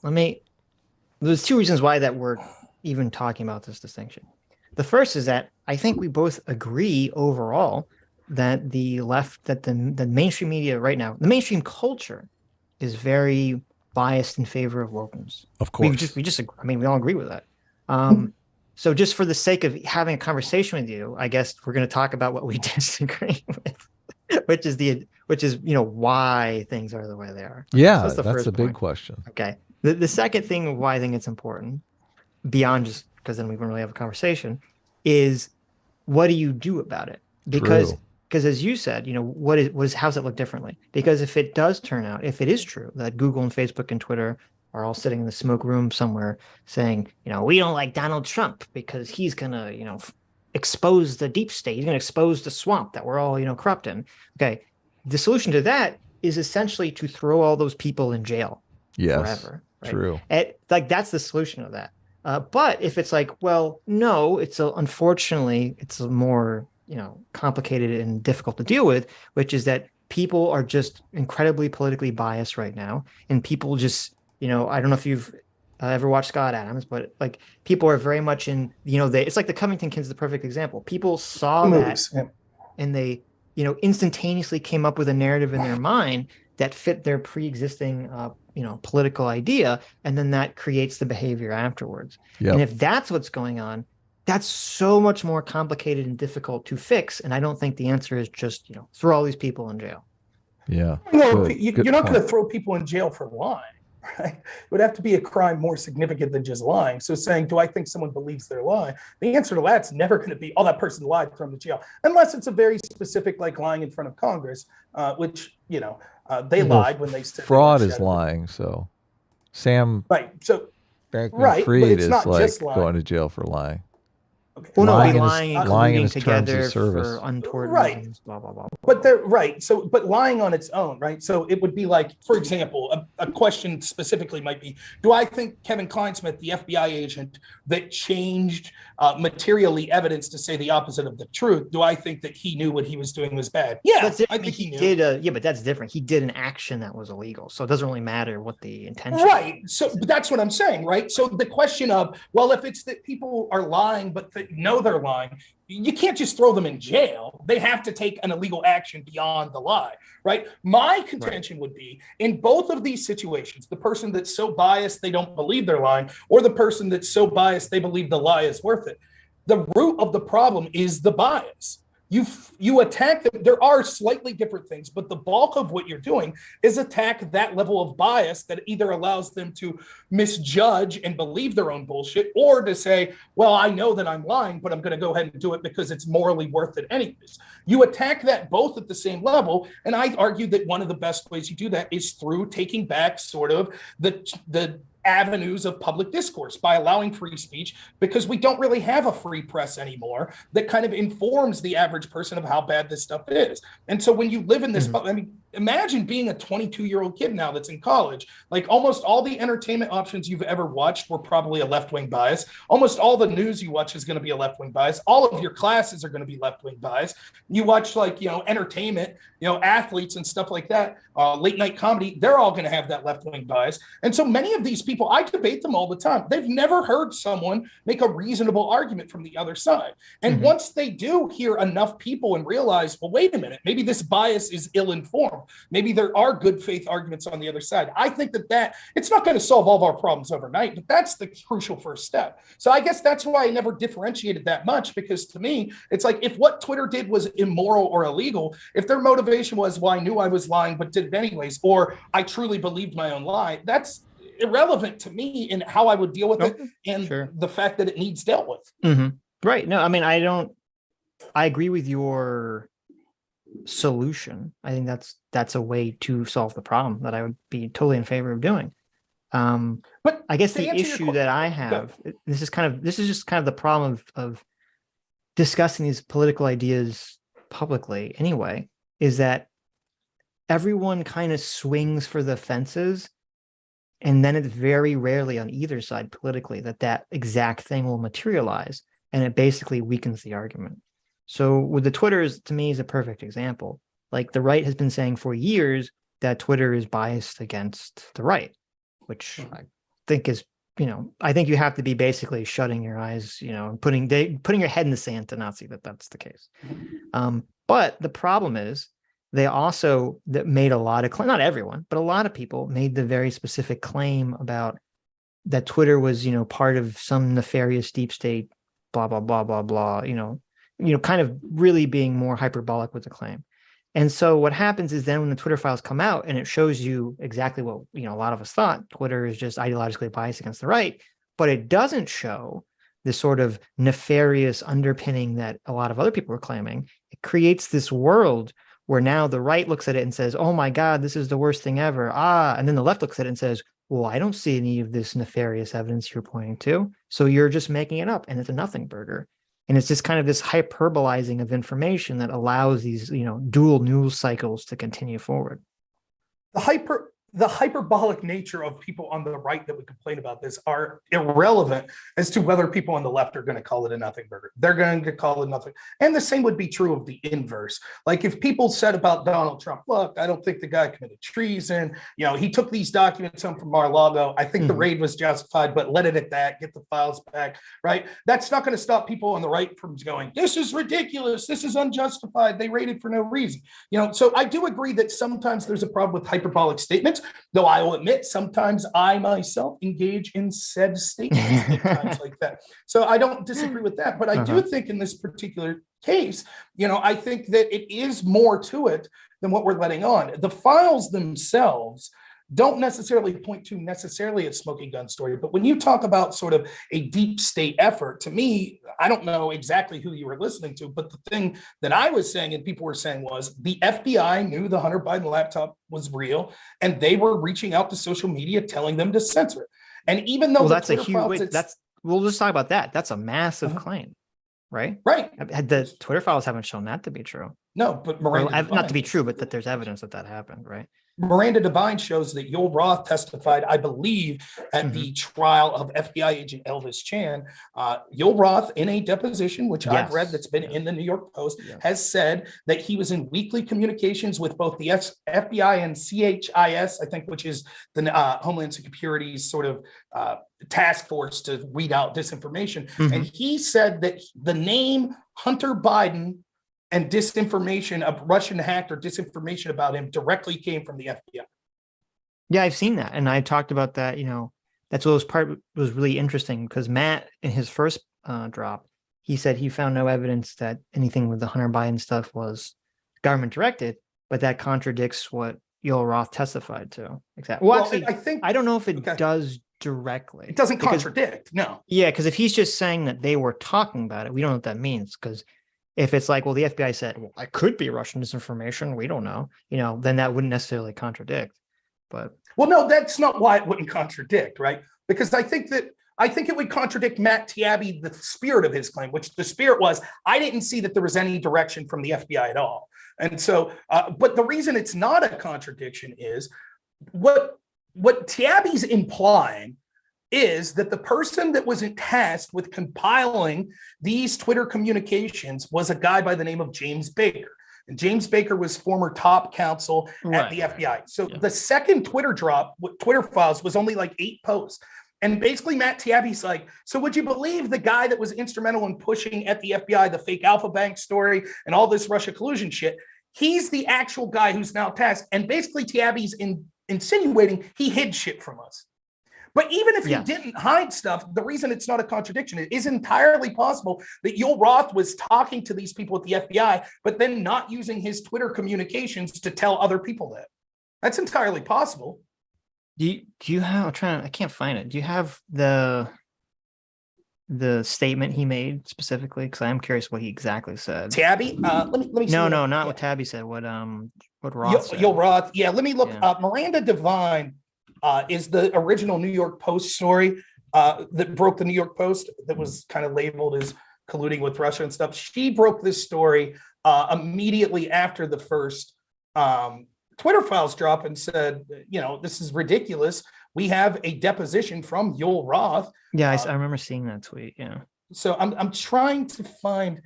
There's 2 reasons why that we're even talking about this distinction. The first is that I think we both agree overall that the left, that the mainstream media right now, the mainstream culture, is very biased in favor of wokeness. Of course, we all agree with that. So just for the sake of having a conversation with you, I guess we're going to talk about what we disagree with, which is why things are the way they are. Yeah, so that's a big question. Okay. The second thing of why I think it's important, beyond just because then we wouldn't really have a conversation, is what do you do about it? Because as you said, how's it look differently? Because if it does turn out, if it is true that Google and Facebook and Twitter are all sitting in the smoke room somewhere saying, we don't like Donald Trump because he's going to, expose the deep state. He's going to expose the swamp that we're all, corrupt in. Okay. The solution to that is essentially to throw all those people in jail forever. Right? True. That's the solution of that. But if it's like, well, no, unfortunately, it's a more, complicated and difficult to deal with, which is that people are just incredibly politically biased right now. And people just, I don't know if you've ever watched Scott Adams, but like people are very much in, it's like the Covington kids is the perfect example. People saw that and they, instantaneously came up with a narrative in their mind that fit their pre-existing, political idea. And then that creates the behavior afterwards. Yep. And if that's what's going on, that's so much more complicated and difficult to fix. And I don't think the answer is just, throw all these people in jail. Yeah. You're not going to throw people in jail for lying. Right? It would have to be a crime more significant than just lying. So saying, do I think someone believes they're lying? The answer to that's never going to be, oh, that person lied, from the jail. Unless it's a very specific, like lying in front of Congress, which, they lied when they said fraud is lying. So Sam Bankman-Fried is like going to jail for lying. Okay. Well, lying is together for untoward reasons, blah, blah, blah. But they're right. So, but lying on its own, right? So it would be like, for example, a question specifically might be, do I think Kevin Kleinsmith, the FBI agent that changed materially evidence to say the opposite of the truth, do I think that he knew what he was doing was bad? Yeah, I think he knew. But that's different. He did an action that was illegal. So it doesn't really matter what the intention right. So but that's what I'm saying, right? So the question of, well, if it's that people are lying, but know they're lying, you can't just throw them in jail. They have to take an illegal action beyond the lie, right? My contention would be, in both of these situations, the person that's so biased they don't believe they're lying, or the person that's so biased they believe the lie is worth it. The root of the problem is the bias. You attack them. There are slightly different things, but the bulk of what you're doing is attack that level of bias that either allows them to misjudge and believe their own bullshit, or to say, well, I know that I'm lying, but I'm going to go ahead and do it because it's morally worth it anyways. You attack that both at the same level. And I argue that one of the best ways you do that is through taking back sort of the avenues of public discourse by allowing free speech, because we don't really have a free press anymore that kind of informs the average person of how bad this stuff is. And so when you live in this, I mean, imagine being a 22-year-old kid now that's in college. Like almost all the entertainment options you've ever watched were probably a left-wing bias. Almost all the news you watch is going to be a left-wing bias. All of your classes are going to be left-wing bias. You watch like, entertainment, athletes and stuff like that, late night comedy, they're all going to have that left-wing bias. And so many of these people, I debate them all the time. They've never heard someone make a reasonable argument from the other side. And once they do hear enough people and realize, well, wait a minute, maybe this bias is ill-informed. Maybe there are good faith arguments on the other side. I think that it's not going to solve all of our problems overnight, but that's the crucial first step. So I guess that's why I never differentiated that much, because to me, it's like if what Twitter did was immoral or illegal, if their motivation was, well, I knew I was lying, but did it anyways, or I truly believed my own lie, that's irrelevant to me in how I would deal with it and the fact that it needs dealt with. Right. No, I mean, I agree with your solution. I think that's a way to solve the problem that I would be totally in favor of doing. But I guess the issue that I have, this is just kind of the problem of discussing these political ideas publicly anyway, is that everyone kind of swings for the fences, and then it's very rarely on either side politically that exact thing will materialize, and it basically weakens the argument. So with the Twitters, to me, is a perfect example. Like the right has been saying for years that Twitter is biased against the right, which I think is, I think you have to be basically shutting your eyes, and putting your head in the sand to not see that that's the case. But the problem is they also made a lot of not everyone, but a lot of people made the very specific claim about that Twitter was, part of some nefarious deep state, blah, blah, blah, blah, blah, kind of really being more hyperbolic with the claim. And so what happens is then when the Twitter files come out and it shows you exactly what, a lot of us thought, Twitter is just ideologically biased against the right, but it doesn't show this sort of nefarious underpinning that a lot of other people were claiming. It creates this world where now the right looks at it and says, oh my God, this is the worst thing ever. And then the left looks at it and says, well, I don't see any of this nefarious evidence you're pointing to. So you're just making it up, and it's a nothing burger. And it's just kind of this hyperbolizing of information that allows these, dual news cycles to continue forward. The hyperbolic nature of people on the right that would complain about this are irrelevant as to whether people on the left are going to call it a nothing burger. They're going to call it nothing. And the same would be true of the inverse. Like if people said about Donald Trump, look, I don't think the guy committed treason. He took these documents home from Mar-a-Lago. I think the raid was justified, but let it at that, get the files back, right? That's not going to stop people on the right from going, this is ridiculous. This is unjustified. They raided for no reason. So I do agree that sometimes there's a problem with hyperbolic statements. Though I will admit, sometimes I myself engage in said statements at times like that. So I don't disagree with that. But I do think in this particular case, I think that it is more to it than what we're letting on. The files themselves don't necessarily point to necessarily a smoking gun story. But when you talk about sort of a deep state effort, to me, I don't know exactly who you were listening to, but the thing that I was saying and people were saying was the FBI knew the Hunter Biden laptop was real, and they were reaching out to social media telling them to censor it. And even though that's a huge, we'll just talk about that. That's a massive claim, right? Right. The Twitter files haven't shown that to be true. No, but not to be true, but that there's evidence that happened, right? Miranda Devine shows that Yoel Roth testified, I believe, at the trial of FBI agent Elvis Chan. Yoel Roth, in a deposition, which I've read that's been in the New York Post, has said that he was in weekly communications with both the FBI and CHIS, I think, which is the Homeland Security's sort of task force to weed out disinformation. And he said that the name Hunter Biden and disinformation of Russian hacked or disinformation about him directly came from the FBI. Yeah, I've seen that. And I talked about that, that's what was really interesting, because Matt, in his first drop, he said he found no evidence that anything with the Hunter Biden stuff was government directed, but that contradicts what Yoel Roth testified to. Exactly. Well, actually, I don't know if it does directly. It doesn't contradict, no. Yeah, because if he's just saying that they were talking about it, we don't know what that means, because if it's like, well, the FBI said, well, it could be Russian disinformation, we don't know, then that wouldn't necessarily contradict. But no, that's not why it wouldn't contradict, right? Because I think it would contradict Matt Taibbi, the spirit of his claim, which the spirit was, I didn't see that there was any direction from the FBI at all. And so, but the reason it's not a contradiction is what Tabby's implying is that the person that was tasked with compiling these Twitter communications was a guy by the name of James Baker. And James Baker was former top counsel at the FBI. So the second Twitter drop, Twitter files, was only like 8 posts. And basically Matt Taibbi's like, so would you believe the guy that was instrumental in pushing at the FBI, the fake Alpha Bank story and all this Russia collusion shit? He's the actual guy who's now tasked. And basically Taibbi's insinuating he hid shit from us. But even if he didn't hide stuff, the reason it's not a contradiction, it is entirely possible that Joel Roth was talking to these people at the FBI, but then not using his Twitter communications to tell other people that. That's entirely possible. Do you have, I can't find it. Do you have the statement he made specifically? Because I am curious what he exactly said. Taibbi? Let me see. No, not what Taibbi said. What Roth said. Joel Roth. Yeah, let me look. Miranda Devine is the original New York Post story that broke the New York Post that was kind of labeled as colluding with Russia and stuff. She broke this story immediately after the first Twitter files drop and said, this is ridiculous. We have a deposition from Joel Roth. Yeah, I remember seeing that tweet. Yeah. So I'm trying to find.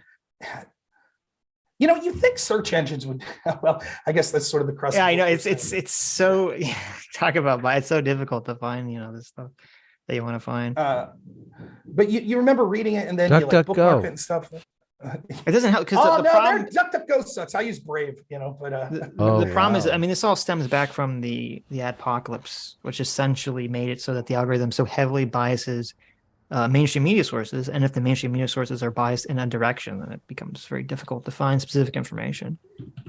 You think search engines would? Well, I guess that's sort of the crust. Yeah, I know it's so talk about, but it's so difficult to find this stuff that you want to find. But you remember reading it and then you like bookmark it and stuff. It doesn't help because the problem. DuckDuckGo sucks. I use Brave, but the problem is, this all stems back from the adpocalypse, which essentially made it so that the algorithm so heavily biases mainstream media sources, and if the mainstream media sources are biased in a direction, then it becomes very difficult to find specific information.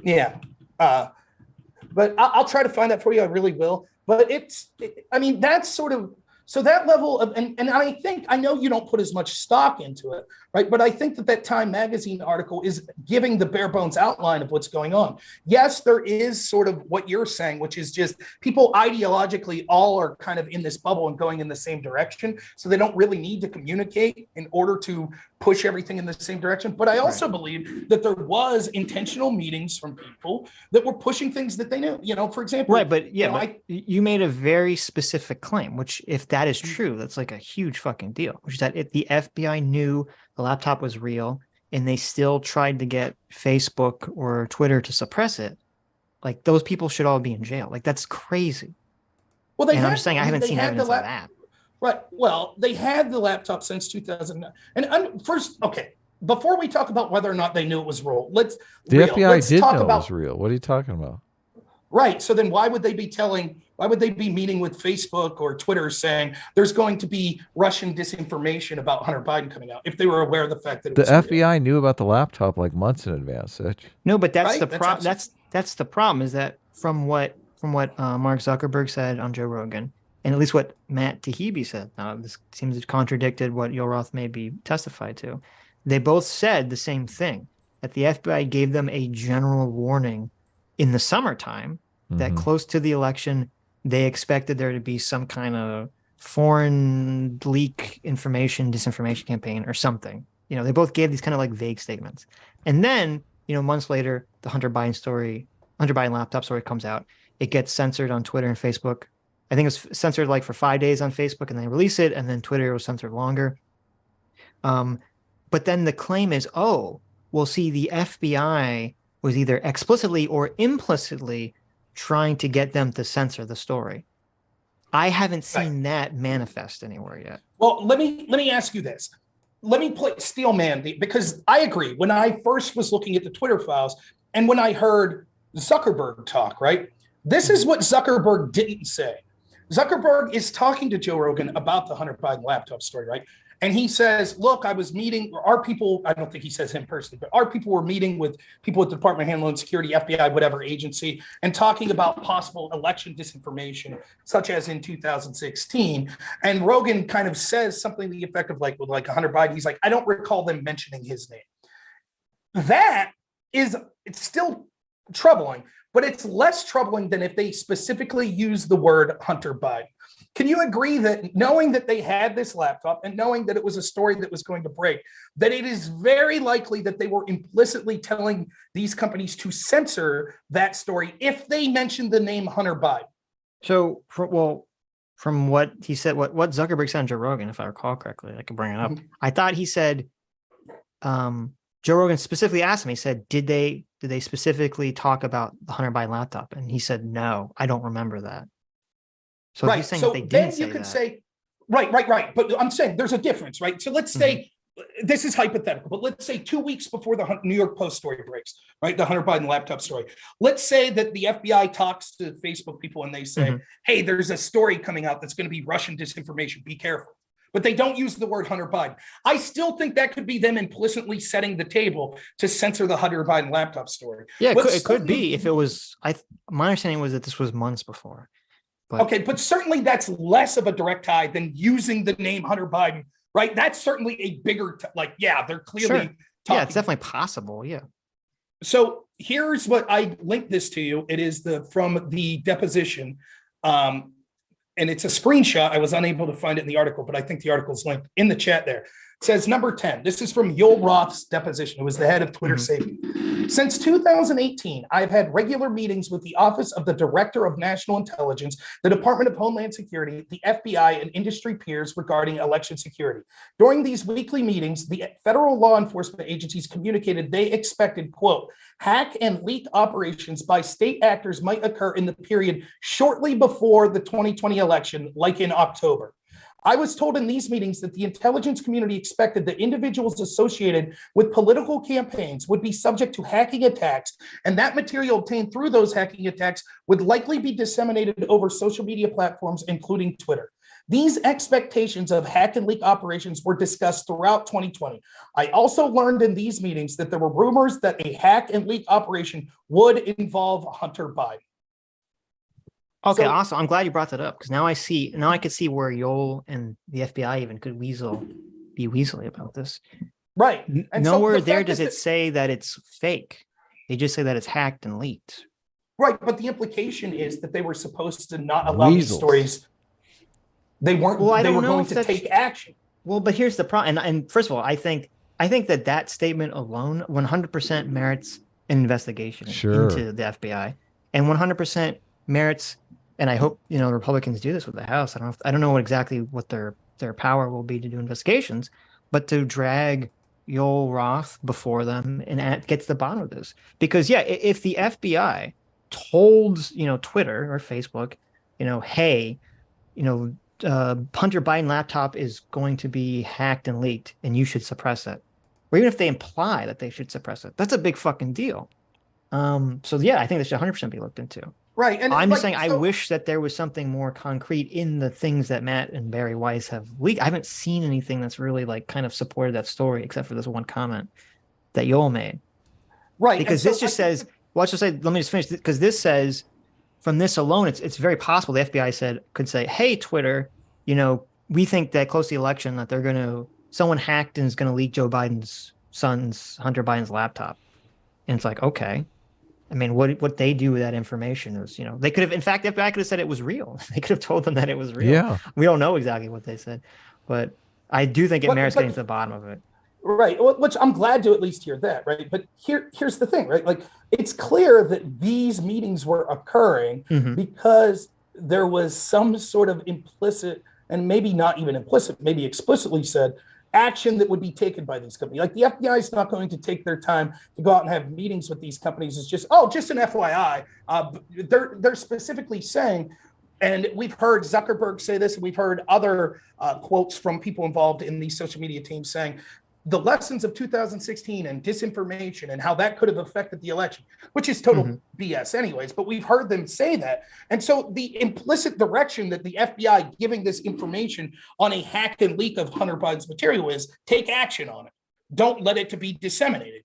Yeah, but I'll try to find that for you. I really will. But that's sort of so that level of, and I know you don't put as much stock into it, right? But I think that Time Magazine article is giving the bare bones outline of what's going on. Yes, there is sort of what you're saying, which is just people ideologically all are kind of in this bubble and going in the same direction. So they don't really need to communicate in order to push everything in the same direction. But I also believe that there was intentional meetings from people that were pushing things that they knew, for example. Right, but you made a very specific claim, which if that is true, that's like a huge fucking deal, which is that if the FBI knew the laptop was real and they still tried to get Facebook or Twitter to suppress it, like those people should all be in jail. Like that's crazy. Well, I'm just saying I haven't seen evidence of that. Right. Well, they had the laptop since 2009. And first, okay, before we talk about whether or not they knew it was real, the FBI did know it was real. What are you talking about? Right. So then why would they be meeting with Facebook or Twitter saying there's going to be Russian disinformation about Hunter Biden coming out if they were aware of the fact that the FBI knew about the laptop like months in advance, Sitch? No, but that's the problem. That's the problem is that from what Mark Zuckerberg said on Joe Rogan, and at least what Matt Taibbi said, now this seems to contradicted what Joel Roth maybe testified to. They both said the same thing, that the FBI gave them a general warning in the summertime that close to the election, they expected there to be some kind of foreign leak disinformation campaign or something. They both gave these kind of like vague statements. And then, months later, the Hunter Biden laptop story comes out. It gets censored on Twitter and Facebook. I think it was censored like for 5 days on Facebook and they release it. And then Twitter was censored longer. But then the claim is, see, the FBI was either explicitly or implicitly trying to get them to censor the story. I haven't seen that manifest anywhere yet. Well, let me ask you this. Let me play Steelman, because I agree. When I first was looking at the Twitter files and when I heard Zuckerberg talk, right? This is what Zuckerberg didn't say. Zuckerberg is talking to Joe Rogan about the Hunter Biden laptop story, right? And he says, look, I was meeting, our people, I don't think he says him personally, but our people were meeting with people at the Department of Homeland Security, FBI, whatever agency, and talking about possible election disinformation, such as in 2016. And Rogan kind of says something to the effect of like Hunter Biden, he's like, I don't recall them mentioning his name. That is, it's still troubling, but it's less troubling than if they specifically use the word Hunter Biden. Can you agree that knowing that they had this laptop and knowing that it was a story that was going to break, that it is very likely that they were implicitly telling these companies to censor that story if they mentioned the name Hunter Biden? So, from what he said, what Zuckerberg said on Joe Rogan, if I recall correctly, I can bring it up. I thought he said, Joe Rogan specifically asked him, he said, did they specifically talk about the Hunter Biden laptop? And he said, no, I don't remember that. So right. he's saying So they then didn't you say could that. say, right. But I'm saying there's a difference, right? So let's say, this is hypothetical, but let's say 2 weeks before the New York Post story breaks, right? The Hunter Biden laptop story. Let's say that the FBI talks to Facebook people and they say, hey, there's a story coming out that's going to be Russian disinformation. Be careful. But they don't use the word Hunter Biden. I still think that could be them implicitly setting the table to censor the Hunter Biden laptop story. Yeah, it could be if it was. My understanding was that this was months before. Okay, but certainly that's less of a direct tie than using the name Hunter Biden, right? That's certainly a bigger, they're clearly talking. Yeah, it's definitely possible, yeah. So here's what I linked this to you. It is from the deposition, and it's a screenshot. I was unable to find it in the article, but I think the article's linked in the chat there. It says, number 10, this is from Yoel Roth's deposition, who was the head of Twitter safety. Since 2018, I've had regular meetings with the Office of the Director of National Intelligence, the Department of Homeland Security, the FBI, and industry peers regarding election security. During these weekly meetings, the federal law enforcement agencies communicated they expected, quote, hack and leak operations by state actors might occur in the period shortly before the 2020 election, like in October. I was told in these meetings that the intelligence community expected that individuals associated with political campaigns would be subject to hacking attacks, and that material obtained through those hacking attacks would likely be disseminated over social media platforms, including Twitter. These expectations of hack and leak operations were discussed throughout 2020. I also learned in these meetings that there were rumors that a hack and leak operation would involve Hunter Biden. Okay, awesome. I'm glad you brought that up because now I could see where Yoel and the FBI even could be weaselly about this. Right. And nowhere there does it say that it's fake. They just say that it's hacked and leaked. Right, but the implication is that they were supposed to not allow these stories. They weren't. Well, they were going to take action. Well, but here's the problem. And first of all, I think that statement alone 100% merits an investigation into the FBI, and 100% merits. And I hope the Republicans do this with the House. I don't know exactly what their power will be to do investigations, but to drag Yoel Roth before them and get to the bottom of this. Because if the FBI told Twitter or Facebook, hey, Hunter Biden laptop is going to be hacked and leaked, and you should suppress it, or even if they imply that they should suppress it, that's a big fucking deal. I think they should 100% be looked into. Right. And I'm just saying, I wish that there was something more concrete in the things that Matt and Barry Weiss have leaked. I haven't seen anything that's really kind of supported that story, except for this one comment that Yoel made. Right. Because this just says, let me just finish, because this says, from this alone, it's very possible the FBI could say, hey, Twitter, we think that close to the election that someone hacked and is going to leak Joe Biden's son's, Hunter Biden's laptop. And it's like, okay. I mean, what they do with that information is, they could have, in fact, the FBI could have said it was real. They could have told them that it was real. Yeah. We don't know exactly what they said, but I do think it merits getting to the bottom of it. Right. Which I'm glad to at least hear that. Right. But here's the thing, right? It's clear that these meetings were occurring because there was some sort of implicit, and maybe not even implicit, maybe explicitly said, action that would be taken by these companies. Like the FBI is not going to take their time to go out and have meetings with these companies. It's just an FYI. They're specifically saying, and we've heard Zuckerberg say this, and we've heard other quotes from people involved in these social media teams saying, the lessons of 2016 and disinformation and how that could have affected the election, which is total BS anyways, but we've heard them say that. And so the implicit direction that the FBI giving this information on a hack and leak of Hunter Biden's material is take action on it. Don't let it to be disseminated.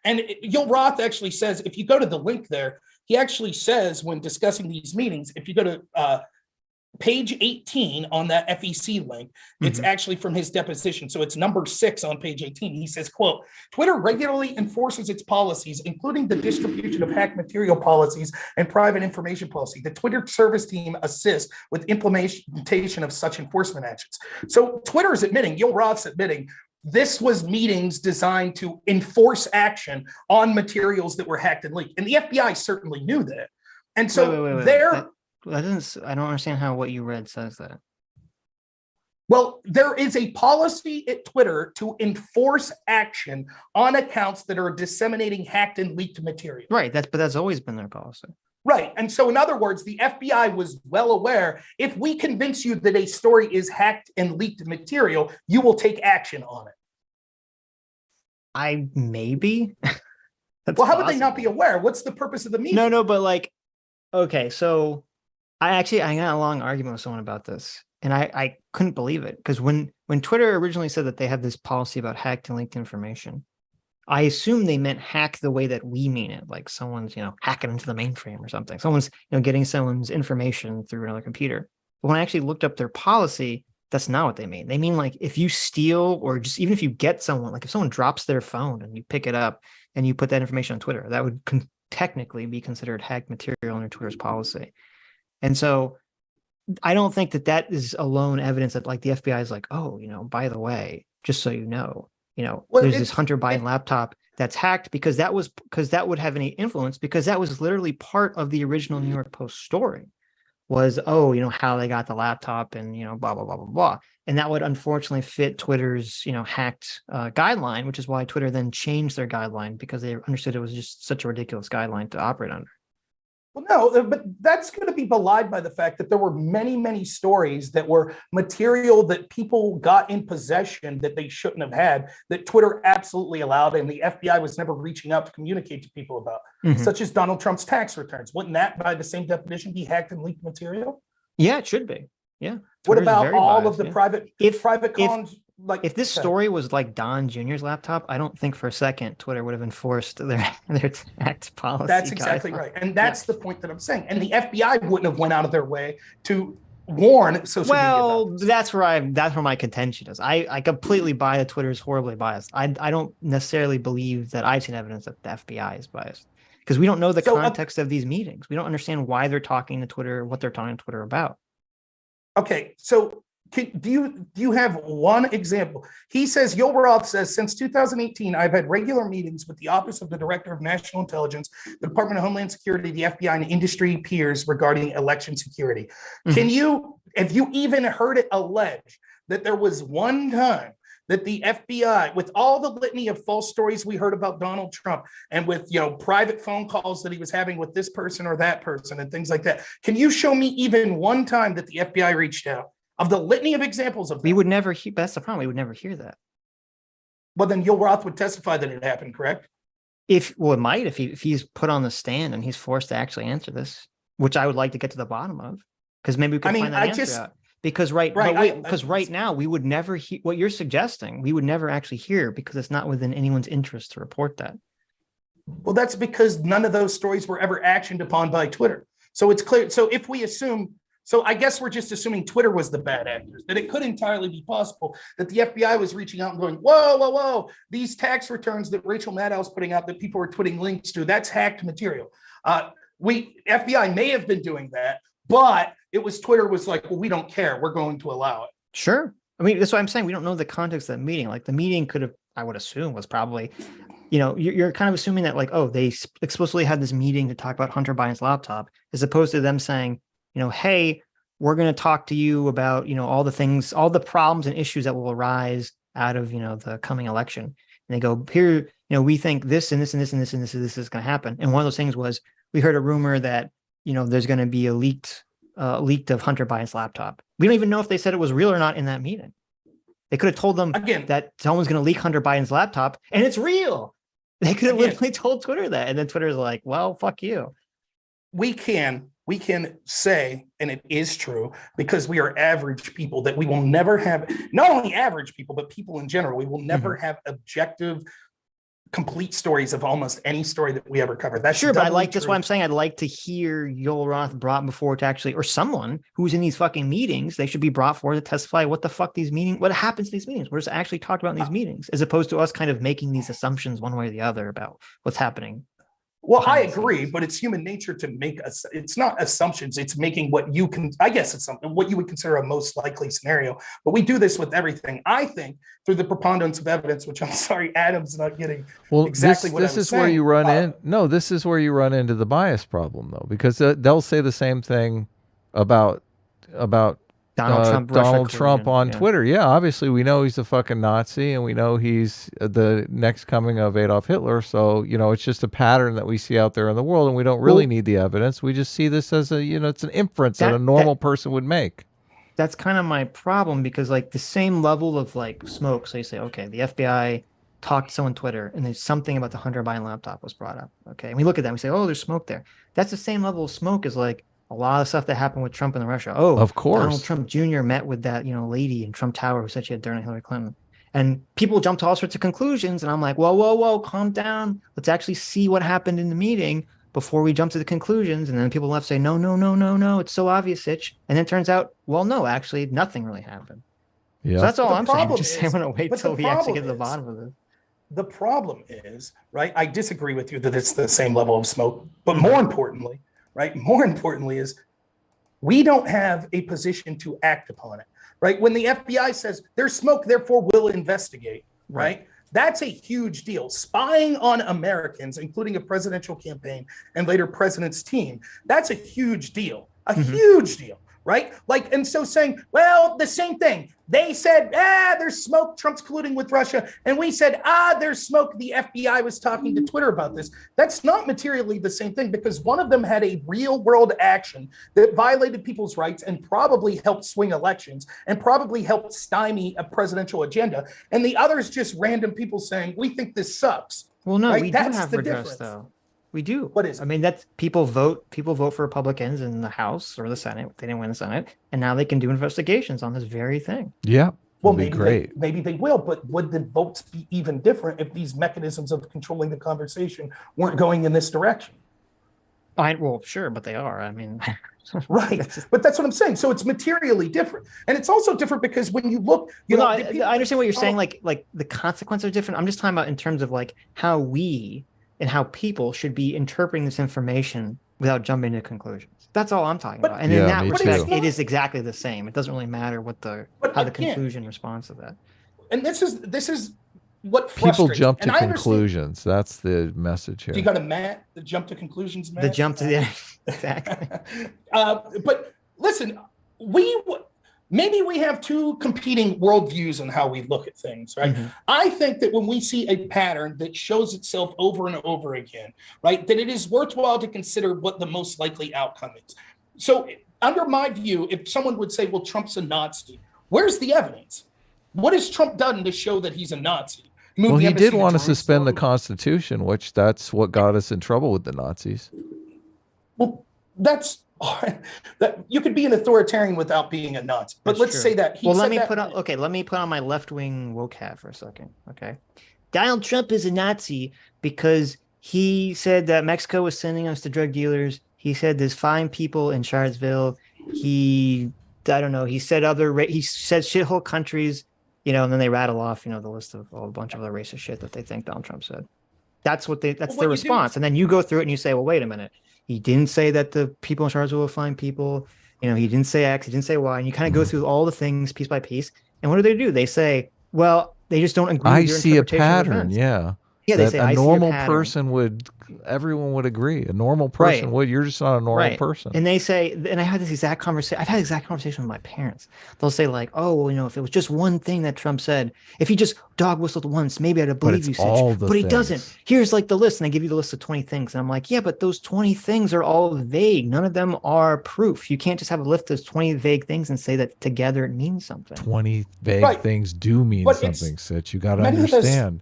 And Yoel Roth actually says, if you go to the link there, he actually says when discussing these meetings, if you go to page 18 on that FEC link, it's actually from his deposition. So it's number 6 on page 18. He says, quote, Twitter regularly enforces its policies, including the distribution of hacked material policies and private information policy. The Twitter service team assists with implementation of such enforcement actions. So Twitter is admitting, Yoel Roth's admitting, this was meetings designed to enforce action on materials that were hacked and leaked. And the FBI certainly knew that. And so I don't understand how what you read says that. Well, there is a policy at Twitter to enforce action on accounts that are disseminating hacked and leaked material. Right. But that's always been their policy. Right. And so in other words, the FBI was well aware, if we convince you that a story is hacked and leaked material, you will take action on it. Maybe. Well, how would they not be aware? What's the purpose of the meeting? No, but like, okay, so I got a long argument with someone about this, and I couldn't believe it, because when Twitter originally said that they had this policy about hacked and leaked information, I assumed they meant hack the way that we mean it, like someone's, hacking into the mainframe or something. Someone's, getting someone's information through another computer. But when I actually looked up their policy, that's not what they mean. They mean like if you steal, or just even if you get someone, like if someone drops their phone and you pick it up and you put that information on Twitter, that would technically be considered hacked material under Twitter's policy. And so I don't think that is alone evidence that like the FBI is like, oh, by the way, just so there's this Hunter Biden laptop that's hacked because that would have any influence, because that was literally part of the original New York Post story. Was, how they got the laptop and, blah, blah, blah, blah, blah. And that would unfortunately fit Twitter's, hacked guideline, which is why Twitter then changed their guideline, because they understood it was just such a ridiculous guideline to operate under. Well, no, but that's going to be belied by the fact that there were many, many stories that were material that people got in possession that they shouldn't have had, that Twitter absolutely allowed, and the FBI was never reaching out to communicate to people about, such as Donald Trump's tax returns. Wouldn't that, by the same definition, be hacked and leaked material? Yeah, it should be. Yeah. What about all of the private cons? Like, if this story was like Don Jr.'s laptop, I don't think for a second Twitter would have enforced their tax policy. That's exactly right. And that's the point that I'm saying. And the FBI wouldn't have went out of their way to warn social media. Well, that's where my contention is. I completely buy that Twitter is horribly biased. I don't necessarily believe that I've seen evidence that the FBI is biased, because we don't know the context of these meetings. We don't understand why they're talking to Twitter, what they're talking to Twitter about. Okay, so do you have one example? He says, Yoel Roth says, since 2018, I've had regular meetings with the Office of the Director of National Intelligence, the Department of Homeland Security, the FBI, and industry peers regarding election security. Have you even heard it alleged that there was one time that the FBI, with all the litany of false stories we heard about Donald Trump, and with private phone calls that he was having with this person or that person and things like that, can you show me even one time that the FBI reached out? Of the litany of examples of that? We would never hear. That's the problem. We would never hear that. Well, then Yoel Roth would testify that it happened, correct? It might if he's put on the stand and he's forced to actually answer this, which I would like to get to the bottom of, because maybe we could find that answer out. Because right now we would never hear what you're suggesting. We would never actually hear, because it's not within anyone's interest to report that. Well, that's because none of those stories were ever actioned upon by Twitter. So it's clear. So if we assume. So I guess we're just assuming Twitter was the bad actors, that it could entirely be possible that the FBI was reaching out and going, whoa, these tax returns that Rachel Maddow's putting out that people are tweeting links to, that's hacked material. FBI may have been doing that, but it was Twitter was like, well, we don't care. We're going to allow it. Sure. I mean, that's what I'm saying. We don't know the context of that meeting. Like the meeting could have, I would assume, was probably, you're kind of assuming that like, oh, they explicitly had this meeting to talk about Hunter Biden's laptop, as opposed to them saying, hey, we're going to talk to you about, all the things, all the problems and issues that will arise out of, the coming election. And they go, here, we think this and this and this and this and this is going to happen. And one of those things was, we heard a rumor that, there's going to be a leaked of Hunter Biden's laptop. We don't even know if they said it was real or not in that meeting. They could have told them that someone's going to leak Hunter Biden's laptop and it's real. They could have literally told Twitter that. And then Twitter's like, well, fuck you. We can say, and it is true, because we are average people, that we will never have, not only average people, but people in general, we will never have objective complete stories of almost any story that we ever cover. That's sure, but that's why I'm saying I'd like to hear Joel Roth brought before to actually, or someone who's in these fucking meetings, they should be brought forward to testify what the fuck what happens in these meetings, what is actually talked about in these meetings, as opposed to us kind of making these assumptions one way or the other about what's happening. Well, I agree, but it's human nature to make it's not assumptions. It's making what you can, I guess it's something, what you would consider a most likely scenario. But we do this with everything. I think through the preponderance of evidence, which I'm sorry, Adam's not getting exactly what I was saying. This is where you run in. No, this is where you run into the bias problem, though, because they'll say the same thing about Donald Trump on Twitter. Yeah, obviously we know he's a fucking Nazi, and we know he's the next coming of Adolf Hitler. So, it's just a pattern that we see out there in the world, and we don't really need the evidence. We just see this as it's an inference that a normal person would make. That's kind of my problem, because like the same level of like smoke. So you say, okay, the FBI talked to someone on Twitter, and there's something about the Hunter Biden laptop was brought up. Okay, and we look at that and we say, oh, there's smoke there. That's the same level of smoke as like a lot of stuff that happened with Trump and Russia. Oh, of course. Donald Trump Jr. met with that, lady in Trump Tower who said she had during Hillary Clinton. And people jump to all sorts of conclusions. And I'm like, whoa, calm down. Let's actually see what happened in the meeting before we jump to the conclusions. And then people left say, no, it's so obvious, Sitch. And then it turns out, well, no, actually, nothing really happened. Yeah. So that's all I'm saying. I'm going to wait till we actually get to the bottom of this. The problem is, right, I disagree with you that it's the same level of smoke. But more importantly, is we don't have a position to act upon it, right? When the FBI says there's smoke, therefore we'll investigate, right? That's a huge deal. Spying on Americans, including a presidential campaign and later president's team, that's a huge deal, huge deal, right? Like, and so saying, well, the same thing. They said, there's smoke, Trump's colluding with Russia. And we said, there's smoke, the FBI was talking to Twitter about this. That's not materially the same thing, because one of them had a real world action that violated people's rights and probably helped swing elections and probably helped stymie a presidential agenda. And the other is just random people saying, we think this sucks. Well, no, we do have redress, though. We do. What is it? I mean, that's people vote for Republicans in the House or the Senate. They didn't win the Senate, and now they can do investigations on this very thing. Yeah. Well, maybe they will, but would the votes be even different if these mechanisms of controlling the conversation weren't going in this direction? Well, sure, but they are. I mean, right. But that's what I'm saying. So it's materially different, and it's also different because when you look, I understand what you're saying. Like the consequences are different. I'm just talking about in terms of like how we and how people should be interpreting this information without jumping to conclusions. That's all I'm talking about. And in that respect, it is exactly the same. It doesn't really matter what how the conclusion responds to that. And this is what people jump to conclusions. That's the message here. So you got the jump to conclusions, Matt? The jump to exactly. But listen, maybe we have two competing worldviews on how we look at things, right? I think that when we see a pattern that shows itself over and over again, right, that it is worthwhile to consider what the most likely outcome is. So under my view, if someone would say, well, Trump's a Nazi, where's the evidence? What has Trump done to show that he's a Nazi? Well, he did want to suspend the Constitution, which that's what got us in trouble with the Nazis. Well, that you could be an authoritarian without being a Nazi. But let's say that. Let me put on my left-wing woke hat for a second. Okay, Donald Trump is a Nazi because he said that Mexico was sending us to drug dealers. He said there's fine people in Charlottesville. He said he said shithole countries, and then they rattle off, the list of a bunch of other racist shit that they think Donald Trump said. That's their response. And then you go through it and you say, well, wait a minute. He didn't say that the people in Charlottesville were fine people. He didn't say X, he didn't say Y. And you kind of go through all the things piece by piece. And what do? They say, well, they just don't agree with your interpretation. I see a pattern, yeah. Yeah, they say, a normal person everyone would agree. A normal person would. You're just not a normal person. And they say, and I had this exact conversation. I've had this exact conversation with my parents. They'll say like, oh, well, if it was just one thing that Trump said, if he just dog whistled once, maybe I'd have believed you, Sitch. But he doesn't. Here's like the list, and I give you the list of 20 things. And I'm like, yeah, but those 20 things are all vague. None of them are proof. You can't just have a list of 20 vague things and say that together it means something. 20 vague things do mean something, Sitch. You got to understand.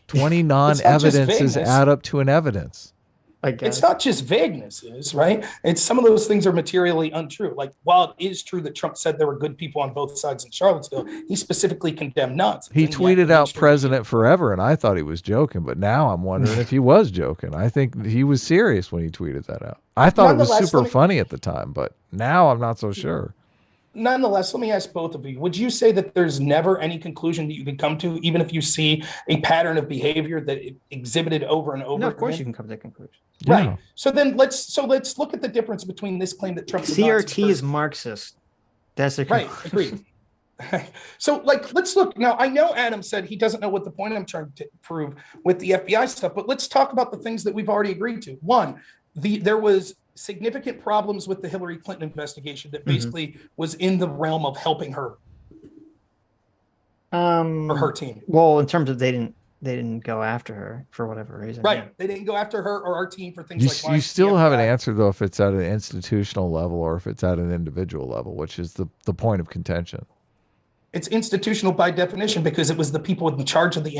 20 non-evidences add up to an evidence. I guess. It's not just vaguenesses, right? It's some of those things are materially untrue. Like, while it is true that Trump said there were good people on both sides in Charlottesville, he specifically condemned Nazis. He tweeted out President Forever, and I thought he was joking, but now I'm wondering if he was joking. I think he was serious when he tweeted that out. I thought it was super funny at the time, but now I'm not so sure. Nonetheless, let me ask both of you, would you say that there's never any conclusion that you can come to, even if you see a pattern of behavior that it exhibited over and over? No, of course you can come to that conclusion. Right. Yeah. So then let's look at the difference between this claim that Trump CRT is Marxist. That's a right. Agreed. So let's look now. I know Adam said he doesn't know what the point I'm trying to prove with the FBI stuff, but let's talk about the things that we've already agreed to. One, there was significant problems with the Hillary Clinton investigation that basically was in the realm of helping her or her team. Well, in terms of they didn't go after her for whatever reason. Right. Yeah. They didn't go after her or our team for things like you still haven't answered, though, if it's at an institutional level or if it's at an individual level, which is the point of contention. It's institutional by definition because it was the people in charge of the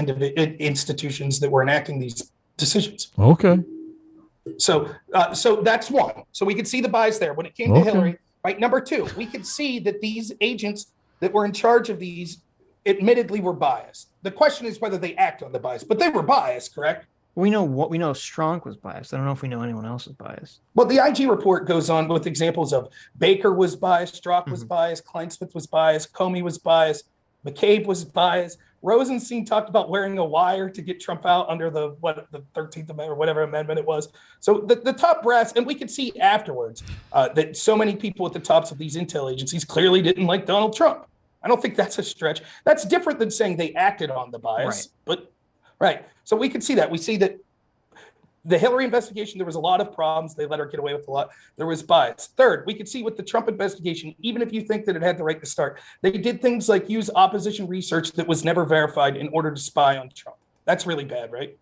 institutions that were enacting these decisions. Okay. So that's one. So we could see the bias there when it came to Hillary. Right. Number two, we could see that these agents that were in charge of these admittedly were biased. The question is whether they act on the bias, but they were biased, correct? We know Strunk was biased. I don't know if we know anyone else was biased. Well, the IG report goes on with examples of Baker was biased, Strzok was biased, Kleinsmith was biased, Comey was biased, McCabe was biased. Rosenstein talked about wearing a wire to get Trump out under the 13th Amendment or whatever amendment it was. So the top brass, and we could see afterwards that so many people at the tops of these intel agencies clearly didn't like Donald Trump. I don't think that's a stretch. That's different than saying they acted on the bias, but right. So we could see that. We see that the Hillary investigation, there was a lot of problems. They let her get away with a lot. There was bias. Third, we could see with the Trump investigation, even if you think that it had the right to start, they did things like use opposition research that was never verified in order to spy on Trump. That's really bad, right?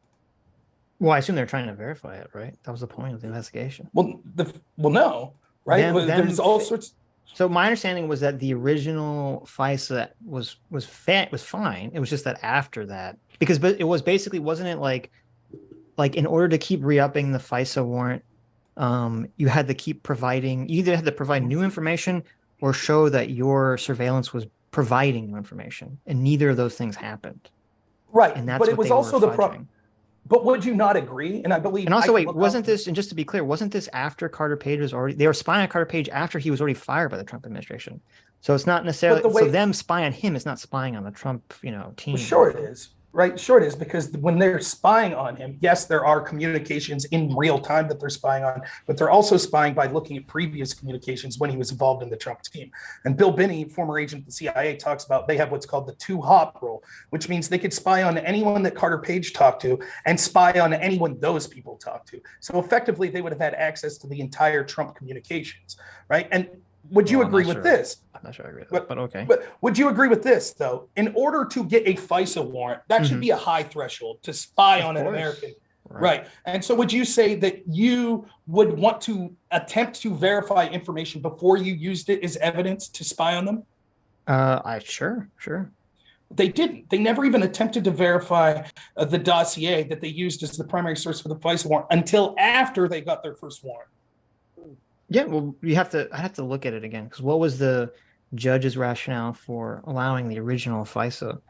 Well, I assume they're trying to verify it, right? That was the point of the investigation. Well, no, right? There was all sorts. So my understanding was that the original FISA was fine. It was just that after that, because it was basically, wasn't it like in order to keep re-upping the FISA warrant, you had to keep providing, you either had to provide new information or show that your surveillance was providing new information, and neither of those things happened. Right, and that's but it what was they also were the problem. But would you not agree? And I believe. And also, wait, wasn't this? And just to be clear, wasn't this after Carter Page was already? They were spying on Carter Page after he was already fired by the Trump administration. So it's not necessarily. So them spying on him is not spying on the Trump, team. Well, sure it is. Right, sure it is, because when they're spying on him, yes, there are communications in real time that they're spying on, but they're also spying by looking at previous communications when he was involved in the Trump team. And Bill Binney, former agent of the CIA, talks about they have what's called the 2-hop rule, which means they could spy on anyone that Carter Page talked to and spy on anyone those people talked to. So effectively, they would have had access to the entire Trump communications, right? And would you agree with this? I'm not sure I agree with that, but okay. But would you agree with this, though? In order to get a FISA warrant, that should be a high threshold to spy on an American. Right. And so would you say that you would want to attempt to verify information before you used it as evidence to spy on them? Sure. They didn't. They never even attempted to verify the dossier that they used as the primary source for the FISA warrant until after they got their first warrant. Yeah, well, I have to look at it again, because what was the judge's rationale for allowing the original FISA?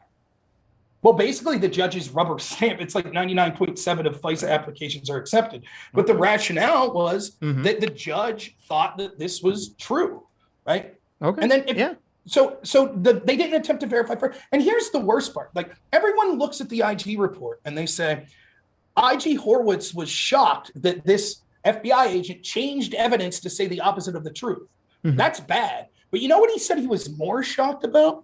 Well, basically, the judge's rubber stamp. It's like 99.7 of FISA applications are accepted. But the rationale was that the judge thought that this was true, right? Okay. And then they didn't attempt to verify. And here's the worst part. Like, everyone looks at the IG report and they say, IG Horowitz was shocked that this FBI agent changed evidence to say the opposite of the truth. That's bad. But you know what he said he was more shocked about?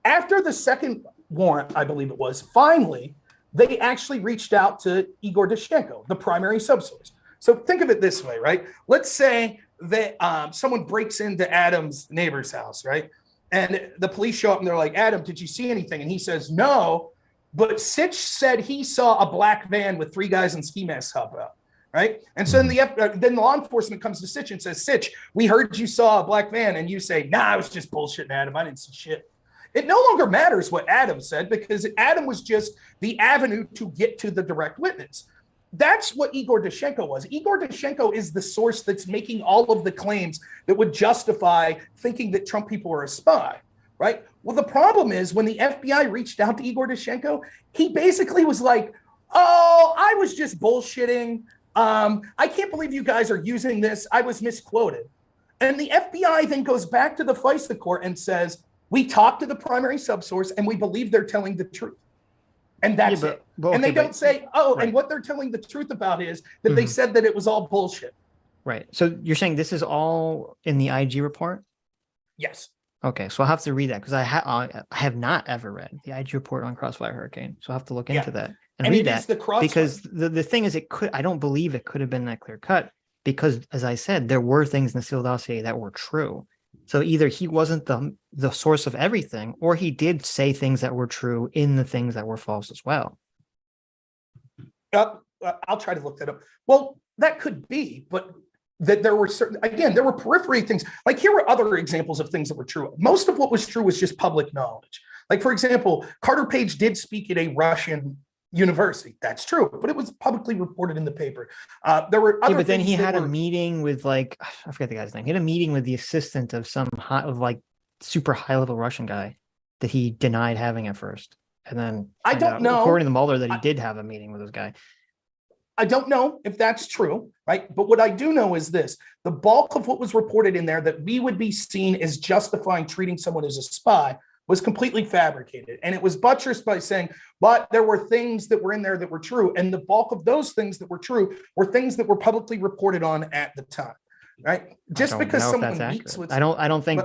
After the second warrant, I believe it was, finally, they actually reached out to Igor Dashchenko, the primary subsource. So think of it this way, right? Let's say that someone breaks into Adam's neighbor's house, right? And the police show up and they're like, Adam, did you see anything? And he says, no, but Sitch said he saw a black van with 3 guys in ski masks hop out. Right. And so then the law enforcement comes to Sitch and says, Sitch, we heard you saw a black van. And you say, nah, I was just bullshitting, Adam. I didn't see shit. It no longer matters what Adam said, because Adam was just the avenue to get to the direct witness. That's what Igor Danchenko was. Igor Danchenko is the source that's making all of the claims that would justify thinking that Trump people are a spy, right? Well, the problem is when the FBI reached out to Igor Danchenko, he basically was like, oh, I was just bullshitting. I can't believe you guys are using this. I was misquoted. And the FBI then goes back to the FISA court and says, we talked to the primary subsource and we believe they're telling the truth. And that's it. And they don't say, oh, right. And what they're telling the truth about is that they said that it was all bullshit. Right. So you're saying this is all in the IG report? Yes. Okay. So I'll have to read that because I have not ever read the IG report on Crossfire Hurricane. So I'll have to look into that and read that. Because the thing is, I don't believe it could have been that clear cut because, as I said, there were things in the Steele dossier that were true. So either he wasn't the source of everything, or he did say things that were true in the things that were false as well. I'll try to look that up. Well, that could be, but that there were there were periphery things. Like here were other examples of things that were true. Most of what was true was just public knowledge. Like, for example, Carter Page did speak at a Russian university. That's true, but it was publicly reported in the paper. There were other but then he had a meeting with I forget the guy's name. He had a meeting with the assistant of some super high level Russian guy that he denied having at first, and then I don't know. According to Mueller, that he did have a meeting with this guy. I don't know if that's true, right? But what I do know is this: the bulk of what was reported in there that we would be seen as justifying treating someone as a spy was completely fabricated. And it was buttressed by saying, but there were things that were in there that were true. And the bulk of those things that were true were things that were publicly reported on at the time, right? Just because someone meets with... I don't think,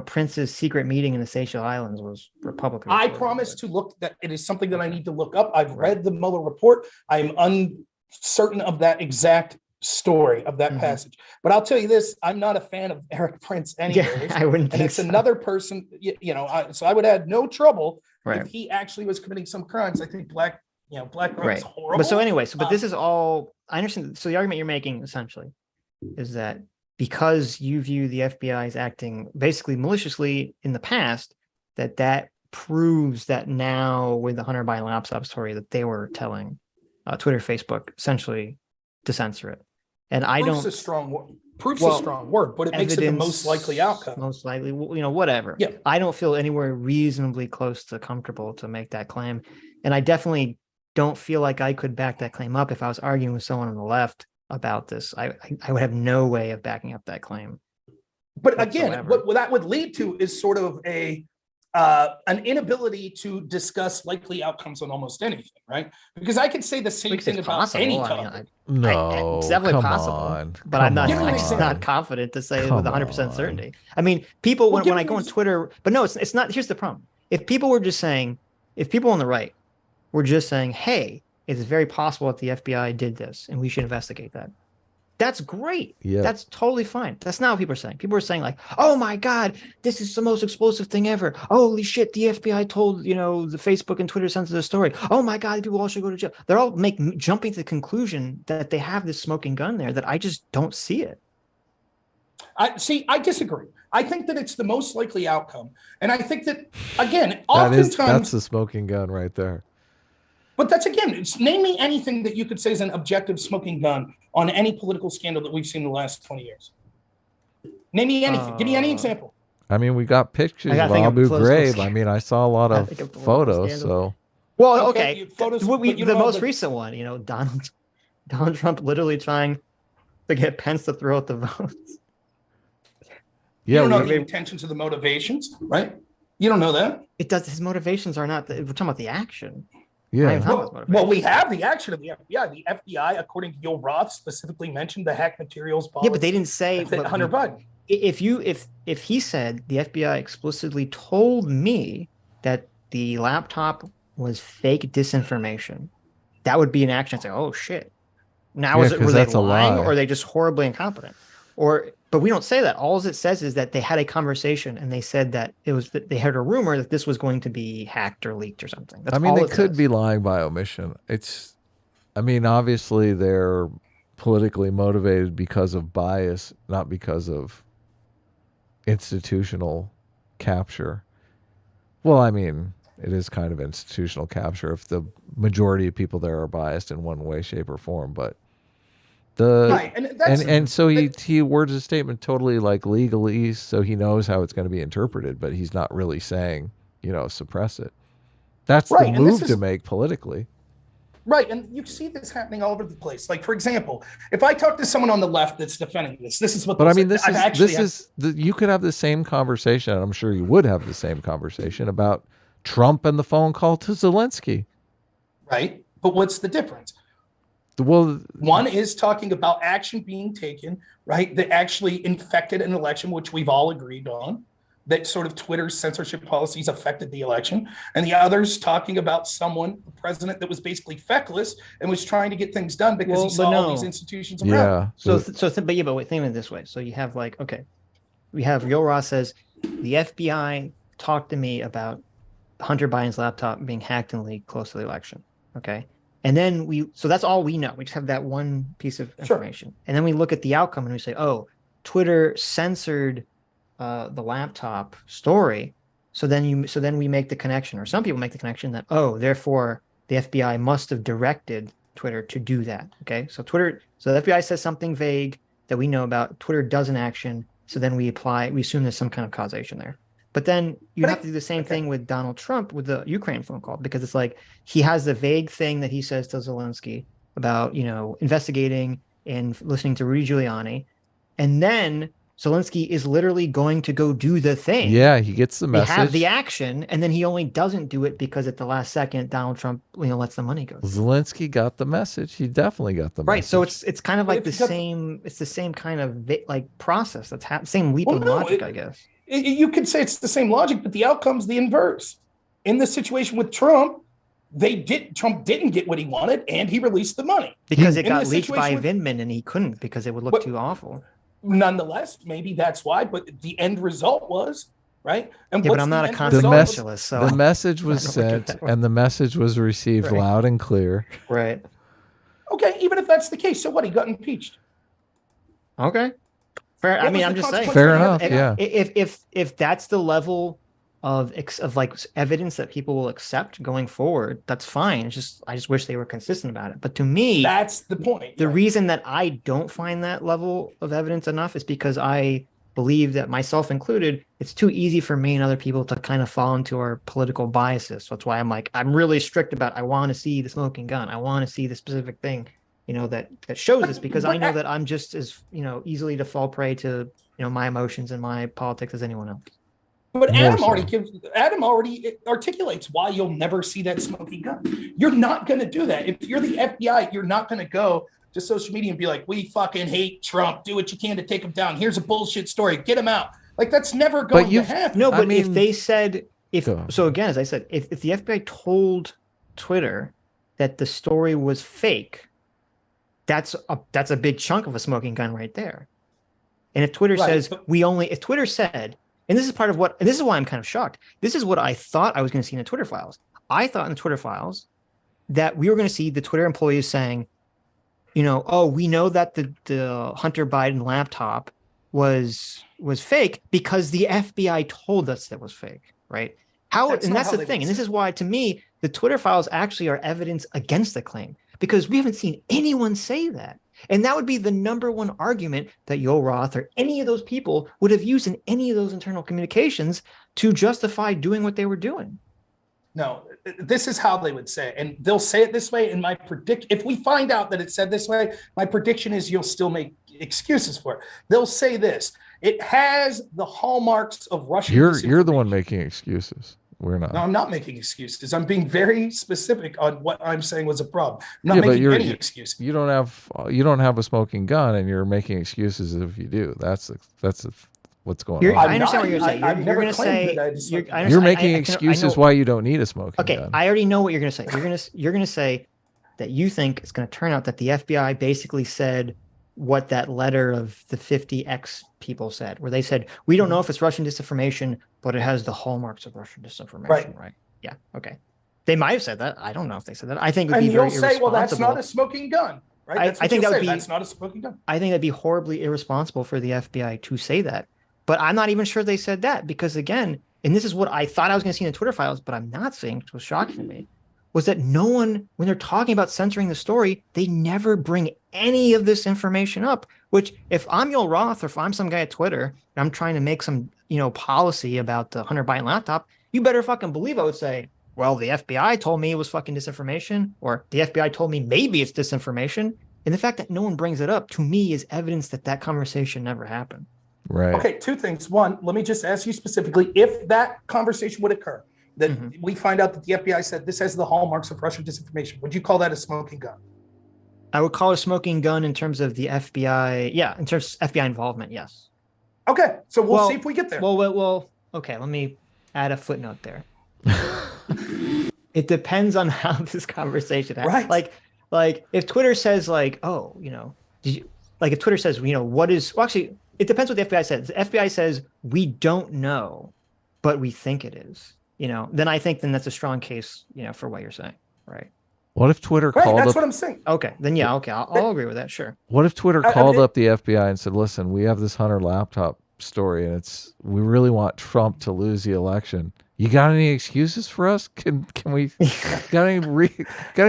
Prince's secret meeting in the Seychelles Islands was Republican. I promise to look that it is something that I need to look up. I've read the Mueller report. I'm uncertain of that exact story of that passage, but I'll tell you this: I'm not a fan of Eric Prince anyways. I wouldn't think it's another person, so I would have no trouble if he actually was committing some crimes. I think Black Rock is horrible. But so anyway, but this is all I understand. So the argument you're making essentially is that because you view the FBI as acting basically maliciously in the past, that proves that now with the Hunter Biden laptop story that they were telling Twitter, Facebook essentially to censor it. And I don't. Proof's a strong word, but it makes it the most likely outcome. Most likely, whatever. Yeah. I don't feel anywhere reasonably close to comfortable to make that claim, and I definitely don't feel like I could back that claim up if I was arguing with someone on the left about this. I would have no way of backing up that claim. But again, what that would lead to is sort of an inability to discuss likely outcomes on almost anything, right? Because I could say the same thing about any topic. It's definitely possible, but I'm not confident to say with 100% certainty. I mean, people when I go on Twitter, but no, it's not. Here's the problem: if people on the right were just saying, "Hey, it's very possible that the FBI did this, and we should investigate that," that's great. Yeah. That's totally fine. That's not what people are saying. People are saying like, oh my God, this is the most explosive thing ever. Holy shit, the FBI told, the Facebook and Twitter censored the story. Oh my God, people all should go to jail. They're all jumping to the conclusion that they have this smoking gun there that I just don't see it. I disagree. I think that it's the most likely outcome. And I think that, again, oftentimes... That's the smoking gun right there. But that's, again, name me anything that you could say is an objective smoking gun on any political scandal that we've seen in the last 20 years. Name me anything. Give me any example. I mean, we got pictures of Abu Ghraib. I mean, I saw a lot of photos. So, well, okay. The most recent one, Donald Trump literally trying to get Pence to throw out the votes. You don't know the intentions of the motivations, right? You don't know that. It does. His motivations are not. We're talking about the action. Yeah. Well, we have the action of the FBI. The FBI, according to Gil Roth, specifically mentioned the hack materials policy. Yeah, but they didn't say Hunter Biden. If he said the FBI explicitly told me that the laptop was fake disinformation, that would be an action. I'd say, oh shit. Now were they lying or are they just horribly incompetent? But we don't say that. All it says is that they had a conversation and they said that they heard a rumor that this was going to be hacked or leaked or something. That's they could be lying by omission. Obviously they're politically motivated because of bias, not because of institutional capture. Well, It is kind of institutional capture if the majority of people there are biased in one way, shape, or form. But so he words his statement totally like legalese, so he knows how it's going to be interpreted, but he's not really saying, suppress it. That's the move to make politically. Right, and you see this happening all over the place. Like, for example, if I talk to someone on the left that's defending this is what. But I mean, you could have the same conversation, and I'm sure you would have the same conversation about Trump and the phone call to Zelensky. Right, but what's the difference? Well, one is talking about action being taken, right, that actually infected an election, which we've all agreed on. That sort of Twitter's censorship policies affected the election, and the other's talking about someone, the president, that was basically feckless and was trying to get things done because he saw all these institutions around. Yeah. But think of it this way. So you have we have Noerr says the FBI talked to me about Hunter Biden's laptop being hacked and leaked close to the election. Okay. And then so that's all we know. We just have that one piece of information. Sure. And then we look at the outcome and we say, oh, Twitter censored the laptop story. So then we make the connection, or some people make the connection that, oh, therefore the FBI must have directed Twitter to do that. Okay. So the FBI says something vague that we know about. Twitter does an action. So then we assume there's some kind of causation there. But then you have to do the same thing with Donald Trump with the Ukraine phone call, because it's like he has the vague thing that he says to Zelensky about, investigating and listening to Rudy Giuliani. And then Zelensky is literally going to go do the thing. Yeah, he gets the message. They have the action, and then he only doesn't do it because at the last second, Donald Trump, lets the money go. Zelensky got the message. He definitely got the message. Right. So it's kind of like the same. It's the same kind of process that's same leap of logic, I guess. You could say it's the same logic, but the outcome's the inverse. In the situation with Trump, Trump didn't get what he wanted, and he released the money because it got leaked by Vindman, and he couldn't because it would look too awful. Nonetheless, maybe that's why, but the end result was right. And but I'm not a constitutionalist, so the message was sent and the message was received loud and clear. Right. Okay, even if that's the case, so what? He got impeached. Okay. Fair. I mean, I'm just saying. Fair enough. Yeah. If that's the level of evidence that people will accept going forward, that's fine. I just wish they were consistent about it. But to me, that's the point. The reason that I don't find that level of evidence enough is because I believe that, myself included, it's too easy for me and other people to kind of fall into our political biases. So that's why I'm really strict about, I want to see the smoking gun. I want to see the specific thing, that shows this, because I know that I'm just as, easily to fall prey to, my emotions and my politics as anyone else. But Adam already articulates why you'll never see that smoking gun. You're not going to do that. If you're the FBI, you're not going to go to social media and be like, we fucking hate Trump. Do what you can to take him down. Here's a bullshit story. Get him out. Like, that's never going to happen. No, but if they said, so again, as I said, if the FBI told Twitter that the story was fake, that's a big chunk of a smoking gun right there. And if Twitter says, if Twitter said, and this is part of this is why I'm kind of shocked. This is what I thought I was going to see in the Twitter files. I thought in the Twitter files that we were going to see the Twitter employees saying, oh, we know that the Hunter Biden laptop was fake because the FBI told us that was fake, right? That's the thing. And this is why, to me, the Twitter files actually are evidence against the claim, because we haven't seen anyone say that. And that would be the number one argument that Noerr or any of those people would have used in any of those internal communications to justify doing what they were doing. No, this is how they would say it. And they'll say it this way. And if we find out that it said this way, my prediction is you'll still make excuses for it. They'll say this: it has the hallmarks of Russian. You're the one making excuses. We're not. No, I'm not making excuses. I'm being very specific on what I'm saying was a problem. I'm not making any excuses. You don't have a smoking gun, and you're making excuses if you do. That's what's going on. I understand what you're saying. You're going to say you're making excuses why you don't need a smoking gun. Okay, I already know what you're going to say. You're going to say that you think it's going to turn out that the FBI basically said what that letter of the 50X people said, where they said, we don't know if it's Russian disinformation, but it has the hallmarks of Russian disinformation, right? Yeah, okay. They might have said that. I don't know if they said that. I think it would be very irresponsible. And you'll say, well, that's not a smoking gun, right? I think that would be, that's not a smoking gun. I think that'd be horribly irresponsible for the FBI to say that. But I'm not even sure they said that, because again, and this is what I thought I was going to see in the Twitter files, but I'm not seeing, which was shocking to me, was that no one, when they're talking about censoring the story, they never bring any of this information up, which if I'm Yoel Roth or if I'm some guy at Twitter and I'm trying to make some, policy about the Hunter Biden laptop, you better fucking believe I would say, well, the FBI told me it was fucking disinformation, or the FBI told me maybe it's disinformation. And the fact that no one brings it up, to me, is evidence that that conversation never happened. Right. Okay, two things. One, let me just ask you specifically, if that conversation would occur, that we find out that the FBI said this has the hallmarks of Russian disinformation, would you call that a smoking gun? I would call it a smoking gun in terms of the FBI. Yeah, in terms of FBI involvement, yes. Okay, so we'll see if we get there. Well, okay, let me add a footnote there. It depends on how this conversation happens. Right. Like if Twitter says like, oh, did you, like if Twitter says, what is, well, actually, it depends what the FBI says. The FBI says, we don't know, but we think it is, then I think that's a strong case, for what you're saying. Right. What if Twitter called that's up? what I'm saying. Okay, then yeah, okay, I'll agree with that. Sure. What if Twitter called up the FBI and said, listen, we have this Hunter laptop story and we really want Trump to lose the election. You got any excuses for us? Can we got any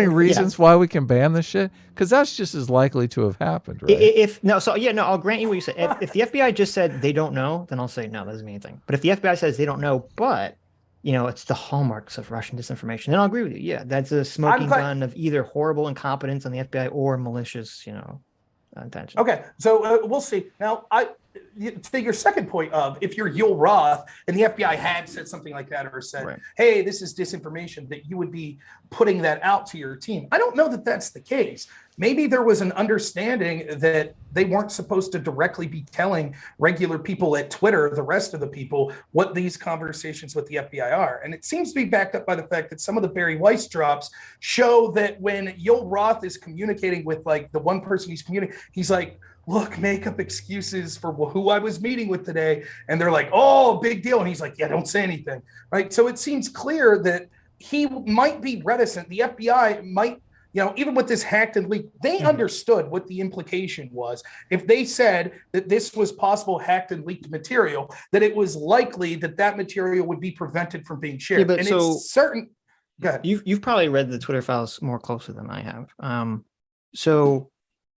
reasons why we can ban this shit? Because that's just as likely to have happened, right? I'll grant you what you said. If the FBI just said they don't know, then I'll say no, that doesn't mean anything. But if the FBI says they don't know, but it's the hallmarks of Russian disinformation, then I'll agree with you. Yeah, that's a smoking gun of either horrible incompetence on the FBI or malicious, intention. Okay, so we'll see. Now, to your second point of if you're Yoel Roth and the FBI had said something like that or said, hey, this is disinformation, that you would be putting that out to your team. I don't know that that's the case. Maybe there was an understanding that they weren't supposed to directly be telling regular people at Twitter, the rest of the people, what these conversations with the FBI are. And it seems to be backed up by the fact that some of the Barry Weiss drops show that when Yoel Roth is communicating with like the one person he's communicating, he's like, look, make up excuses for who I was meeting with today. And they're like, oh, big deal. And he's like, yeah, don't say anything. Right. So it seems clear that he might be reticent. The FBI might, even with this hacked and leaked, they understood what the implication was. If they said that this was possible hacked and leaked material, that it was likely that material would be prevented from being shared. Yeah, but and it's certain. Go ahead. You've probably read the Twitter files more closely than I have. So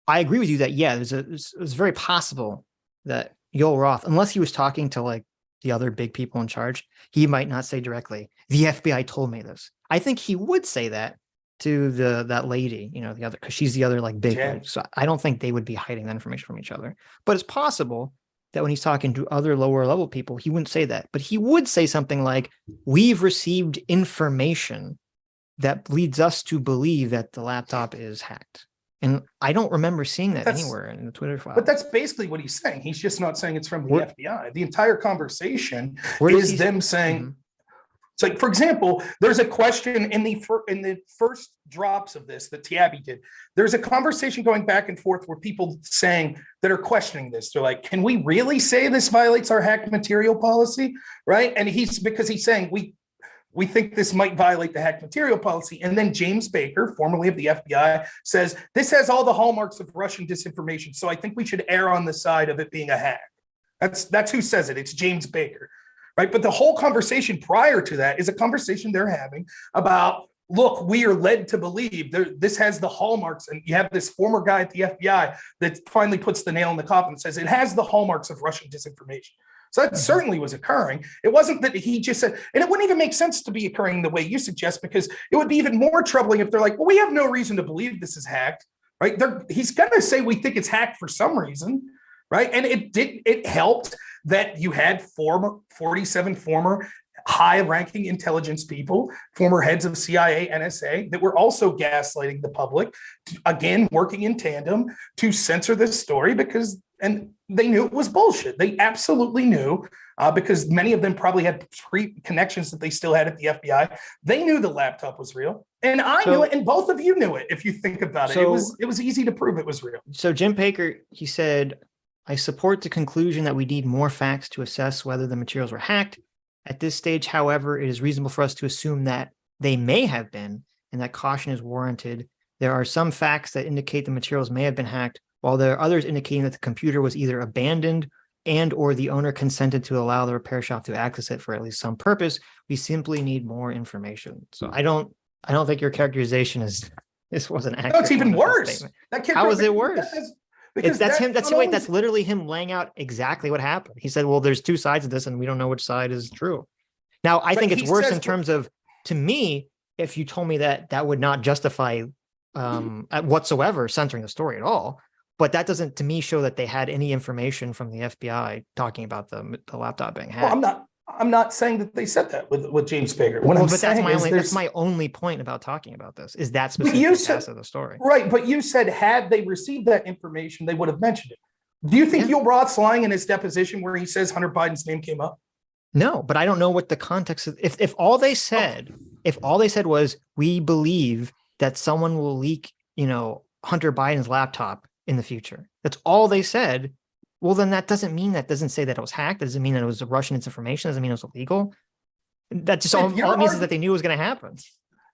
I agree with you that, it's very possible that Yoel Roth, unless he was talking to like the other big people in charge, he might not say directly, the FBI told me this. I think he would say that to that lady, the other, because she's the other like big one. So I don't think they would be hiding that information from each other. But it's possible that when he's talking to other lower level people, he wouldn't say that. But he would say something like, we've received information that leads us to believe that the laptop is hacked. And I don't remember seeing that anywhere in the Twitter file. But that's basically what he's saying. He's just not saying it's from the FBI. The entire conversation is them saying, it's like, for example, there's a question in the first drops of this that Tiabi did. There's a conversation going back and forth where people saying that are questioning this. They're like, can we really say this violates our hacked material policy? Right. And because he's saying we think this might violate the hacked material policy. And then James Baker, formerly of the FBI, says, this has all the hallmarks of Russian disinformation. So I think we should err on the side of it being a hack. That's who says it. It's James Baker, right? But the whole conversation prior to that is a conversation they're having about, look, we are led to believe this has the hallmarks. And you have this former guy at the FBI that finally puts the nail in the coffin and says, it has the hallmarks of Russian disinformation. So that certainly was occurring. It wasn't that he just said, and it wouldn't even make sense to be occurring the way you suggest, because it would be even more troubling if they're like, well, we have no reason to believe this is hacked, right? He's going to say we think it's hacked for some reason, right? And it helped that you had 47 former high-ranking intelligence people, former heads of CIA, NSA, that were also gaslighting the public, again, working in tandem to censor this story and they knew it was bullshit. They absolutely knew, because many of them probably had connections that they still had at the FBI. They knew the laptop was real, and I knew it, and both of you knew it. If you think about it, it was easy to prove it was real. So Jim Baker, he said, I support the conclusion that we need more facts to assess whether the materials were hacked. At this stage, however, it is reasonable for us to assume that they may have been, and that caution is warranted. There are some facts that indicate the materials may have been hacked, while there are others indicating that the computer was either abandoned and or the owner consented to allow the repair shop to access it for at least some purpose. We simply need more information. So I don't think your characterization this wasn't accurate. No, it's even worse. How is it worse? That's literally him laying out exactly what happened. He said, well, there's two sides of this and we don't know which side is true. Now, I think it's worse in terms of, to me, if you told me that would not justify whatsoever censoring the story at all. But that doesn't, to me, show that they had any information from the FBI talking about the laptop being hacked. Well, I'm not saying that they said that with James Baker. That's my only point about talking about this, is that specific facet of the story. Right, but you said had they received that information, they would have mentioned it. Do you think Yul Roth's lying in his deposition where he says Hunter Biden's name came up? No, but I don't know what the context is. If all they said was, we believe that someone will leak, Hunter Biden's laptop in the future. That's all they said. Well, then that doesn't say that it was hacked. That doesn't mean that it was Russian disinformation. Doesn't mean it was illegal. That just all it means is that they knew it was going to happen.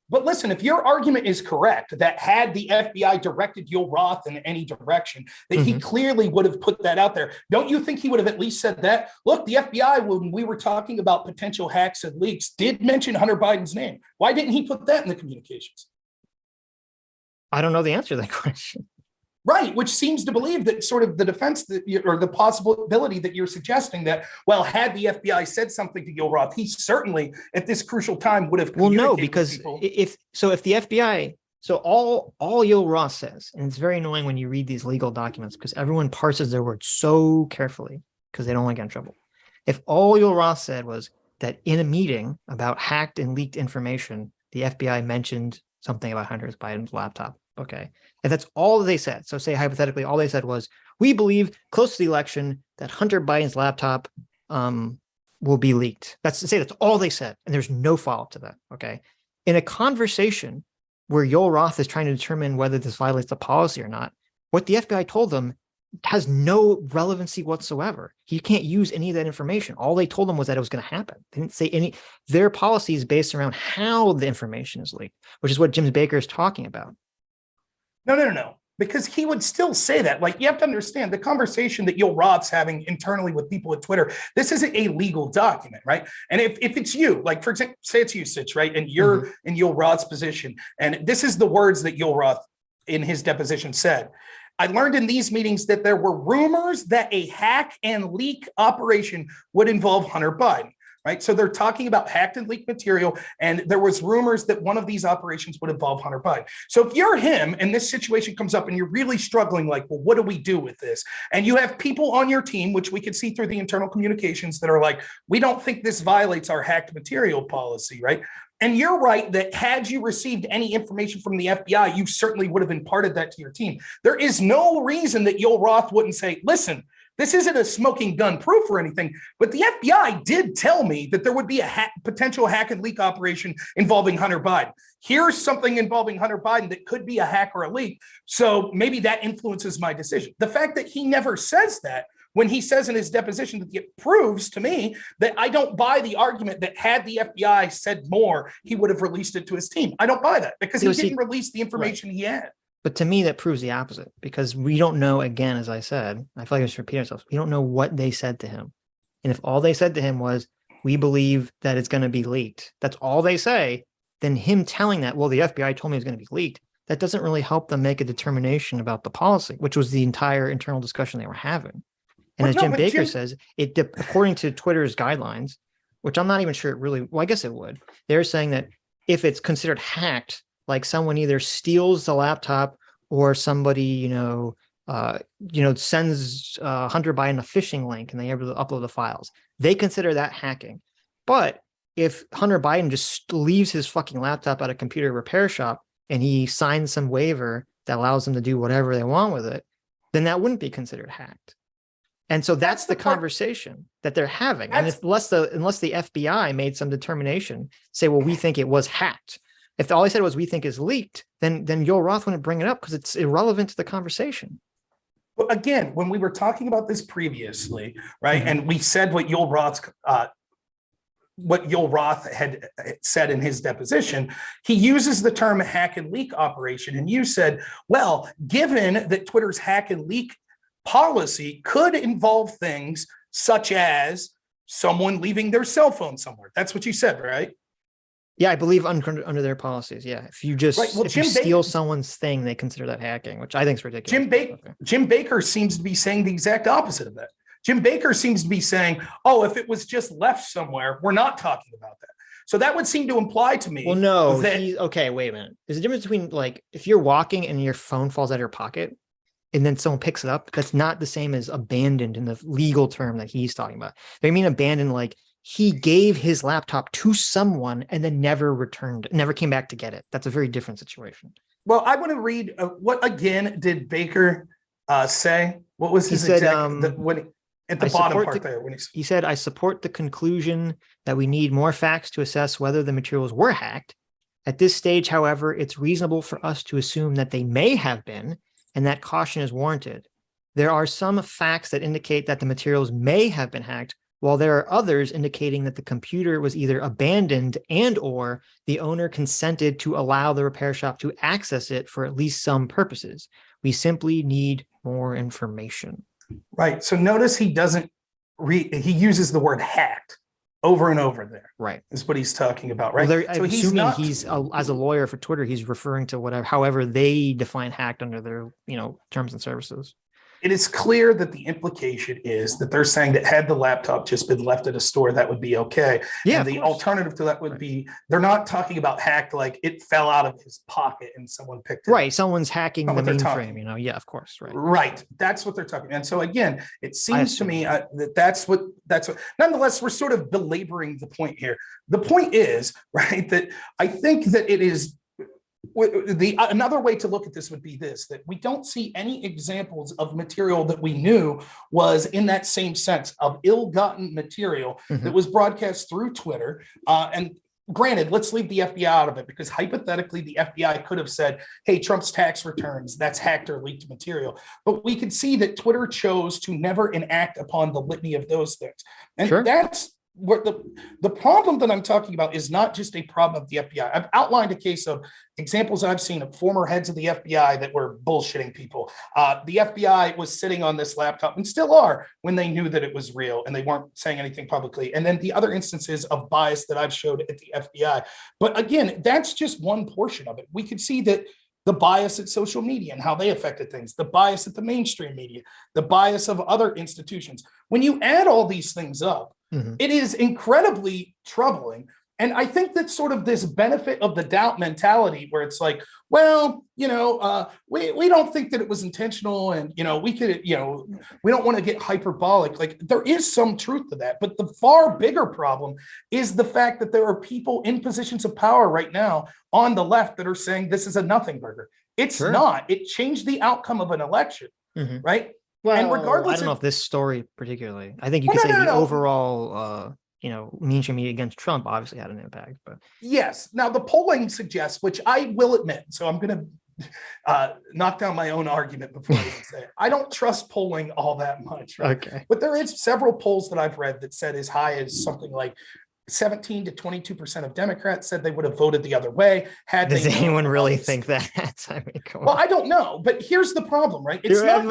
But listen, if your argument is correct, that had the FBI directed Yul Roth in any direction, that he clearly would have put that out there. Don't you think he would have at least said that? Look, the FBI, when we were talking about potential hacks and leaks, did mention Hunter Biden's name. Why didn't he put that in the communications? I don't know the answer to that question. Right, which seems to believe that sort of the defense or the possibility that you're suggesting that, well, had the FBI said something to Yul Roth, he certainly at this crucial time would have. Well, no, because if the FBI, all Yul Roth says, and it's very annoying when you read these legal documents because everyone parses their words so carefully because they don't want to get in trouble. If all Yul Roth said was that in a meeting about hacked and leaked information, the FBI mentioned something about Hunter Biden's laptop. Okay. If that's all they said, so say hypothetically, all they said was, we believe close to the election that Hunter Biden's laptop will be leaked. That's all they said. And there's no follow-up to that. Okay. In a conversation where Yul Roth is trying to determine whether this violates the policy or not, what the FBI told them has no relevancy whatsoever. He can't use any of that information. All they told him was that it was going to happen. They didn't say their policy is based around how the information is leaked, which is what James Baker is talking about. No. Because he would still say that. Like, you have to understand the conversation that Yul Roth's having internally with people at Twitter. This isn't a legal document, right? And if it's you, like, for example, say it's you, Sitch, right? And you're in Yul Roth's position. And this is the words that Yul Roth in his deposition said. I learned in these meetings that there were rumors that a hack and leak operation would involve Hunter Biden. Right. So they're talking about hacked and leaked material. And there was rumors that one of these operations would involve Hunter Biden. So if you're him and this situation comes up and you're really struggling, like, well, what do we do with this? And you have people on your team, which we could see through the internal communications, that are like, we don't think this violates our hacked material policy. Right. And you're right that had you received any information from the FBI, you certainly would have imparted that to your team. There is no reason that Yul Roth wouldn't say, listen, this isn't a smoking gun proof or anything, but the FBI did tell me that there would be a potential hack and leak operation involving Hunter Biden. Here's something involving Hunter Biden that could be a hack or a leak. So maybe that influences my decision. The fact that he never says that, when he says in his deposition, that it proves to me that I don't buy the argument that had the FBI said more, he would have released it to his team. I don't buy that because he didn't release the information he had. But to me, that proves the opposite, because we don't know, again, as I said, I feel like I just repeat ourselves. We don't know what they said to him. And if all they said to him was, we believe that it's going to be leaked, that's all they say, then him telling that, well, the FBI told me it's going to be leaked, that doesn't really help them make a determination about the policy, which was the entire internal discussion they were having. And as Jim Baker says, according to Twitter's guidelines, which I'm not even sure it really, well, I guess it would, they're saying that if it's considered hacked, like someone either steals the laptop or somebody, sends Hunter Biden a phishing link and they're able to upload the files, they consider that hacking. But if Hunter Biden just leaves his fucking laptop at a computer repair shop and he signs some waiver that allows them to do whatever they want with it, then that wouldn't be considered hacked. And so that's the conversation that they're having. And unless the FBI made some determination, say, well, we think it was hacked. If all I said was we think is leaked, then Yul Roth wouldn't bring it up because it's irrelevant to the conversation. But again, when we were talking about this previously, right, and we said what Yul Roth had said in his deposition, he uses the term hack and leak operation. And you said, well, given that Twitter's hack and leak policy could involve things such as someone leaving their cell phone somewhere. That's what you said, right? Yeah, I believe under their policies. Yeah, if you just if you steal someone's thing, they consider that hacking, which I think is ridiculous. Jim Baker seems to be saying the exact opposite of that. Jim Baker seems to be saying, "Oh, if it was just left somewhere, we're not talking about that." So that would seem to imply to me. Well, no. Okay, wait a minute. There's a difference between like if you're walking and your phone falls out of your pocket, and then someone picks it up. That's not the same as abandoned in the legal term that he's talking about. They mean abandoned like he gave his laptop to someone and then never came back to get it. That's a very different situation. Well, I want to read what again did Baker say? What was his exact at the bottom part there? When he said, "I support the conclusion that we need more facts to assess whether the materials were hacked. At this stage, however, it's reasonable for us to assume that they may have been, and that caution is warranted. There are some facts that indicate that the materials may have been hacked, while there are others indicating that the computer was either abandoned and or the owner consented to allow the repair shop to access it for at least some purposes. We simply need more information." Right. So notice he doesn't he uses the word hacked over and over there. Right. Is what he's talking about, right? Well, so he's as a lawyer for Twitter, he's referring to however they define hacked under their, terms and services. It is clear that the implication is that they're saying that had the laptop just been left at a store, that would be okay. Yeah. And the alternative to that would be, they're not talking about hacked like it fell out of his pocket and someone picked it up. Right. Someone's hacking the mainframe, Yeah, of course. Right. Right. That's what they're talking. And so again, it seems to me that's what, nonetheless, we're sort of belaboring the point here. The point is, right, that I think that it is, another way to look at this would be this, that we don't see any examples of material that we knew was in that same sense of ill-gotten material that was broadcast through Twitter. And granted, let's leave the FBI out of it, because hypothetically the FBI could have said, hey, Trump's tax returns, that's hacked or leaked material. But we could see that Twitter chose to never enact upon the litany of those things. And that's what the problem that I'm talking about is not just a problem of the FBI. I've outlined a case of examples I've seen of former heads of the FBI that were bullshitting people. The FBI was sitting on this laptop and still are when they knew that it was real and they weren't saying anything publicly. And then the other instances of bias that I've showed at the FBI. But again, that's just one portion of it. We could see that the bias at social media and how they affected things, the bias at the mainstream media, the bias of other institutions. When you add all these things up, it is incredibly troubling. And I think that sort of this benefit of the doubt mentality where it's like, well, we don't think that it was intentional and, we could, we don't want to get hyperbolic. Like there is some truth to that. But the far bigger problem is the fact that there are people in positions of power right now on the left that are saying this is a nothing burger. It's not. It changed the outcome of an election, right? Well, and regardless, I don't know if this story particularly. I think you could say the overall, mainstream media against Trump obviously had an impact. But yes, now the polling suggests, which I will admit, so I'm going to knock down my own argument before I even say it. I don't trust polling all that much. Right? Okay, but there is several polls that I've read that said as high as something like 17 to 22% of Democrats said they would have voted the other way. Does anyone really think that? I mean, well, I don't know, but here's the problem, right? It's not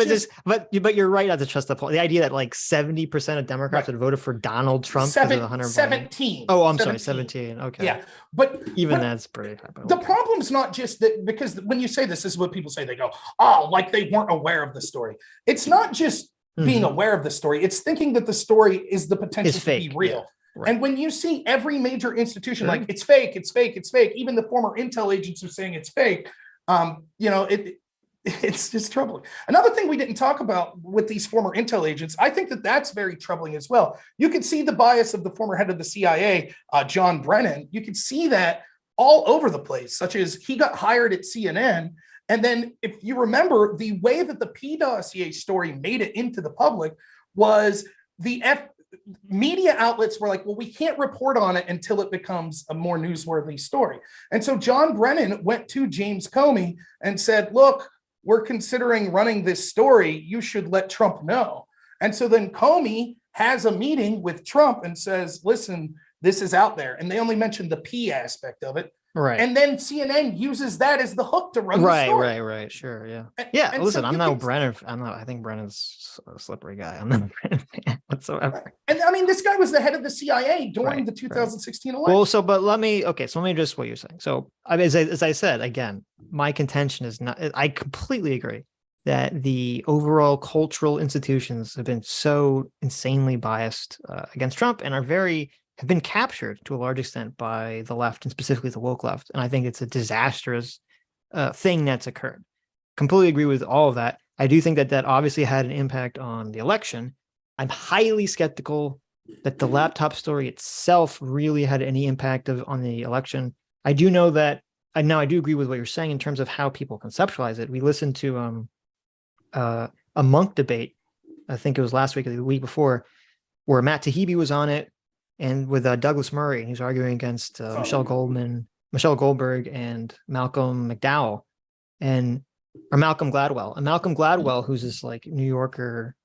but you're right not to trust the poll. The idea that like 70% of Democrats would vote for Donald Trump because of 17. Oh, I'm sorry, 17. Okay, yeah, but that's pretty high. The problem's not just that, because when you say this is what people say. They go, oh, like they weren't aware of the story. It's not just being aware of the story. It's thinking that the story is the potential to be real. Yeah. Right. And when you see every major institution like it's fake, even the former intel agents are saying it's fake, it's just troubling. Another thing we didn't talk about with these former intel agents, I think that that's very troubling as well. You can see the bias of the former head of the CIA, John Brennan. You can see that all over the place, such as he got hired at CNN. And then if you remember, the way that the P dossier story made it into the public was the media outlets were like, well, we can't report on it until it becomes a more newsworthy story. And so John Brennan went to James Comey and said, look, we're considering running this story. You should let Trump know. And so then Comey has a meeting with Trump and says, listen, this is out there. And they only mentioned the P aspect of it. Right. And then CNN uses that as the hook to run the story. Right. Sure. Yeah. And listen, so I'm not Brennan. I think Brennan's a slippery guy. I'm not a Brennan fan whatsoever. And I mean, this guy was the head of the CIA during the 2016 election. Well, but let me address what you're saying. So as I said, again, my contention is not, I completely agree that the overall cultural institutions have been so insanely biased against Trump and have been captured to a large extent by the left and specifically the woke left. And I think it's a disastrous thing that's occurred. Completely agree with all of that. I do think that obviously had an impact on the election. I'm highly skeptical that the laptop story itself really had any impact on the election. I do know that, and now I do agree with what you're saying in terms of how people conceptualize it. We listened to a Monk debate, I think it was last week or the week before, where Matt Taibbi was on it, and with Douglas Murray, and he's arguing against Michelle Goldberg and Malcolm Gladwell. And Malcolm Gladwell, who's this like New Yorker,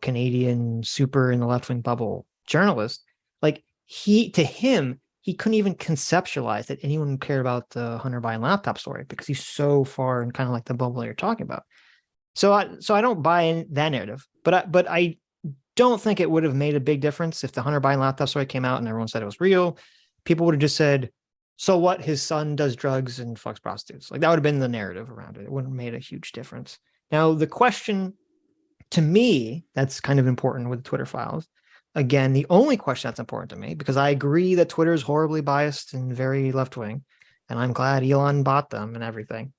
Canadian, super in the left-wing bubble journalist, like he couldn't even conceptualize that anyone cared about the Hunter Biden laptop story because he's so far in kind of like the bubble you're talking about. So I don't buy in that narrative, but I don't think it would have made a big difference if the Hunter Biden laptop story came out and everyone said it was real. People would have just said, so what? His son does drugs and fucks prostitutes. Like that would have been the narrative around it. It wouldn't have made a huge difference. Now, the question to me that's kind of important with the Twitter files, again, the only question that's important to me, because I agree that Twitter is horribly biased and very left-wing, and I'm glad Elon bought them and everything,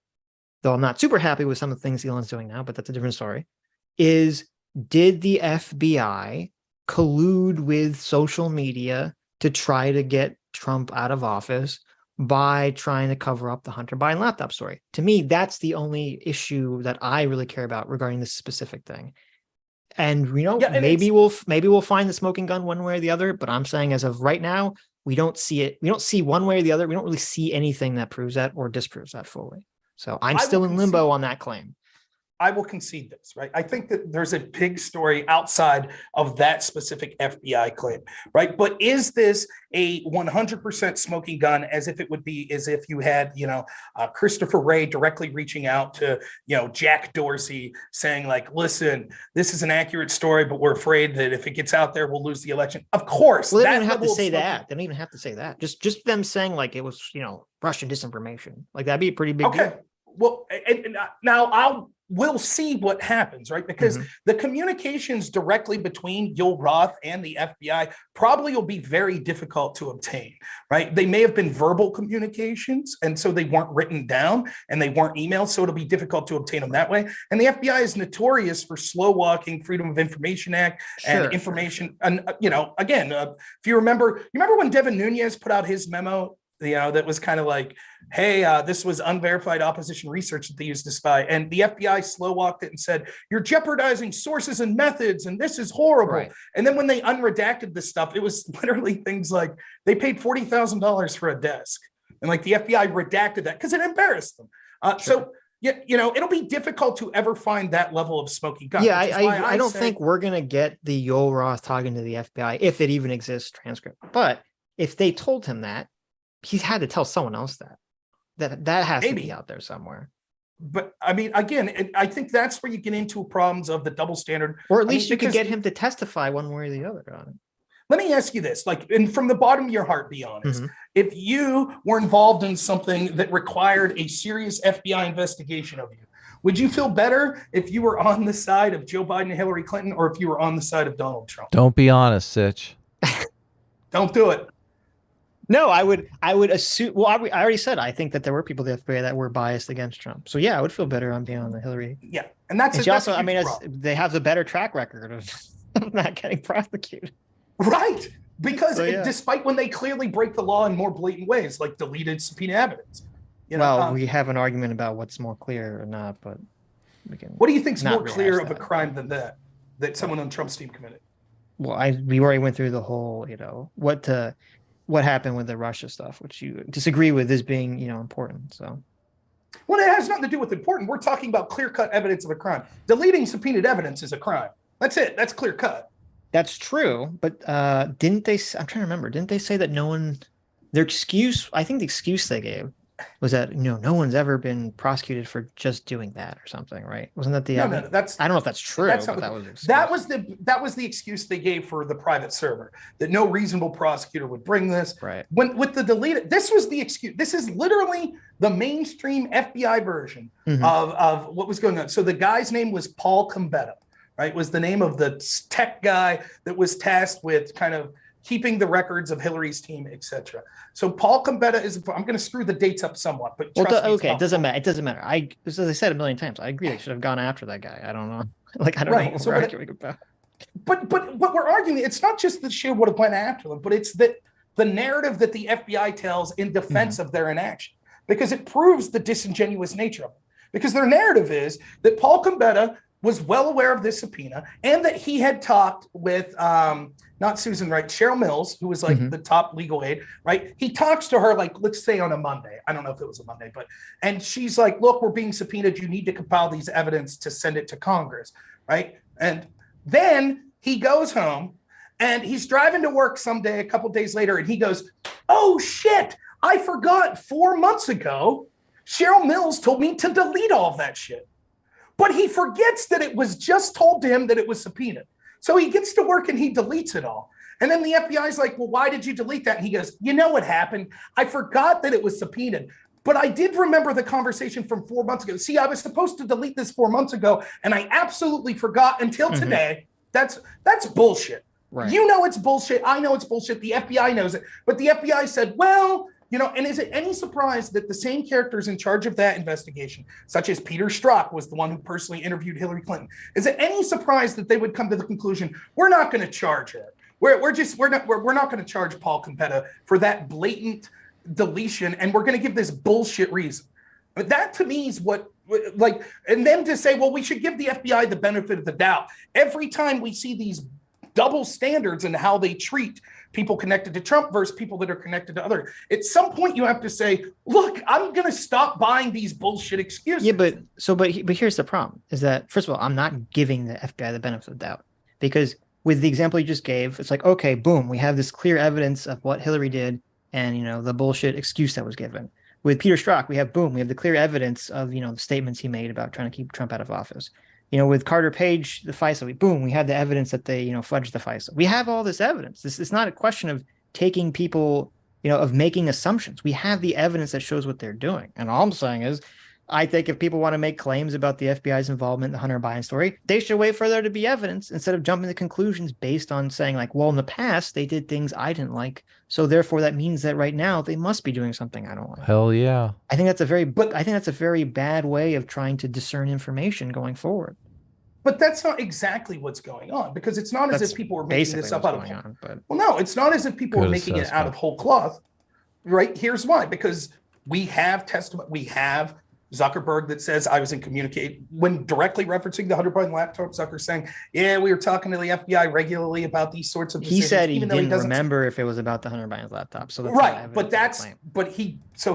though I'm not super happy with some of the things Elon's doing now, but that's a different story, is did the FBI collude with social media to try to get Trump out of office by trying to cover up the Hunter Biden laptop story? To me, that's the only issue that I really care about regarding this specific thing. And maybe we'll find the smoking gun one way or the other, but I'm saying as of right now, we don't see it. We don't see one way or the other. We don't really see anything that proves that or disproves that fully. So I'm still in limbo on that claim. I will concede this, right? I think that there's a big story outside of that specific FBI claim, right? But is this a 100% smoking gun as if you had, Christopher Wray directly reaching out to, Jack Dorsey saying like, listen, this is an accurate story, but we're afraid that if it gets out there, we'll lose the election. Of course. Well, they don't even have to say that. They don't even have to say that. Just them saying like it was, Russian disinformation. Like that'd be a pretty big deal. Well, and now we'll see what happens, right? Because the communications directly between Yoel Roth and the FBI probably will be very difficult to obtain, right? They may have been verbal communications, and so they weren't written down and they weren't emailed, so it'll be difficult to obtain them that way. And the FBI is notorious for slow walking Freedom of Information Act and information. And, again, if you remember when Devin Nunes put out his memo, that was kind of like, hey, this was unverified opposition research that they used to spy. And the FBI slow walked it and said, you're jeopardizing sources and methods, and this is horrible. Right. And then when they unredacted this stuff, it was literally things like they paid $40,000 for a desk. And like the FBI redacted that because it embarrassed them. So, it'll be difficult to ever find that level of smoking gun. Yeah, I don't think we're going to get the Yoel Roth talking to the FBI, if it even exists, transcript. But if they told him that, he's had to tell someone else that has to be out there somewhere. But I mean, again, I think that's where you get into problems of the double standard. Or at least you could get him to testify one way or the other on it. Let me ask you this, and from the bottom of your heart, be honest. If you were involved in something that required a serious FBI investigation of you, would you feel better if you were on the side of Joe Biden and Hillary Clinton, or if you were on the side of Donald Trump? Don't be honest, Sitch. Don't do it. No, I would assume. Well, I already said I think that there were people at the FBI that were biased against Trump. So yeah, I would feel better on being on the Hillary. Yeah, and that's they have the better track record of not getting prosecuted. Right, because despite when they clearly break the law in more blatant ways, like deleted subpoena evidence. We have an argument about what's more clear or not, but we can. What do you think is more clear of a crime than that someone on Trump's team committed? Well, we already went through the whole, what happened with the Russia stuff, which you disagree with as being, important. So, well, it has nothing to do with important. We're talking about clear-cut evidence of a crime. Deleting subpoenaed evidence is a crime. That's it. That's clear-cut. That's true. But didn't they? I'm trying to remember. Didn't they say that no one? Their excuse. I think the excuse they gave was that, no one's ever been prosecuted for just doing that or something, right? Wasn't that the no, that's, I don't know if that's true, but that was the excuse they gave for the private server, that no reasonable prosecutor would bring this. Right. When with the deleted, this was the excuse. This is literally the mainstream FBI version of what was going on. So the guy's name was Paul Combetta, right? Was the name of the tech guy that was tasked with kind of keeping the records of Hillary's team, etc. So Paul Combetta is, I'm going to screw the dates up somewhat, but okay, it doesn't matter. It doesn't matter. As I said a million times, I agree they should have gone after that guy. I don't know. Like, I don't know what we're arguing about. But what we're arguing, it's not just that she would have went after them, but it's that the narrative that the FBI tells in defense of their inaction, because it proves the disingenuous nature of it. Because their narrative is that Paul Combetta was well aware of this subpoena and that he had talked with, not Susan Wright, Cheryl Mills, who was like the top legal aide, right? He talks to her, like, let's say on a Monday. I don't know if it was a Monday, and she's like, look, we're being subpoenaed. You need to compile these evidence to send it to Congress, right? And then he goes home and he's driving to work someday, a couple days later, and he goes, oh shit, I forgot 4 months ago, Cheryl Mills told me to delete all of that shit. But he forgets that it was just told to him that it was subpoenaed. So he gets to work and he deletes it all. And then the FBI's like, well, why did you delete that? And he goes, you know what happened? I forgot that it was subpoenaed. But I did remember the conversation from 4 months ago. See, I was supposed to delete this 4 months ago, and I absolutely forgot until today. That's bullshit. Right. You know it's bullshit. I know it's bullshit. The FBI knows it. But the FBI said, well, and is it any surprise that the same characters in charge of that investigation, such as Peter Strzok, was the one who personally interviewed Hillary Clinton? Is it any surprise that they would come to the conclusion, we're not going to charge her. We're not going to charge Paul Combetta for that blatant deletion, and we're going to give this bullshit reason. But that to me is what, like, and then to say, well, we should give the FBI the benefit of the doubt. Every time we see these double standards in how they treat people connected to Trump versus people that are connected to other. At some point, you have to say, look, I'm going to stop buying these bullshit excuses. Yeah, but here's the problem is that, first of all, I'm not giving the FBI the benefit of the doubt, because with the example you just gave, it's like, okay, boom, we have this clear evidence of what Hillary did and, the bullshit excuse that was given. With Peter Strzok, we have the clear evidence of, the statements he made about trying to keep Trump out of office. With Carter Page, the FISA, we had the evidence that they, fudged the FISA. We have all this evidence. This is not a question of taking people, of making assumptions. We have the evidence that shows what they're doing. And all I'm saying is, I think if people want to make claims about the FBI's involvement in the Hunter Biden story, they should wait for there to be evidence instead of jumping to conclusions based on saying, like, well, in the past, they did things I didn't like. So therefore, that means that right now they must be doing something I don't like. Hell yeah. I think that's a very bad way of trying to discern information going forward. But that's not exactly what's going on, because it's not as if people were making this up out of whole. Well, no, it's not as if people were making it out of whole cloth, right? Here's why: because we have testimony, we have Zuckerberg that says I was in communicate when directly referencing the Hunter Biden laptop. Zucker saying, "Yeah, we were talking to the FBI regularly about these sorts of decisions." He said he didn't remember if it was about the Hunter Biden's laptop. So that's right,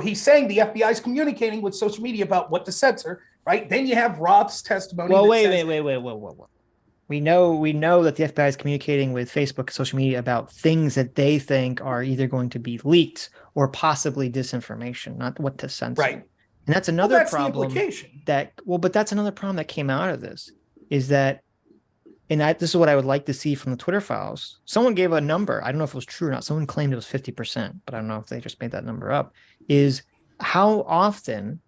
he's saying the FBI is communicating with social media about what to censor. Right. Then you have Roth's testimony. Well, wait. We know that the FBI is communicating with Facebook and social media about things that they think are either going to be leaked or possibly disinformation, not what to censor. Right. And that's another problem. But that's another problem that came out of this is that, this is what I would like to see from the Twitter files. Someone gave a number. I don't know if it was true or not. Someone claimed it was 50%, but I don't know if they just made that number up. Is how often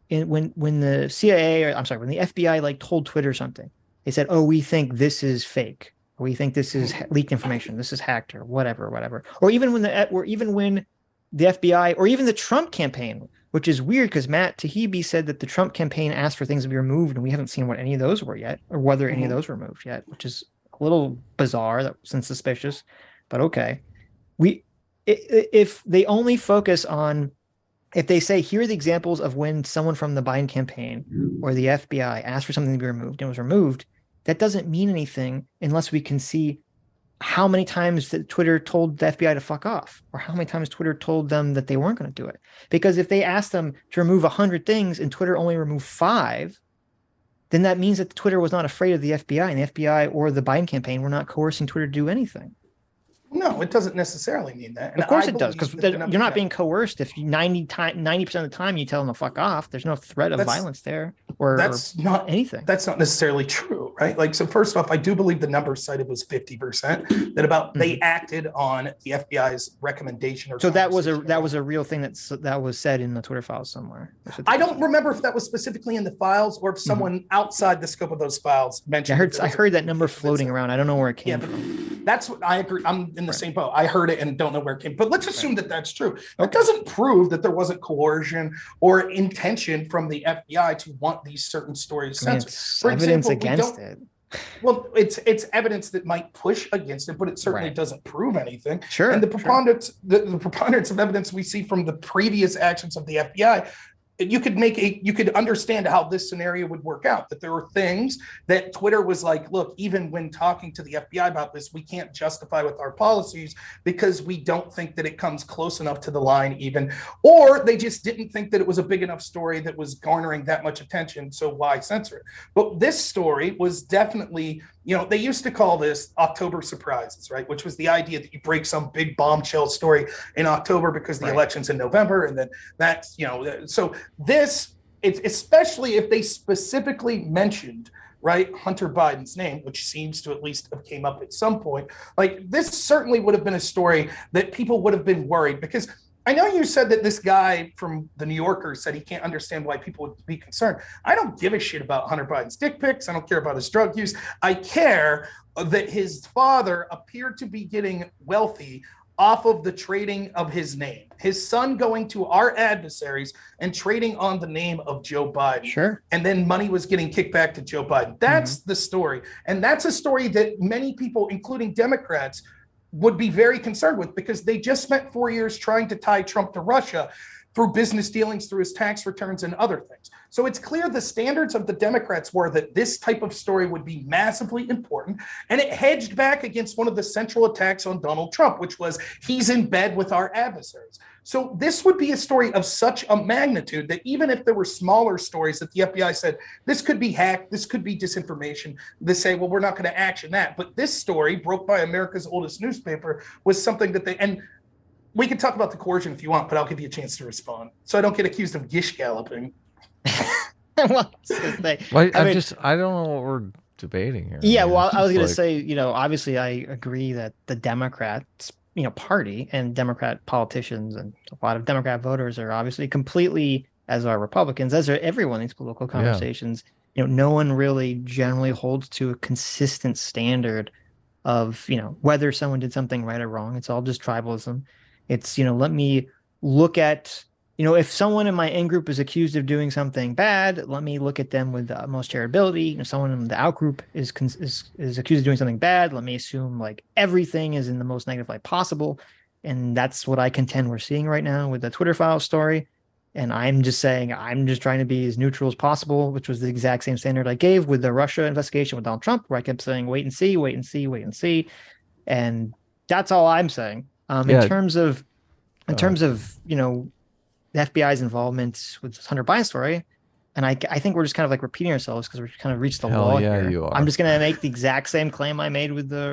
when the CIA, when the FBI told Twitter something, they said, "Oh, we think this is fake. Or we think this is leaked information. This is hacked, or whatever." Or even when the FBI, or even the Trump campaign, which is weird because Matt Taibbi said that the Trump campaign asked for things to be removed, and we haven't seen what any of those were yet, or whether any of those were removed yet, which is a little bizarre and suspicious. But okay, if they only focus on. If they say, here are the examples of when someone from the Biden campaign or the FBI asked for something to be removed and was removed, that doesn't mean anything unless we can see how many times that Twitter told the FBI to fuck off, or how many times Twitter told them that they weren't going to do it. Because if they asked them to remove 100 things and Twitter only removed 5, then that means that Twitter was not afraid of the FBI, and the FBI or the Biden campaign were not coercing Twitter to do anything. No, it doesn't necessarily mean that. And of course it does, because you're not being coerced. If 90% of the time you tell them to fuck off, there's no threat of violence there, or not anything. That's not necessarily true, right? Like, so first off, I do believe the number cited was 50%. That about they acted on the FBI's recommendation. Or so that was a real thing that was said in the Twitter files somewhere. I don't remember if that was specifically in the files or if someone outside the scope of those files mentioned. I heard that number floating around. I don't know where it came from. That's what I agree. I'm in the same boat. I heard it and don't know where it came. But let's assume that that's true. That doesn't prove that there wasn't coercion or intention from the FBI to want these certain stories censored. For evidence against it. Well, it's evidence that might push against it, but it certainly doesn't prove anything. Sure. And the preponderance of evidence we see from the previous actions of the FBI, you could understand how this scenario would work out, that there were things that Twitter was like, look, even when talking to the FBI about this, we can't justify with our policies because we don't think that it comes close enough to the line even, or they just didn't think that it was a big enough story that was garnering that much attention. So why censor it? But this story was definitely, they used to call this October surprises, right? Which was the idea that you break some big bombshell story in October because the election's in November. And then that's, so this, it's especially if they specifically mentioned, right, Hunter Biden's name, which seems to at least have came up at some point, like this certainly would have been a story that people would have been worried, because I know you said that this guy from the New Yorker said he can't understand why people would be concerned. I don't give a shit about Hunter Biden's dick pics. I don't care about his drug use. I care that his father appeared to be getting wealthy off of the trading of his name. His son going to our adversaries and trading on the name of Joe Biden. Sure. And then money was getting kicked back to Joe Biden. That's the story. And that's a story that many people, including Democrats, would be very concerned with, because they just spent 4 years trying to tie Trump to Russia through business dealings, through his tax returns and other things. So it's clear the standards of the Democrats were that this type of story would be massively important. And it hedged back against one of the central attacks on Donald Trump, which was he's in bed with our adversaries. So this would be a story of such a magnitude that even if there were smaller stories that the FBI said, this could be hacked, this could be disinformation, they say, well, we're not going to action that. But this story, broke by America's oldest newspaper, was something that and we can talk about the coercion if you want, but I'll give you a chance to respond so I don't get accused of gish galloping. Well, I don't know what we're debating here. Yeah, well, I was going to say, obviously I agree that the Democrats, party and Democrat politicians and a lot of Democrat voters are obviously completely, as are Republicans, as are everyone in these political conversations. No one really generally holds to a consistent standard of, whether someone did something right or wrong. It's all just tribalism. It's, let me look at, if someone in my in-group is accused of doing something bad, let me look at them with the most charitability. If someone in the out-group is accused of doing something bad, let me assume like everything is in the most negative light possible. And that's what I contend we're seeing right now with the Twitter file story. And I'm just saying, I'm just trying to be as neutral as possible, which was the exact same standard I gave with the Russia investigation with Donald Trump, where I kept saying, wait and see, wait and see, wait and see. And that's all I'm saying. In terms of, the FBI's involvement with this Hunter Biden story, and I think we're just kind of like repeating ourselves because we're kind of reached the wall here. You are. I'm just going to make the exact same claim I made with the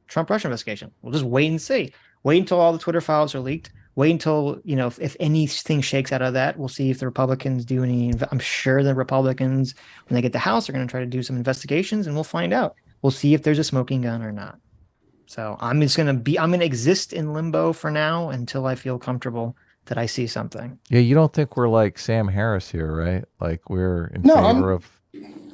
Trump-Russia investigation. We'll just wait and see. Wait until all the Twitter files are leaked. Wait until, if anything shakes out of that, we'll see if the Republicans do any. I'm sure the Republicans, when they get the House, are going to try to do some investigations, and we'll find out. We'll see if there's a smoking gun or not. So I'm going to exist in limbo for now until I feel comfortable that I see something. Yeah, you don't think we're like Sam Harris here, right? Like we're in favor of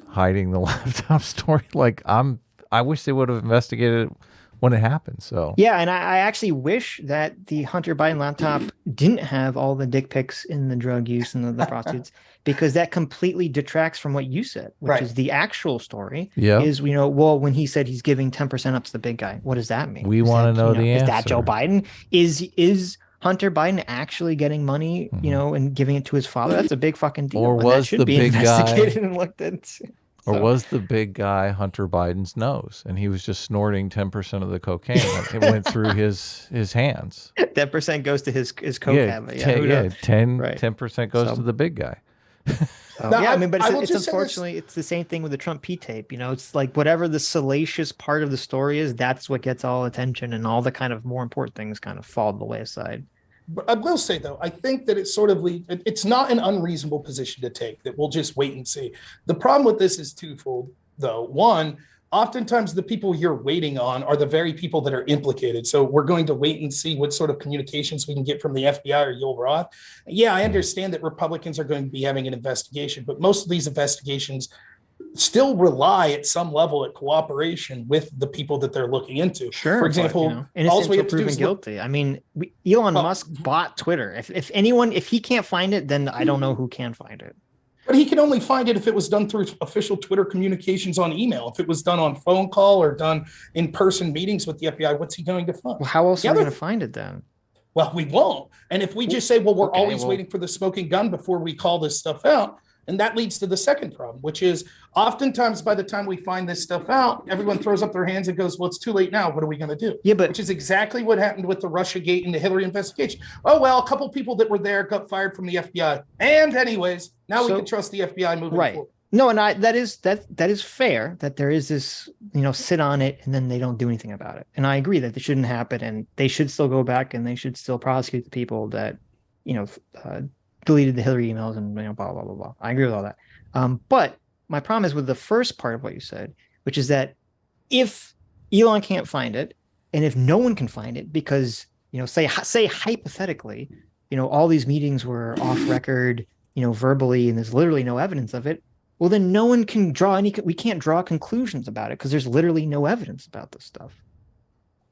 hiding the laptop story. Like I wish they would have investigated it when it happened. So yeah, and I actually wish that the Hunter Biden laptop didn't have all the dick pics in the drug use and the prostitutes, because that completely detracts from what you said, which is the actual story. Yeah, is when he said he's giving 10% up to the big guy, what does that mean? We want to know the answer. Is that Joe Biden? Is Hunter Biden actually getting money, and giving it to his father? That's a big fucking deal. Or was the big guy and looked at? Or was the big guy Hunter Biden's nose, and he was just snorting 10% of the cocaine? It went through his hands. 10% goes to his coke habit. 10% goes to the big guy. I mean, but it's unfortunately, it's the same thing with the Trump P tape. You know, it's like whatever the salacious part of the story is, that's what gets all attention, and all the kind of more important things kind of fall to the wayside. But I will say, though, I think that it's not an unreasonable position to take, that we'll just wait and see. The problem with this is twofold, though. One, oftentimes the people you're waiting on are the very people that are implicated. So we're going to wait and see what sort of communications we can get from the FBI or Yoel Roth. Yeah, I understand that Republicans are going to be having an investigation, but most of these investigations still rely at some level at cooperation with the people that they're looking into. Sure. For example, innocent until proven guilty. I mean, Elon Musk bought Twitter. If he can't find it, then I don't know who can find it. But he can only find it if it was done through official Twitter communications on email. If it was done on phone call or done in-person meetings with the FBI, what's he going to find? Well, how else are we going to find it then? Well, we won't. And if we just say, well, we're always waiting for the smoking gun before we call this stuff out, and that leads to the second problem, which is oftentimes by the time we find this stuff out, everyone throws up their hands and goes, well, it's too late now. What are we going to do? Yeah, but which is exactly what happened with the Russiagate and the Hillary investigation. Oh, well, a couple people that were there got fired from the FBI. And anyways, now we can trust the FBI moving forward. No, and that is fair that there is this, sit on it and then they don't do anything about it. And I agree that it shouldn't happen, and they should still go back and they should still prosecute the people that, deleted the Hillary emails and blah, blah, blah, blah. I agree with all that. But my problem is with the first part of what you said, which is that if Elon can't find it, and if no one can find it because, say hypothetically, all these meetings were off record, verbally, and there's literally no evidence of it, well, then no one can we can't draw conclusions about it because there's literally no evidence about this stuff.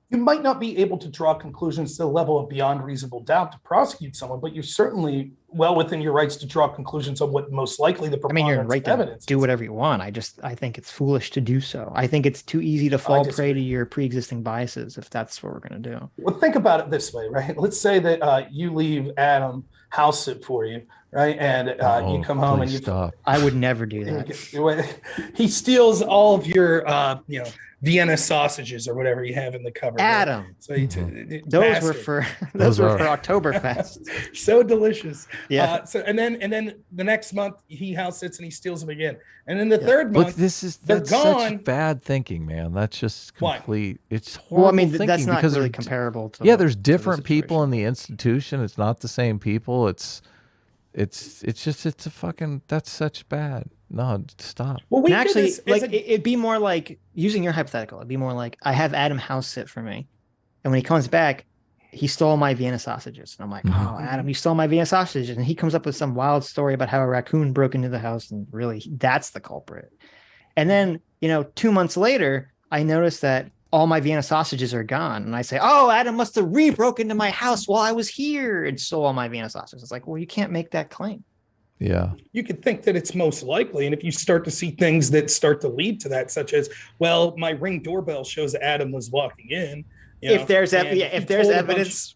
You might not be able to draw conclusions to the level of beyond reasonable doubt to prosecute someone, but you're certainly well within your rights to draw conclusions on what most likely the preponderance you're right of evidence. Do whatever you want. I think it's foolish to do so. I think it's too easy to fall prey to your pre-existing biases if that's what we're going to do. Well, think about it this way, right? Let's say that you leave Adam house sit for you, right? And you come home and you stop. I would never do that. He steals all of your, Vienna sausages or whatever you have in the cupboard. Adam. Right? So those were for Oktoberfest. So delicious. Yeah. And then the next month he house sits and he steals them again. And then the third month, that's gone. Such bad thinking, man. That's just complete. Why? It's horrible. Thinking that's not because really comparable to. Yeah, there's different people in the institution. It's not the same people. It's that's such bad. No, stop. Well, it'd be more like, using your hypothetical, it'd be more like, I have Adam house sit for me, and when he comes back, he stole my Vienna sausages. And I'm like, oh, Adam, you stole my Vienna sausages. And he comes up with some wild story about how a raccoon broke into the house, and really that's the culprit. And then, 2 months later, I notice that all my Vienna sausages are gone. And I say, oh, Adam must have broken into my house while I was here and stole all my Vienna sausages. It's like, well, you can't make that claim. Yeah. You could think that it's most likely. And if you start to see things that start to lead to that, such as, well, my Ring doorbell shows Adam was walking in. If there was evidence.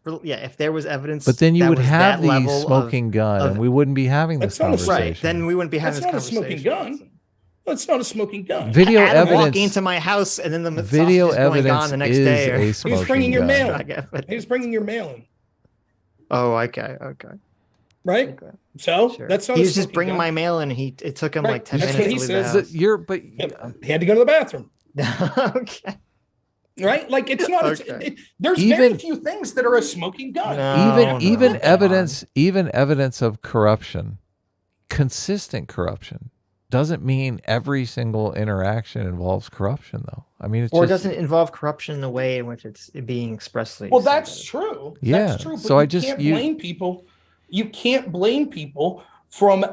But then you would have the smoking gun, and we wouldn't be having this conversation. Right. Then we wouldn't be having this conversation. That's not a smoking gun. It's not a smoking gun. Video Adam evidence walking into my house, and then the video evidence gone the next day. He was bringing your mail. He was bringing your mail in. Oh, okay. Right. Okay. So that's not. He was just bringing my mail in. It took him like 10 minutes. That's what he says. He had to go to the bathroom. Okay. Right? Like it's not. Okay. There's very few things that are a smoking gun. Even evidence of corruption, consistent corruption, doesn't mean every single interaction involves corruption, though. I mean, doesn't involve corruption in the way in which it's being expressly. Well, that's true. Yeah. That's true. But so you can't blame people. You can't blame people from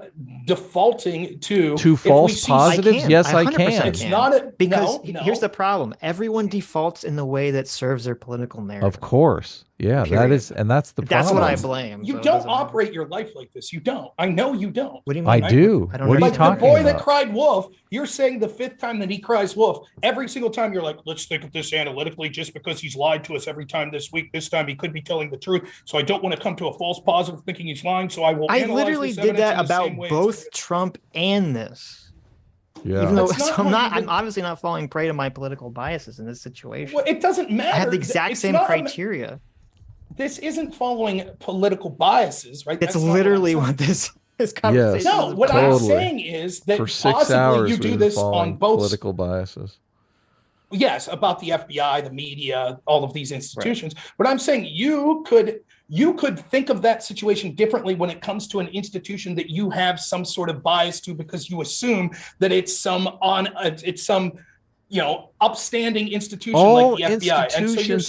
defaulting to false positives. Yes, I can. It's not because here's the problem. Everyone defaults in the way that serves their political narrative. Of course. Yeah, period. That's the problem. That's what I blame. You don't operate your life like this. You don't. I know you don't. What do you mean? I do. I don't what are you like talking the boy about? that cried wolf, you're saying the fifth time that he cries wolf, every single time you're like, let's think of this analytically, just because he's lied to us every time this week. This time he could be telling the truth. So I don't want to come to a false positive thinking he's lying. So I will I literally did that about both Trump and this. Yeah. Even though I'm obviously not falling prey to my political biases in this situation. Well, it doesn't matter. I have the exact same criteria. This isn't following political biases, right? It's literally what this. This conversation. No, what I'm saying is that for 6 possibly hours you do this on both political biases. Yes, about the FBI, the media, all of these institutions. Right. But I'm saying you could think of that situation differently when it comes to an institution that you have some sort of bias to, because you assume that it's some upstanding institution all like the FBI. Institutions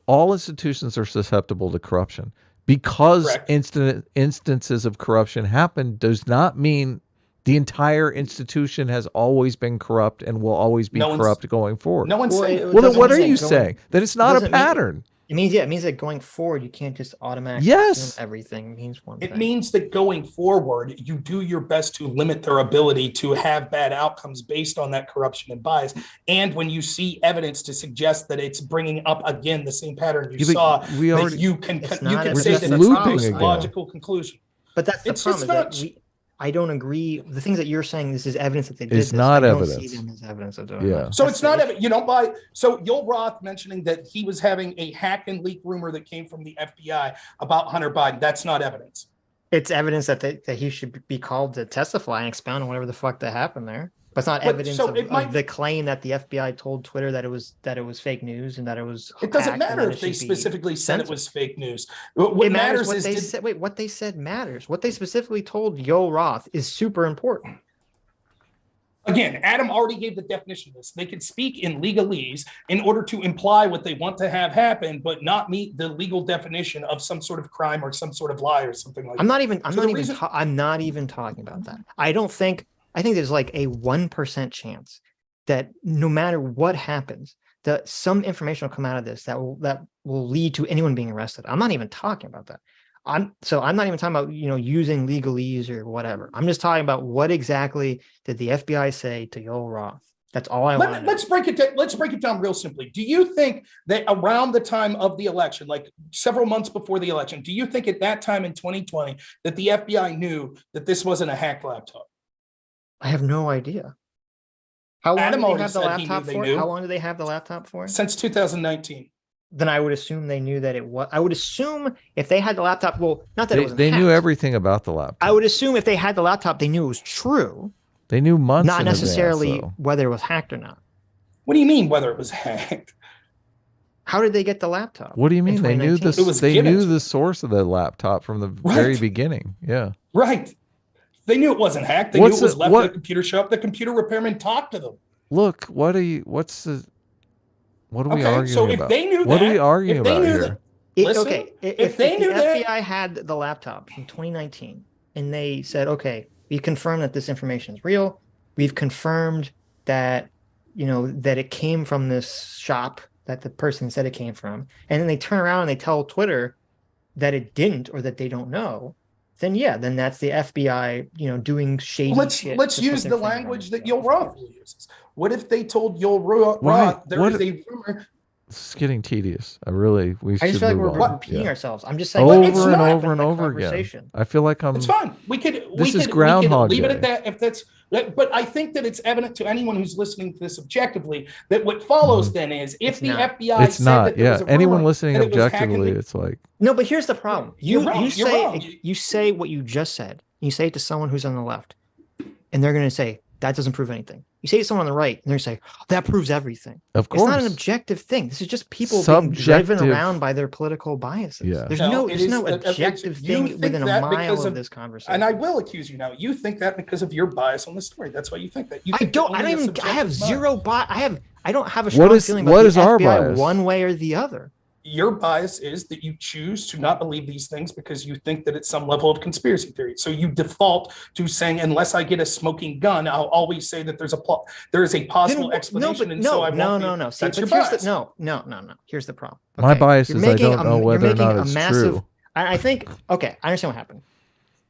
all institutions are susceptible to corruption. Because instances of corruption happen does not mean the entire institution has always been corrupt and will always be corrupt going forward. No one's saying. Well, then what are you saying? That it's not a pattern. It means that going forward, you can't just automatically assume everything. It means one thing. It means that going forward, you do your best to limit their ability to have bad outcomes based on that corruption and bias. And when you see evidence to suggest that it's bringing up again the same pattern you saw, you can say that it's not a logical conclusion. But that's the problem. I don't agree. The things that you're saying, this is evidence that they did. It's not evidence. I don't see them as evidence of doing that. So it's not evidence. You don't buy. So Joel Roth mentioning that he was having a hack and leak rumor that came from the FBI about Hunter Biden. That's not evidence. It's evidence that he should be called to testify and expound on whatever the fuck that happened there. But it's not evidence of the claim that the FBI told Twitter that it was fake news and that it was. It doesn't matter if they specifically said it was fake news. What matters is they said. Wait, what they said matters. What they specifically told Joel Roth is super important. Again, Adam already gave the definition of this. They can speak in legalese in order to imply what they want to have happen, but not meet the legal definition of some sort of crime or some sort of lie or something like that. I'm not even talking about that. I think there's like a 1% chance that no matter what happens, that some information will come out of this that will lead to anyone being arrested. I'm not even talking about that. I'm not even talking about using legalese or whatever. I'm just talking about what exactly did the FBI say to Joel Roth. That's all I want. Let's break it down real simply. Do you think that around the time of the election, like several months before the election, do you think at that time in 2020 that the FBI knew that this wasn't a hacked laptop? I have no idea. How long did they have the laptop for? How long did they have the laptop for? Since 2019. Then I would assume they knew that it was. I would assume if they had the laptop, well, not that it was. They knew everything about the laptop. I would assume if they had the laptop, they knew it was true. They knew months. Not necessarily whether it was hacked or not. What do you mean whether it was hacked? How did they get the laptop? What do you mean? They knew this. They knew the source of the laptop from the very beginning. Yeah. Right. They knew it wasn't hacked. They knew it was left at the computer shop. The computer repairman talked to them. Look, what are we arguing about? They knew what are we arguing about here? If the FBI had the laptop from 2019 and they said, okay, we confirmed that this information is real. We've confirmed that, that it came from this shop that the person said it came from. And then they turn around and they tell Twitter that it didn't, or that they don't know. Then that's the FBI, doing shady shit. Let's use the language that Joel Roth uses. What if they told Joel Roth there is a rumor? This is getting tedious. I just feel like we're repeating ourselves. I'm just saying over and over again. I feel like It's fine. We could leave it at that if that's. But I think that it's evident to anyone who's listening to this objectively that what follows then is if the FBI it's not. Yeah, anyone listening objectively, it's like no. But here's the problem. You say what you just said. You say it to someone who's on the left, and they're going to say that doesn't prove anything. You say to someone on the right, and they're saying that proves everything. Of course, it's not an objective thing. This is just people being driven around by their political biases. Yeah. There's no objective thing within a mile of this conversation. And I will accuse you now. You think that because of your bias on the story. That's why you think that. I have zero bias. I don't have a strong feeling about the FBI one way or the other. Your bias is that you choose to not believe these things because you think that it's some level of conspiracy theory. So you default to saying, unless I get a smoking gun, I'll always say that there is a possible explanation. No. See, that's your bias. No. Here's the problem. Okay. My bias is I don't know whether or not it's true. I think, I understand what happened.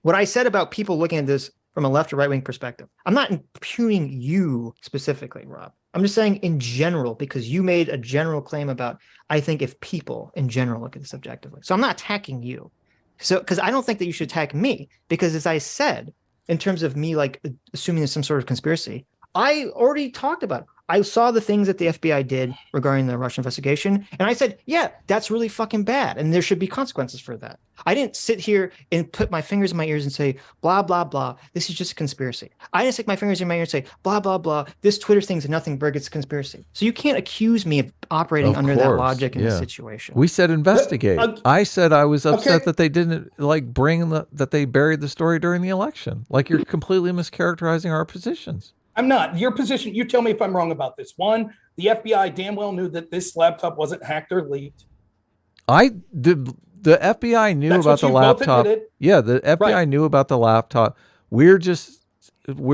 What I said about people looking at this from a left or right wing perspective, I'm not impugning you specifically, Rob. I'm just saying in general, because you made a general claim about, I think if people in general look at this objectively. So I'm not attacking you. So, because I don't think that you should attack me, because as I said, in terms of me, like assuming there's some sort of conspiracy, I already talked about it. I saw the things that the FBI did regarding the Russia investigation, and I said, yeah, that's really fucking bad, and there should be consequences for that. I didn't sit here and put my fingers in my ears and say, blah, blah, blah, this is just a conspiracy. I didn't stick my fingers in my ears and say, blah, blah, blah, this Twitter thing's nothing but it's a conspiracy. So you can't accuse me of operating under that logic in this situation. We said investigate. I said I was upset that they didn't that they buried the story during the election. Like, you're completely mischaracterizing our positions. I'm not. Your position, you tell me if I'm wrong about this. One, the FBI damn well knew that this laptop wasn't hacked or leaked. The FBI knew about the laptop. Yeah, the FBI knew about the laptop. We're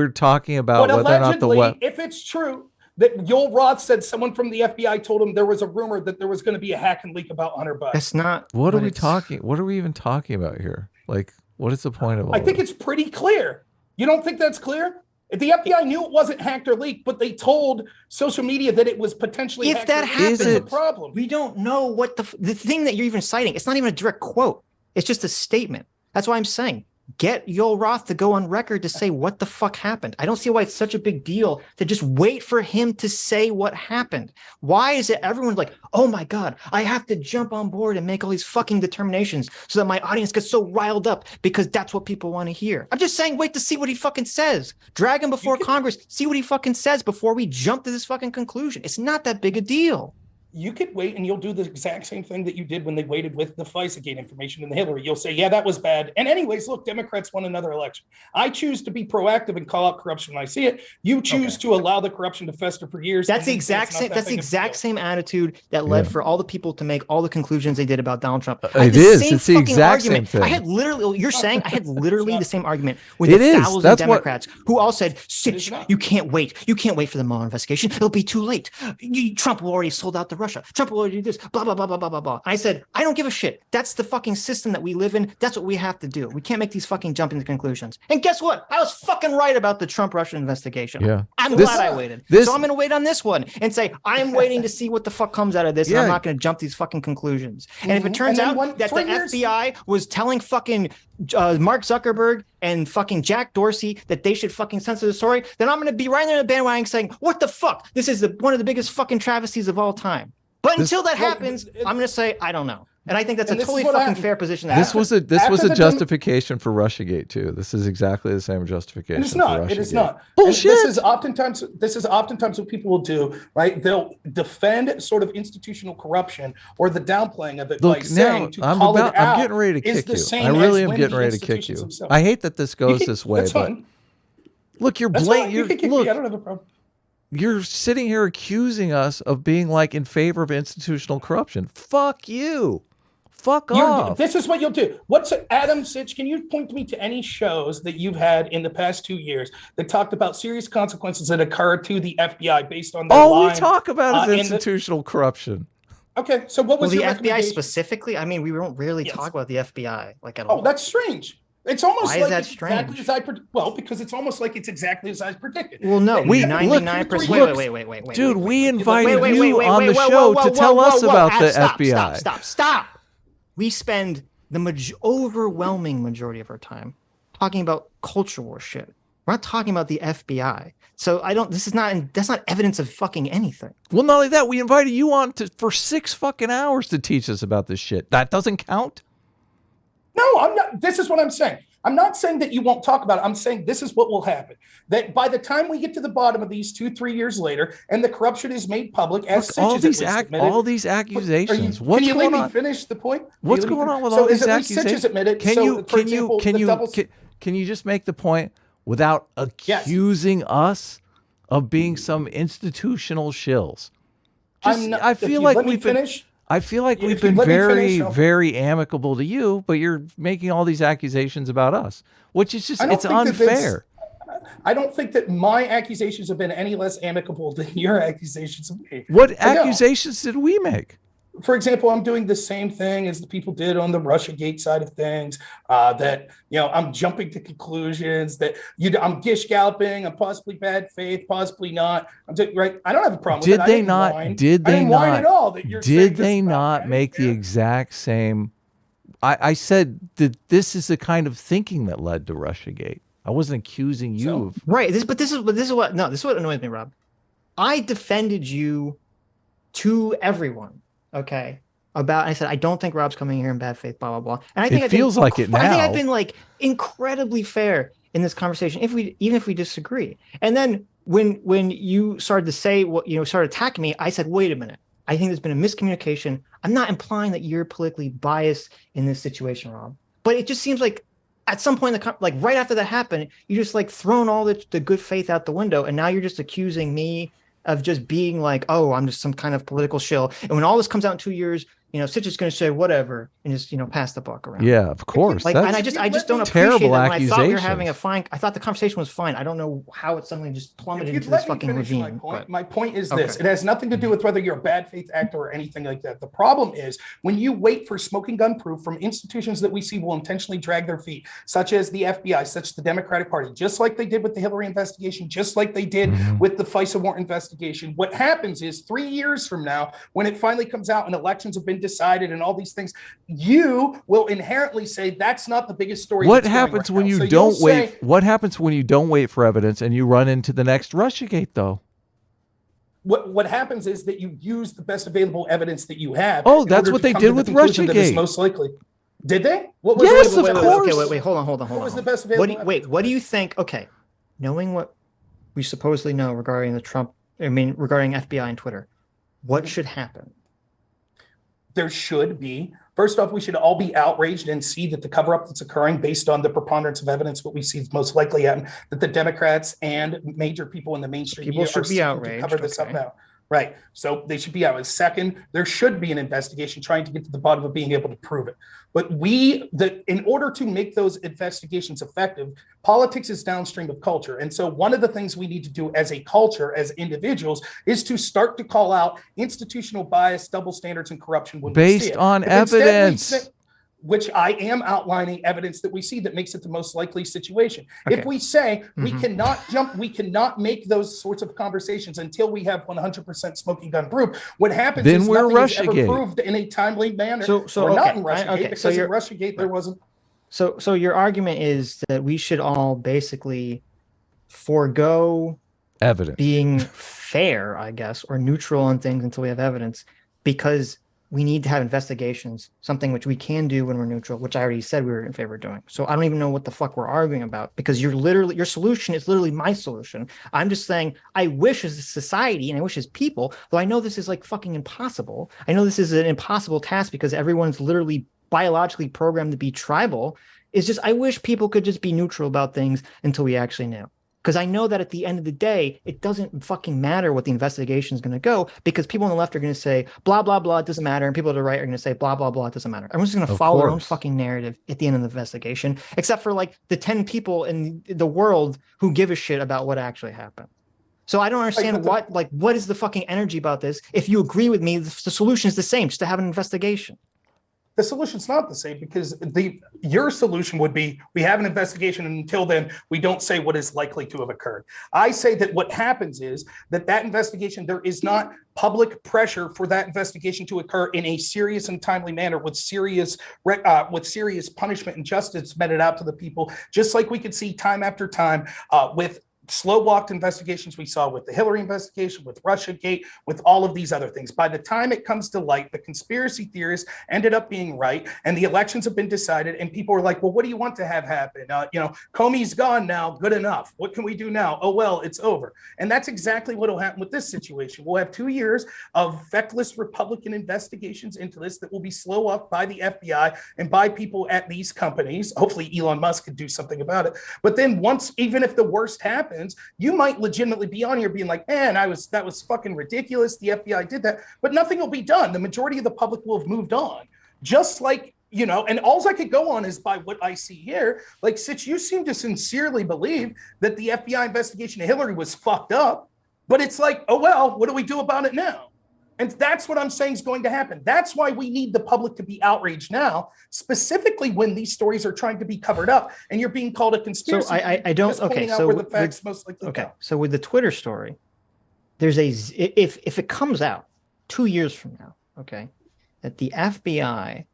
talking about but whether or not the if it's true that Joel Roth said someone from the FBI told him there was a rumor that there was going to be a hack and leak about Hunter Biden. That's not. What are we talking? What are we even talking about here? Like, what is the point of all I think it's pretty clear. You don't think that's clear? The FBI knew it wasn't hacked or leaked, but they told social media that it was potentially hacked. If that happens, a problem. We don't know what the thing that you're even citing. It's not even a direct quote. It's just a statement. That's why I'm saying, get Joel Roth to go on record to say what the fuck happened. I don't see why it's such a big deal to just wait for him to say what happened. Why is it everyone's like, oh my God, I have to jump on board and make all these fucking determinations so that my audience gets so riled up because that's what people want to hear. I'm just saying, wait to see what he fucking says. Drag him before Congress, see what he fucking says before we jump to this fucking conclusion. It's not that big a deal. You could wait and you'll do the exact same thing that you did when they waited with the FISA-gate information and the Hillary. You'll say, yeah, that was bad. And anyways, look, Democrats won another election. I choose to be proactive and call out corruption when I see it. You choose to allow the corruption to fester for years. That's the exact same. That's the exact same attitude that led for all the people to make all the conclusions they did about Donald Trump. It is. It's the exact same thing. I had literally. You're saying I had literally the same argument with 1,000 Democrats who all said, "Sitch, you can't wait. You can't wait for the Mueller investigation. It'll be too late. Trump will already sold out to Russia. Trump will already do this. Blah blah blah blah blah blah blah." I said, I don't give a shit. That's the fucking system that we live in. That's what we have to do. We can't make these fucking jump into conclusions. And guess what? I was fucking right about the Trump-Russia investigation. Yeah. I'm glad I waited. So I'm going to wait on this one and say, I'm waiting to see what the fuck comes out of this. And I'm not going to jump these fucking conclusions. And if it turns out that the FBI was telling fucking Mark Zuckerberg and fucking Jack Dorsey that they should fucking censor the story, then I'm going to be right there in the bandwagon saying, what the fuck? This is one of the biggest fucking travesties of all time. But until that happens, I'm going to say, I don't know. And I think that's a totally fucking fair position. This was a justification for Russiagate too. This is exactly the same justification. It's not. For Russiagate. It is not. Bullshit. This is oftentimes what people will do. Right? They'll defend sort of institutional corruption or the downplaying of it by saying to call it out. I'm getting ready to kick you. I really am getting ready to kick you. I hate that this goes this way, but look, you're blatant. Look, I don't have a problem. You're sitting here accusing us of being like in favor of institutional corruption. Fuck you. Fuck off. This is what you'll do. Adam Sitch, can you point me to any shows that you've had in the past 2 years that talked about serious consequences that occur to the FBI based on their line? We talk about is institutional corruption. Okay, so what was the FBI specifically? I mean, we don't really talk about the FBI like at all. Oh, that's strange. It's almost Why is that strange? Because it's almost like it's exactly as I predicted. Well, no, 99%. Wait. Dude, we invited you on the show to tell us about the FBI. Stop. We spend the overwhelming majority of our time talking about culture war shit. We're not talking about the FBI. So that's not evidence of fucking anything. Well, not only that, we invited you on for 6 fucking hours to teach us about this shit. That doesn't count? No, I'm not. This is what I'm saying. I'm not saying that you won't talk about it. I'm saying this is what will happen. That by the time we get to the bottom of these 2-3 years later, and the corruption is made public, as Sitch all these accusations. Can you let me finish the point? What's going on with all these accusations? Can you just make the point without accusing us of being some institutional shills? I feel like we've been very amicable to you, but you're making all these accusations about us, which is just, it's unfair. I don't think that my accusations have been any less amicable than your accusations of me. What accusations did we make? For example, I'm doing the same thing as the people did on the Russiagate side of things, that, I'm jumping to conclusions that I'm gish galloping, I'm possibly bad faith, possibly not. Right. I don't have a problem with it. Did they not make the exact same? I said that this is the kind of thinking that led to Russiagate. I wasn't accusing you of right. This is what annoys me, Rob. I defended you to everyone. Okay. I said, I don't think Rob's coming here in bad faith, blah, blah, blah. And I think it feels like it now. I think I've been like incredibly fair in this conversation, even if we disagree. And then when you started to say what, started attacking me, I said, wait a minute. I think there's been a miscommunication. I'm not implying that you're politically biased in this situation, Rob. But it just seems like at some point, like right after that happened, you just like thrown all the good faith out the window. And now you're just accusing me of just being like, oh, I'm just some kind of political shill. And when all this comes out in 2 years, Sitch is going to say whatever and just, pass the buck around. Yeah, of course. Like, and I just don't appreciate that. When I thought we were having I thought the conversation was fine. I don't know how it suddenly just plummeted into this fucking ravine. My point is this. It has nothing to do with whether you're a bad faith actor or anything like that. The problem is when you wait for smoking gun proof from institutions that we see will intentionally drag their feet, such as the FBI, such as the Democratic Party, just like they did with the Hillary investigation, just like they did with the FISA warrant investigation. What happens is 3 years from now, when it finally comes out and elections have been decided and all these things, you will inherently say that's not the biggest story. What happens when you don't wait? What happens when you don't wait for evidence and you run into the next Russiagate, though? What happens is that you use the best available evidence that you have. Oh, that's what they did with Russiagate. Most likely. Did they? What was yes, of course. Okay, wait, hold on. What was the best available evidence? What do you think? Okay, knowing what we supposedly know regarding regarding FBI and Twitter, what should happen? There should be. First off, we should all be outraged and see that the cover-up that's occurring based on the preponderance of evidence, what we see is most likely happen, that the Democrats and major people in the mainstream media should be outraged to cover this up now. Right. So they should be out. Second, there should be an investigation trying to get to the bottom of being able to prove it. But in order to make those investigations effective, politics is downstream of culture. And so one of the things we need to do as a culture, as individuals, is to start to call out institutional bias, double standards, and corruption when we see it. Based on evidence. Which I am outlining evidence that we see that makes it the most likely situation. Okay. If we say we cannot make those sorts of conversations until we have 100% smoking gun proof, what happens then is nothing is ever proved in a timely manner. We're not in Russiagate because in Russiagate there wasn't. So your argument is that we should all basically forego evidence, being fair, I guess, or neutral on things until we have evidence, because we need to have investigations, something which we can do when we're neutral, which I already said we were in favor of doing. So I don't even know what the fuck we're arguing about, because your solution is literally my solution. I'm just saying, I wish as a society and I wish as people, though I know this is like fucking impossible. I know this is an impossible task because everyone's literally biologically programmed to be tribal. It's just, I wish people could just be neutral about things until we actually know. Because I know that at the end of the day, it doesn't fucking matter what the investigation is going to go, because people on the left are going to say, blah, blah, blah, it doesn't matter. And people to the right are going to say, blah, blah, blah, it doesn't matter. Everyone's just going to follow their own fucking narrative at the end of the investigation, except for like the 10 people in the world who give a shit about what actually happened. So I don't understand what is the fucking energy about this? If you agree with me, the solution is the same, just to have an investigation. The solution's not the same, because your solution would be we have an investigation, and until then we don't say what is likely to have occurred. I say that what happens is that investigation, there is not public pressure for that investigation to occur in a serious and timely manner with serious punishment and justice meted out to the people, just like we could see time after time with slow-walked investigations we saw with the Hillary investigation, with Russiagate, with all of these other things. By the time it comes to light, the conspiracy theorists ended up being right, and the elections have been decided, and people are like, well, what do you want to have happen? Comey's gone now, good enough. What can we do now? Oh, well, it's over. And that's exactly what will happen with this situation. We'll have 2 years of feckless Republican investigations into this that will be slow up by the FBI and by people at these companies. Hopefully Elon Musk could do something about it. But then even if the worst happens, you might legitimately be on here being like, man, that was fucking ridiculous. The FBI did that, but nothing will be done. The majority of the public will have moved on. Just like, and all I could go on is by what I see here. Like, Sitch, you seem to sincerely believe that the FBI investigation of Hillary was fucked up, but it's like, oh, well, what do we do about it now? And that's what I'm saying is going to happen. That's why we need the public to be outraged now, specifically when these stories are trying to be covered up and you're being called a conspiracy. So I don't. Okay, so where the facts most likely okay. Go. So with the Twitter story, there's if it comes out 2 years from now, okay, that the FBI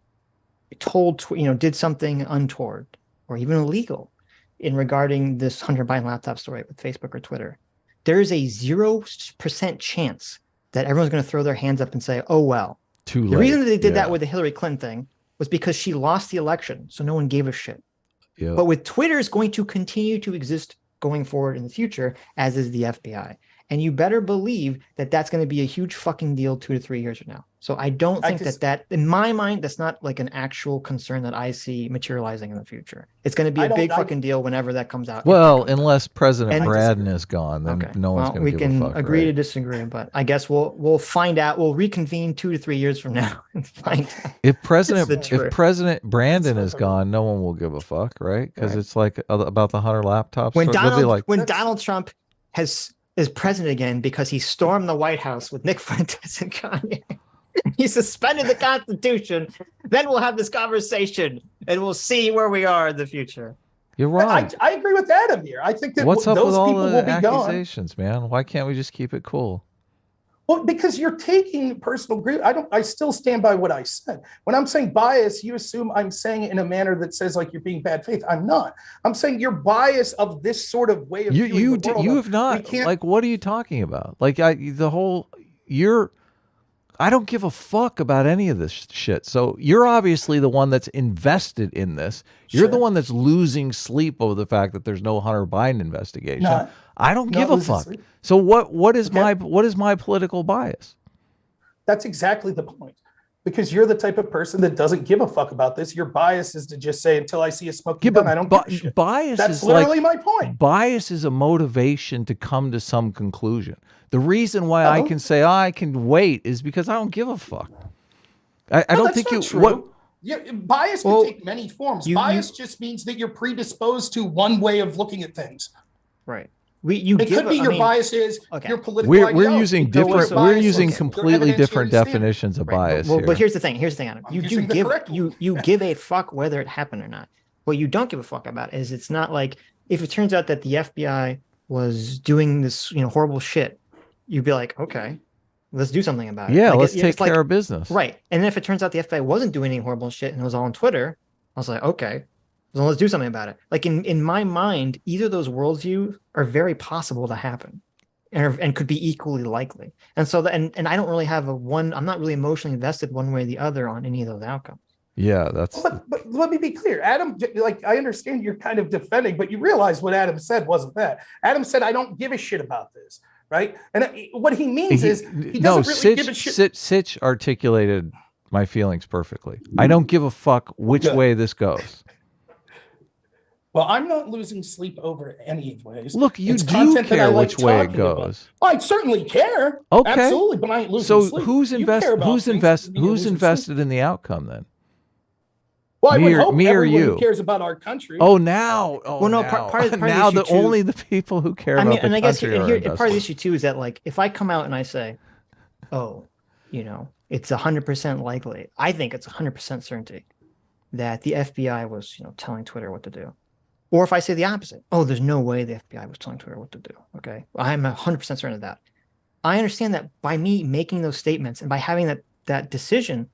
did something untoward or even illegal in regarding this Hunter Biden laptop story with Facebook or Twitter, there is a 0% chance that everyone's going to throw their hands up and say, oh, well. Too late. The reason that they did that with the Hillary Clinton thing was because she lost the election, so no one gave a shit. But with Twitter is going to continue to exist going forward in the future, as is the FBI. And you better believe that that's going to be a huge fucking deal 2 to 3 years from now. So I don't think that, in my mind, that's not like an actual concern that I see materializing in the future. It's going to be a big fucking deal whenever that comes out. Well, unless President Braden is gone, then no one's going to give a fuck. We can agree to disagree, but I guess we'll find out. We'll reconvene 2 to 3 years from now and find out. If President Brandon is gone, no one will give a fuck, right? Because it's like about the Hunter laptops. When Donald Trump is president again because he stormed the White House with Nick Fuentes and Kanye. He suspended the Constitution. Then we'll have this conversation and we'll see where we are in the future. You're right. I agree with Adam here. I think that what's up those with all people the will be accusations, gone. man? Why can't we just keep it cool? Well, because you're taking personal grief. I still stand by what I said. When I'm saying bias, you assume I'm saying it in a manner that says like you're being bad faith. I'm not. I'm saying you're biased of this sort of way of you have not. Like, what are you talking about? Like, I don't give a fuck about any of this shit. So you're obviously the one that's invested in this. You're the one that's losing sleep over the fact that there's no Hunter Biden investigation. I don't give a fuck. Sleep. So what is my political bias? That's exactly the point. Because you're the type of person that doesn't give a fuck about this. Your bias is to just say, until I see a smoking gun, I don't give a shit. That's literally my point. Bias is a motivation to come to some conclusion. The reason why I can say I can wait is because I don't give a fuck. I don't think you. True. Bias can take many forms. Bias just means that you're predisposed to one way of looking at things. Right. Bias is your political. We're using different. We're using completely different definitions of bias. Well, but here's the thing, Adam. You give a fuck whether it happened or not. What you don't give a fuck about is it's not like if it turns out that the FBI was doing this, horrible shit, you'd be like, okay, let's do something about it. Yeah, let's take care of business. Right. And then if it turns out the FBI wasn't doing any horrible shit and it was all on Twitter, I was like, okay, so let's do something about it. Like in my mind, either of those worldviews are very possible to happen and could be equally likely. And so, and I don't really have I'm not really emotionally invested one way or the other on any of those outcomes. Yeah, but let me be clear. Adam, like, I understand you're kind of defending, but you realize what Adam said wasn't that. Adam said, I don't give a shit about this. Right. And what he means is he doesn't really give a shit. Sitch articulated my feelings perfectly. I don't give a fuck which way this goes. Well, I'm not losing sleep over any of ways. Look, you do care which way it goes. Well, I certainly care. Okay. Absolutely, but I ain't losing sleep. So who's invested in the outcome then? Well, I would hope everyone who cares about our country. Oh, now. Part of now the issue only the people who care about the country. And I guess part of the issue too is that, like, if I come out and I say, it's 100% likely, I think it's 100% certainty that the FBI was, telling Twitter what to do. Or if I say the opposite, there's no way the FBI was telling Twitter what to do. Okay, I'm 100% certain of that. I understand that by me making those statements and by having that decision,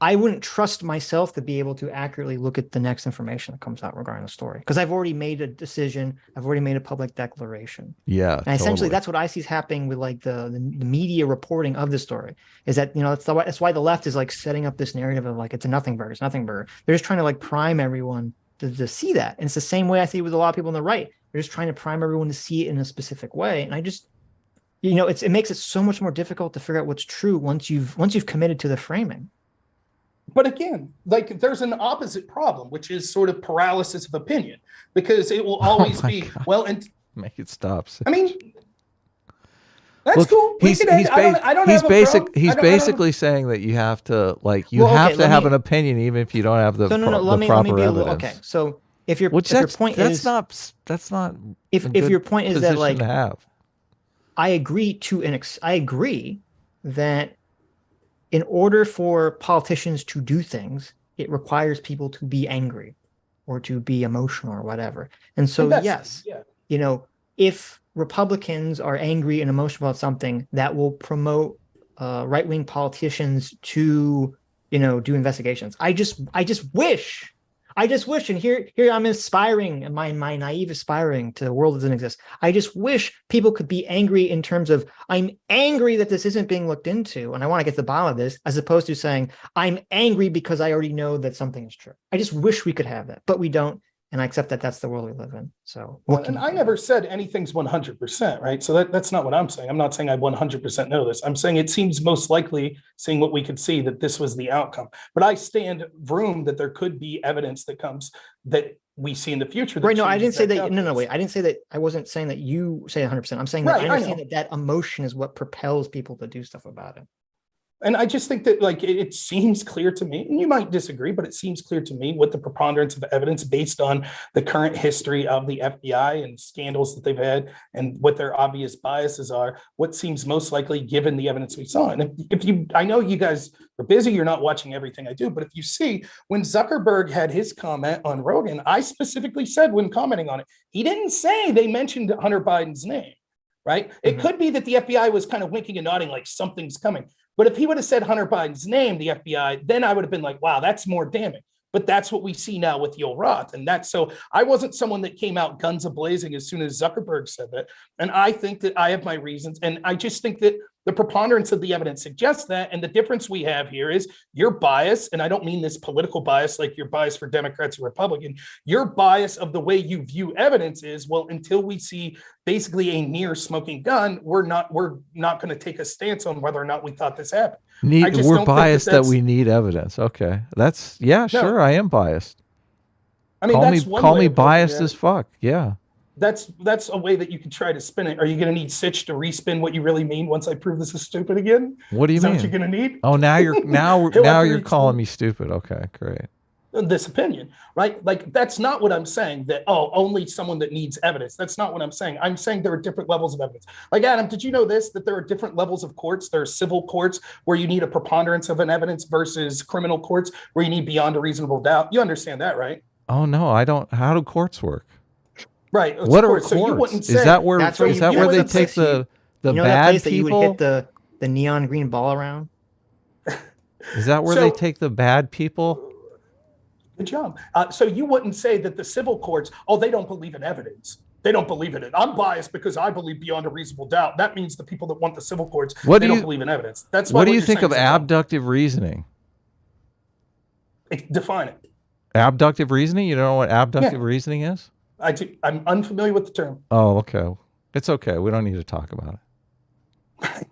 I wouldn't trust myself to be able to accurately look at the next information that comes out regarding the story, because I've already made a decision. I've already made a public declaration. Yeah, and essentially that's what I see is happening with like the media reporting of the story. Is that that's why the left is like setting up this narrative of like it's a nothing burger. It's nothing burger. They're just trying to like prime everyone to see that, and it's the same way I see with a lot of people on the right. They're just trying to prime everyone to see it in a specific way, and I just it makes it so much more difficult to figure out what's true once you've committed to the framing. But again, like there's an opposite problem, which is sort of paralysis of opinion, because it will always be God. well. And make it stop. I mean, that's cool. He's basically saying that you have to have an opinion even if you don't have the proper evidence. Okay, so if your point is that like I agree that in order for politicians to do things, it requires people to be angry or to be emotional or whatever. And so, if Republicans are angry and emotional about something, that will promote right-wing politicians to, do investigations. I just wish I just wish, and here I'm aspiring, and my naive aspiring to a world that doesn't exist. I just wish people could be angry in terms of, I'm angry that this isn't being looked into, and I want to get to the bottom of this, as opposed to saying, I'm angry because I already know that something is true. I just wish we could have that, but we don't. And I accept that that's the world we live in. So, and I never said anything's 100%, right? So that's not what I'm saying. I'm not saying I 100% know this. I'm saying it seems most likely, seeing what we could see, that this was the outcome. But I stand room that there could be evidence that comes that we see in the future. Right. No, I didn't say that. No, wait. I didn't say that. I wasn't saying that you say 100%. I'm saying that I understand that emotion is what propels people to do stuff about it. And I just think that, like, it seems clear to me, and you might disagree, but it seems clear to me what the preponderance of evidence based on the current history of the FBI and scandals that they've had and what their obvious biases are, what seems most likely given the evidence we saw. And if you, I know you guys are busy, you're not watching everything I do, but if you see, when Zuckerberg had his comment on Rogan, I specifically said when commenting on it, he didn't say they mentioned Hunter Biden's name, right? It could be that the FBI was kind of winking and nodding like something's coming. But if he would have said Hunter Biden's name, the FBI, then I would have been like, wow, that's more damning. But that's what we see now with Yoel Roth. And that's, so I wasn't someone that came out guns a-blazing as soon as Zuckerberg said that. And I think that I have my reasons. And I just think that the preponderance of the evidence suggests that. And the difference we have here is your bias, and I don't mean this political bias, like your bias for Democrats or Republican, your bias of the way you view evidence is, well, until we see basically a near smoking gun, we're not going to take a stance on whether or not we thought this happened. We're biased that we need evidence. Okay. That's, sure. I am biased. I mean, call me biased as fuck. Yeah. That's a way that you could try to spin it. Are you going to need Sitch to respin what you really mean once I prove this is stupid again? What do you mean? Is that what you're going to need? Oh, now you're calling me stupid. Okay, great. This opinion, right? Like, that's not what I'm saying, that, only someone that needs evidence. That's not what I'm saying. I'm saying there are different levels of evidence. Like, Adam, did you know this, that there are different levels of courts? There are civil courts where you need a preponderance of an evidence versus criminal courts where you need beyond a reasonable doubt. You understand that, right? Oh, no, I don't. How do courts work? Right. What are courts? So you wouldn't say, is that where they take the bad people? You would hit the neon green ball around? Is that where they take the bad people? Good job. So you wouldn't say that the civil courts, they don't believe in evidence. They don't believe in it. I'm biased because I believe beyond a reasonable doubt. That means the people that want the civil courts, they don't believe in evidence. That's what do you think of abductive reasoning? Define it. Abductive reasoning? You don't know what abductive reasoning is? I do. I'm unfamiliar with the term. Oh, okay. It's okay. We don't need to talk about it.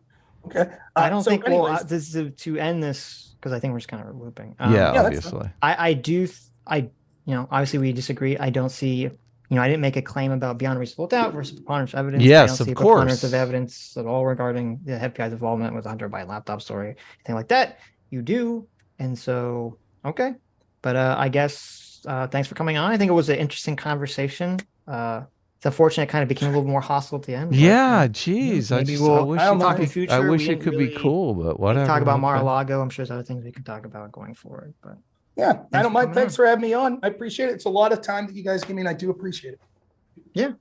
Okay. I don't think. This is to end this, because I think we're just kind of looping. Obviously. Obviously we disagree. I don't see. I didn't make a claim about beyond reasonable doubt versus preponderance of evidence. Yes, I don't see preponderance of evidence at all regarding the FBI's involvement with the Hunter Biden laptop story, anything like that. You do, and so okay. But I guess. Thanks for coming on. I think it was an interesting conversation. It's unfortunate it kind of became a little more hostile at the end. Yeah, geez. I wish it could be cool, but whatever. Talk about Mar-a-Lago. I'm sure there's other things we can talk about going forward. But yeah, I don't mind. Thanks for having me on. I appreciate it. It's a lot of time that you guys give me, and I do appreciate it. Yeah.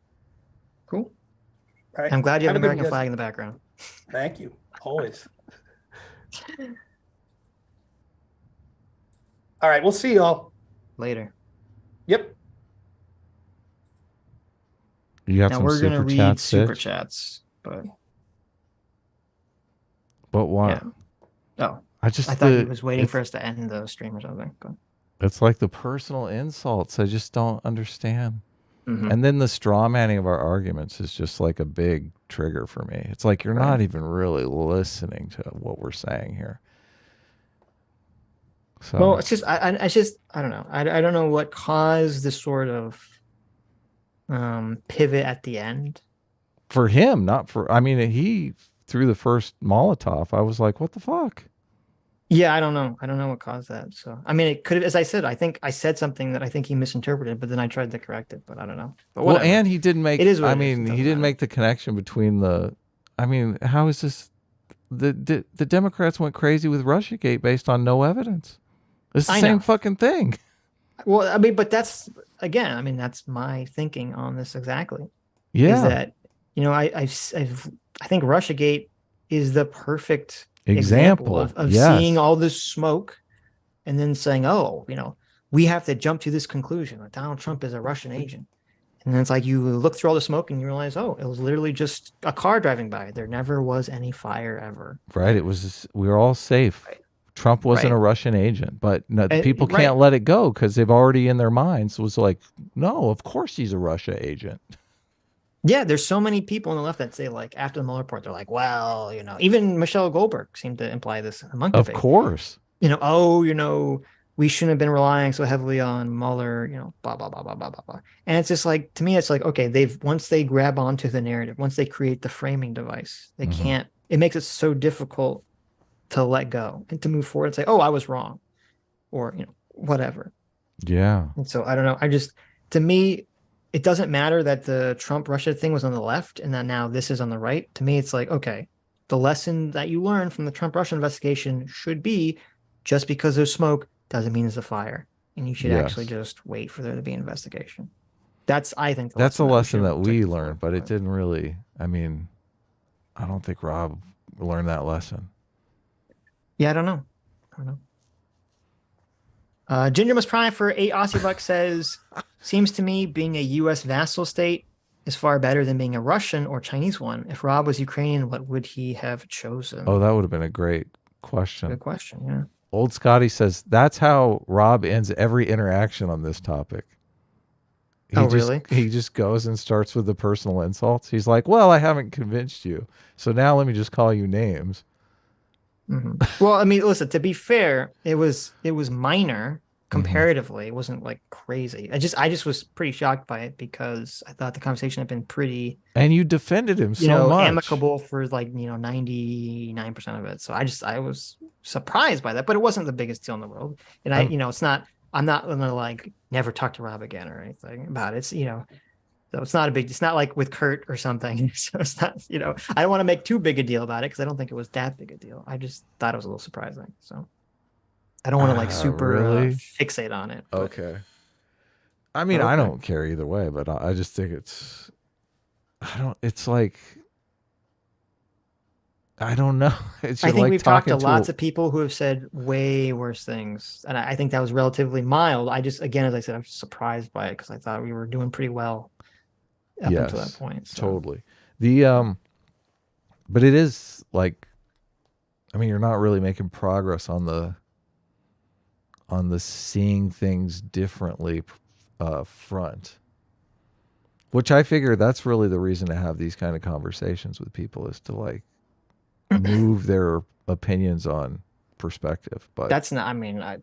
Cool. All right. I'm glad you have an American flag in the background. Thank you. Always. All right. We'll see y'all later. Yep. You have we're going to read super chats, but why? Yeah. Oh, I thought he was waiting for us to end the stream or something. But it's like the personal insults. I just don't understand. Mm-hmm. And then the straw manning of our arguments is just like a big trigger for me. It's like you're not even really listening to what we're saying here. So. Well, it's just I don't know. I don't know what caused this sort of pivot at the end. For him, not for. I mean, he threw the first Molotov. I was like, "What the fuck?" Yeah, I don't know. I don't know what caused that. So, I mean, it could have, as I said, I think I said something that I think he misinterpreted, but then I tried to correct it. But I don't know. But well, and he didn't make. It is. I mean, he didn't make the connection between the. I mean, how is this? The Democrats went crazy with Russiagate based on no evidence. It's the same fucking thing. Well, I mean, but that's again. I mean, that's my thinking on this exactly. Yeah. Is that I think Russiagate is the perfect example of seeing all this smoke, and then saying, we have to jump to this conclusion that Donald Trump is a Russian agent. And then it's like you look through all the smoke and you realize, oh, it was literally just a car driving by. There never was any fire ever. Right. It was, we were all safe. Right. Trump wasn't a Russian agent, but no, people can't let it go because they've already in their minds was like, no, of course he's a Russia agent. Yeah, there's so many people on the left that say, like, after the Mueller report, they're like, well, you know, even Michelle Goldberg seemed to imply this among debate. Of course. You know, oh, you know, we shouldn't have been relying so heavily on Mueller, you know, blah, blah, blah, blah, blah, blah, blah. And it's just like, to me, it's like, okay, once they grab onto the narrative, once they create the framing device, they can't, it makes it so difficult to let go and to move forward and say, oh, I was wrong, or, you know, whatever. Yeah. And so I don't know. To me, it doesn't matter that the Trump Russia thing was on the left and that now this is on the right. To me, it's like, okay, the lesson that you learn from the Trump Russia investigation should be just because there's smoke doesn't mean there's a fire. And you should actually just wait for there to be an investigation. I think that's a lesson that we learned, but it didn't really, I mean, I don't think Rob learned that lesson. Yeah, I don't know. Ginger Must Prime for 8 Aussie bucks says, seems to me being a U.S. vassal state is far better than being a Russian or Chinese one. If Rob was Ukrainian, what would he have chosen? Oh, that would have been a great question. Good question, yeah. Old Scotty says, that's how Rob ends every interaction on this topic. Really? He just goes and starts with the personal insults. He's like, well, I haven't convinced you, so now let me just call you names. Well, I mean, listen, to be fair, it was minor comparatively. It wasn't like crazy. I just was pretty shocked by it because I thought the conversation had been pretty, and you defended him so much, amicable for like 99% of it. So I was surprised by that, but it wasn't the biggest deal in the world. And I'm not gonna like never talk to Rob again or anything about it. It's, so it's not like with Kurt or something. So it's not, I don't want to make too big a deal about it because I don't think it was that big a deal. I just thought it was a little surprising. So I don't want to like super fixate on it. But, okay. I mean, I don't care either way, but I just think it's like, I don't know. I think we've talked to lots of people who have said way worse things. And I think that was relatively mild. Again, as I said, I was surprised by it because I thought we were doing pretty well up until that point. So. Totally. But it is like, I mean, you're not really making progress on the seeing things differently front, which I figure that's really the reason to have these kind of conversations with people, is to like move their opinions on perspective. But that's not, I mean, I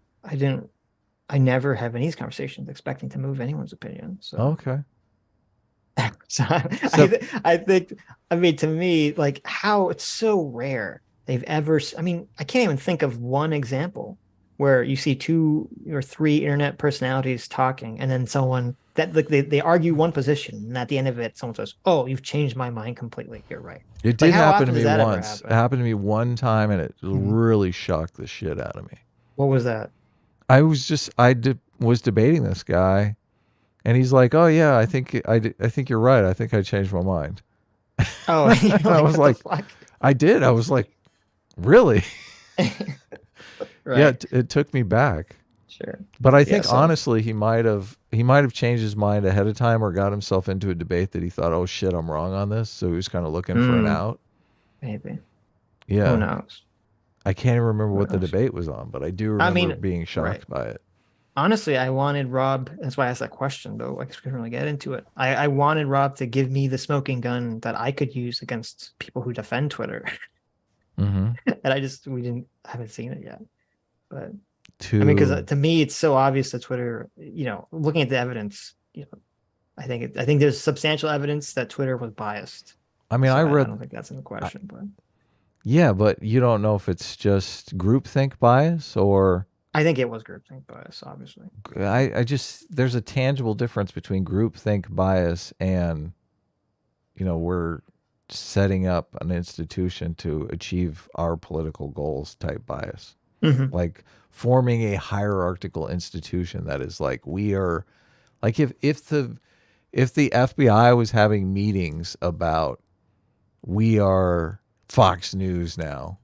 never have any of these conversations expecting to move anyone's opinion. So okay. I think, I mean, to me, like how it's so rare they've ever, I mean, I can't even think of one example where you see 2 or 3 internet personalities talking and then someone that like they argue one position and at the end of it, someone says, oh, you've changed my mind completely. You're right. It did happen to me once. It happened to me one time and it really shocked the shit out of me. What was that? I was debating this guy. And he's like, "Oh yeah, I think you're right. I think I changed my mind." Oh, I was like, "I did." I was like, "Really?" Right. Yeah, it took me back. Sure. But I think honestly, he might have changed his mind ahead of time or got himself into a debate that he thought, "Oh shit, I'm wrong on this." So he was kind of looking for an out. Maybe. Yeah. Who knows? I can't even remember what the debate was on, but I do remember being shocked by it. Honestly, I wanted Rob, that's why I asked that question, though I guess we couldn't really get into it. I wanted Rob to give me the smoking gun that I could use against people who defend Twitter. And we haven't seen it yet. But I mean, because to me, it's so obvious that Twitter, looking at the evidence, I think there's substantial evidence that Twitter was biased. I mean, I don't think that's in the question, but yeah, but you don't know if it's groupthink bias or. I think it was groupthink bias, obviously. There's a tangible difference between groupthink bias and, we're setting up an institution to achieve our political goals type bias. Like forming a hierarchical institution that is like, we are, like if the FBI was having meetings about, we are Fox News now,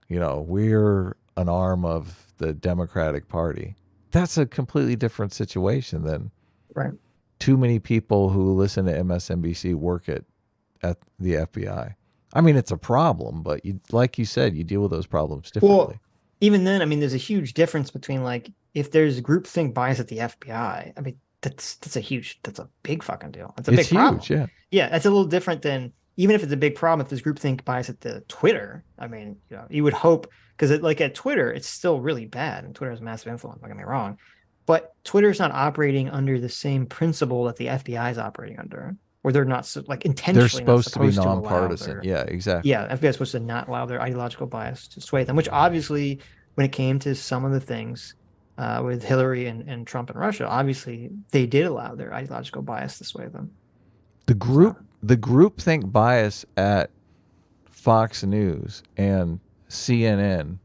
we're an arm of the Democratic Party, that's a completely different situation than right. Too many people who listen to MSNBC work at the FBI. I mean, it's a problem, but like you said, you deal with those problems differently. Well, even then, I mean, there's a huge difference between like if there's groupthink bias at the FBI. I mean, that's a big fucking deal. It's a big problem. Huge, yeah. Yeah, that's a little different than even if it's a big problem. If there's groupthink bias at the Twitter, I mean, you would hope because like at Twitter, it's still really bad, and Twitter has massive influence. Don't get me wrong, but Twitter's not operating under the same principle that the FBI is operating under. Or they're not like intentionally. They're supposed to be nonpartisan. Yeah, exactly. Yeah, FBI is supposed to not allow their ideological bias to sway them. Which obviously, when it came to some of the things with Hillary and Trump and Russia, obviously they did allow their ideological bias to sway them. The groupthink bias at Fox News and CNN.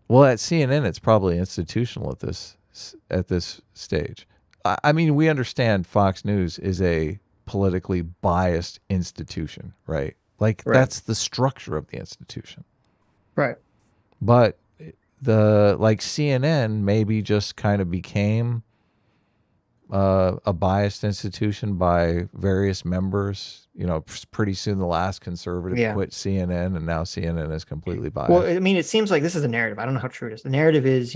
Well, at CNN, it's probably institutional at this stage. I mean, we understand Fox News is a politically biased institution, right? Like that's the structure of the institution. Right. But like CNN maybe just kind of became a biased institution by various members. Pretty soon the last conservative quit CNN, and now CNN is completely biased. Well, I mean, it seems like this is a narrative. I don't know how true it is. The narrative is,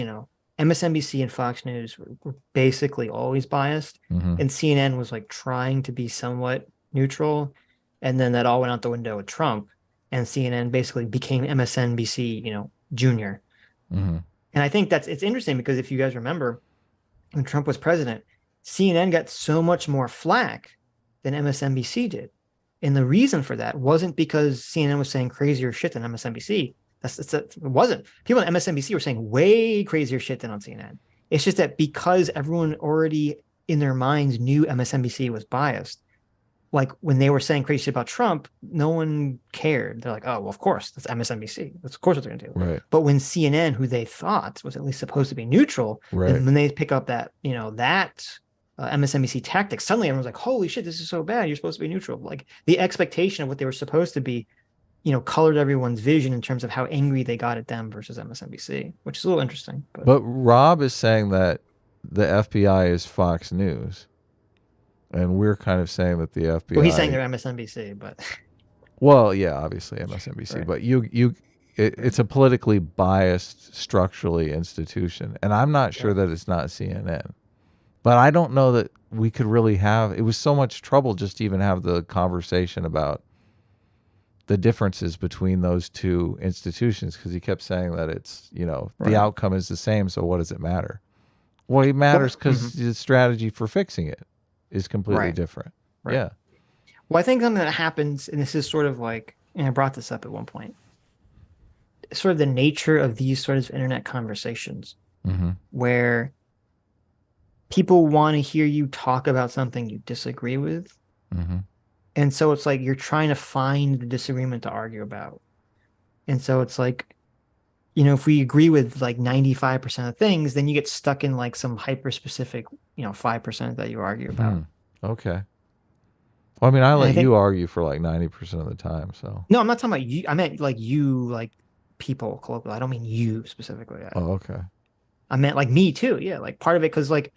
MSNBC and Fox News were basically always biased, and CNN was like trying to be somewhat neutral, and then that all went out the window with Trump, and CNN basically became MSNBC, junior. And I think it's interesting because if you guys remember, when Trump was president, CNN got so much more flack than MSNBC did, and the reason for that wasn't because CNN was saying crazier shit than MSNBC. It wasn't. People on MSNBC were saying way crazier shit than on CNN. It's just that because everyone already in their minds knew MSNBC was biased, like when they were saying crazy shit about Trump, no one cared. They're like, oh, well, of course, that's MSNBC. That's of course what they're going to do. Right. But when CNN, who they thought was at least supposed to be neutral, and when they pick up that, MSNBC tactic, suddenly everyone's like, holy shit, this is so bad. You're supposed to be neutral. Like the expectation of what they were supposed to be colored everyone's vision in terms of how angry they got at them versus MSNBC, which is a little interesting. But Rob is saying that the FBI is Fox News, and we're kind of saying that the FBI. Well, he's saying they're MSNBC, but. Well, yeah, obviously MSNBC, right. But it's a politically biased, structurally institution, and I'm not sure that it's not CNN. But I don't know that we could really have. It was so much trouble just to even have the conversation about the differences between those two institutions, because he kept saying that it's, the outcome is the same, so what does it matter? Well, it matters because the strategy for fixing it is completely different. Right. Yeah. Well, I think something that happens, and this is sort of like, and I brought this up at one point, sort of the nature of these sort of internet conversations where people want to hear you talk about something you disagree with. And so it's like you're trying to find the disagreement to argue about. And so it's like, if we agree with like 95% of things, then you get stuck in like some hyper specific, 5% that you argue about. Okay. Well, I mean, I let you argue for like 90% of the time. So no, I'm not talking about you. I meant like you, like people colloquially. I don't mean you specifically. Oh, okay. I meant like me too. Yeah. Like part of it. Cause like,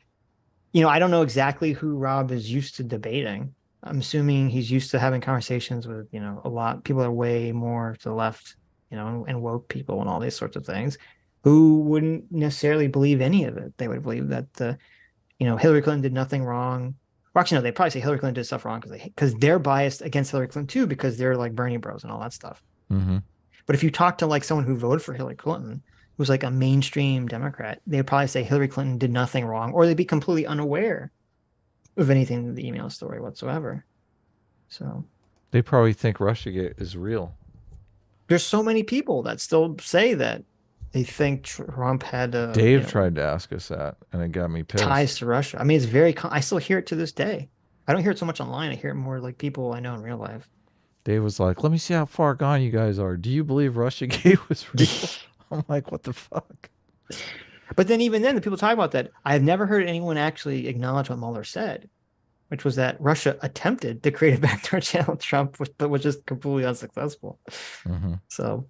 I don't know exactly who Rob is used to debating. I'm assuming he's used to having conversations with, a lot. People are way more to the left, and woke people and all these sorts of things who wouldn't necessarily believe any of it. They would believe that, Hillary Clinton did nothing wrong. Well, actually, no, they probably say Hillary Clinton did stuff wrong because they're biased against Hillary Clinton too, because they're like Bernie bros and all that stuff. But if you talk to like someone who voted for Hillary Clinton, who's like a mainstream Democrat, they would probably say Hillary Clinton did nothing wrong, or they'd be completely unaware of anything in the email story whatsoever. So they probably think Russiagate is real. There's so many people that still say that they think Trump had Dave tried to ask us that, and it got me pissed. Ties to Russia. I mean, it's very I still hear it to this day. I don't hear it so much online. I hear it more like people I know in real life. Dave was like, let me see how far gone you guys are. Do you believe Russiagate was real? I'm like, what the fuck? But then even then, the people talk about that. I have never heard anyone actually acknowledge what Mueller said, which was that Russia attempted to create a backdoor channel Trump, but was just completely unsuccessful. So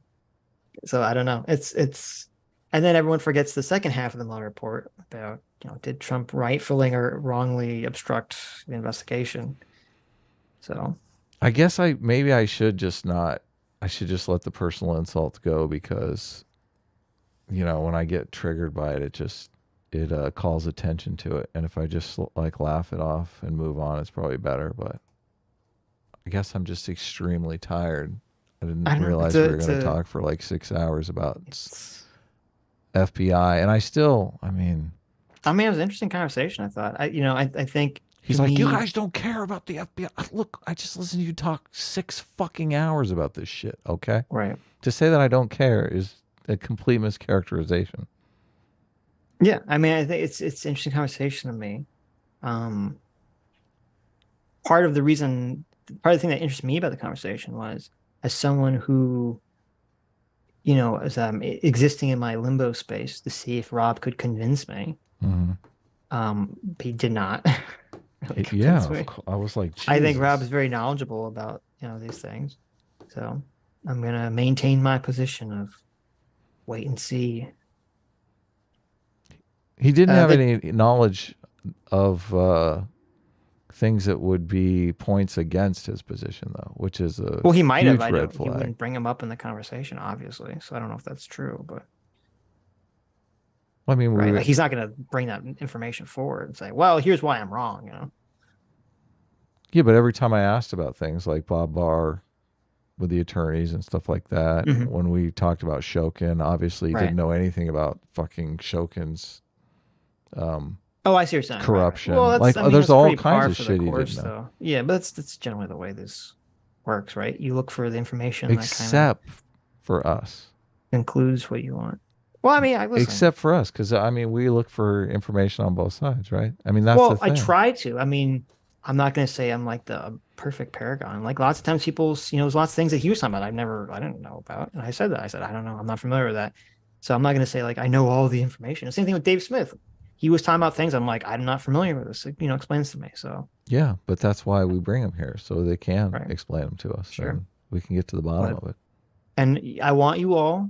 I don't know. It's And then everyone forgets the second half of the Mueller report about, did Trump rightfully or wrongly obstruct the investigation? So I guess maybe I should just not. I should just let the personal insults go because, when I get triggered by it, it calls attention to it. And if I just like laugh it off and move on, it's probably better. But I guess I'm just extremely tired. I didn't realize we were going to talk for like 6 hours about FBI, and I mean, it was an interesting conversation. I thought, I think he's like, you guys don't care about the FBI. Look, I just listened to you talk 6 fucking hours about this shit. Okay, right? To say that I don't care is a complete mischaracterization. Yeah, I mean, I think it's an interesting conversation to me. Part of the thing that interests me about the conversation was, as someone who, as existing in my limbo space to see if Rob could convince me. He did not. Really I was like, Jesus. I think Rob is very knowledgeable about these things, so I'm gonna maintain my position of wait and see. He didn't have any knowledge of things that would be points against his position, though, which is a he might huge have. red flag. He wouldn't bring him up in the conversation, obviously. So I don't know if that's true, but I mean, right, he's not going to bring that information forward and say, "Well, here's why I'm wrong." Yeah, but every time I asked about things like Bob Barr with the attorneys and stuff like that, when we talked about Shokin, obviously he didn't know anything about fucking Shokin's. I see what you're saying. Corruption. Right. Well, there's all kinds of shit you didn't know. Though. Yeah, but that's generally the way this works, right? You look for the information except for us. Includes what you want. Well, I mean, except for us, because we look for information on both sides, right? I mean, that's the thing. I try to. I mean, I'm not going to say I'm like the perfect paragon. Like lots of times people, there's lots of things that he was talking about I didn't know about. And I said that. I said, I don't know. I'm not familiar with that. So I'm not going to say like, I know all the information. The same thing with Dave Smith. He was talking about things I'm like, I'm not familiar with this. Explains to me. So yeah, but that's why we bring them here, so they can explain them to us. Sure. And we can get to the bottom of it. And I want you all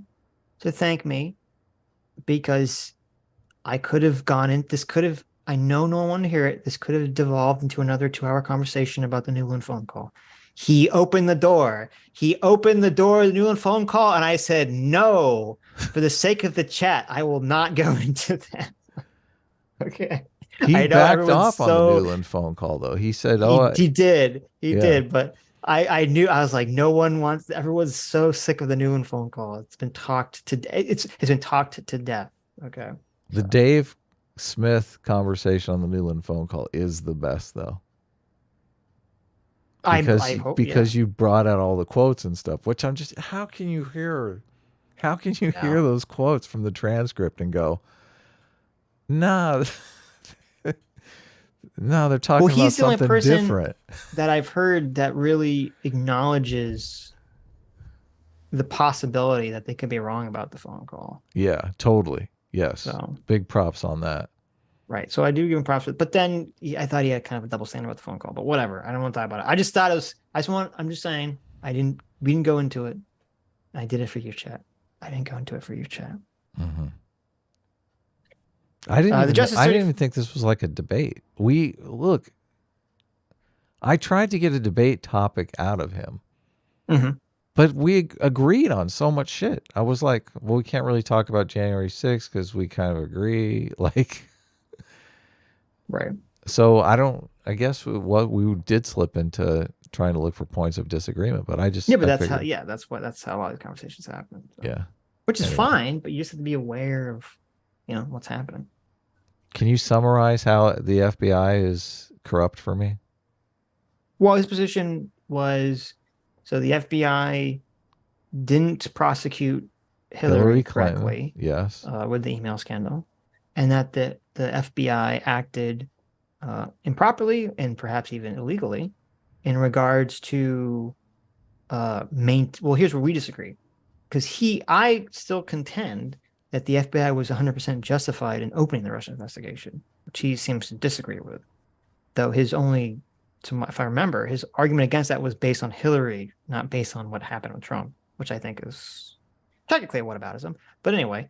to thank me, because I could have gone in. I know no one wanted to hear it. This could have devolved into another 2-hour conversation about the Newland phone call. He opened the door. Of the Newland phone call. And I said, no, for the sake of the chat, I will not go into that. Okay. He backed off on the Newland phone call, though. He said, he did. He did. But I knew, I was like, everyone's so sick of the Newland phone call. It's been talked to, it's been talked to death. Okay. The Dave Smith conversation on the Newland phone call is the best, though. I hope, because you brought out all the quotes and stuff, which I'm just, how can you hear those quotes from the transcript and go, no, they're talking about something different. That I've heard that really acknowledges the possibility that they could be wrong about the phone call. Yeah, totally. Yes. So big props on that. Right. So I do give him props. But then I thought he had kind of a double standard with the phone call, but whatever. I don't want to talk about it. I just thought I'm just saying, we didn't go into it. I did it for you, chat. I didn't go into it for you, chat. Mm-hmm. I didn't even think this was like a debate. I tried to get a debate topic out of him, but we agreed on so much shit. I was like, well, we can't really talk about January 6th because we kind of agree. Like, right. So I guess what we did slip into trying to look for points of disagreement, but that's how a lot of conversations happen. So. Yeah. Which is fine, but you just have to be aware of, what's happening. Can you summarize how the FBI is corrupt for me? Well, his position was, so the FBI didn't prosecute Hillary correctly. Yes. With the email scandal, and that the FBI acted improperly and perhaps even illegally in regards to well, here's where we disagree, because I still contend that the FBI was 100% justified in opening the Russian investigation, which he seems to disagree with. Though if I remember, his argument against that was based on Hillary, not based on what happened with Trump, which I think is technically a whataboutism. But anyway,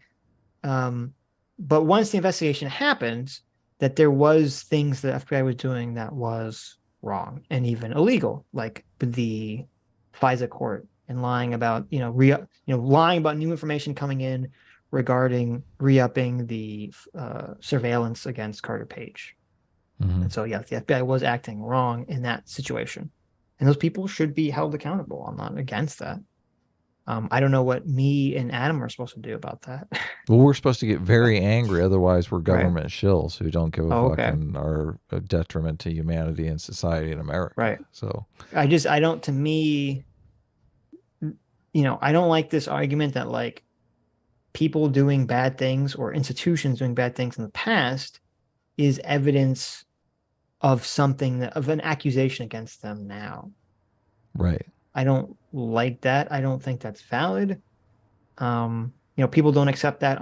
But once the investigation happened, that there was things the FBI was doing that was wrong and even illegal, like the FISA court and lying about, lying about new information coming in regarding re-upping the surveillance against Carter Page. Mm-hmm. And so, yeah, the FBI was acting wrong in that situation. And those people should be held accountable. I'm not against that. I don't know what me and Adam are supposed to do about that. Well, we're supposed to get very angry. Otherwise, we're government Right. shills who don't give a fuck Okay. and are a detriment to humanity and society in America. Right. So to me, I don't like this argument that like people doing bad things or institutions doing bad things in the past is evidence of something of an accusation against them now. Right. I don't like that. I don't think that's valid. People don't accept that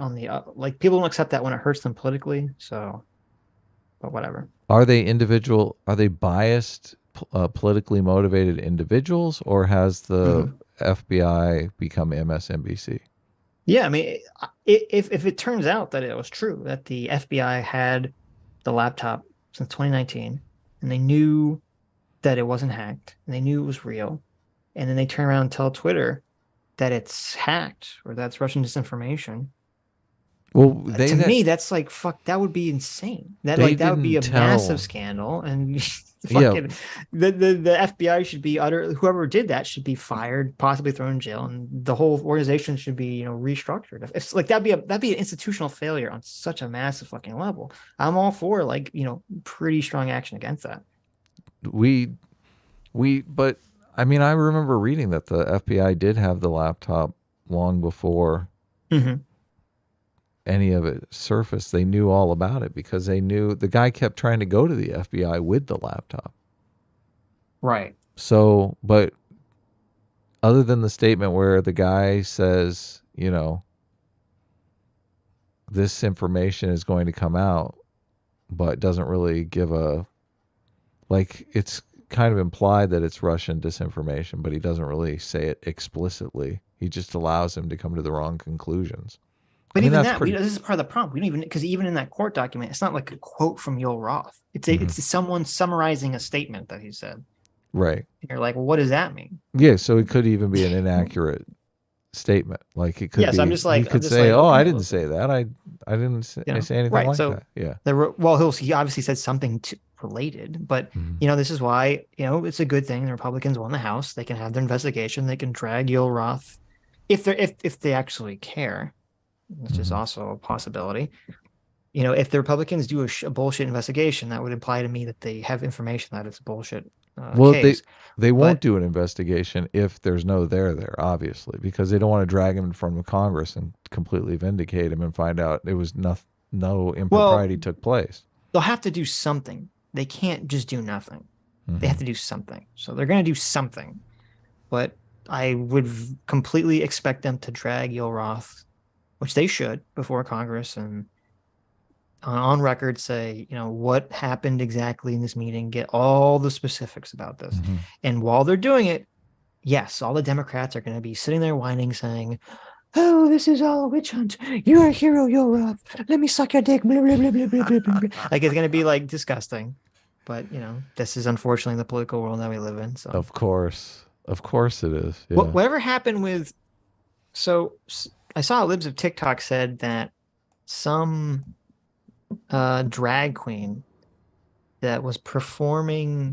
people don't accept that when it hurts them politically. So, but whatever. Are they biased, politically motivated individuals, or has the FBI become MSNBC? Yeah. I mean, if it turns out that it was true that the FBI had the laptop since 2019 and they knew that it wasn't hacked and they knew it was real, and then they turn around and tell Twitter that it's hacked or that's Russian disinformation. Well, to me, that's like, fuck, that would be insane. That would be a massive scandal. And fucking, the FBI should be whoever did that should be fired, possibly thrown in jail, and the whole organization should be, restructured. It's like that'd be an institutional failure on such a massive fucking level. I'm all for pretty strong action against that. But I mean, I remember reading that the FBI did have the laptop long before any of it surfaced. They knew all about it because they knew the guy kept trying to go to the FBI with the laptop. Right. So, but other than the statement where the guy says, this information is going to come out, but doesn't really give it's kind of implied that it's Russian disinformation, but he doesn't really say it explicitly. He just allows him to come to the wrong conclusions. But even that, this is part of the problem. We don't even, because even in that court document, it's not like a quote from Yoel Roth. It's someone summarizing a statement that he said. Right. And you're like, well, what does that mean? Yeah, so it could even be an inaccurate statement. Like it could be. I'm just like, he could say, "Oh, I didn't say that. I didn't say anything like that." Yeah. He obviously said something related, but this is why it's a good thing the Republicans won the House. They can have their investigation. They can drag Yoel Roth if they actually care, which is also a possibility. If the Republicans do a bullshit investigation, that would imply to me that they have information that it's a bullshit case. They won't do an investigation if there's no there, obviously, because they don't want to drag him in front of Congress and completely vindicate him and find out it was no impropriety took place. They'll have to do something. They can't just do nothing. They have to do something. So they're going to do something. But I would completely expect them to drag Yoel Roth, which they should, before Congress, and on record say, what happened exactly in this meeting, get all the specifics about this. And while they're doing it, yes, all the Democrats are going to be sitting there whining, saying, oh, this is all a witch hunt. You're a hero, Yoel Roth. Let me suck your dick. Blah, blah, blah, blah, blah, blah, blah. Like, it's going to be like disgusting. But, this is unfortunately the political world that we live in. So Of course it is. Yeah. Whatever happened with, so I saw Libs of TikTok said that some drag queen that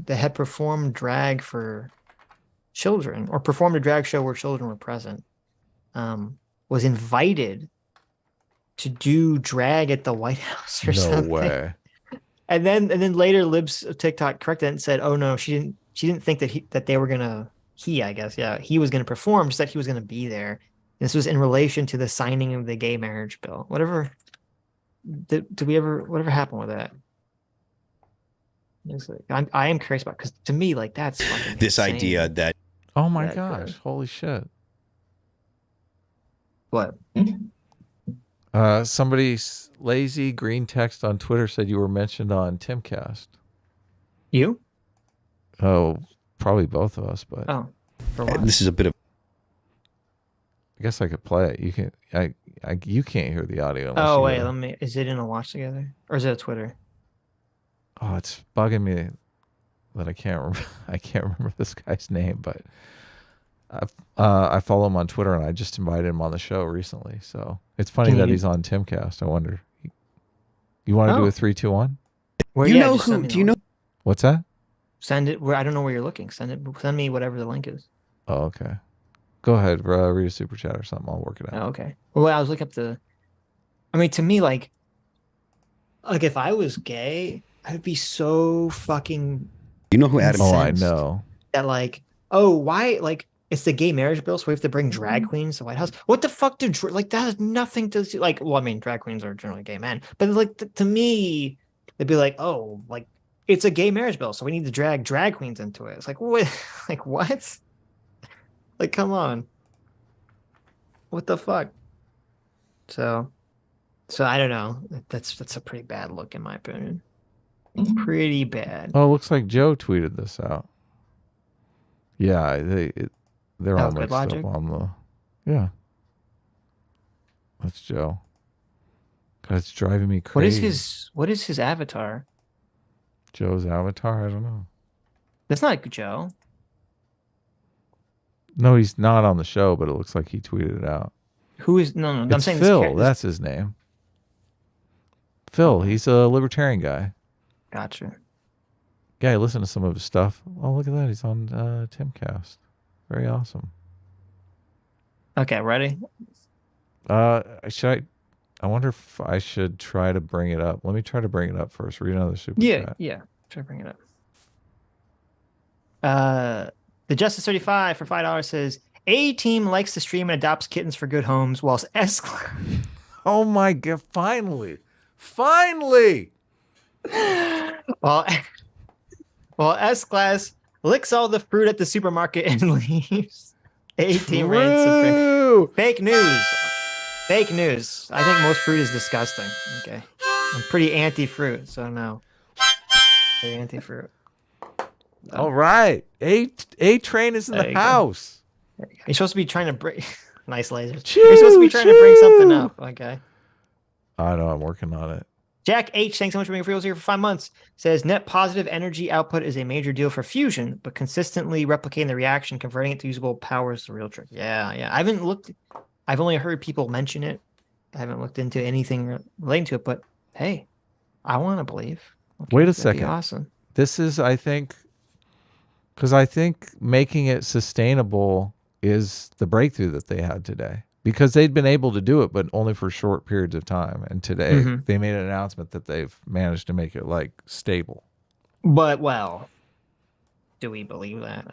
had performed drag for children, or performed a drag show where children were present, was invited to do drag at the White House or something. No way. And then later Libs of TikTok corrected it and said, oh no, she didn't think that they were gonna, he was gonna perform, just that he was gonna be there. This was in relation to the signing of the gay marriage bill. Whatever happened with that? I am curious about, because to me, like, that's fucking this insane. idea that, oh my gosh, holy shit. What? Somebody's lazy green text on Twitter said you were mentioned on Timcast. You? Oh, probably both of us, but for what? this is a bit of guess I could play it. You can. You can't hear the audio. Oh wait, let me. Is it in a watch together or is it a Twitter? Oh, it's bugging me that I can't remember. I can't remember this guy's name, but I follow him on Twitter and I just invited him on the show recently. So it's funny that he's on Timcast. I wonder. You want to do a 3, 2, 1? Where, you know who? Do you know? What's that? Send it where I don't know where you're looking. Send me whatever the link is. Oh, okay. Go ahead, read a super chat or something. I'll work it out. Oh, okay. Well, I was looking up I mean, to me, like if I was gay, I'd be so fucking. You know who Adam? Oh, I know. That why it's the gay marriage bill, so we have to bring drag queens to the White House. What the fuck that has nothing to do. Well, I mean, drag queens are generally gay men, but to me, they'd be like, oh, it's a gay marriage bill, so we need to drag drag queens into it. It's like what? What? Come on. What the fuck? So I don't know. That's a pretty bad look in my opinion. Pretty bad. Oh, it looks like Joe tweeted this out. Yeah, they're all mixed up on the. Yeah. That's Joe. God, it's driving me crazy. What is his avatar? Joe's avatar? I don't know. That's not Joe. No, he's not on the show, but it looks like he tweeted it out. Who is no? I'm saying Phil. That's his name. Phil. He's a libertarian guy. Gotcha. Yeah, I listen to some of his stuff. Oh, look at that. He's on Timcast. Very awesome. Okay, ready? I wonder if I should try to bring it up. Let me try to bring it up first. Read another super chat. Yeah. Try to bring it up. The Justice 35 for $5 says A-Team likes to stream and adopts kittens for good homes, whilst Oh my god! Finally. Well, S-Class licks all the fruit at the supermarket and leaves. A-Team reigns supreme. Fake news. I think most fruit is disgusting. Okay. I'm pretty anti-fruit, so no. Very anti-fruit. No. All right. A-Train is in the house. You're supposed to be trying to bring... Nice lasers. Choo, You're supposed to be trying to bring something up. Okay. I know. I'm working on it. Jack H, thanks so much for being free here for 5 months, says net positive energy output is a major deal for fusion, but consistently replicating the reaction, converting it to usable power is the real trick. Yeah. I've only heard people mention it. I haven't looked into anything relating to it, but hey, I want to believe. Okay, wait a second. Awesome. This is, I think, because I think making it sustainable is the breakthrough that they had today. Because they'd been able to do it, but only for short periods of time. And today they made an announcement that they've managed to make it stable. But do we believe that?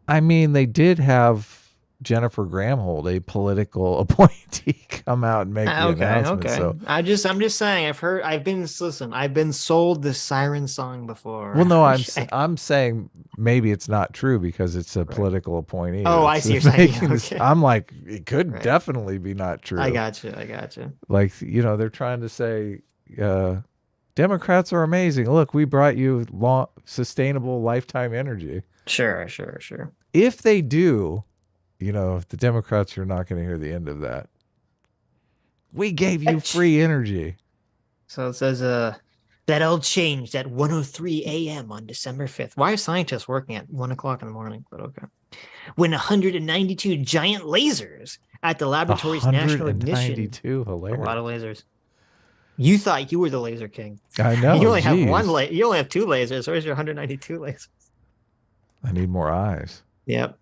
I mean, they did have Jennifer Gramhold, a political appointee, come out and make the announcement. Okay. So I'm just saying. I've been sold the siren song before. Well, no, I'm saying maybe it's not true because it's a political appointee. Oh, I see. You're saying. Okay. I'm like, it could definitely be not true. I got you. They're trying to say, Democrats are amazing. Look, we brought you sustainable lifetime energy. Sure. If they do. If the Democrats are not going to hear the end of that. We gave you free energy. So it says that all changed at 1:03 a.m. on December 5th. Why are scientists working at 1 o'clock in the morning? But okay. When 192 giant lasers at the laboratory's national ignition. 192, hilarious. A lot of lasers. You thought you were the laser king. I know. You only have you only have 2 lasers. Where's your 192 lasers? I need more eyes. Yep.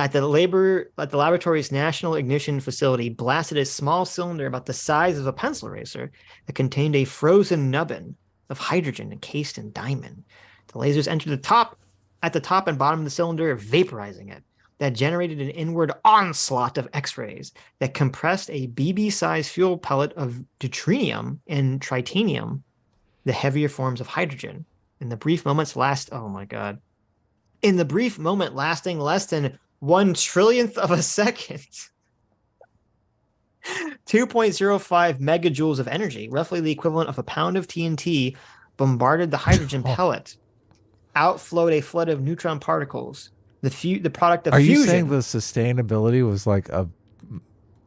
At the laboratory's National Ignition Facility, blasted a small cylinder about the size of a pencil eraser that contained a frozen nubbin of hydrogen encased in diamond. The lasers entered at the top and bottom of the cylinder, vaporizing it. That generated an inward onslaught of X-rays that compressed a BB-sized fuel pellet of deuterium and tritanium, the heavier forms of hydrogen. In the brief moment lasting less than 1/trillionth of a second, 2.05 megajoules of energy, roughly the equivalent of a pound of TNT, bombarded the hydrogen pellet, outflowed a flood of neutron particles, the product of Are fusion. you saying the sustainability was like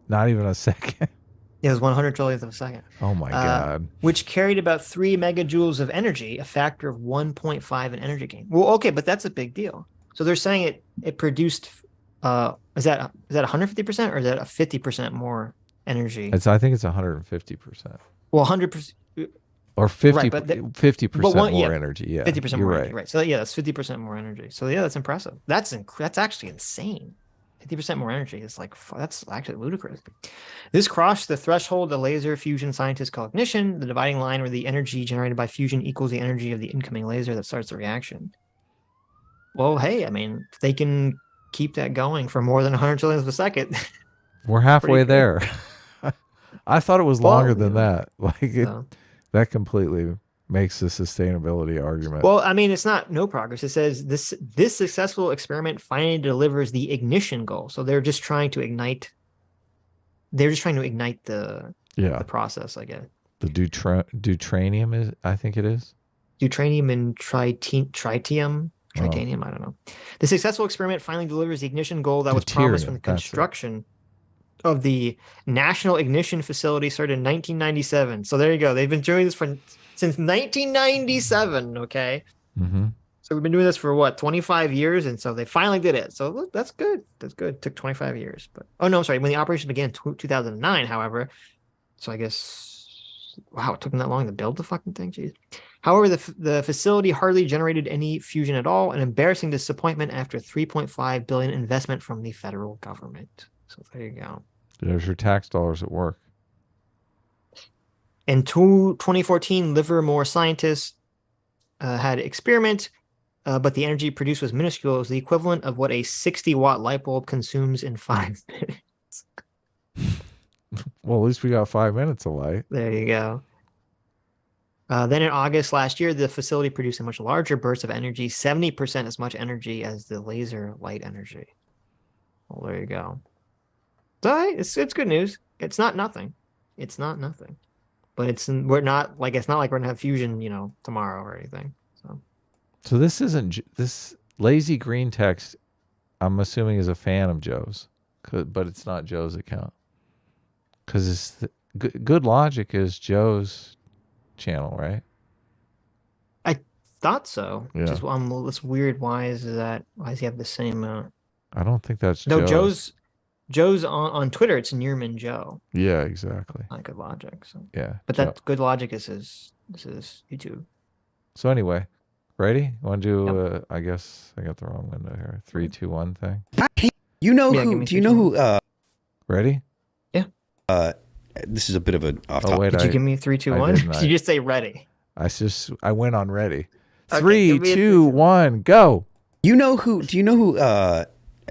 not even a second? It was 100 trillionth of a second. Oh my God. Which carried about 3 megajoules of energy, a factor of 1.5 in energy gain. Well, okay, but that's a big deal. So they're saying it produced, is that 150% or is that a 50% more energy? I think it's 150%. Well, 100%. Or 50% more energy. Yeah, 50% more energy. Right. So yeah, that's 50% more energy. So yeah, that's impressive. That's actually insane. 50% more energy is like, that's actually ludicrous. This crossed the threshold of laser fusion scientists call ignition, the dividing line where the energy generated by fusion equals the energy of the incoming laser that starts the reaction. Well, hey, I mean, if they can keep that going for more than 100 trillionths of a second. We're halfway there. I thought it was longer than that. That completely makes the sustainability argument. Well, I mean, it's not no progress. It says this successful experiment finally delivers the ignition goal. So they're just trying to ignite. They're just trying to ignite the process, I guess. The deutranium is, I think it is. Deutranium and tritanium. I don't know. The successful experiment finally delivers the ignition goal that was promised from the construction of the National Ignition Facility started in 1997. So there you go. They've been doing this since 1997. Okay. Mm-hmm. So we've been doing this for what, 25 years, and so they finally did it. So look, that's good. That's good. It took 25 years, but I'm sorry. When the operation began, 2009, however. So I guess it took them that long to build the fucking thing. Jeez. However, the facility hardly generated any fusion at all, an embarrassing disappointment after $3.5 billion investment from the federal government. So there you go. There's your tax dollars at work. In 2014, Livermore scientists had an experiment, but the energy produced was minuscule. It was the equivalent of what a 60-watt light bulb consumes in 5 minutes. Well, at least we got 5 minutes of light. There you go. Then in August last year, the facility produced a much larger burst of energy, 70% as much energy as the laser light energy. Well, there you go. It's good news. It's not nothing. It's not nothing. But it's not like we're gonna have fusion, tomorrow or anything. So this isn't this lazy green text. I'm assuming is a fan of Joe's, but it's not Joe's account because it's Good Logic is Joe's channel, right? I thought so. Yeah. Just it's weird. Why is that? Why does he have the same? I don't think that's Joe's on Twitter. It's Nearman Joe. Yeah, exactly. Not Good Logic. So yeah, but that Good Logic is his YouTube. So anyway, ready? You want to do? I guess I got the wrong window here. 3, 2, 1 thing. You know who? Do you know who? Ready? Yeah. This is a bit of an off topic. Oh, wait, did you give me 3, 2, 1? Did you just say ready? I went on ready. 3, 2, 1, go. You know who? Do you know who?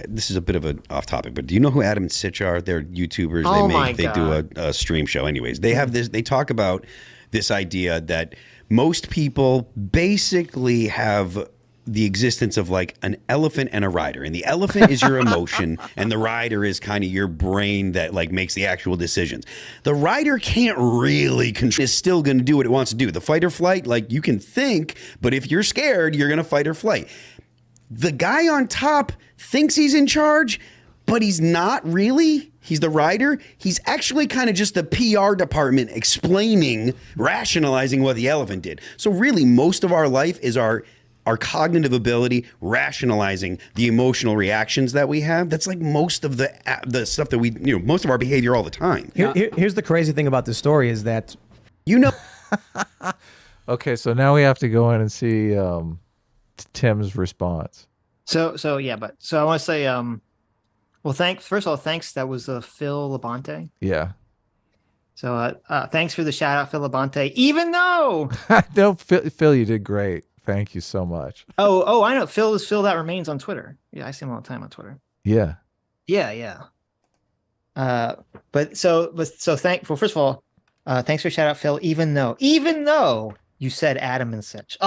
This is a bit of an off topic, but do you know who Adam and Sitch are? They're YouTubers. They do a stream show. Anyways, they have this. They talk about this idea that most people basically have the existence of like an elephant and a rider, and the elephant is your emotion, and the rider is kind of your brain that like makes the actual decisions. The rider can't really control. Is still going to do what it wants to do. The fight or flight, like you can think, but if you're scared, you're going to fight or flight. The guy on top thinks he's in charge, but he's not really. He's the rider. He's actually kind of just the PR department explaining, rationalizing what the elephant did. So really, most of our life is our cognitive ability rationalizing the emotional reactions that we have. That's like most of the stuff that we, most of our behavior all the time. Here's the crazy thing about this story is that, Okay, so now we have to go in and see Tim's response. So I want to say, well, first of all, thanks. That was Phil Labonte. Yeah. So thanks for the shout out, Phil Labonte. Even though no, Phil, you did great. Thank you so much. Oh, I know. Phil is Phil that remains on Twitter. Yeah, I see him all the time on Twitter. Yeah. Yeah. But thankful. First of all, thanks for shout out, Phil. Even though you said Adam and Sitch.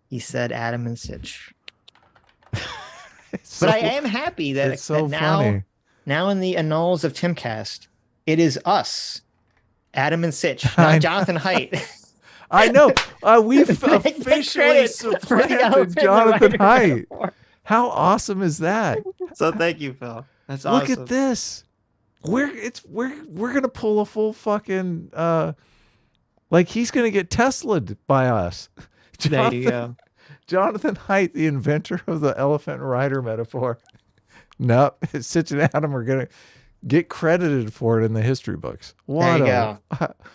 He said Adam and Sitch. But I am happy that, now in the annals of Timcast, it is us, Adam and Sitch, not Jonathan Haidt. I know. We've officially supplanted Jonathan Haidt. How awesome is that? So thank you, Phil. That's awesome. Look at this. We're gonna pull a full fucking like he's gonna get Tesla'd by us. There you go. Jonathan Haidt, the inventor of the elephant rider metaphor. Nope. Sitch and Adam are gonna get credited for it in the history books. There you go.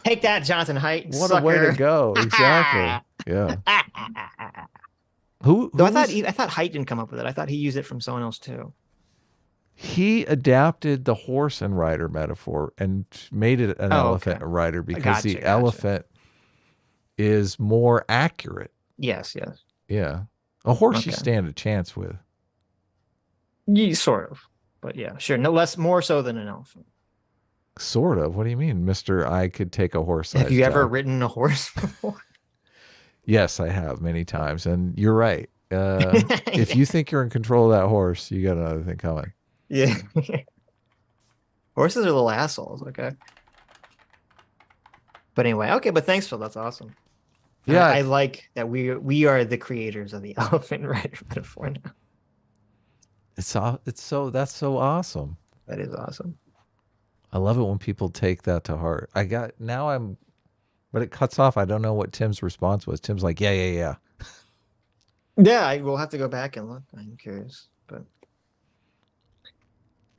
Take that, Jonathan Haidt. What sucker. a way to go. Exactly. Yeah. Who I thought Haidt didn't come up with it. I thought he used it from someone else too. He adapted the horse and rider metaphor and made it an elephant rider because the elephant is more accurate. Yes. Yeah. A horse you stand a chance with. Yeah, sort of. But yeah, sure. No less, more so than an elephant. Sort of. What do you mean, Mr. I could take a horse? Have you ever ridden a horse before? Yes, I have many times. And you're right. If you think you're in control of that horse, you got another thing coming. Yeah. Horses are little assholes, okay? But anyway, okay, but thanks, Phil. That's awesome. Yeah. I like that we are the creators of the elephant rider metaphor now. That's so awesome. That is awesome. I love it when people take that to heart. But it cuts off. I don't know what Tim's response was. Tim's like, yeah. Yeah, I will have to go back and look. I'm curious, but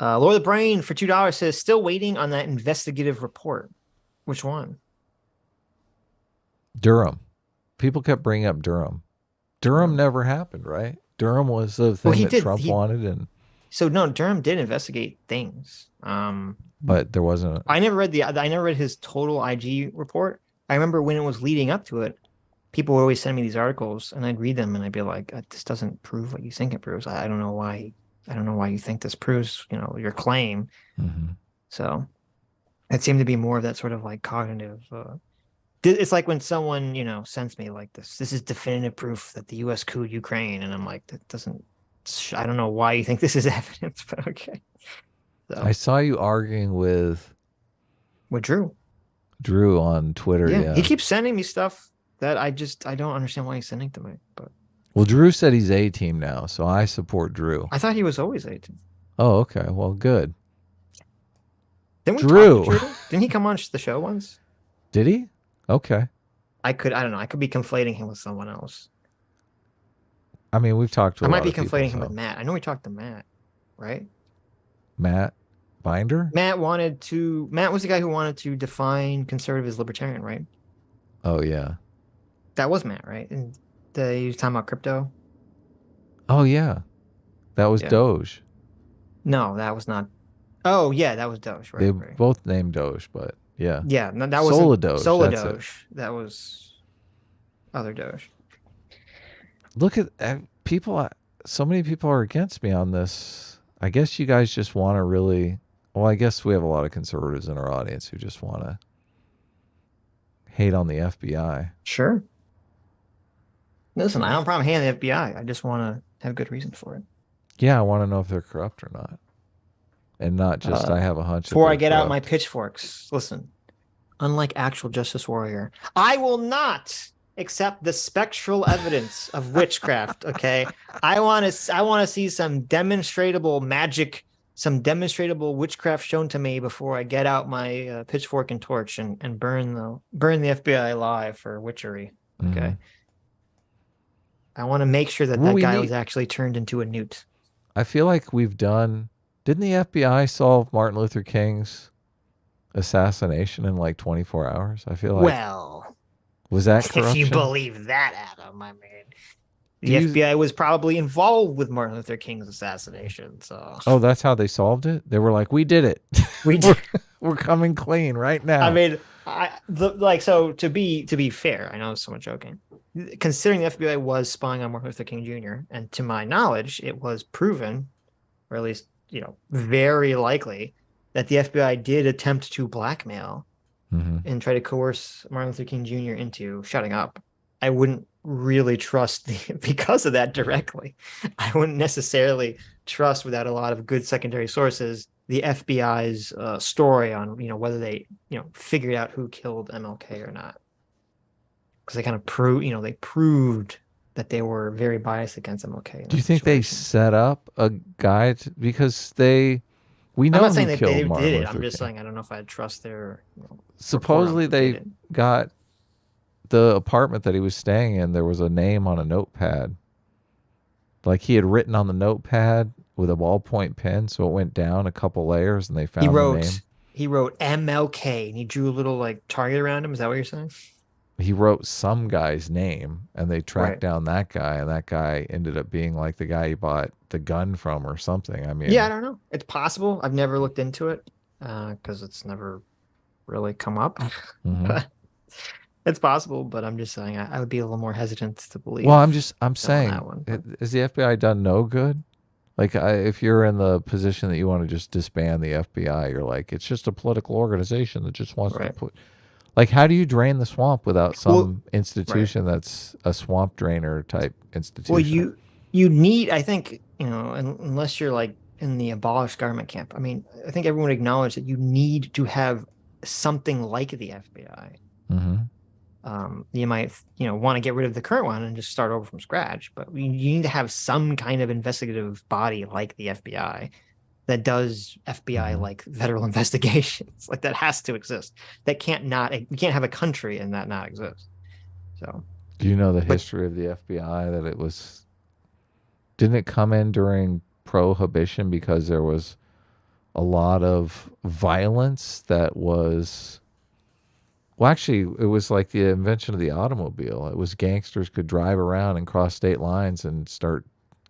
Lord of the Brain for $2 says still waiting on that investigative report. Which one? Durham. People kept bringing up Durham. Durham never happened, right? Durham was the thing that Trump wanted, and so no, Durham did investigate things. But there wasn't. I never read his total IG report. I remember when it was leading up to it, people would always send me these articles, and I'd read them, and I'd be like, "This doesn't prove what you think it proves. I don't know why. I don't know why you think this proves, your claim." Mm-hmm. So it seemed to be more of that sort of like cognitive. It's like when someone, sends me like this is definitive proof that the U.S. couped Ukraine. And I'm like, that doesn't, I don't know why you think this is evidence, but okay. So, I saw you arguing with Drew on Twitter. Yeah. He keeps sending me stuff that I don't understand why he's sending to me. But well, Drew said he's A-team now, so I support Drew. I thought he was always A-team. Oh, okay. Well, good. Didn't he come on the show once? Did he? Okay. I don't know. I could be conflating him with someone else. I mean, we've talked to. I might be conflating him with Matt. I know we talked to Matt, right? Matt Binder. Matt was the guy who wanted to define conservative as libertarian, right? Oh yeah. That was Matt, right? And he was talking about crypto. Oh yeah, that was Doge. No, that was not. Oh yeah, that was Doge. Right, they both named Doge, but. Yeah. Yeah. No, that was Doge. That was other Doge. Look at people. So many people are against me on this. I guess you guys just want to really. Well, I guess we have a lot of conservatives in our audience who just want to hate on the FBI. Sure. Listen, I don't have a problem hating the FBI. I just want to have good reason for it. Yeah, I want to know if they're corrupt or not. And not just I have a hunch. Before I get out my pitchforks, listen, unlike actual Justice Warrior, I will not accept the spectral evidence of witchcraft. Okay, I want to see some demonstrable magic, some demonstrable witchcraft shown to me before I get out my pitchfork and torch and burn the FBI alive for witchery. Okay, Mm-hmm. I want to make sure that guy was actually turned into a newt. I feel like we've done. Didn't the FBI solve Martin Luther King's assassination in like 24 hours? I feel like. Well, was that corruption? If you believe that, Adam, I mean, the FBI was probably involved with Martin Luther King's assassination. So. Oh, that's how they solved it? They were like, we did it. We did. We're coming clean right now. I mean, so to be fair, I know it's someone joking. Considering the FBI was spying on Martin Luther King Jr., and to my knowledge, it was proven, or at least very likely, that the FBI did attempt to blackmail and try to coerce Martin Luther King Jr. into shutting up. I wouldn't really trust because of that directly. I wouldn't necessarily trust, without a lot of good secondary sources, the FBI's story on whether they figured out who killed MLK or not. because they kind of proved that they were very biased against MLK. Do you think they set up a guy because we know I'm not saying who that killed they Martin did it. Luther I'm just King. saying I don't know if I'd trust their. Supposedly they got the apartment that he was staying in. There was a name on a notepad. Like he had written on the notepad with a ballpoint pen, so it went down a couple layers, and they found the name. He wrote MLK, and he drew a little like target around him. Is that what you're saying? He wrote some guy's name, and they tracked down that guy, and that guy ended up being like the guy he bought the gun from or something. I mean, yeah, I don't know. It's possible. I've never looked into it because it's never really come up. Mm-hmm. It's possible, but I'm just saying I would be a little more hesitant to believe. Well, I'm saying, is the FBI done no good? Like, if you're in the position that you want to just disband the FBI, you're like, it's just a political organization that just wants to put. Like, how do you drain the swamp without some institution that's a swamp drainer type institution? Well, you need, I think, unless you're like in the abolished government camp. I mean, I think everyone acknowledged that you need to have something like the FBI. Mm-hmm. You might, want to get rid of the current one and just start over from scratch, but you need to have some kind of investigative body like the FBI that does FBI like federal investigations. Like that has to exist. We can't have a country and that not exist. So, do you know the history of the FBI? That didn't it come in during Prohibition because there was a lot of violence that was. Well, actually, it was like the invention of the automobile. It was gangsters could drive around and cross state lines and start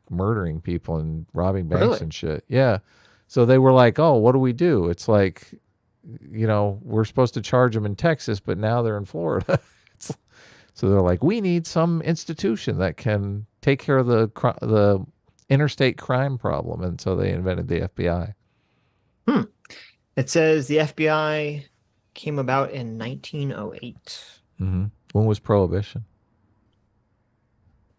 murdering people and robbing banks and shit. Yeah. So they were like, oh, what do we do? It's like, we're supposed to charge them in Texas, but now they're in Florida. So they're like, we need some institution that can take care of the interstate crime problem. And so they invented the FBI. It says the FBI came about in 1908. Mm-hmm. When was Prohibition?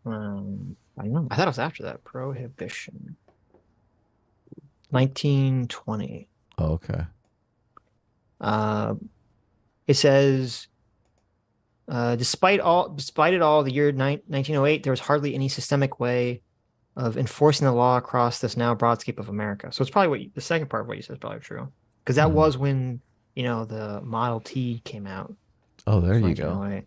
I don't know. I thought it was after that. Prohibition. 1920. Oh, okay. It says, despite it all, the year 1908, there was hardly any systemic way of enforcing the law across this now broadscape of America. So it's probably the second part of what you said is probably true. Because that was when, the Model T came out. Oh, there you go.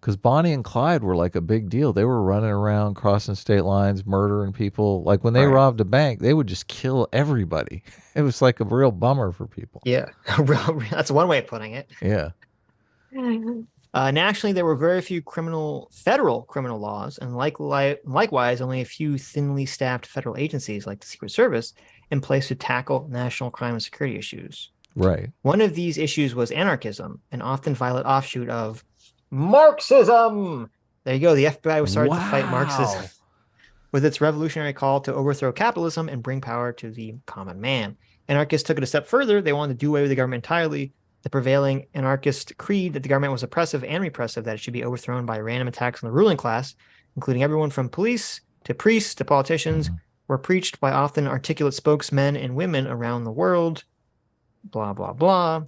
Because Bonnie and Clyde were like a big deal. They were running around, crossing state lines, murdering people. Like when they robbed a bank, they would just kill everybody. It was like a real bummer for people. Yeah, that's one way of putting it. Yeah. Nationally, there were very few federal criminal laws, and likewise, only a few thinly staffed federal agencies like the Secret Service in place to tackle national crime and security issues. Right. One of these issues was anarchism, an often violent offshoot of Marxism. There you go. The FBI was started to fight Marxism with its revolutionary call to overthrow capitalism and bring power to the common man. Anarchists took it a step further. They wanted to do away with the government entirely. The prevailing anarchist creed that the government was oppressive and repressive, that it should be overthrown by random attacks on the ruling class, including everyone from police to priests to politicians, were preached by often articulate spokesmen and women around the world. Blah, blah, blah.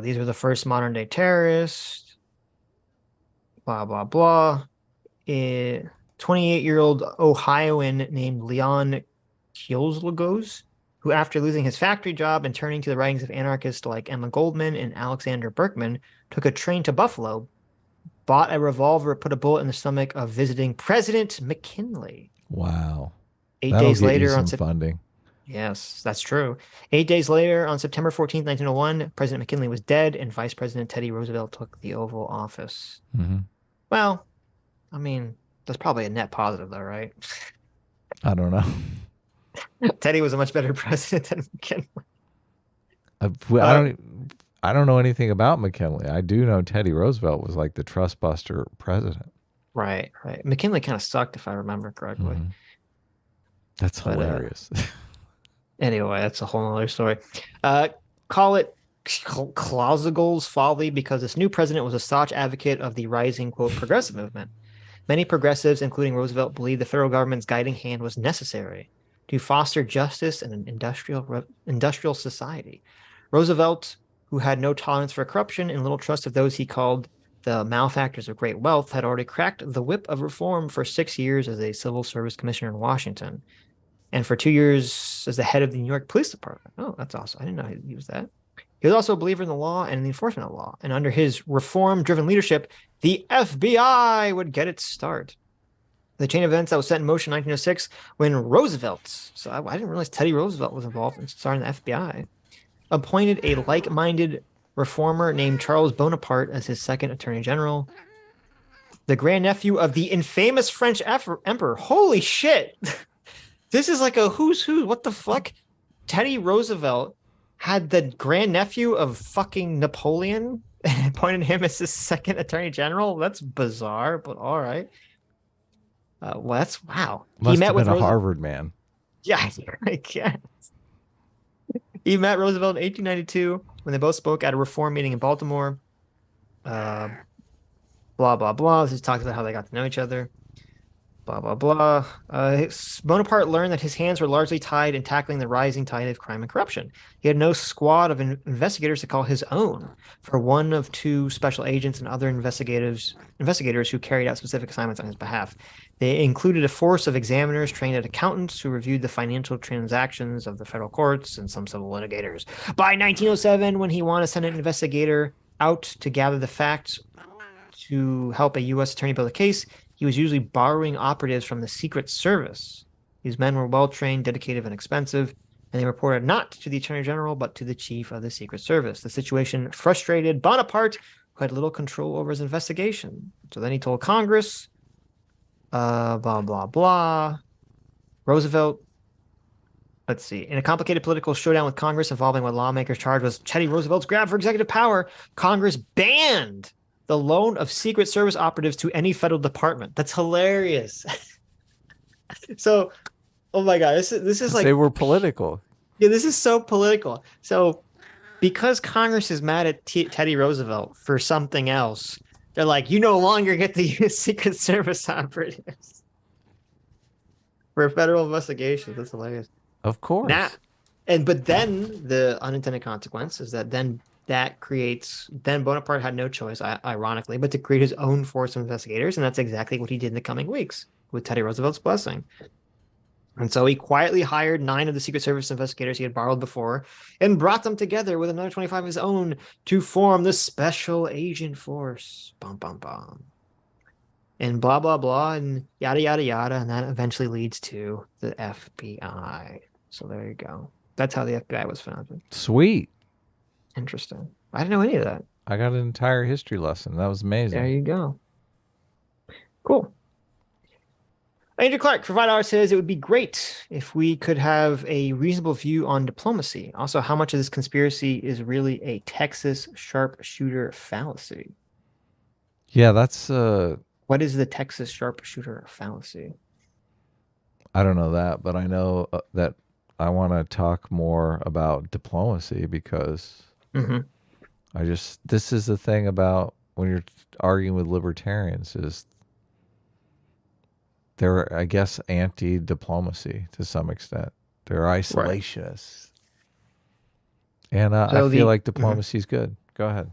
These were the first modern day terrorists. Blah, blah, blah. A 28-year-old Ohioan named Leon Kielzlogos, who after losing his factory job and turning to the writings of anarchists like Emma Goldman and Alexander Berkman, took a train to Buffalo, bought a revolver, put a bullet in the stomach of visiting President McKinley. Wow. 8 days later on funding. Yes, that's true. 8 days later, on September 14th, 1901, President McKinley was dead, and Vice President Teddy Roosevelt took the Oval Office. Mm-hmm. Well, I mean, that's probably a net positive, though, right? I don't know. Teddy was a much better president than McKinley. I don't know anything about McKinley. I do know Teddy Roosevelt was like the trust buster president. Right. McKinley kind of sucked, if I remember correctly. Mm-hmm. That's hilarious. Anyway, that's a whole other story. Call it Clausigal's folly because this new president was a staunch advocate of the rising, quote, progressive movement. Many progressives, including Roosevelt, believed the federal government's guiding hand was necessary to foster justice in an industrial society. Roosevelt who had no tolerance for corruption and little trust of those he called the malefactors of great wealth, had already cracked the whip of reform for 6 years as a civil service commissioner in Washington, and for 2 years as the head of the New York Police Department. Oh, that's awesome. I didn't know he was that. He was also a believer in the law and the enforcement of law. And under his reform-driven leadership, the FBI would get its start. The chain of events that was set in motion in 1906 when Roosevelt, so I didn't realize Teddy Roosevelt was involved in starting the FBI, appointed a like-minded reformer named Charles Bonaparte as his second attorney general. The grandnephew of the infamous French emperor. Holy shit. This is like a who's who. What the fuck? Teddy Roosevelt had the grandnephew of fucking Napoleon and appointed him as his second attorney general. That's bizarre, but all right. Well, that's wow. Must have been a Harvard man. Yeah, I guess. He met Roosevelt in 1892 when they both spoke at a reform meeting in Baltimore. Blah, blah, blah. This talks about how they got to know each other. Blah, blah, blah. Bonaparte learned that his hands were largely tied in tackling the rising tide of crime and corruption. He had no squad of investigators to call his own. For one of two special agents and other investigators who carried out specific assignments on his behalf. They included a force of examiners trained as accountants who reviewed the financial transactions of the federal courts and some civil litigators. By 1907, when he wanted to send an investigator out to gather the facts to help a U.S. attorney build a case, he was usually borrowing operatives from the Secret Service. These men were well-trained, dedicated, and expensive, and they reported not to the Attorney General, but to the Chief of the Secret Service. The situation frustrated Bonaparte, who had little control over his investigation. So then he told Congress, blah, blah, blah. Roosevelt, let's see. In a complicated political showdown with Congress involving what lawmakers charged was Teddy Roosevelt's grab for executive power, Congress banned the loan of Secret Service operatives to any federal department. That's hilarious. So, oh my God, this is like... They were political. Yeah, this is so political. So, because Congress is mad at Teddy Roosevelt for something else, they're like, you no longer get to use Secret Service operatives for federal investigations. That's hilarious. Of course. But then the unintended consequence is that then Bonaparte had no choice, ironically, but to create his own force of investigators. And that's exactly what he did in the coming weeks with Teddy Roosevelt's blessing. And so he quietly hired 9 of the Secret Service investigators he had borrowed before and brought them together with another 25 of his own to form the Special Agent Force. Bum, bum, bum. And blah, blah, blah, and yada, yada, yada. And that eventually leads to the FBI. So there you go. That's how the FBI was founded. Sweet. Interesting. I didn't know any of that. I got an entire history lesson. That was amazing. There you go. Cool. Andrew Clark for $5 says it would be great if we could have a reasonable view on diplomacy. Also, how much of this conspiracy is really a Texas sharpshooter fallacy? Yeah, that's... What is the Texas sharpshooter fallacy? I don't know that, but I know that I want to talk more about diplomacy because... this is the thing about when you're arguing with libertarians is they're, I guess, anti-diplomacy to some extent. They're isolationists. Right. And I feel like diplomacy is good. Go ahead.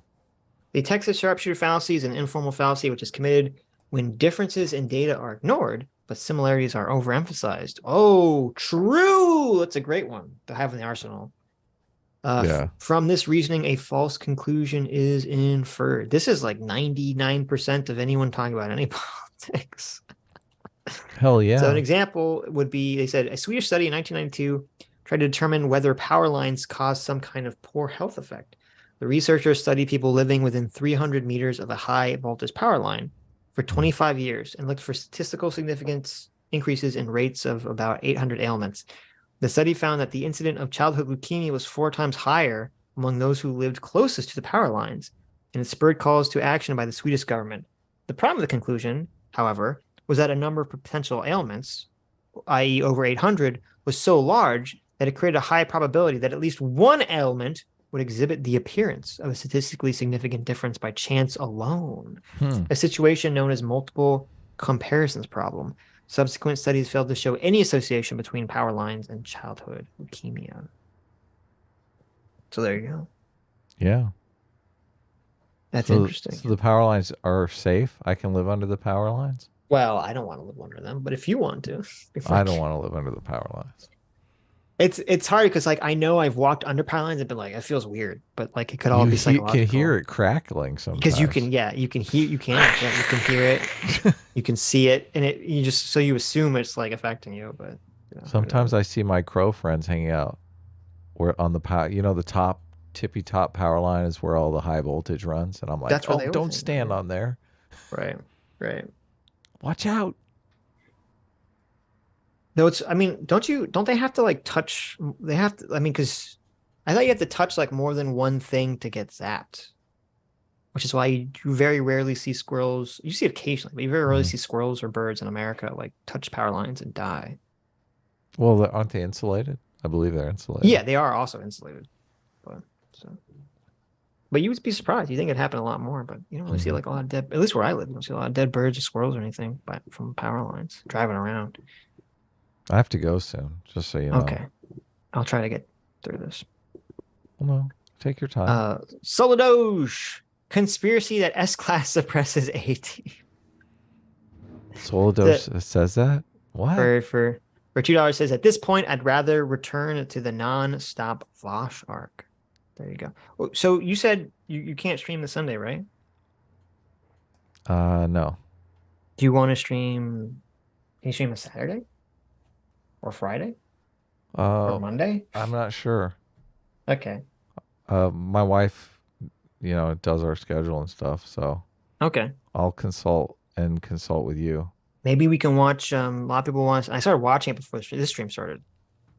The Texas sharpshooter fallacy is an informal fallacy which is committed when differences in data are ignored, but similarities are overemphasized. Oh, true. That's a great one to have in the arsenal. From this reasoning, a false conclusion is inferred. This is like 99% of anyone talking about any politics. Hell yeah. So an example would be, they said, a Swedish study in 1992 tried to determine whether power lines cause some kind of poor health effect. The researchers studied people living within 300 meters of a high voltage power line for 25 years and looked for statistical significance increases in rates of about 800 ailments. The study found that the incidence of childhood leukemia was 4 times higher among those who lived closest to the power lines, and it spurred calls to action by the Swedish government. The problem with the conclusion, however, was that a number of potential ailments, i.e. over 800, was so large that it created a high probability that at least one ailment would exhibit the appearance of a statistically significant difference by chance alone, a situation known as multiple comparisons problem. Subsequent studies failed to show any association between power lines and childhood leukemia. So there you go. Yeah. That's interesting. So the power lines are safe? I can live under the power lines? Well, I don't want to live under them, but if you want to. I don't want to live under the power lines. It's hard because like I know I've walked under power lines and been like, it feels weird, but like it could all be psychological. You can hear it crackling sometimes. Because you can hear it, you can see it, and you assume it's like affecting you, but sometimes I see my crow friends hanging out where on the power, the top tippy top power line is where all the high voltage runs, and I'm like, oh, don't stand on there. Right. Watch out. No, don't they have to like touch? They have to. I mean, because I thought you have to touch like more than one thing to get zapped, which is why you very rarely see squirrels. You see it occasionally, but you very rarely see squirrels or birds in America like touch power lines and die. Well, aren't they insulated? I believe they're insulated. Yeah, they are also insulated. But you would be surprised. You think it happened a lot more, but you don't really see like a lot of dead. At least where I live, you don't see a lot of dead birds or squirrels or anything, from power lines driving around. I have to go soon, just so you know. Okay. I'll try to get through this. Well, no. Take your time. Solodoge. Conspiracy that S-Class suppresses AT. Solodoge says that? What? For $2 says, at this point, I'd rather return to the non-stop Vosh arc. There you go. So you said you can't stream this Sunday, right? No. Do you want to stream? Can you stream a Saturday? Or Friday? Or Monday? I'm not sure. Okay. My wife, does our schedule and stuff, so okay. I'll consult with you. Maybe we can watch. A lot of people want. I started watching it before this stream started.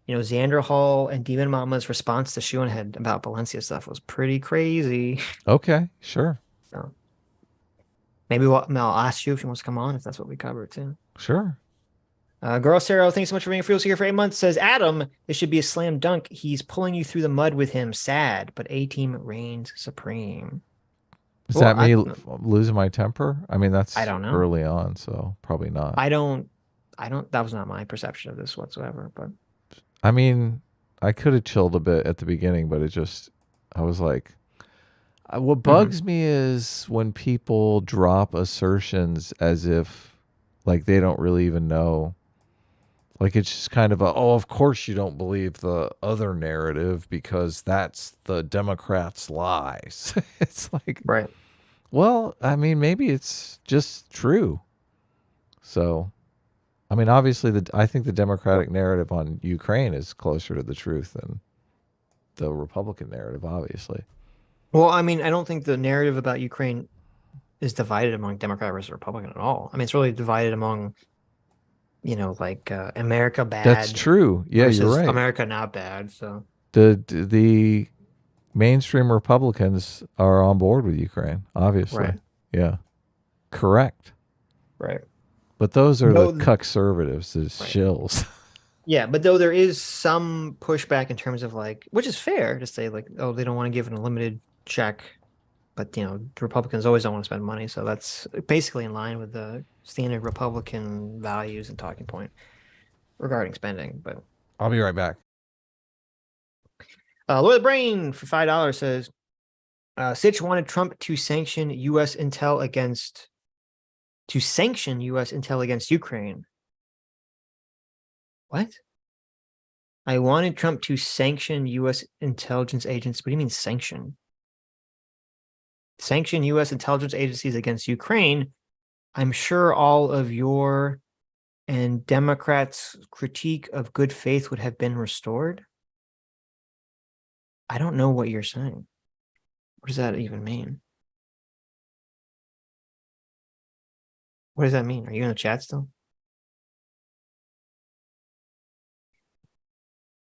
Xander Hall and Demon Mama's response to Shoehead about Valencia stuff was pretty crazy. Okay, sure. So maybe I'll ask you if you want to come on if that's what we covered too. Sure. Girl Sarah, thanks so much for being a free here for 8 months. Says Adam, this should be a slam dunk. He's pulling you through the mud with him. Sad, but A-Team reigns supreme. Is that me losing my temper? I mean, that's I don't know. Early on, so probably not. I don't. That was not my perception of this whatsoever. But I mean, I could have chilled a bit at the beginning, but I was like, what bugs me is when people drop assertions as if like they don't really even know. Like it's just kind of of course you don't believe the other narrative because that's the Democrats' lies. It's like, right. Well, I mean, maybe it's just true. So, I mean, obviously, I think the Democratic narrative on Ukraine is closer to the truth than the Republican narrative, obviously. Well, I mean, I don't think the narrative about Ukraine is divided among Democrat versus Republican at all. I mean, it's really divided among America bad. That's true. Yeah, you're right. America not bad. So the mainstream Republicans are on board with Ukraine, obviously. Right. Yeah. Correct. Right. But those are the conservatives, the shills. Yeah, but though there is some pushback in terms of which is fair to say they don't want to give an unlimited check, but the Republicans always don't want to spend money, so that's basically in line with the standard Republican values and talking point regarding spending. But I'll be right back. Lord of the Brain for $5 says, Sitch wanted Trump to sanction U.S. intel against Ukraine. What? I wanted Trump to sanction U.S. intelligence agents. What do you mean sanction? Sanction U.S. intelligence agencies against Ukraine. I'm sure all of your and Democrats' critique of good faith would have been restored. I don't know what you're saying. What does that even mean? What does that mean? Are you in the chat still?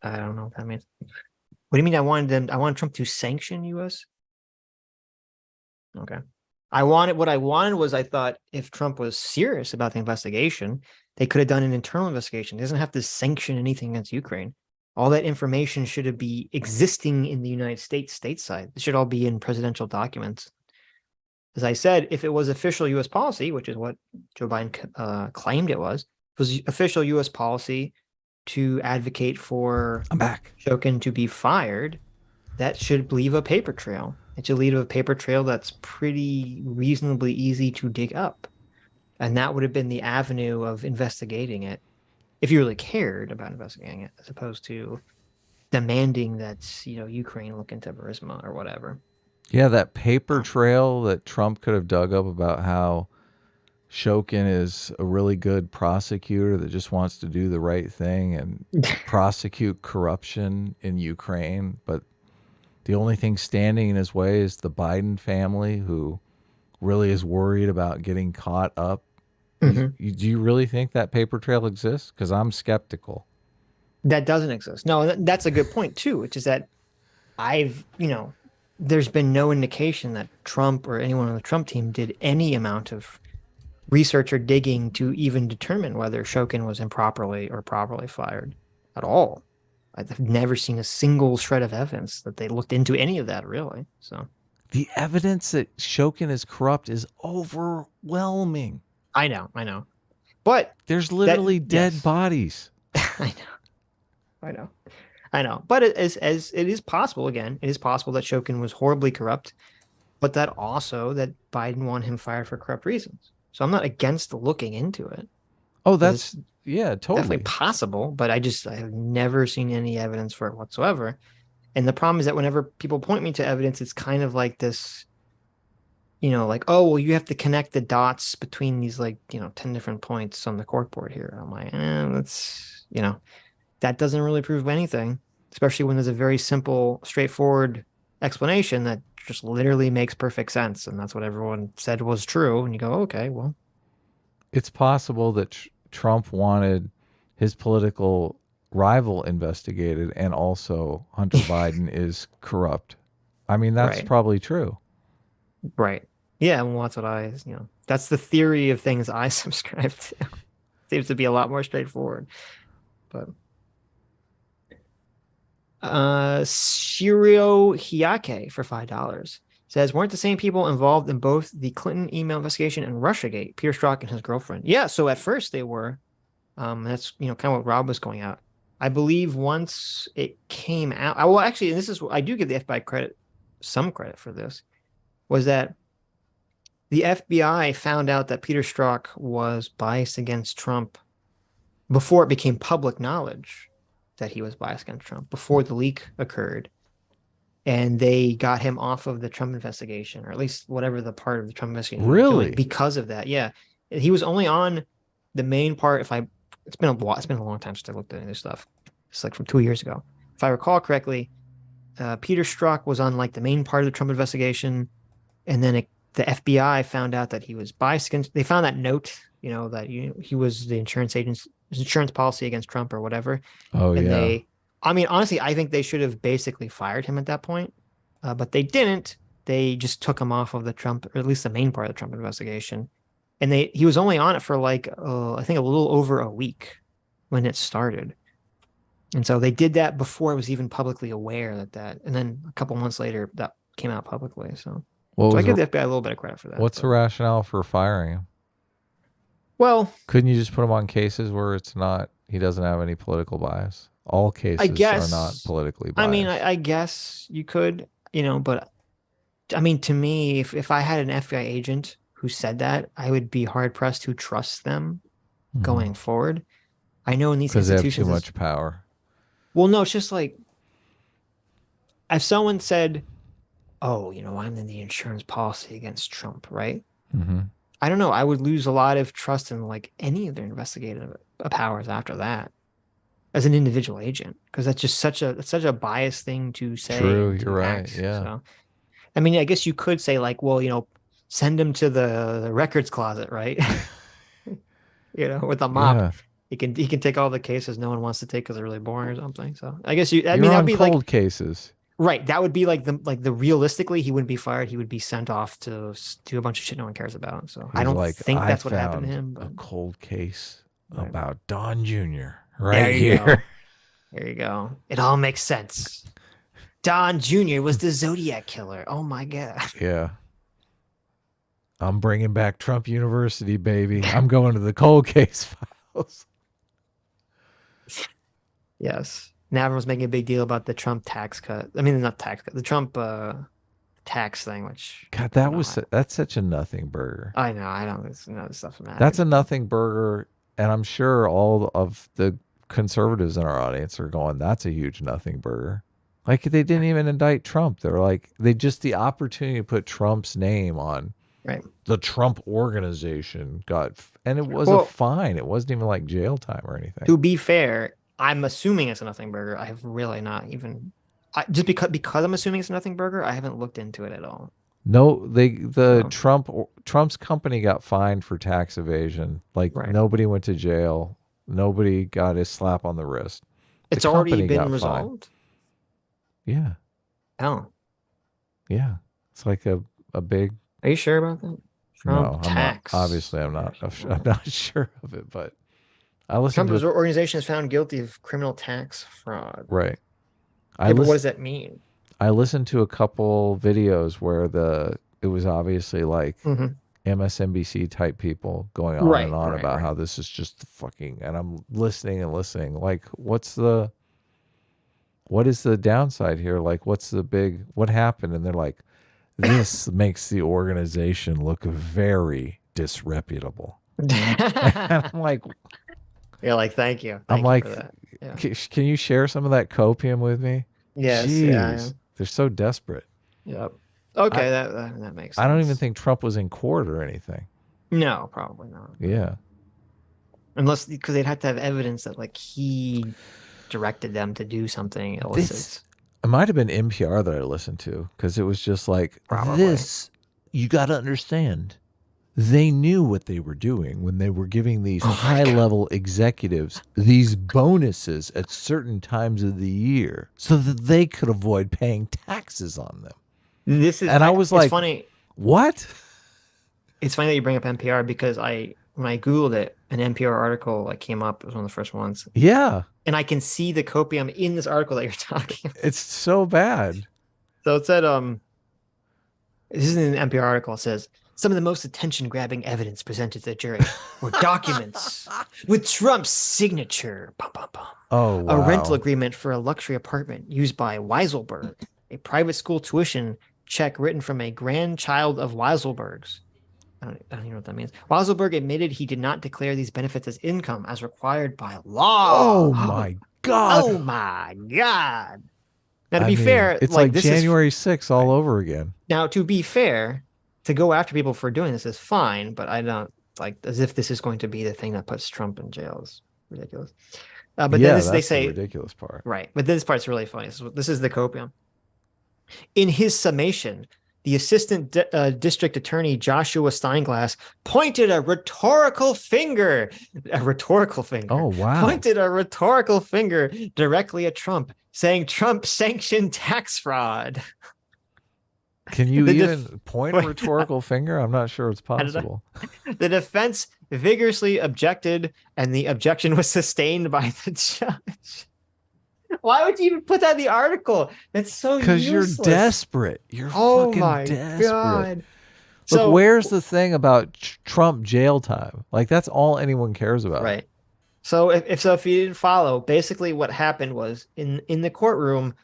I don't know what that means. What do you mean I wanted Trump to sanction US? Okay. What I wanted was I thought if Trump was serious about the investigation, they could have done an internal investigation. It doesn't have to sanction anything against Ukraine. All that information should be existing in the United States stateside. It should all be in presidential documents. As I said, if it was official U.S. policy, which is what Joe Biden claimed it was official U.S. policy to advocate for I'm back. Shokin to be fired, that should leave a paper trail. It should leave a paper trail that's pretty reasonably easy to dig up. And that would have been the avenue of investigating it, if you really cared about investigating it, as opposed to demanding that, Ukraine look into Burisma or whatever. Yeah, that paper trail that Trump could have dug up about how Shokin is a really good prosecutor that just wants to do the right thing and prosecute corruption in Ukraine. But the only thing standing in his way is the Biden family, who really is worried about getting caught up. Do you really think that paper trail exists? Because I'm skeptical. That doesn't exist. No, that's a good point too, which is that there's been no indication that Trump or anyone on the Trump team did any amount of research or digging to even determine whether Shokin was improperly or properly fired at all. I've never seen a single shred of evidence that they looked into any of that, really. So the evidence that Shokin is corrupt is overwhelming. I know. But there's literally dead bodies. I know. But it is possible, again, it is possible that Shokin was horribly corrupt, but that Biden wanted him fired for corrupt reasons. So I'm not against looking into it. Oh, that's totally definitely possible, but I have never seen any evidence for it whatsoever. And the problem is that whenever people point me to evidence, it's kind of like this, like, oh, well, you have to connect the dots between these 10 different points on the corkboard here. I'm like, that's, that doesn't really prove anything, especially when there's a very simple, straightforward explanation that just literally makes perfect sense. And that's what everyone said was true. And you go, okay, well. It's possible that Trump wanted his political rival investigated, and also Hunter Biden is corrupt. I mean, that's probably true. Right. Yeah, well, that's what that's the theory of things I subscribe to. Seems to be a lot more straightforward. But Shirio Hiyake for $5 says, weren't the same people involved in both the Clinton email investigation and Russiagate, Peter Strzok and his girlfriend? Yeah, so at first they were. That's kind of what Rob was going out. I believe once it came out, actually, and I do give the FBI some credit for this, was that the FBI found out that Peter Strzok was biased against Trump before it became public knowledge that he was biased against Trump, before the leak occurred. And they got him off of the Trump investigation, or at least whatever the part of the Trump investigation. Really? Because of that, yeah. He was only on the main part. It's been a long time since I looked at any of this stuff. It's like from 2 years ago. If I recall correctly, Peter Strzok was on the main part of the Trump investigation, and then the FBI found out that he was biased against. They found that note, that he was the insurance policy against Trump or whatever. Oh, and yeah. Honestly, I think they should have basically fired him at that point, but they didn't. They just took him off of the Trump, or at least the main part of the Trump investigation, and he was only on it for I think a little over a week when it started. And so they did that before it was even publicly aware that, and then a couple months later that came out publicly. So I give the FBI a little bit of credit for that. What's the rationale for firing him? Well, couldn't you just put him on cases where he doesn't have any political bias? All cases are not politically biased. I guess you could, but to me, if I had an FBI agent who said that, I would be hard pressed to trust them going forward. I know in these institutions, because they have too much power. Well, no, it's just like if someone said, "Oh, I'm in the insurance policy against Trump," right? Mm-hmm. I don't know. I would lose a lot of trust in any of their investigative powers after that, as an individual agent, because that's just such a biased thing to say. True, you're right. Yeah. So, I guess you could say send him to the records closet, right? With a mop. Yeah. He can take all the cases no one wants to take because they're really boring or something. So I guess that'd be cold cases. Right. That would be the realistically, he wouldn't be fired. He would be sent off to do a bunch of shit no one cares about. So I don't think that's what happened to him. But... a cold case about Don Jr. right here. Go. There you go. It all makes sense. Don Jr. was the Zodiac killer. Oh my God. Yeah. I'm bringing back Trump University, baby. I'm going to the cold case files. Yes. And everyone was making a big deal about the Trump tax cut. I mean, not tax cut, the Trump tax thing, which God, that's such a nothing burger. I know. I don't know this stuff matters. That's a nothing burger, and I'm sure all of the conservatives in our audience are going, "That's a huge nothing burger." Like they didn't even indict Trump. They're like the opportunity to put Trump's name on the Trump organization and it was a fine. It wasn't even like jail time or anything. To be fair, I'm assuming it's a nothing burger. I have really not even just because I'm assuming it's a nothing burger. I haven't looked into it at all. No, Trump's company got fined for tax evasion. Like nobody went to jail. Nobody got a slap on the wrist. It's already been resolved. Yeah. Oh. Yeah. It's like a big. Are you sure about that? Trump tax. Obviously, I'm not sure of it, but I listened. Trump's organization is found guilty of criminal tax fraud. Right. But what does that mean? I listened to a couple videos where it was obviously like MSNBC type people going on and on about how this is just fucking, and I'm listening and listening. Like, what is the downside here? Like, what happened? And they're like, this makes the organization look very disreputable. And I'm like, you're like, thank you. I'm like, for that. Yeah. Can you share some of that copium with me? Yes. Jeez, yeah. They're so desperate. Yep. Okay, that makes sense. I don't even think Trump was in court or anything. No, probably not. Yeah. Unless, because they'd have to have evidence that like he directed them to do something illicit. It might have been NPR that I listened to, because it was just like, you got to understand. They knew what they were doing when they were giving these high-level executives these bonuses at certain times of the year so that they could avoid paying taxes on them. I was like, funny. What? It's funny that you bring up NPR, because when I Googled it, an NPR article came up. It was one of the first ones. Yeah. And I can see the copium in this article that you're talking about. It's so bad. So it said, this is an NPR article. It says, some of the most attention-grabbing evidence presented to the jury were documents with Trump's signature. Oh, wow. A rental agreement for a luxury apartment used by Weiselberg, a private school tuition check written from a grandchild of Weiselberg's. I don't even know what that means. Weiselberg admitted he did not declare these benefits as income as required by law. Oh, my God. Oh, my God. Now, to be fair, it's like January 6th all over again. Now, to be fair, to go after people for doing this is fine, but I don't as if this is going to be the thing that puts Trump in jail is ridiculous. But then they say the ridiculous part, right? But this part's really funny. This is the copium. In his summation, the assistant district attorney Joshua Steinglass pointed a rhetorical finger. Oh, wow! Pointed a rhetorical finger directly at Trump, saying Trump sanctioned tax fraud. Can you even point a rhetorical finger? I'm not sure it's possible. The defense vigorously objected, and the objection was sustained by the judge. Why would you even put that in the article? That's so useless. Because you're desperate. You're fucking desperate. God. Look, where's the thing about Trump jail time? Like, that's all anyone cares about. Right. So if you didn't follow, basically what happened was in the courtroom,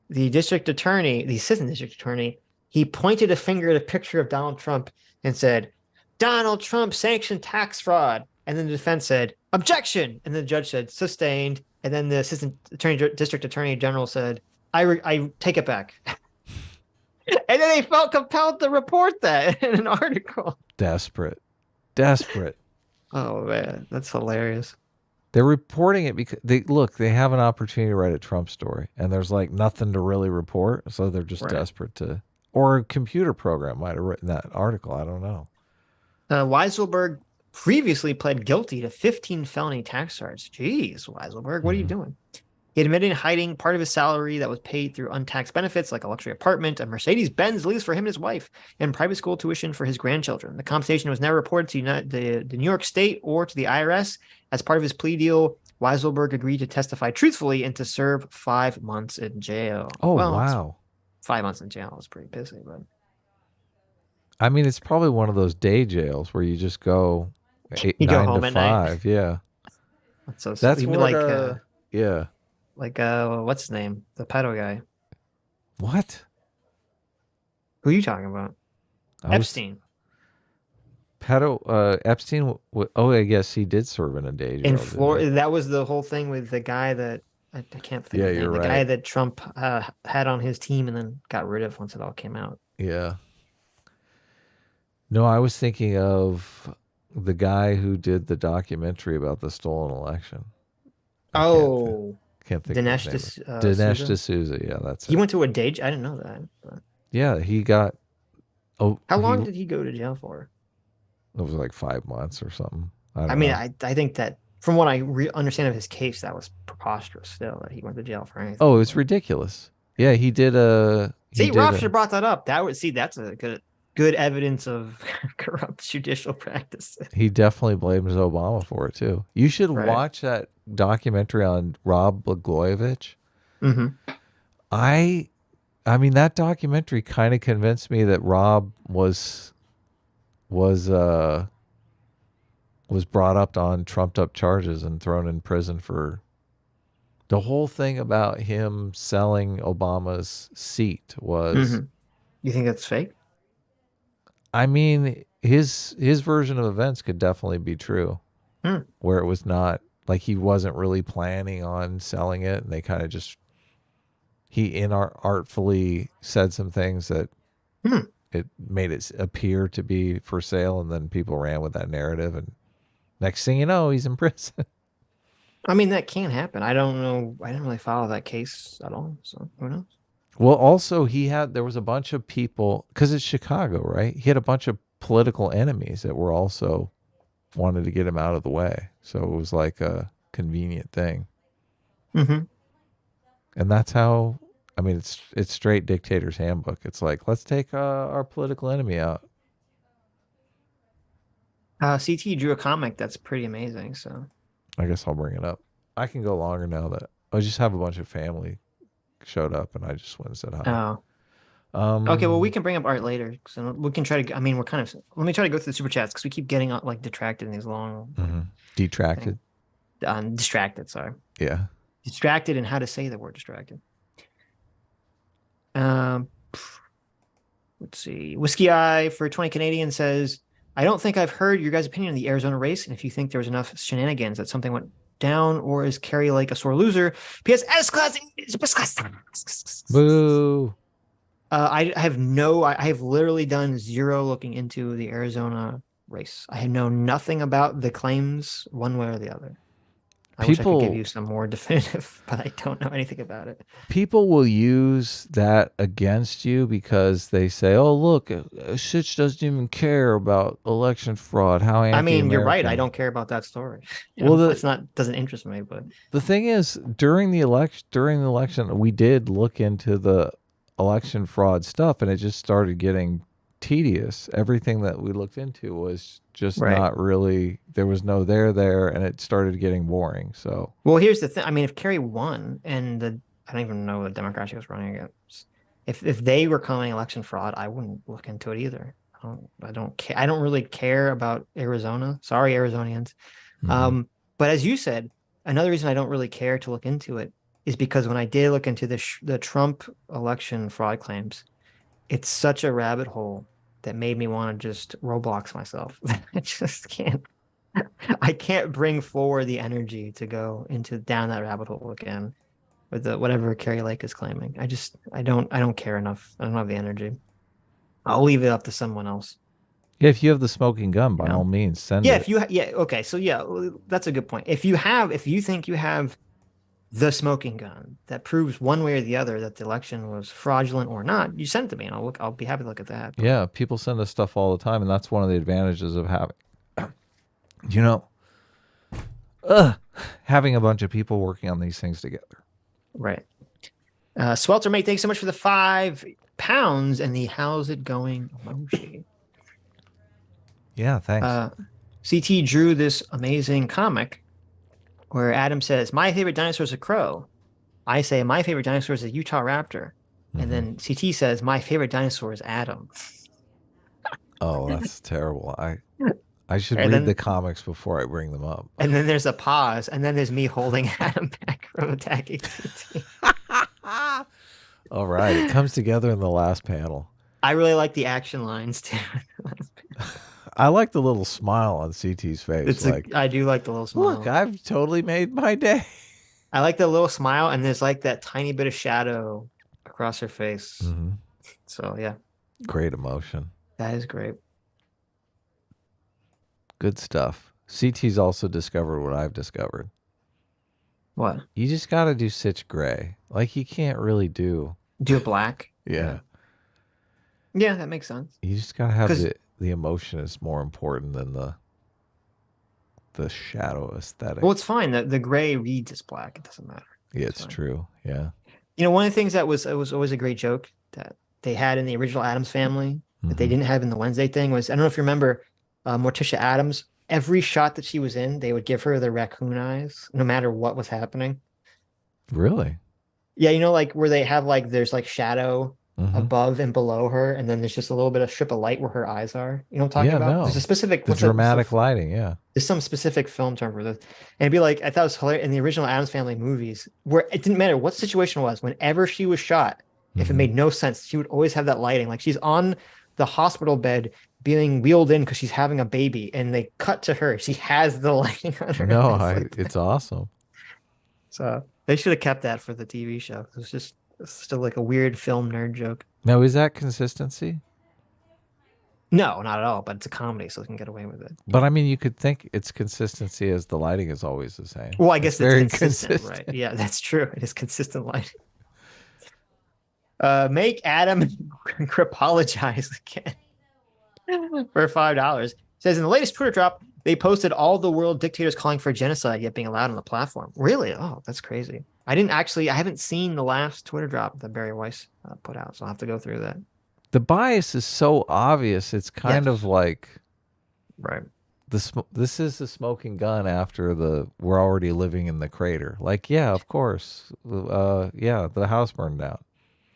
the assistant district attorney, he pointed a finger at a picture of Donald Trump and said, Donald Trump sanctioned tax fraud. And then the defense said, objection. And the judge said, sustained. And then the assistant district attorney general said, I take it back. And then they felt compelled to report that in an article. Desperate. Oh, man, that's hilarious. They're reporting it because they have an opportunity to write a Trump story, and there's nothing to really report. So they're just desperate to. Or a computer program might have written that article. I don't know. Weiselberg previously pled guilty to 15 felony tax charges. Jeez, Weiselberg, what are you doing? He admitted hiding part of his salary that was paid through untaxed benefits, like a luxury apartment, a Mercedes-Benz lease for him and his wife, and private school tuition for his grandchildren. The compensation was never reported to the New York State or to the IRS. As part of his plea deal, Weiselberg agreed to testify truthfully and to serve 5 months in jail. Oh, wow. 5 months in jail is pretty busy, but I mean, it's probably one of those day jails where you just go 9 home to at 5. night. Yeah, that's what yeah. Like what's his name? The pedo guy. What? Who are you talking about? Epstein. Epstein. Oh, I guess he did serve in a day jail. In Florida, that was the whole thing with the guy that I can't think of his name. The guy that Trump had on his team and then got rid of once it all came out. Yeah. No, I was thinking of the guy who did the documentary about the stolen election. Can't think Dinesh of his name. Dinesh D'Souza. Yeah, that's he went to a day. I didn't know that. But... Yeah, he got. Oh, how long did he go to jail for? It was like 5 months or something. I mean, I think that from what I understand of his case, that was preposterous. Still, that he went to jail for anything. Oh, it's ridiculous. Yeah, he did a. Rob should have brought that up. That's a good evidence of corrupt judicial practice. He definitely blames Obama for it too. You should watch that documentary on Rob Blagojevich. Mm-hmm. I mean, that documentary kind of convinced me that Rob was brought up on trumped up charges and thrown in prison for the whole thing about him selling Obama's seat was. Mm-hmm. You think that's fake? I mean, his version of events could definitely be true, where it was not like he wasn't really planning on selling it, and they kind of just artfully said some things that it made it appear to be for sale, and then people ran with that narrative, and next thing you know, he's in prison. I mean, that can happen. I don't know. I didn't really follow that case at all, so who knows? Well, also there was a bunch of people, because it's Chicago, right? He had a bunch of political enemies that were also wanted to get him out of the way. So it was like a convenient thing. Mm-hmm. And that's how, I mean, it's straight dictator's handbook. It's like, let's take our political enemy out. CT drew a comic that's pretty amazing, so. I guess I'll bring it up. I can go longer now that I just have a bunch of family showed up and I just went and said hi. Okay, well, we can bring up art later. So we can try to, I mean, let me try to go through the super chats because we keep getting like detracted in these long. Detracted. Distracted, sorry. Yeah. Distracted and how to say the word distracted. Let's see. Whiskey Eye for 20 Canadian says, I don't think I've heard your guys' opinion on the Arizona race. And if you think there was enough shenanigans that something went down, or is Kerry Lake a sore loser? P.S. Boo. I have literally done zero looking into the Arizona race. I know nothing about the claims one way or the other. I wish I could give you some more definitive, but I don't know anything about it. People will use that against you because they say, oh, look, Sitch doesn't even care about election fraud. I mean, you're right. I don't care about that story. Doesn't interest me. But the thing is, during the election, we did look into the election fraud stuff, and it just started getting tedious. Everything that we looked into was just not really, there was no there, and it started getting boring. So, well, here's the thing. I mean, if Kerry won and I don't even know what Democrat she was running against, if they were calling election fraud, I wouldn't look into it either. I don't care. I don't really care about Arizona. Sorry, Arizonians. But as you said, another reason I don't really care to look into it is because when I did look into the Trump election fraud claims, it's such a rabbit hole that made me want to just Roblox myself. I just can't. I can't bring forward the energy to go down that rabbit hole again with whatever Kerry Lake is claiming. I don't care enough. I don't have the energy. I'll leave it up to someone else. Yeah, if you have the smoking gun, by all means, send it. Okay. So that's a good point. If you think you have the smoking gun that proves one way or the other that the election was fraudulent or not, you send it to me and I'll be happy to look at that. Yeah, people send us stuff all the time, and that's one of the advantages of having having a bunch of people working on these things together. Right. Swelter mate, thanks so much for the £5 and the how's it going emoji. Yeah, thanks. CT drew this amazing comic where Adam says, my favorite dinosaur is a crow. I say, my favorite dinosaur is a Utah raptor. And then CT says, my favorite dinosaur is Adam. Oh, that's terrible. I should read the comics before I bring them up. And then there's a pause, and then there's me holding Adam back from attacking CT. All right, it comes together in the last panel. I really like the action lines too. I like the little smile on CT's face. I do like the little smile. Look, I've totally made my day. I like the little smile, and there's like that tiny bit of shadow across her face. Mm-hmm. So yeah, great emotion. That is great. Good stuff. CT's also discovered what I've discovered. What? You just got to do Sitch gray. Like, you can't really do it black. Yeah. Yeah, that makes sense. You just got to have the emotion is more important than the shadow aesthetic. Well, it's fine. The gray reads as black. It doesn't matter. Yeah, it's true. Yeah. You know, one of the things that was always a great joke that they had in the original Addams Family that they didn't have in the Wednesday thing was, I don't know if you remember, Morticia Addams, every shot that she was in, they would give her the raccoon eyes, no matter what was happening. Really? Yeah, you know, like where they have like, there's like shadow above and below her, and then there's just a little bit of strip of light where her eyes are. You know what I'm talking about? No. There's a specific... The dramatic lighting, yeah. There's some specific film term for this. And it'd be like, I thought it was hilarious in the original Addams Family movies, where it didn't matter what situation it was, whenever she was shot, if it made no sense, she would always have that lighting. Like she's on the hospital bed being wheeled in because she's having a baby, and they cut to her. She has the lighting on her. No, it's awesome. So they should have kept that for the TV show. It's still like a weird film nerd joke. Now, is that consistency? No, not at all. But it's a comedy, so they can get away with it. But I mean, you could think it's consistency as the lighting is always the same. Well, I guess it's very consistent, right? Yeah, that's true. It is consistent lighting. Make Adam apologize again for $5. Says in the latest Twitter drop, they posted all the world dictators calling for genocide yet being allowed on the platform. Really? Oh, that's crazy. I haven't seen the last Twitter drop that Barry Weiss put out, so I'll have to go through that. The bias is so obvious. It's kind of like, right. This is the smoking gun after we're already living in the crater. Like, yeah, of course. Yeah, the house burned down.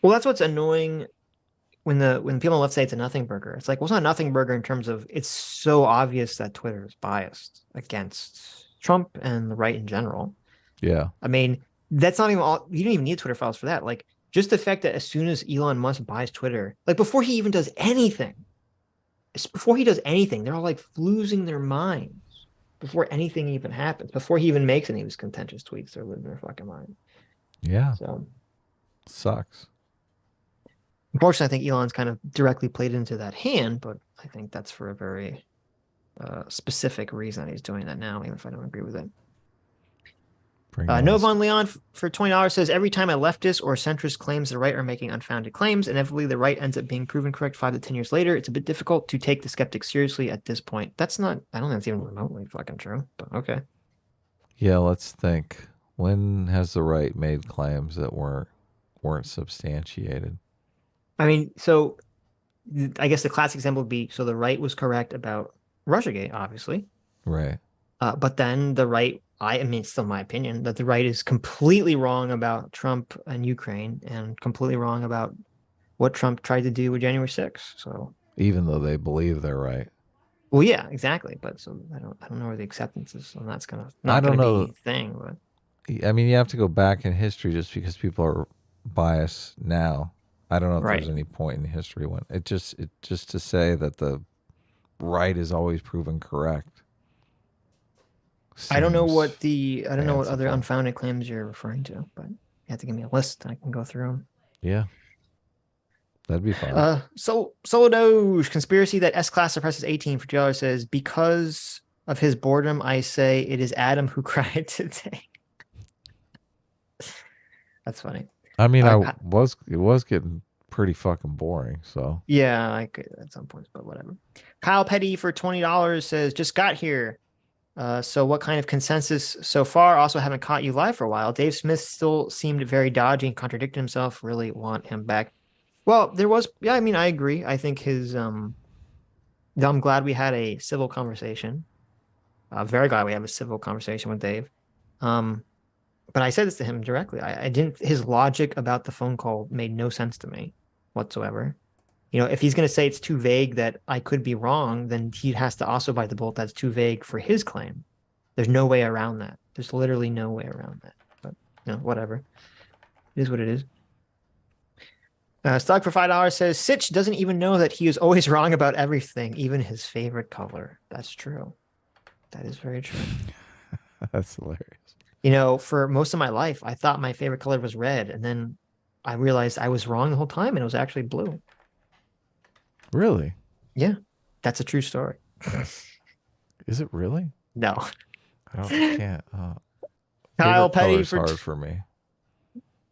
Well, that's what's annoying when people on the left say it's a nothing burger. It's like, well, it's not a nothing burger in terms of it's so obvious that Twitter is biased against Trump and the right in general. Yeah. I mean, that's not even all. You don't even need Twitter files for that. Like, just the fact that as soon as Elon Musk buys Twitter, like before he even does anything, they're all like losing their minds before anything even happens. Before he even makes any of his contentious tweets, they're losing their fucking mind. Yeah. So sucks. Unfortunately, I think Elon's kind of directly played into that hand, but I think that's for a very specific reason that he's doing that now, even if I don't agree with it. No Von Leon for $20 says, every time a leftist or centrist claims the right are making unfounded claims, inevitably the right ends up being proven correct 5 to 10 years later. It's a bit difficult to take the skeptics seriously at this point. That's not, I don't think it's even remotely fucking true, but okay. Yeah, let's think. When has the right made claims that weren't substantiated? I mean, so I guess the classic example would be, so the right was correct about Russiagate, obviously. Right. But then the right, I mean, it's still my opinion, that the right is completely wrong about Trump and Ukraine and completely wrong about what Trump tried to do with January 6th. So even though they believe they're right. Well, yeah, exactly. But so I don't know where the acceptance is, and that's gonna not gonna know. Be a thing. But I mean, you have to go back in history just because people are biased now. I don't know if there's any point in history when it just to say that the right is always proven correct. I don't know what other unfounded claims you're referring to, but you have to give me a list and I can go through them. Yeah. That'd be fun. Solodoge conspiracy that S-Class suppresses 18 for $2 says, because of his boredom, I say it is Adam who cried today. That's funny. I mean, it was getting pretty fucking boring. So yeah, like at some points, but whatever. Kyle Petty for $20 says, just got here. So what kind of consensus so far? Also haven't caught you live for a while. Dave Smith still seemed very dodgy and contradicted himself. Really want him back. Well, there was, yeah, I mean, I agree. I think I'm glad we had a civil conversation. Very glad we have a civil conversation with Dave. But I said this to him directly. His logic about the phone call made no sense to me whatsoever. if he's going to say it's too vague that I could be wrong, then he has to also bite the bullet that's too vague for his claim. There's no way around that. There's literally no way around that. But, whatever. It is what it is. Stock for $5 says, Sitch doesn't even know that he is always wrong about everything, even his favorite color. That's true. That is very true. That's hilarious. For most of my life, I thought my favorite color was red, and then I realized I was wrong the whole time, and it was actually blue. Really? Yeah, that's a true story. Is it really? No. I can't. Kyle Petty hard for me.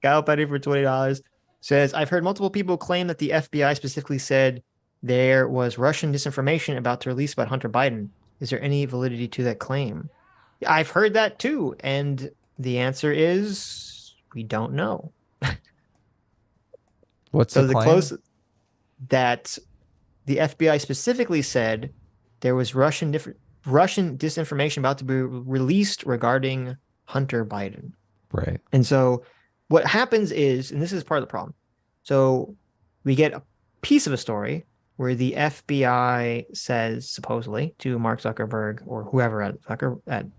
Kyle Petty for $20 says, I've heard multiple people claim that the FBI specifically said there was Russian disinformation about to release about Hunter Biden. Is there any validity to that claim? I've heard that too, and the answer is we don't know. What's the claim? Closest that the FBI specifically said there was Russian disinformation about to be released regarding Hunter Biden. Right. And so what happens is, and this is part of the problem, so we get a piece of a story where the FBI says supposedly to Mark Zuckerberg or whoever at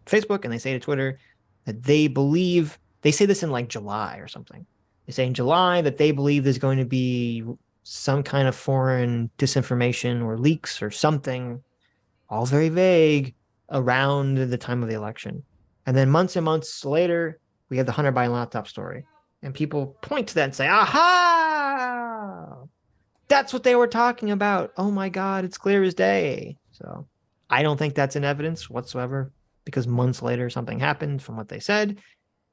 Facebook, and they say to Twitter that they believe, they say this in like July or something. They say in July that they believe there's going to be some kind of foreign disinformation or leaks or something, all very vague, around the time of the election. And then months and months later, we have the Hunter Biden laptop story. And people point to that and say, aha! That's what they were talking about. Oh my God, it's clear as day. So I don't think that's in evidence whatsoever, because months later something happened from what they said.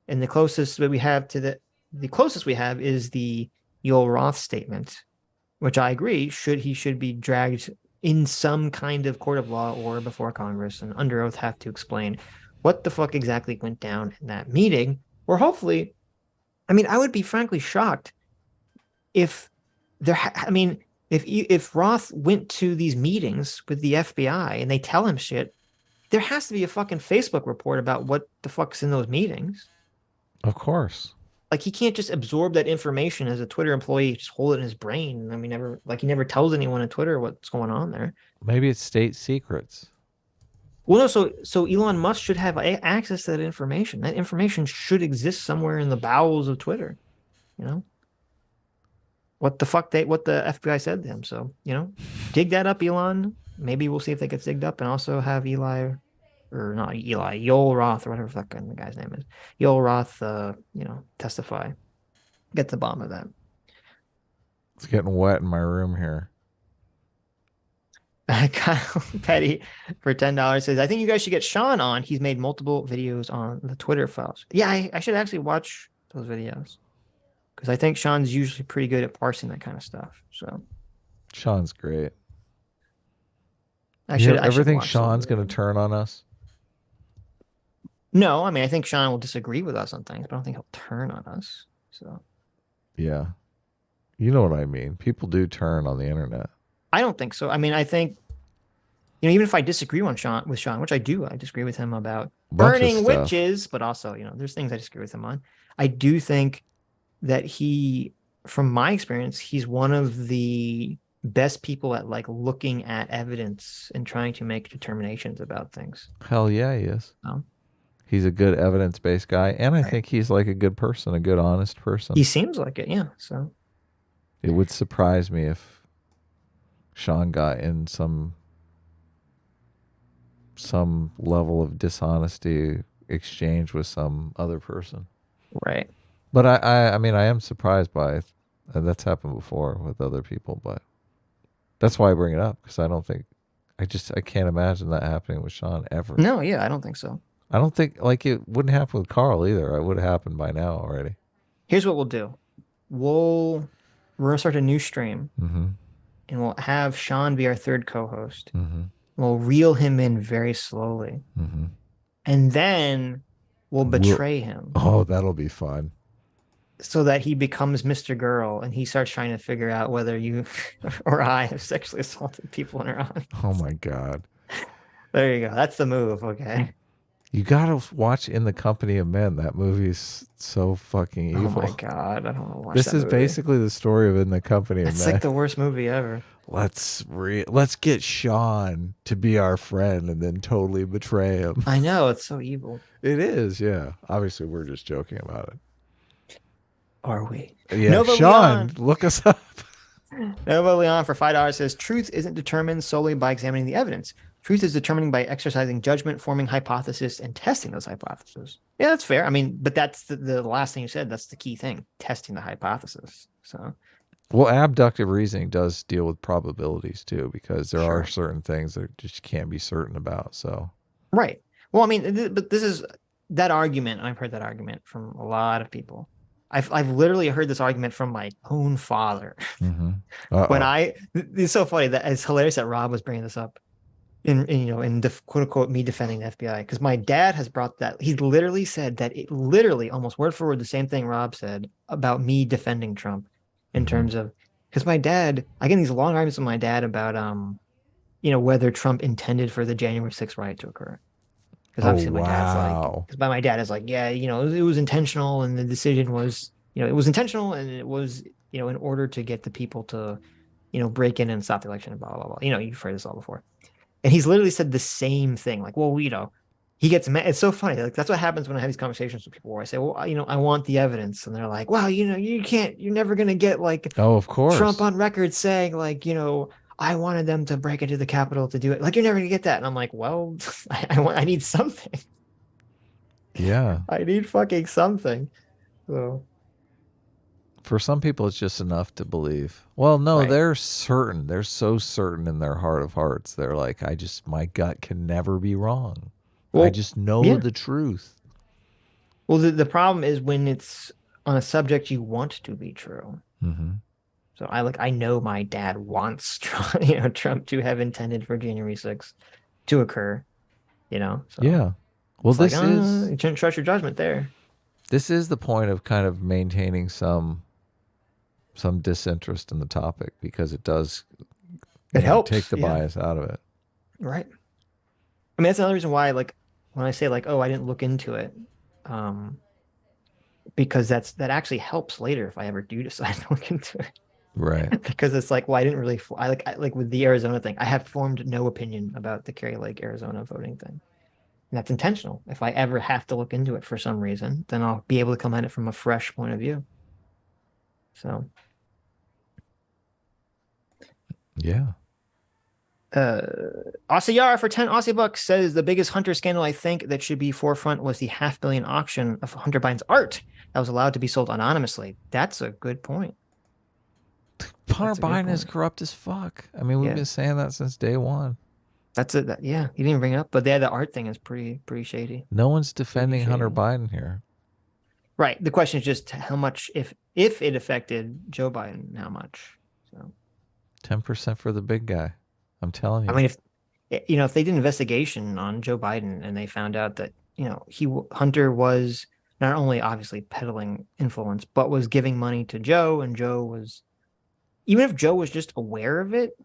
And the closest that we have to the closest we have is the Yoel Roth statement, which I agree he should be dragged in some kind of court of law or before Congress and under oath have to explain what the fuck exactly went down in that meeting. Or hopefully, I would be frankly shocked if if Roth went to these meetings with the FBI and they tell him shit, there has to be a fucking Facebook report about what the fuck's in those meetings. Of course. Like, he can't just absorb that information as a Twitter employee, just hold it in his brain. He never tells anyone on Twitter what's going on there. Maybe it's state secrets. Well, no, so Elon Musk should have access to that information. That information should exist somewhere in the bowels of Twitter. What the FBI said to him. So, dig that up, Elon. Maybe we'll see if that gets digged up, and also have Yoel Roth, or whatever the guy's name is. Yoel Roth, testify. Get to the bottom of that. It's getting wet in my room here. Kyle Petty for $10 says, I think you guys should get Sean on. He's made multiple videos on the Twitter files. Yeah, I should actually watch those videos, because I think Sean's usually pretty good at parsing that kind of stuff. So Sean's great. I think Sean's going to turn on us? No, I think Sean will disagree with us on things, but I don't think he'll turn on us. So yeah, you know what I mean. People do turn on the internet. I don't think so. I think, even if I disagree with Sean, which I do, I disagree with him about burning witches, but also, there's things I disagree with him on. I do think that from my experience, he's one of the best people at looking at evidence and trying to make determinations about things. Hell yeah, he is. He's a good evidence-based guy, and I think he's a good person, a good, honest person. He seems like it, yeah. So it would surprise me if Sean got in some level of dishonesty exchange with some other person. Right. But I am surprised by it. That's happened before with other people, but that's why I bring it up, because I can't imagine that happening with Sean ever. No, yeah, I don't think so. I don't think it wouldn't happen with Carl either. It would have happened by now already. Here's what we'll do. We're going to start a new stream. Mm-hmm. And we'll have Sean be our third co-host. Mm-hmm. We'll reel him in very slowly. Mm-hmm. And then we'll betray him. Oh, that'll be fun. So that he becomes Mr. Girl and he starts trying to figure out whether you or I have sexually assaulted people in our audience. Oh my God. There you go. That's the move, okay? You gotta watch In the Company of Men. That movie's so fucking evil. Oh my god, I don't want to watch This that is movie. basically the story of In the Company of Men. It's like the worst movie ever. Let's get Sean to be our friend and then totally betray him. I know, it's so evil. It is, yeah. Obviously, we're just joking about it. Are we? Yeah, Nova Sean, Leon. Look us up. Nova Leon for $5 says, truth isn't determined solely by examining the evidence. Truth is determined by exercising judgment, forming hypotheses, and testing those hypotheses. Yeah, that's fair. I mean, but that's the last thing you said. That's the key thing, testing the hypothesis. So, well, abductive reasoning does deal with probabilities too, because there are certain things that just can't be certain about. So, right. Well, I mean, but this is that argument. I've heard that argument from a lot of people. I've literally heard this argument from my own father. Mm-hmm. It's so funny that it's hilarious that Rob was bringing this up. In quote unquote me defending the FBI, because my dad has brought that. He literally said that it literally almost word for word the same thing Rob said about me defending Trump in terms of, because my dad, I get these long arguments with my dad about whether Trump intended for the January 6th riot to occur. Because obviously my dad's like, because my dad is like, yeah, it was intentional, and the decision was, it was intentional, and it was, in order to get the people to, break in and stop the election and blah blah blah. You've heard this all before. And he's literally said the same thing. Like, well, he gets mad. It's so funny. Like, that's what happens when I have these conversations with people where I say, well, I want the evidence. And they're like, well, you're never going to get like, oh, of course, Trump on record saying like, I wanted them to break into the Capitol to do it. Like, you're never going to get that. And I'm like, well, I need something. Yeah. I need fucking something. So. For some people, it's just enough to believe. Well, no, right. They're certain. They're so certain in their heart of hearts. They're like, my gut can never be wrong. Well, I just know the truth. Well, the problem is when it's on a subject you want to be true. Mm-hmm. So I know my dad wants Trump to have intended for January 6th to occur. So yeah. Well, this is you shouldn't trust your judgment there. This is the point of kind of maintaining some disinterest in the topic, because it does helps take the bias out of it. Right. I mean, that's another reason why, like, when I say like, oh, I didn't look into it, because that actually helps later if I ever do decide to look into it. Right. Because it's like, well, I didn't really, I like with the Arizona thing, I have formed no opinion about the Kerry Lake, Arizona voting thing. And that's intentional. If I ever have to look into it for some reason, then I'll be able to come at it from a fresh point of view. So. Yeah. Aussie Yara for 10 Aussie bucks says the biggest Hunter scandal I think that should be forefront was the $500 million auction of Hunter Biden's art that was allowed to be sold anonymously. That's a good point. Hunter Biden is corrupt as fuck. I mean, we've been saying that since day one. That's it. You didn't even bring it up, but the art thing is pretty shady. No one's defending Hunter Biden here. Right. The question is just how much, if it affected Joe Biden, how much? So 10% for the big guy. I'm telling you. I mean, if they did an investigation on Joe Biden and they found out that, Hunter was not only obviously peddling influence, but was giving money to Joe, and Joe was, even if Joe was just aware of it,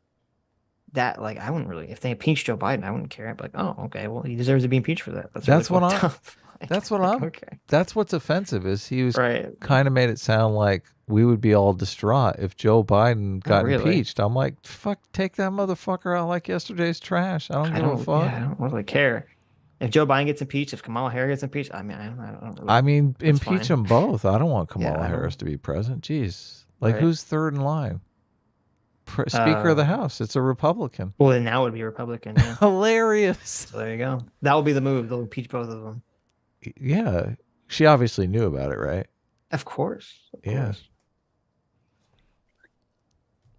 that, like, I wouldn't really, if they impeached Joe Biden, I wouldn't care. I'd be like, oh, okay, well, he deserves to be impeached for that. That's what's offensive is he was kind of made it sound like we would be all distraught if Joe Biden got impeached. I'm like, fuck, take that motherfucker out like yesterday's trash. I don't give a fuck. Yeah, I don't really care. If Joe Biden gets impeached, if Kamala Harris gets impeached, I mean, impeach them both. I don't want Kamala Harris to be president. Jeez. Like, who's third in line? Speaker of the House. It's a Republican. Well, then that would be a Republican. Yeah. Hilarious. So there you go. That will be the move. They'll impeach both of them. Yeah. She obviously knew about it, right? Of course. Yeah.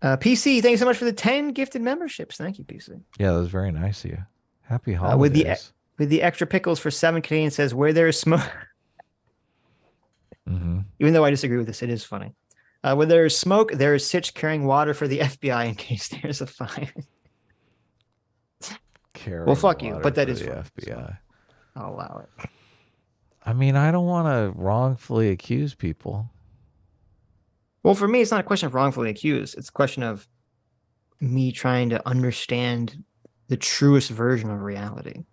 PC, thanks so much for the 10 gifted memberships. Thank you, PC. Yeah, that was very nice of you. Happy holidays. With the extra pickles for 7 Canadian says, where there is smoke. Mm-hmm. Even though I disagree with this, it is funny. Where there is smoke, there is Sitch carrying water for the FBI in case there's a fire. Well, fuck you, but that is the funny, FBI. So I'll allow it. I mean, I don't want to wrongfully accuse people. Well, for me, it's not a question of wrongfully accused. It's a question of me trying to understand the truest version of reality.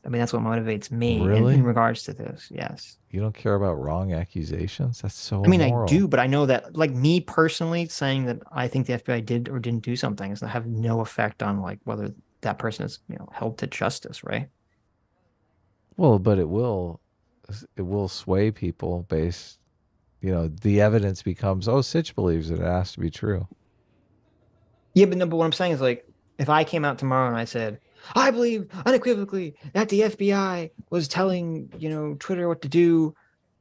I mean, that's what motivates me in regards to this. Yes. You don't care about wrong accusations? That's so I mean, immoral. I do, but I know that, like, me personally saying that I think the FBI did or didn't do something is to have no effect on, like, whether that person is, held to justice, right? Well, but it will sway people based, the evidence becomes, Sitch believes it has to be true. Yeah, but what I'm saying is, like, if I came out tomorrow and I said, I believe unequivocally that the FBI was telling, Twitter what to do,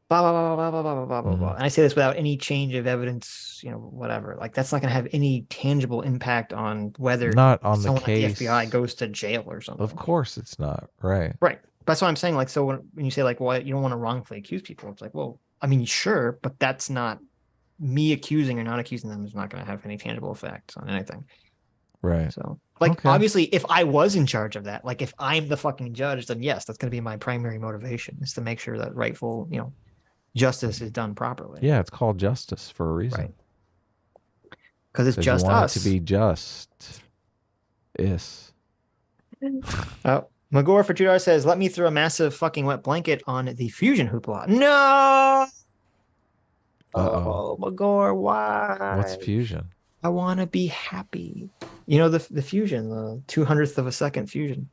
blah, blah, blah, blah, blah, blah, blah, blah, blah. And I say this without any change of evidence, whatever. Like, that's not going to have any tangible impact on whether not on someone the case. At the FBI goes to jail or something. Of course it's not. Right. Right. That's what I'm saying. Like, so when you say, like, well, you don't want to wrongfully accuse people, it's like, well, I mean, sure, but that's not me accusing or not accusing them is not going to have any tangible effects on anything. Right. So, like, obviously, if I was in charge of that, like, if I'm the fucking judge, then yes, that's going to be my primary motivation, is to make sure that rightful, justice is done properly. Yeah, it's called justice for a reason. Right. Because it's just you want us. It to be just. Yes. Oh, Magor for $2 says, let me throw a massive fucking wet blanket on the fusion hoopla. No! Oh, Magor, why? What's fusion? I want to be happy. The fusion, the 200th of a second fusion.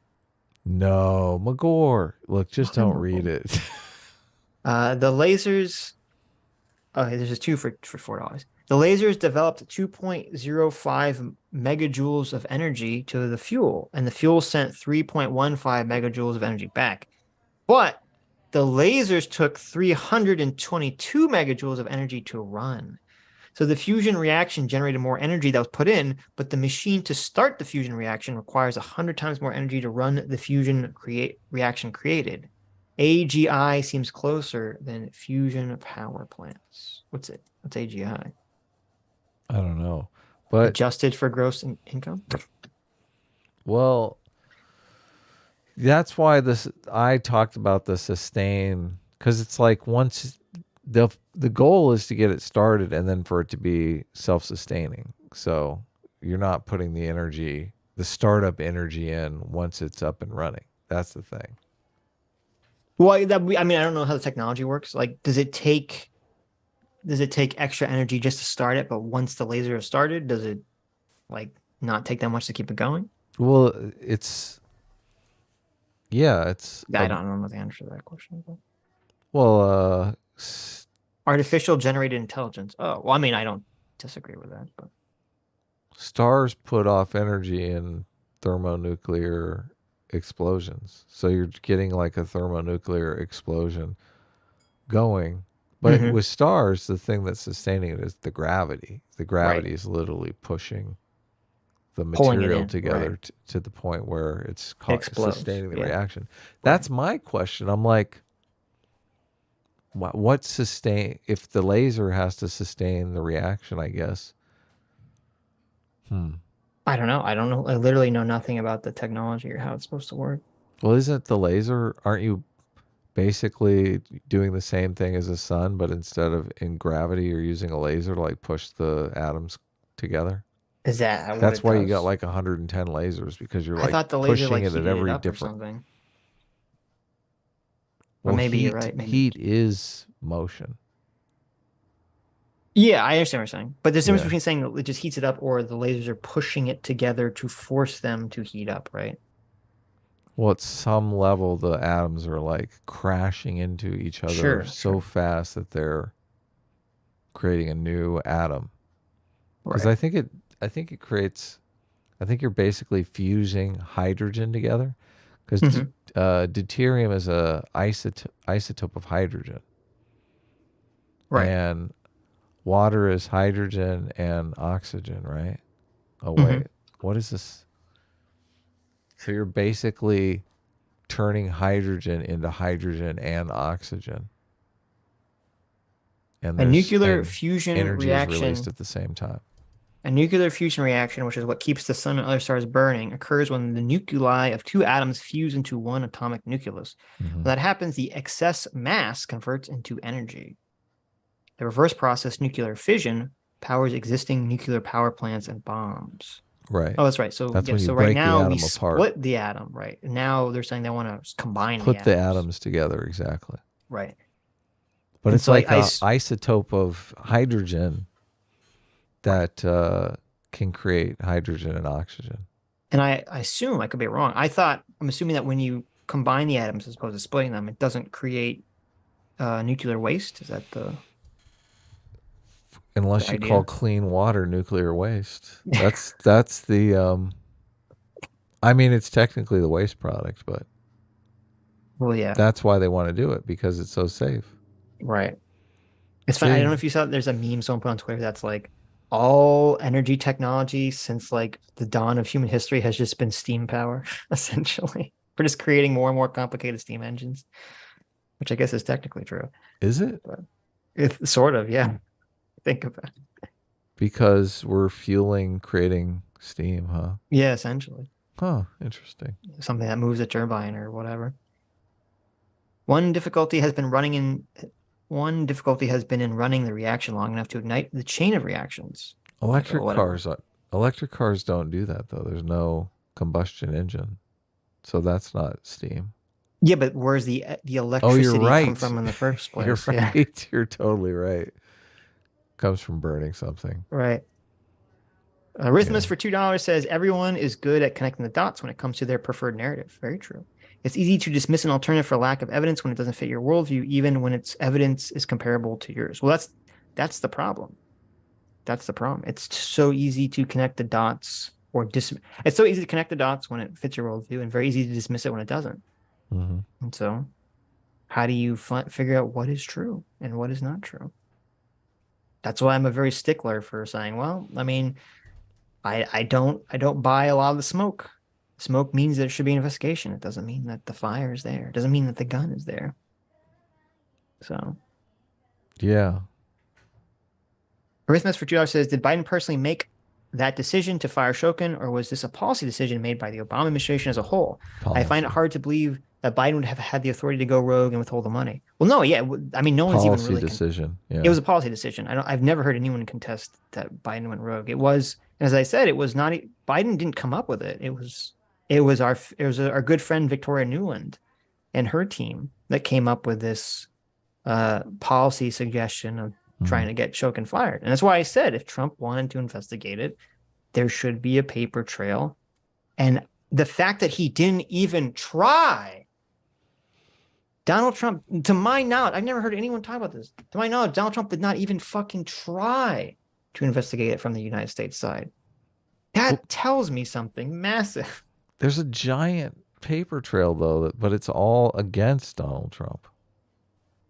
No, Magor. Look, just don't read it. The lasers. Okay, there's just two for $4. The lasers developed 2.05 megajoules of energy to the fuel, and the fuel sent 3.15 megajoules of energy back. But the lasers took 322 megajoules of energy to run. So the fusion reaction generated more energy that was put in, but the machine to start the fusion reaction requires 100 times more energy to run the fusion reaction created. AGI seems closer than fusion power plants. What's it? What's AGI? I don't know. But adjusted for gross income? Well, that's why I talked about the sustain, because it's like once the goal is to get it started and then for it to be self-sustaining. So you're not putting the startup energy in once it's up and running. That's the thing. Well, I don't know how the technology works. Like, does it take extra energy just to start it, but once the laser is started, does it not take that much to keep it going? Well, I don't know the answer to that question. But... Well, artificial generated intelligence. Oh, well, I mean, I don't disagree with that, but stars put off energy in thermonuclear explosions. So you're getting like a thermonuclear explosion going. But with stars, the thing that's sustaining it is the gravity. The gravity is literally pushing the material together to the point where it's sustaining the reaction. That's my question. I'm like, what sustain if the laser has to sustain the reaction, I guess? I don't know. I literally know nothing about the technology or how it's supposed to work. Well, isn't the laser, aren't you basically doing the same thing as the sun, but instead of in gravity, you're using a laser to like push the atoms together? Is that that's why you got like 110 lasers, because you're like pushing it at every different. Well, maybe you're right. Heat is motion. Yeah, I understand what you're saying. But there's a difference between saying it just heats it up or the lasers are pushing it together to force them to heat up, right? Well, at some level, the atoms are like crashing into each other so fast that they're creating a new atom. Because I think it creates. I think you're basically fusing hydrogen together. Because deuterium is a isotope of hydrogen. Right. And water is hydrogen and oxygen, right? Oh, wait. What is this? So you're basically turning hydrogen into hydrogen and oxygen. And a nuclear fusion energy reaction is released at the same time. A nuclear fusion reaction, which is what keeps the sun and other stars burning, occurs when the nuclei of two atoms fuse into one atomic nucleus. When that happens, the excess mass converts into energy. The reverse process, nuclear fission, powers existing nuclear power plants and bombs. Right. Oh, that's right. So that's yeah, when you so break right now the we atom apart. split the atom, right? And now they're saying they want to combine Put the atoms together, exactly. Right. But and it's so like an isotope of hydrogen that can create hydrogen and oxygen. And I assume, I could be wrong, I'm assuming that when you combine the atoms as opposed to splitting them, it doesn't create nuclear waste. Is that unless you call clean water nuclear waste? That's the I mean, it's technically the waste product, but well, yeah, that's why they want to do it, because it's so safe. Right. It's funny. I don't know if you saw, there's a meme someone put on Twitter that's like, all energy technology since like the dawn of human history has just been steam power, essentially. We're just creating more and more complicated steam engines, which I guess is technically true. Is it? But it's sort of, yeah. Think about it. Because we're creating steam, huh? Yeah, essentially. Huh, interesting. Something that moves a turbine or whatever. One difficulty has been in running the reaction long enough to ignite the chain of reactions. Electric cars don't do that, though. There's no combustion engine, so that's not steam. Yeah, but where's the electricity come from in the first place? You're right. Yeah. You're totally right. Comes from burning something. Right. Arithmus for $2 says everyone is good at connecting the dots when it comes to their preferred narrative. Very true. It's easy to dismiss an alternative for lack of evidence when it doesn't fit your worldview, even when its evidence is comparable to yours. Well, that's the problem. That's the problem. It's so easy to connect the dots it's so easy to connect the dots when it fits your worldview, and very easy to dismiss it when it doesn't. Mm-hmm. And so, how do you figure out what is true and what is not true? That's why I'm a very stickler for saying, well, I mean, I don't buy a lot of the smoke. Smoke means there should be an investigation. It doesn't mean that the fire is there. It doesn't mean that the gun is there. So, yeah. Arithmus for $2 says, did Biden personally make that decision to fire Shokin, or was this a policy decision made by the Obama administration as a whole? Policy. I find it hard to believe that Biden would have had the authority to go rogue and withhold the money. Well, no, yeah. I mean, no one's even really... decision. Yeah. It was a policy decision. I've never heard anyone contest that Biden went rogue. It was, as I said, it was not... Biden didn't come up with it. It was our good friend Victoria Nuland and her team that came up with this policy suggestion of trying to get Shokin fired. And that's why I said if Trump wanted to investigate it, there should be a paper trail. And the fact that he didn't even try, Donald Trump, to my knowledge, I've never heard anyone talk about this. To my knowledge, Donald Trump did not even fucking try to investigate it from the United States side. That tells me something massive. There's a giant paper trail, though, but it's all against Donald Trump.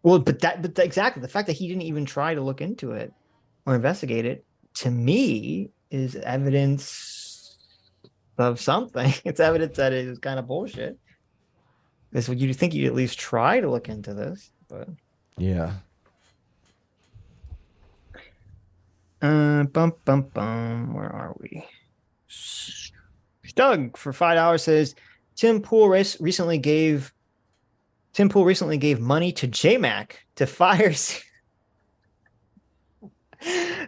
Well, but exactly, the fact that he didn't even try to look into it or investigate it, to me, is evidence of something. It's evidence that it is kind of bullshit. This would you think you'd at least try to look into this, but yeah. Where are we? Doug for $5 says Tim Pool recently gave money to JMac to fire.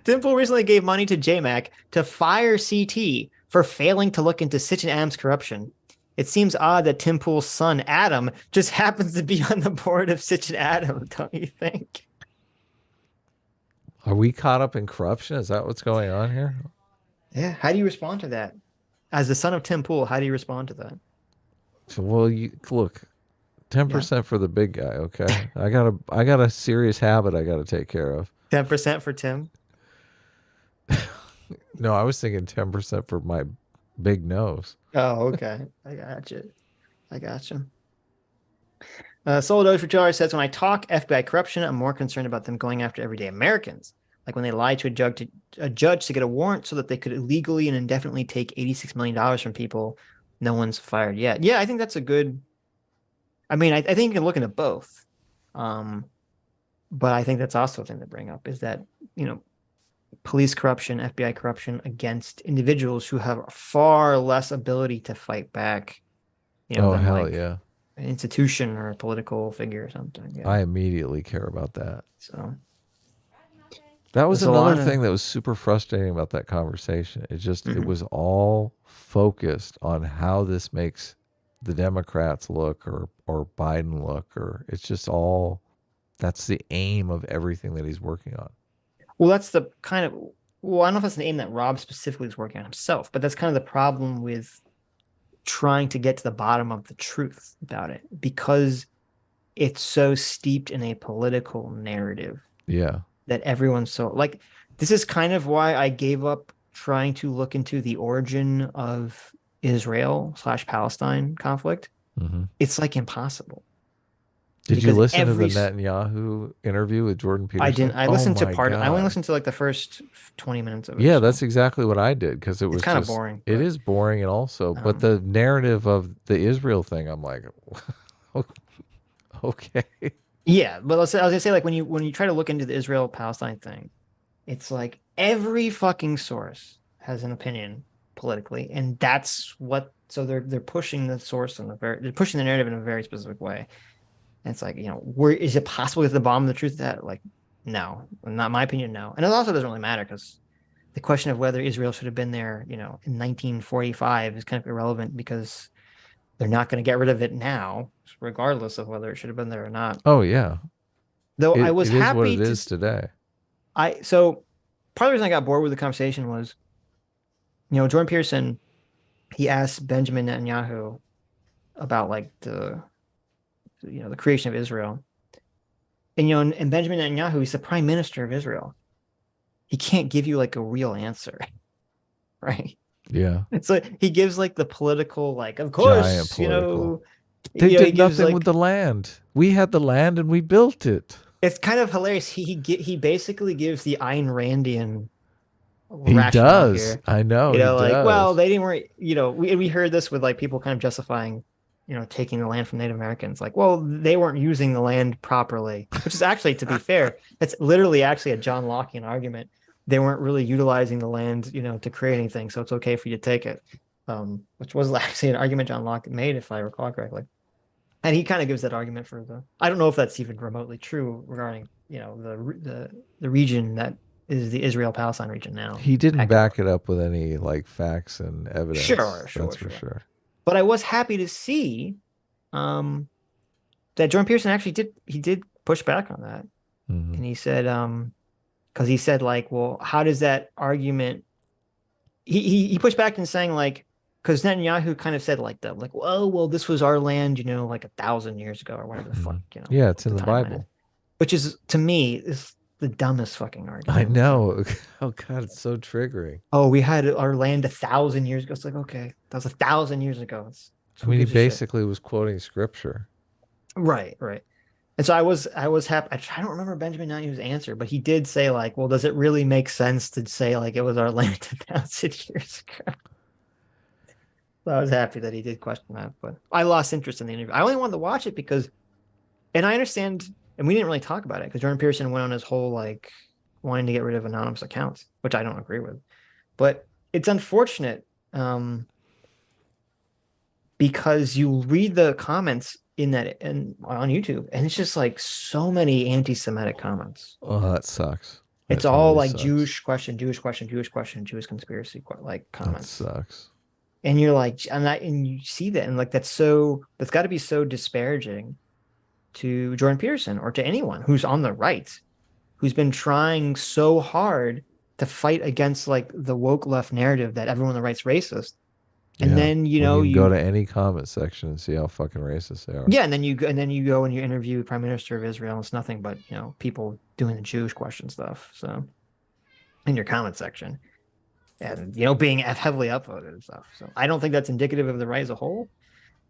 Tim Pool recently gave money to JMac to fire CT for failing to look into Sitch and Adam's corruption. It seems odd that Tim Pool's son, Adam, just happens to be on the board of Sitch and Adam, don't you think? Are we caught up in corruption? Is that what's going on here? Yeah. How do you respond to that? As the son of Tim Pool, how do you respond to that? So, well, look, 10% for the big guy, okay? I got a serious habit I got to take care of. 10% for Tim? No, I was thinking 10% for my big nose. Oh, okay. I got you. Solidarity for $2 says, when I talk FBI corruption, I'm more concerned about them going after everyday Americans. Like when they lied to a judge to get a warrant so that they could illegally and indefinitely take $86 million from people no one's fired yet. Yeah, I think that's a good... I mean, I think you can look into both. But I think that's also a thing to bring up is that, police corruption, FBI corruption against individuals who have far less ability to fight back. Than hell yeah. An institution or a political figure or something. Yeah. I immediately care about that. So That was another thing that was super frustrating about that conversation. It just, it was all focused on how this makes the Democrats look or Biden look, or it's just all, that's the aim of everything that he's working on. Well, that's the kind of, well, I don't know if that's the aim that Rob specifically is working on himself, but that's kind of the problem with trying to get to the bottom of the truth about it, because it's so steeped in a political narrative. Yeah. That everyone's so like, this is kind of why I gave up trying to look into the origin of Israel/Palestine conflict. It's like impossible. Did you listen to the Netanyahu interview with Jordan Peterson? I didn't. I listened to part. I only listened to like the first 20 minutes of it. Yeah, that's exactly what I did, because it was kind of boring. It is boring, and also, but the narrative of the Israel thing, I'm like, okay. Yeah, but I was gonna say, like, when you try to look into the Israel-Palestine thing, it's like every fucking source has an opinion politically, and that's what. So they're pushing the source they're pushing the narrative in a very specific way. And it's like, where is it possible to get the bottom of the truth of that? Like, no, not my opinion, no. And it also doesn't really matter, because the question of whether Israel should have been there, in 1945 is kind of irrelevant, because they're not going to get rid of it now, regardless of whether it should have been there or not. Oh yeah. Though I was happy. It is what it is today. So part of the reason I got bored with the conversation was, Jordan Peterson, he asked Benjamin Netanyahu about like the creation of Israel, and Benjamin Netanyahu, he's the prime minister of Israel. He can't give you like a real answer, right? Yeah. It's like he gives like the political, like, of course, they did nothing with the land. We had the land and we built it. It's kind of hilarious. He basically gives the Ayn Randian. He does. Here. I know. Well, they didn't. We heard this with like people kind of justifying, taking the land from Native Americans. Like, well, they weren't using the land properly, which is actually, to be fair, it's literally actually a John Lockean argument. They weren't really utilizing the land, to create anything, so it's okay for you to take it. Which was actually an argument John Locke made, if I recall correctly. And he kind of gives that argument for I don't know if that's even remotely true regarding, the region that is the Israel-Palestine region now. He didn't back it up with any like facts and evidence. Sure. For sure. But I was happy to see that Jordan Peterson actually did push back on that. And he said, because he said, like, well, how does that argument, he pushed back in saying, like, because Netanyahu kind of said like, well, this was our land, like 1,000 years ago or whatever the fuck, Yeah, it's in the Bible. Which is, to me, is the dumbest fucking argument. I know. Oh God, it's so triggering. Oh, we had our land 1,000 years ago. It's like, okay, that was 1,000 years ago. He basically was quoting scripture. Right. And so I was happy. I don't remember Benjamin Netanyahu's answer, but he did say, like, well, does it really make sense to say like it was our land 1,000 years ago? So I was happy that he did question that, but I lost interest in the interview. I only wanted to watch it because, and I understand, and we didn't really talk about it because Jordan Peterson went on his whole like wanting to get rid of anonymous accounts, which I don't agree with, but it's unfortunate because you read the comments in that and on YouTube, and it's just like so many anti-Semitic comments. Oh, that sucks. It's all like sucks. Jewish question, Jewish conspiracy like comments. That sucks. And you're like, and you see that, and like that's got to be so disparaging to Jordan Peterson or to anyone who's on the right, who's been trying so hard to fight against like the woke left narrative that everyone on the right's racist. And then you go to any comment section and see how fucking racist they are. Yeah, and then you go and you interview the Prime Minister of Israel, and it's nothing but people doing the Jewish question stuff. So in your comment section, and being heavily upvoted and stuff. So I don't think that's indicative of the right as a whole.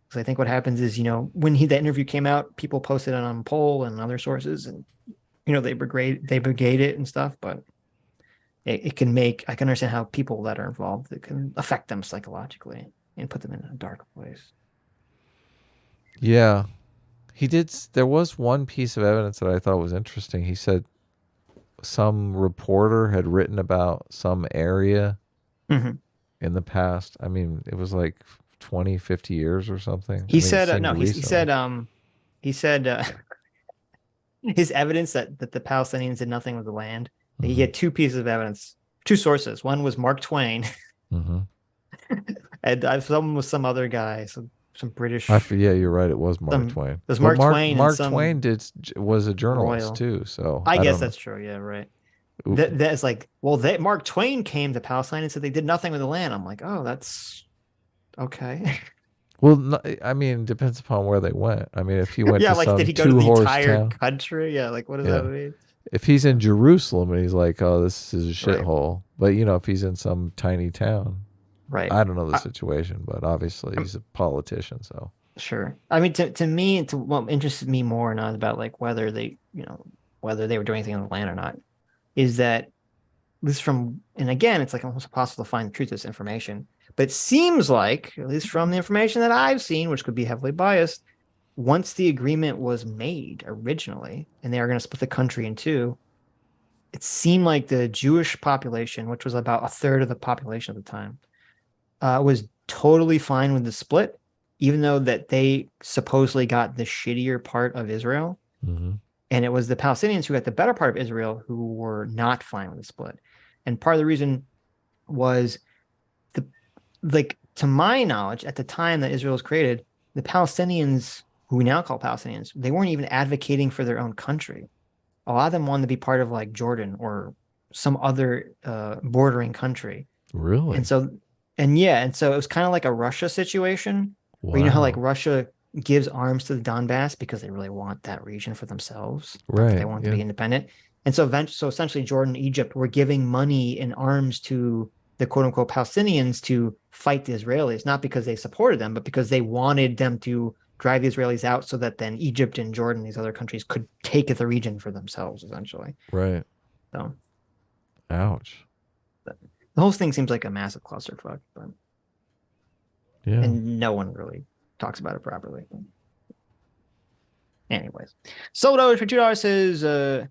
Because I think what happens is when the interview came out, people posted it on Poll and other sources, and they brigade it and stuff, but. I can understand how people that are involved, it can affect them psychologically and put them in a dark place. Yeah. He did. There was one piece of evidence that I thought was interesting. He said some reporter had written about some area in the past. I mean, it was like 20, 50 years or something. He said his evidence that the Palestinians did nothing with the land You get two pieces of evidence, two sources. One was Mark Twain, and someone was some other guy, some British. Yeah, you're right. It was Mark Twain. It was Mark Twain. Mark Twain was a journalist royal. too. So I guess that's true. Yeah, right. That's like, well, Mark Twain came to Palestine and said they did nothing with the land. I'm like, oh, that's okay. Well, I mean, depends upon where they went. I mean, if he went yeah, to like some did he go to the entire town, country? Yeah, like what does that mean? If he's in Jerusalem and he's like, oh, this is a shithole, but if he's in some tiny town, right? I don't know the situation, but obviously he's a politician, so sure. I mean, to me, what interested me more, not about like whether they, whether they were doing anything on the land or not, is that this from, and again, it's like almost impossible to find the truth of this information, but it seems like, at least from the information that I've seen, which could be heavily biased, once the agreement was made originally, and they are going to split the country in two, it seemed like the Jewish population, which was about a third of the population at the time, was totally fine with the split, even though that they supposedly got the shittier part of Israel. And it was the Palestinians who got the better part of Israel who were not fine with the split. And part of the reason was to my knowledge, at the time that Israel was created, the Palestinians, who we now call Palestinians, they weren't even advocating for their own country. A lot of them wanted to be part of like Jordan or some other bordering country. Really? And so it was kind of like a Russia situation. Wow. Where how like Russia gives arms to the Donbass because they really want that region for themselves. Right. They want to be independent. And so essentially Jordan and Egypt were giving money and arms to the quote unquote Palestinians to fight the Israelis, not because they supported them, but because they wanted them to drive the Israelis out so that then Egypt and Jordan, these other countries, could take the region for themselves, essentially. Right. So. Ouch. The whole thing seems like a massive clusterfuck, but. Yeah. And no one really talks about it properly. Anyways, Sodo for $2 says,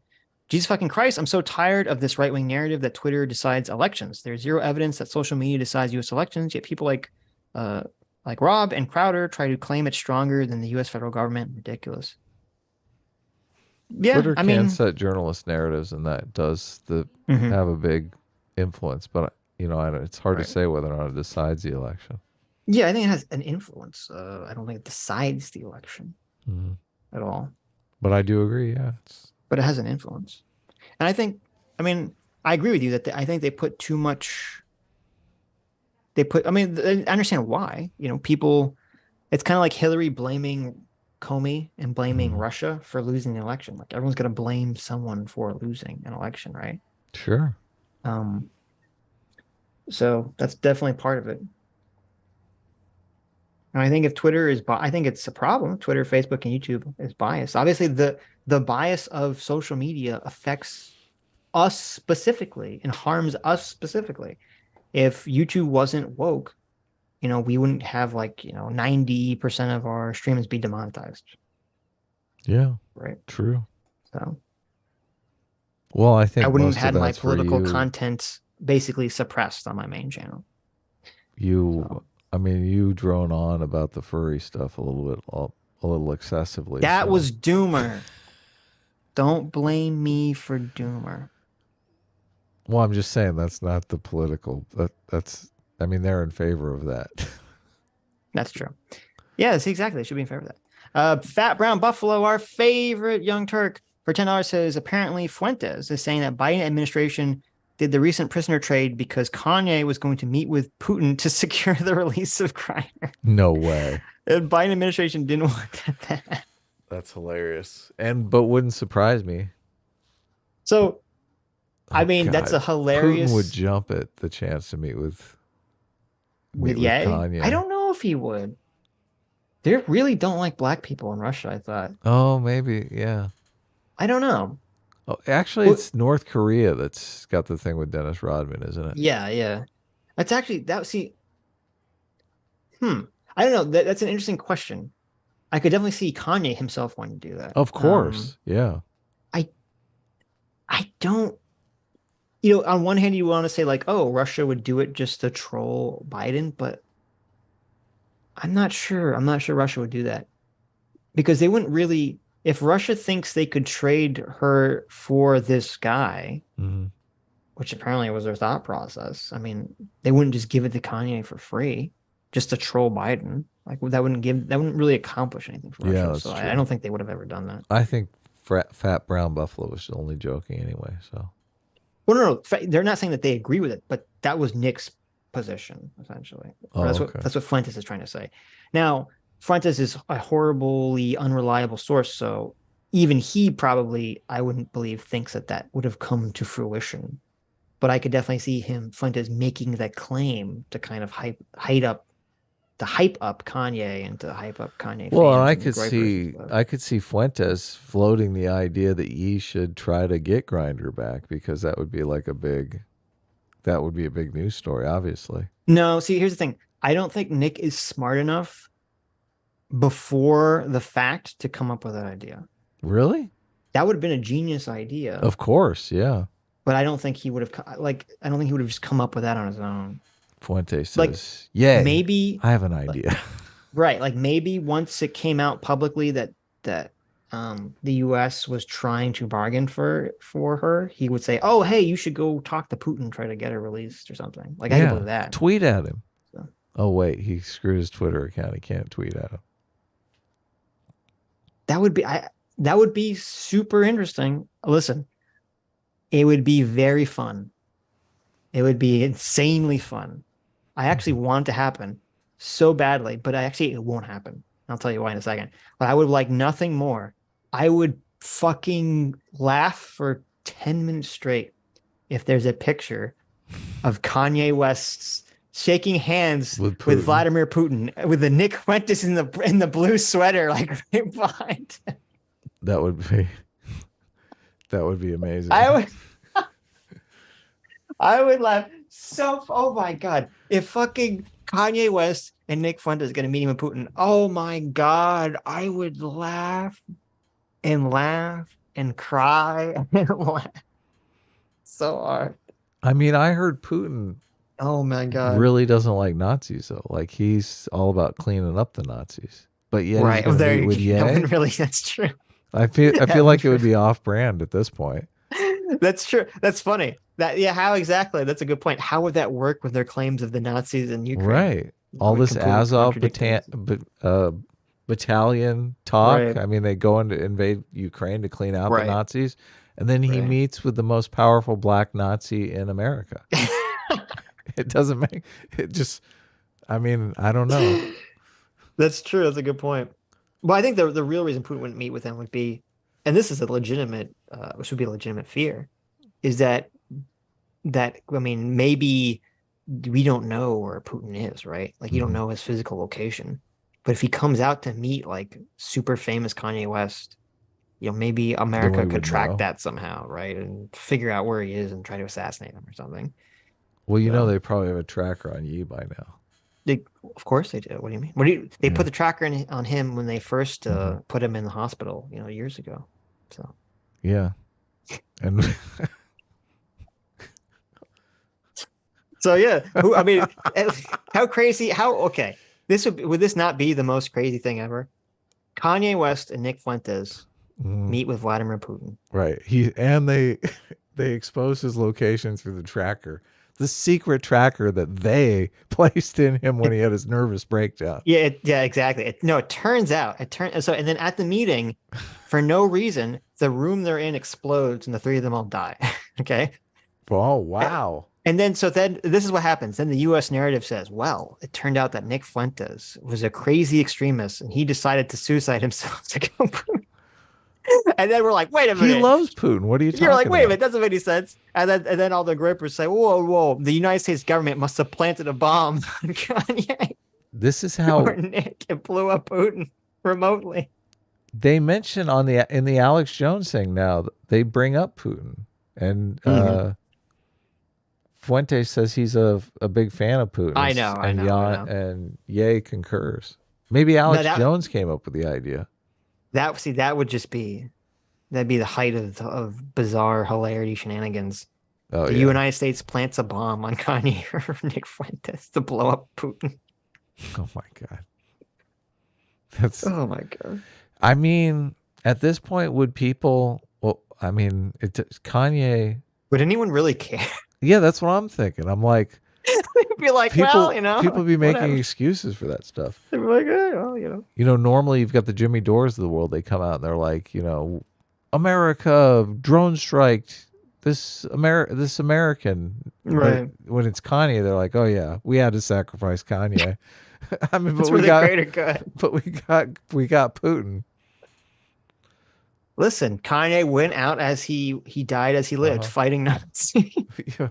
Jesus fucking Christ, I'm so tired of this right-wing narrative that Twitter decides elections. There's zero evidence that social media decides U.S. elections, yet people like Rob and Crowder try to claim it's stronger than the U.S. federal government. Ridiculous. Yeah, Twitter can set journalist narratives, and that does have a big influence. But it's hard to say whether or not it decides the election. Yeah, I think it has an influence. I don't think it decides the election at all. But I do agree, yeah. But it has an influence. And I agree with you that I think they put too much. I understand why. People, it's kind of like Hillary blaming Comey and blaming Russia for losing the election. Like everyone's going to blame someone for losing an election, right? Sure. So that's definitely part of it. And I think if Twitter is, I think it's a problem. Twitter, Facebook, and YouTube is biased. Obviously, the bias of social media affects us specifically and harms us specifically. If YouTube wasn't woke, we wouldn't have 90% of our streams be demonetized. Yeah. Right. True. So. Well, I think I wouldn't have had my political content basically suppressed on my main channel. You drone on about the furry stuff a little excessively. That was Doomer. Don't blame me for Doomer. Well, I'm just saying that's not the political. They're in favor of that. That's true. Yes, exactly. They should be in favor of that. Fat Brown Buffalo, our favorite young Turk, for $10 says apparently Fuentes is saying that Biden administration did the recent prisoner trade because Kanye was going to meet with Putin to secure the release of Griner. No way. The Biden administration didn't want that. That's hilarious. But wouldn't surprise me. So, that's a hilarious. Putin would jump at the chance to meet with Kanye. I don't know if he would. They really don't like black people in Russia, I thought. Oh, maybe, yeah. I don't know. Oh, actually, it's North Korea that's got the thing with Dennis Rodman, isn't it? Yeah. That's actually I don't know. That's an interesting question. I could definitely see Kanye himself wanting to do that. Of course, yeah. I don't. On one hand, you want to say Russia would do it just to troll Biden, but I'm not sure. I'm not sure Russia would do that because they wouldn't really. if Russia thinks they could trade her for this guy, which apparently was their thought process, I mean, they wouldn't just give it to Kanye for free just to troll Biden. Like that wouldn't really accomplish anything for Russia. That's so true. I don't think they would have ever done that. I think Fat Brown Buffalo was only joking anyway. So, well, no, they're not saying that they agree with it, but that was Nick's position essentially. That's what Fuentes is trying to say. Now, Fuentes is a horribly unreliable source, so even he probably, I wouldn't believe, thinks that would have come to fruition. But I could definitely see Fuentes making that claim to kind of hype up Kanye and to hype up Kanye. Well, and I could see Fuentes floating the idea that Ye should try to get Grindr back, because that would be a big news story, obviously. No, see, here's the thing. I don't think Nick is smart enough before the fact to come up with that idea. Really? That would have been a genius idea. Of course, yeah. But I don't think he would have just come up with that on his own. Fuentes says, "Yeah, maybe I have an idea." Right, like maybe once it came out publicly that the U.S. was trying to bargain for her, he would say, "Oh, hey, you should go talk to Putin, try to get her released or something." Like I can believe that. Tweet at him. So. Oh wait, he screwed his Twitter account. He can't tweet at him. That would be super interesting. Listen, it would be very fun. It would be insanely fun. I actually want it to happen so badly, but it won't happen. I'll tell you why in a second. But I would like nothing more. I would fucking laugh for 10 minutes straight if there's a picture of Kanye West shaking hands with Vladimir Putin, with the Nick Fuentes in the blue sweater, like right behind him. That would be amazing. I would laugh so. Oh my god! If fucking Kanye West and Nick Fuentes going to meet him with Putin, oh my god! I would laugh and cry and laugh so hard. I mean, I heard Putin. Oh my god! Really doesn't like Nazis though. Like he's all about cleaning up the Nazis. But yeah, right. Really, that's true. I feel like it would be off-brand at this point. That's true. That's funny. How exactly? That's a good point. How would that work with their claims of the Nazis in Ukraine? Right. All this Azov battalion talk. Right. I mean, they go in to invade Ukraine to clean out the Nazis, and then he meets with the most powerful black Nazi in America. It doesn't make it just. I mean, I don't know. That's true. That's a good point. Well, I think the real reason Putin wouldn't meet with him would be, and this is a legitimate, which would be a legitimate fear, is that I mean, maybe we don't know where Putin is, right? Like you don't know his physical location, but if he comes out to meet like super famous Kanye West, maybe America could track that somehow, right, and figure out where he is and try to assassinate him or something. Well, they probably have a tracker on Yi by now. Of course they do. What do you mean? They put the tracker on him when they first put him in the hospital, years ago. So yeah, and so yeah. I mean, how crazy? Okay? Would this not be the most crazy thing ever? Kanye West and Nick Fuentes meet with Vladimir Putin. Right. They expose his location through the tracker. The secret tracker that they placed in him when he had his nervous breakdown. Yeah, exactly. It turns out, and then at the meeting, for no reason, the room they're in explodes and the three of them all die. Okay. Oh, wow. And then this is what happens. Then the U.S. narrative says, well, it turned out that Nick Fuentes was a crazy extremist and he decided to suicide himself to kill Putin. And then we're like, wait a minute. He loves Putin. What are you talking about? You're like, wait a minute, that doesn't make any sense. And then all the grippers say, whoa, the United States government must have planted a bomb on Kanye. This is how or Nick and blew up Putin remotely. They mention in the Alex Jones thing now, they bring up Putin. And Fuentes says he's a big fan of Putin. I know. And Ye concurs. Maybe Alex Jones came up with the idea. That would just be, that'd be the height of bizarre hilarity shenanigans. The United States plants a bomb on Kanye or Nick Fuentes to blow up Putin. Oh my God. Oh my God. I mean, At this point, would people? Well, I mean, Kanye. Would anyone really care? Yeah, that's what I'm thinking. I'm like, they'd be like, people, well, people be making whatever. excuses for that stuff. They'd be like, well, normally you've got the Jimmy Dores of the world. They come out and they're like, America drone striked this American. Right. But when it's Kanye, they're like, oh yeah, we had to sacrifice Kanye. I mean, but we got greater good. But we got Putin. Listen, Kanye went out as he died as he lived, fighting Nazis. Yeah.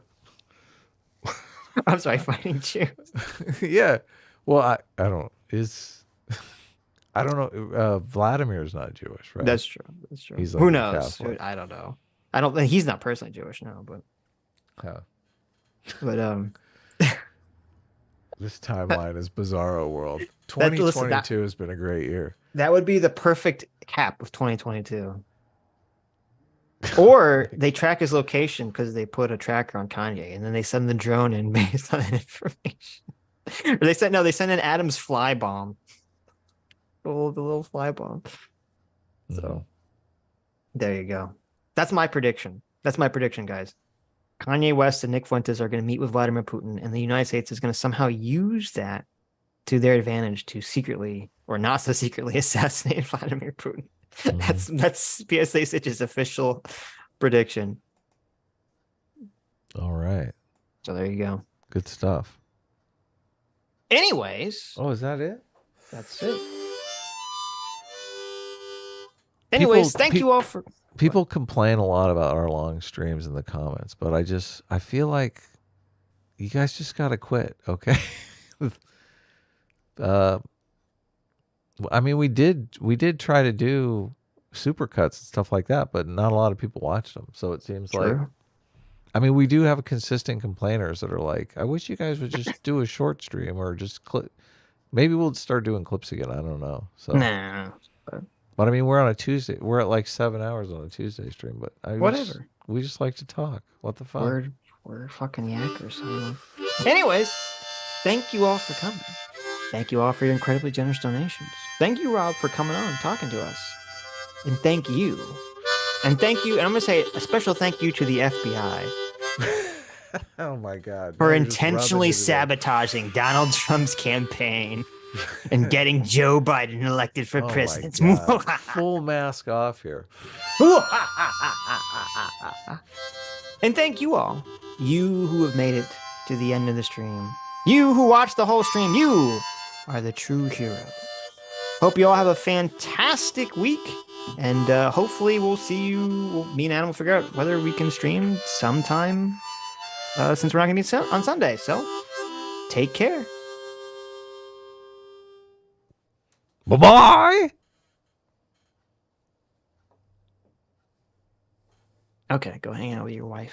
I'm sorry, fighting Jews. Yeah. Well, I don't know. Vladimir's not Jewish, right? That's true. He's Who knows? I don't know. I don't think he's not personally Jewish now, but. But this timeline is bizarro world. 2022 has been a great year. That would be the perfect cap of 2022. Or they track his location because they put a tracker on Kanye, and then they send the drone in based on that information. Or they send in Adam's fly bomb. The little fly bomb. So there you go. That's my prediction. That's my prediction, guys. Kanye West and Nick Fuentes are going to meet with Vladimir Putin, and the United States is going to somehow use that to their advantage to secretly or not so secretly assassinate Vladimir Putin. That's PSA Sitch's official prediction. All right. So there you go. Good stuff. Anyways. Oh, is that it? That's it. Anyways, thank you all for... People complain a lot about our long streams in the comments, but I feel like you guys just got to quit, okay? I mean, we did try to do supercuts and stuff like that, but not a lot of people watched them. So it seems like, I mean, we do have consistent complainers that are like, I wish you guys would just do a short stream or just clip. Maybe we'll start doing clips again. I don't know. So, but I mean, we're on a Tuesday. We're at like 7 hours on a Tuesday stream, but whatever. We just like to talk. What the fuck? We're fucking yackers. Anyways, thank you all for coming. Thank you all for your incredibly generous donations. Thank you, Rob, for coming on and talking to us. And thank you. And I'm going to say a special thank you to the FBI. Oh, my God. For intentionally sabotaging Donald Trump's campaign and getting Joe Biden elected for president. Full mask off here. And thank you all. You who have made it to the end of the stream. You who watched the whole stream. You are the true heroes. Hope you all have a fantastic week, and hopefully we'll see you. Me and Adam will figure out whether we can stream sometime, since we're not going to meet on Sunday. So take care. Bye-bye. Okay, go hang out with your wife.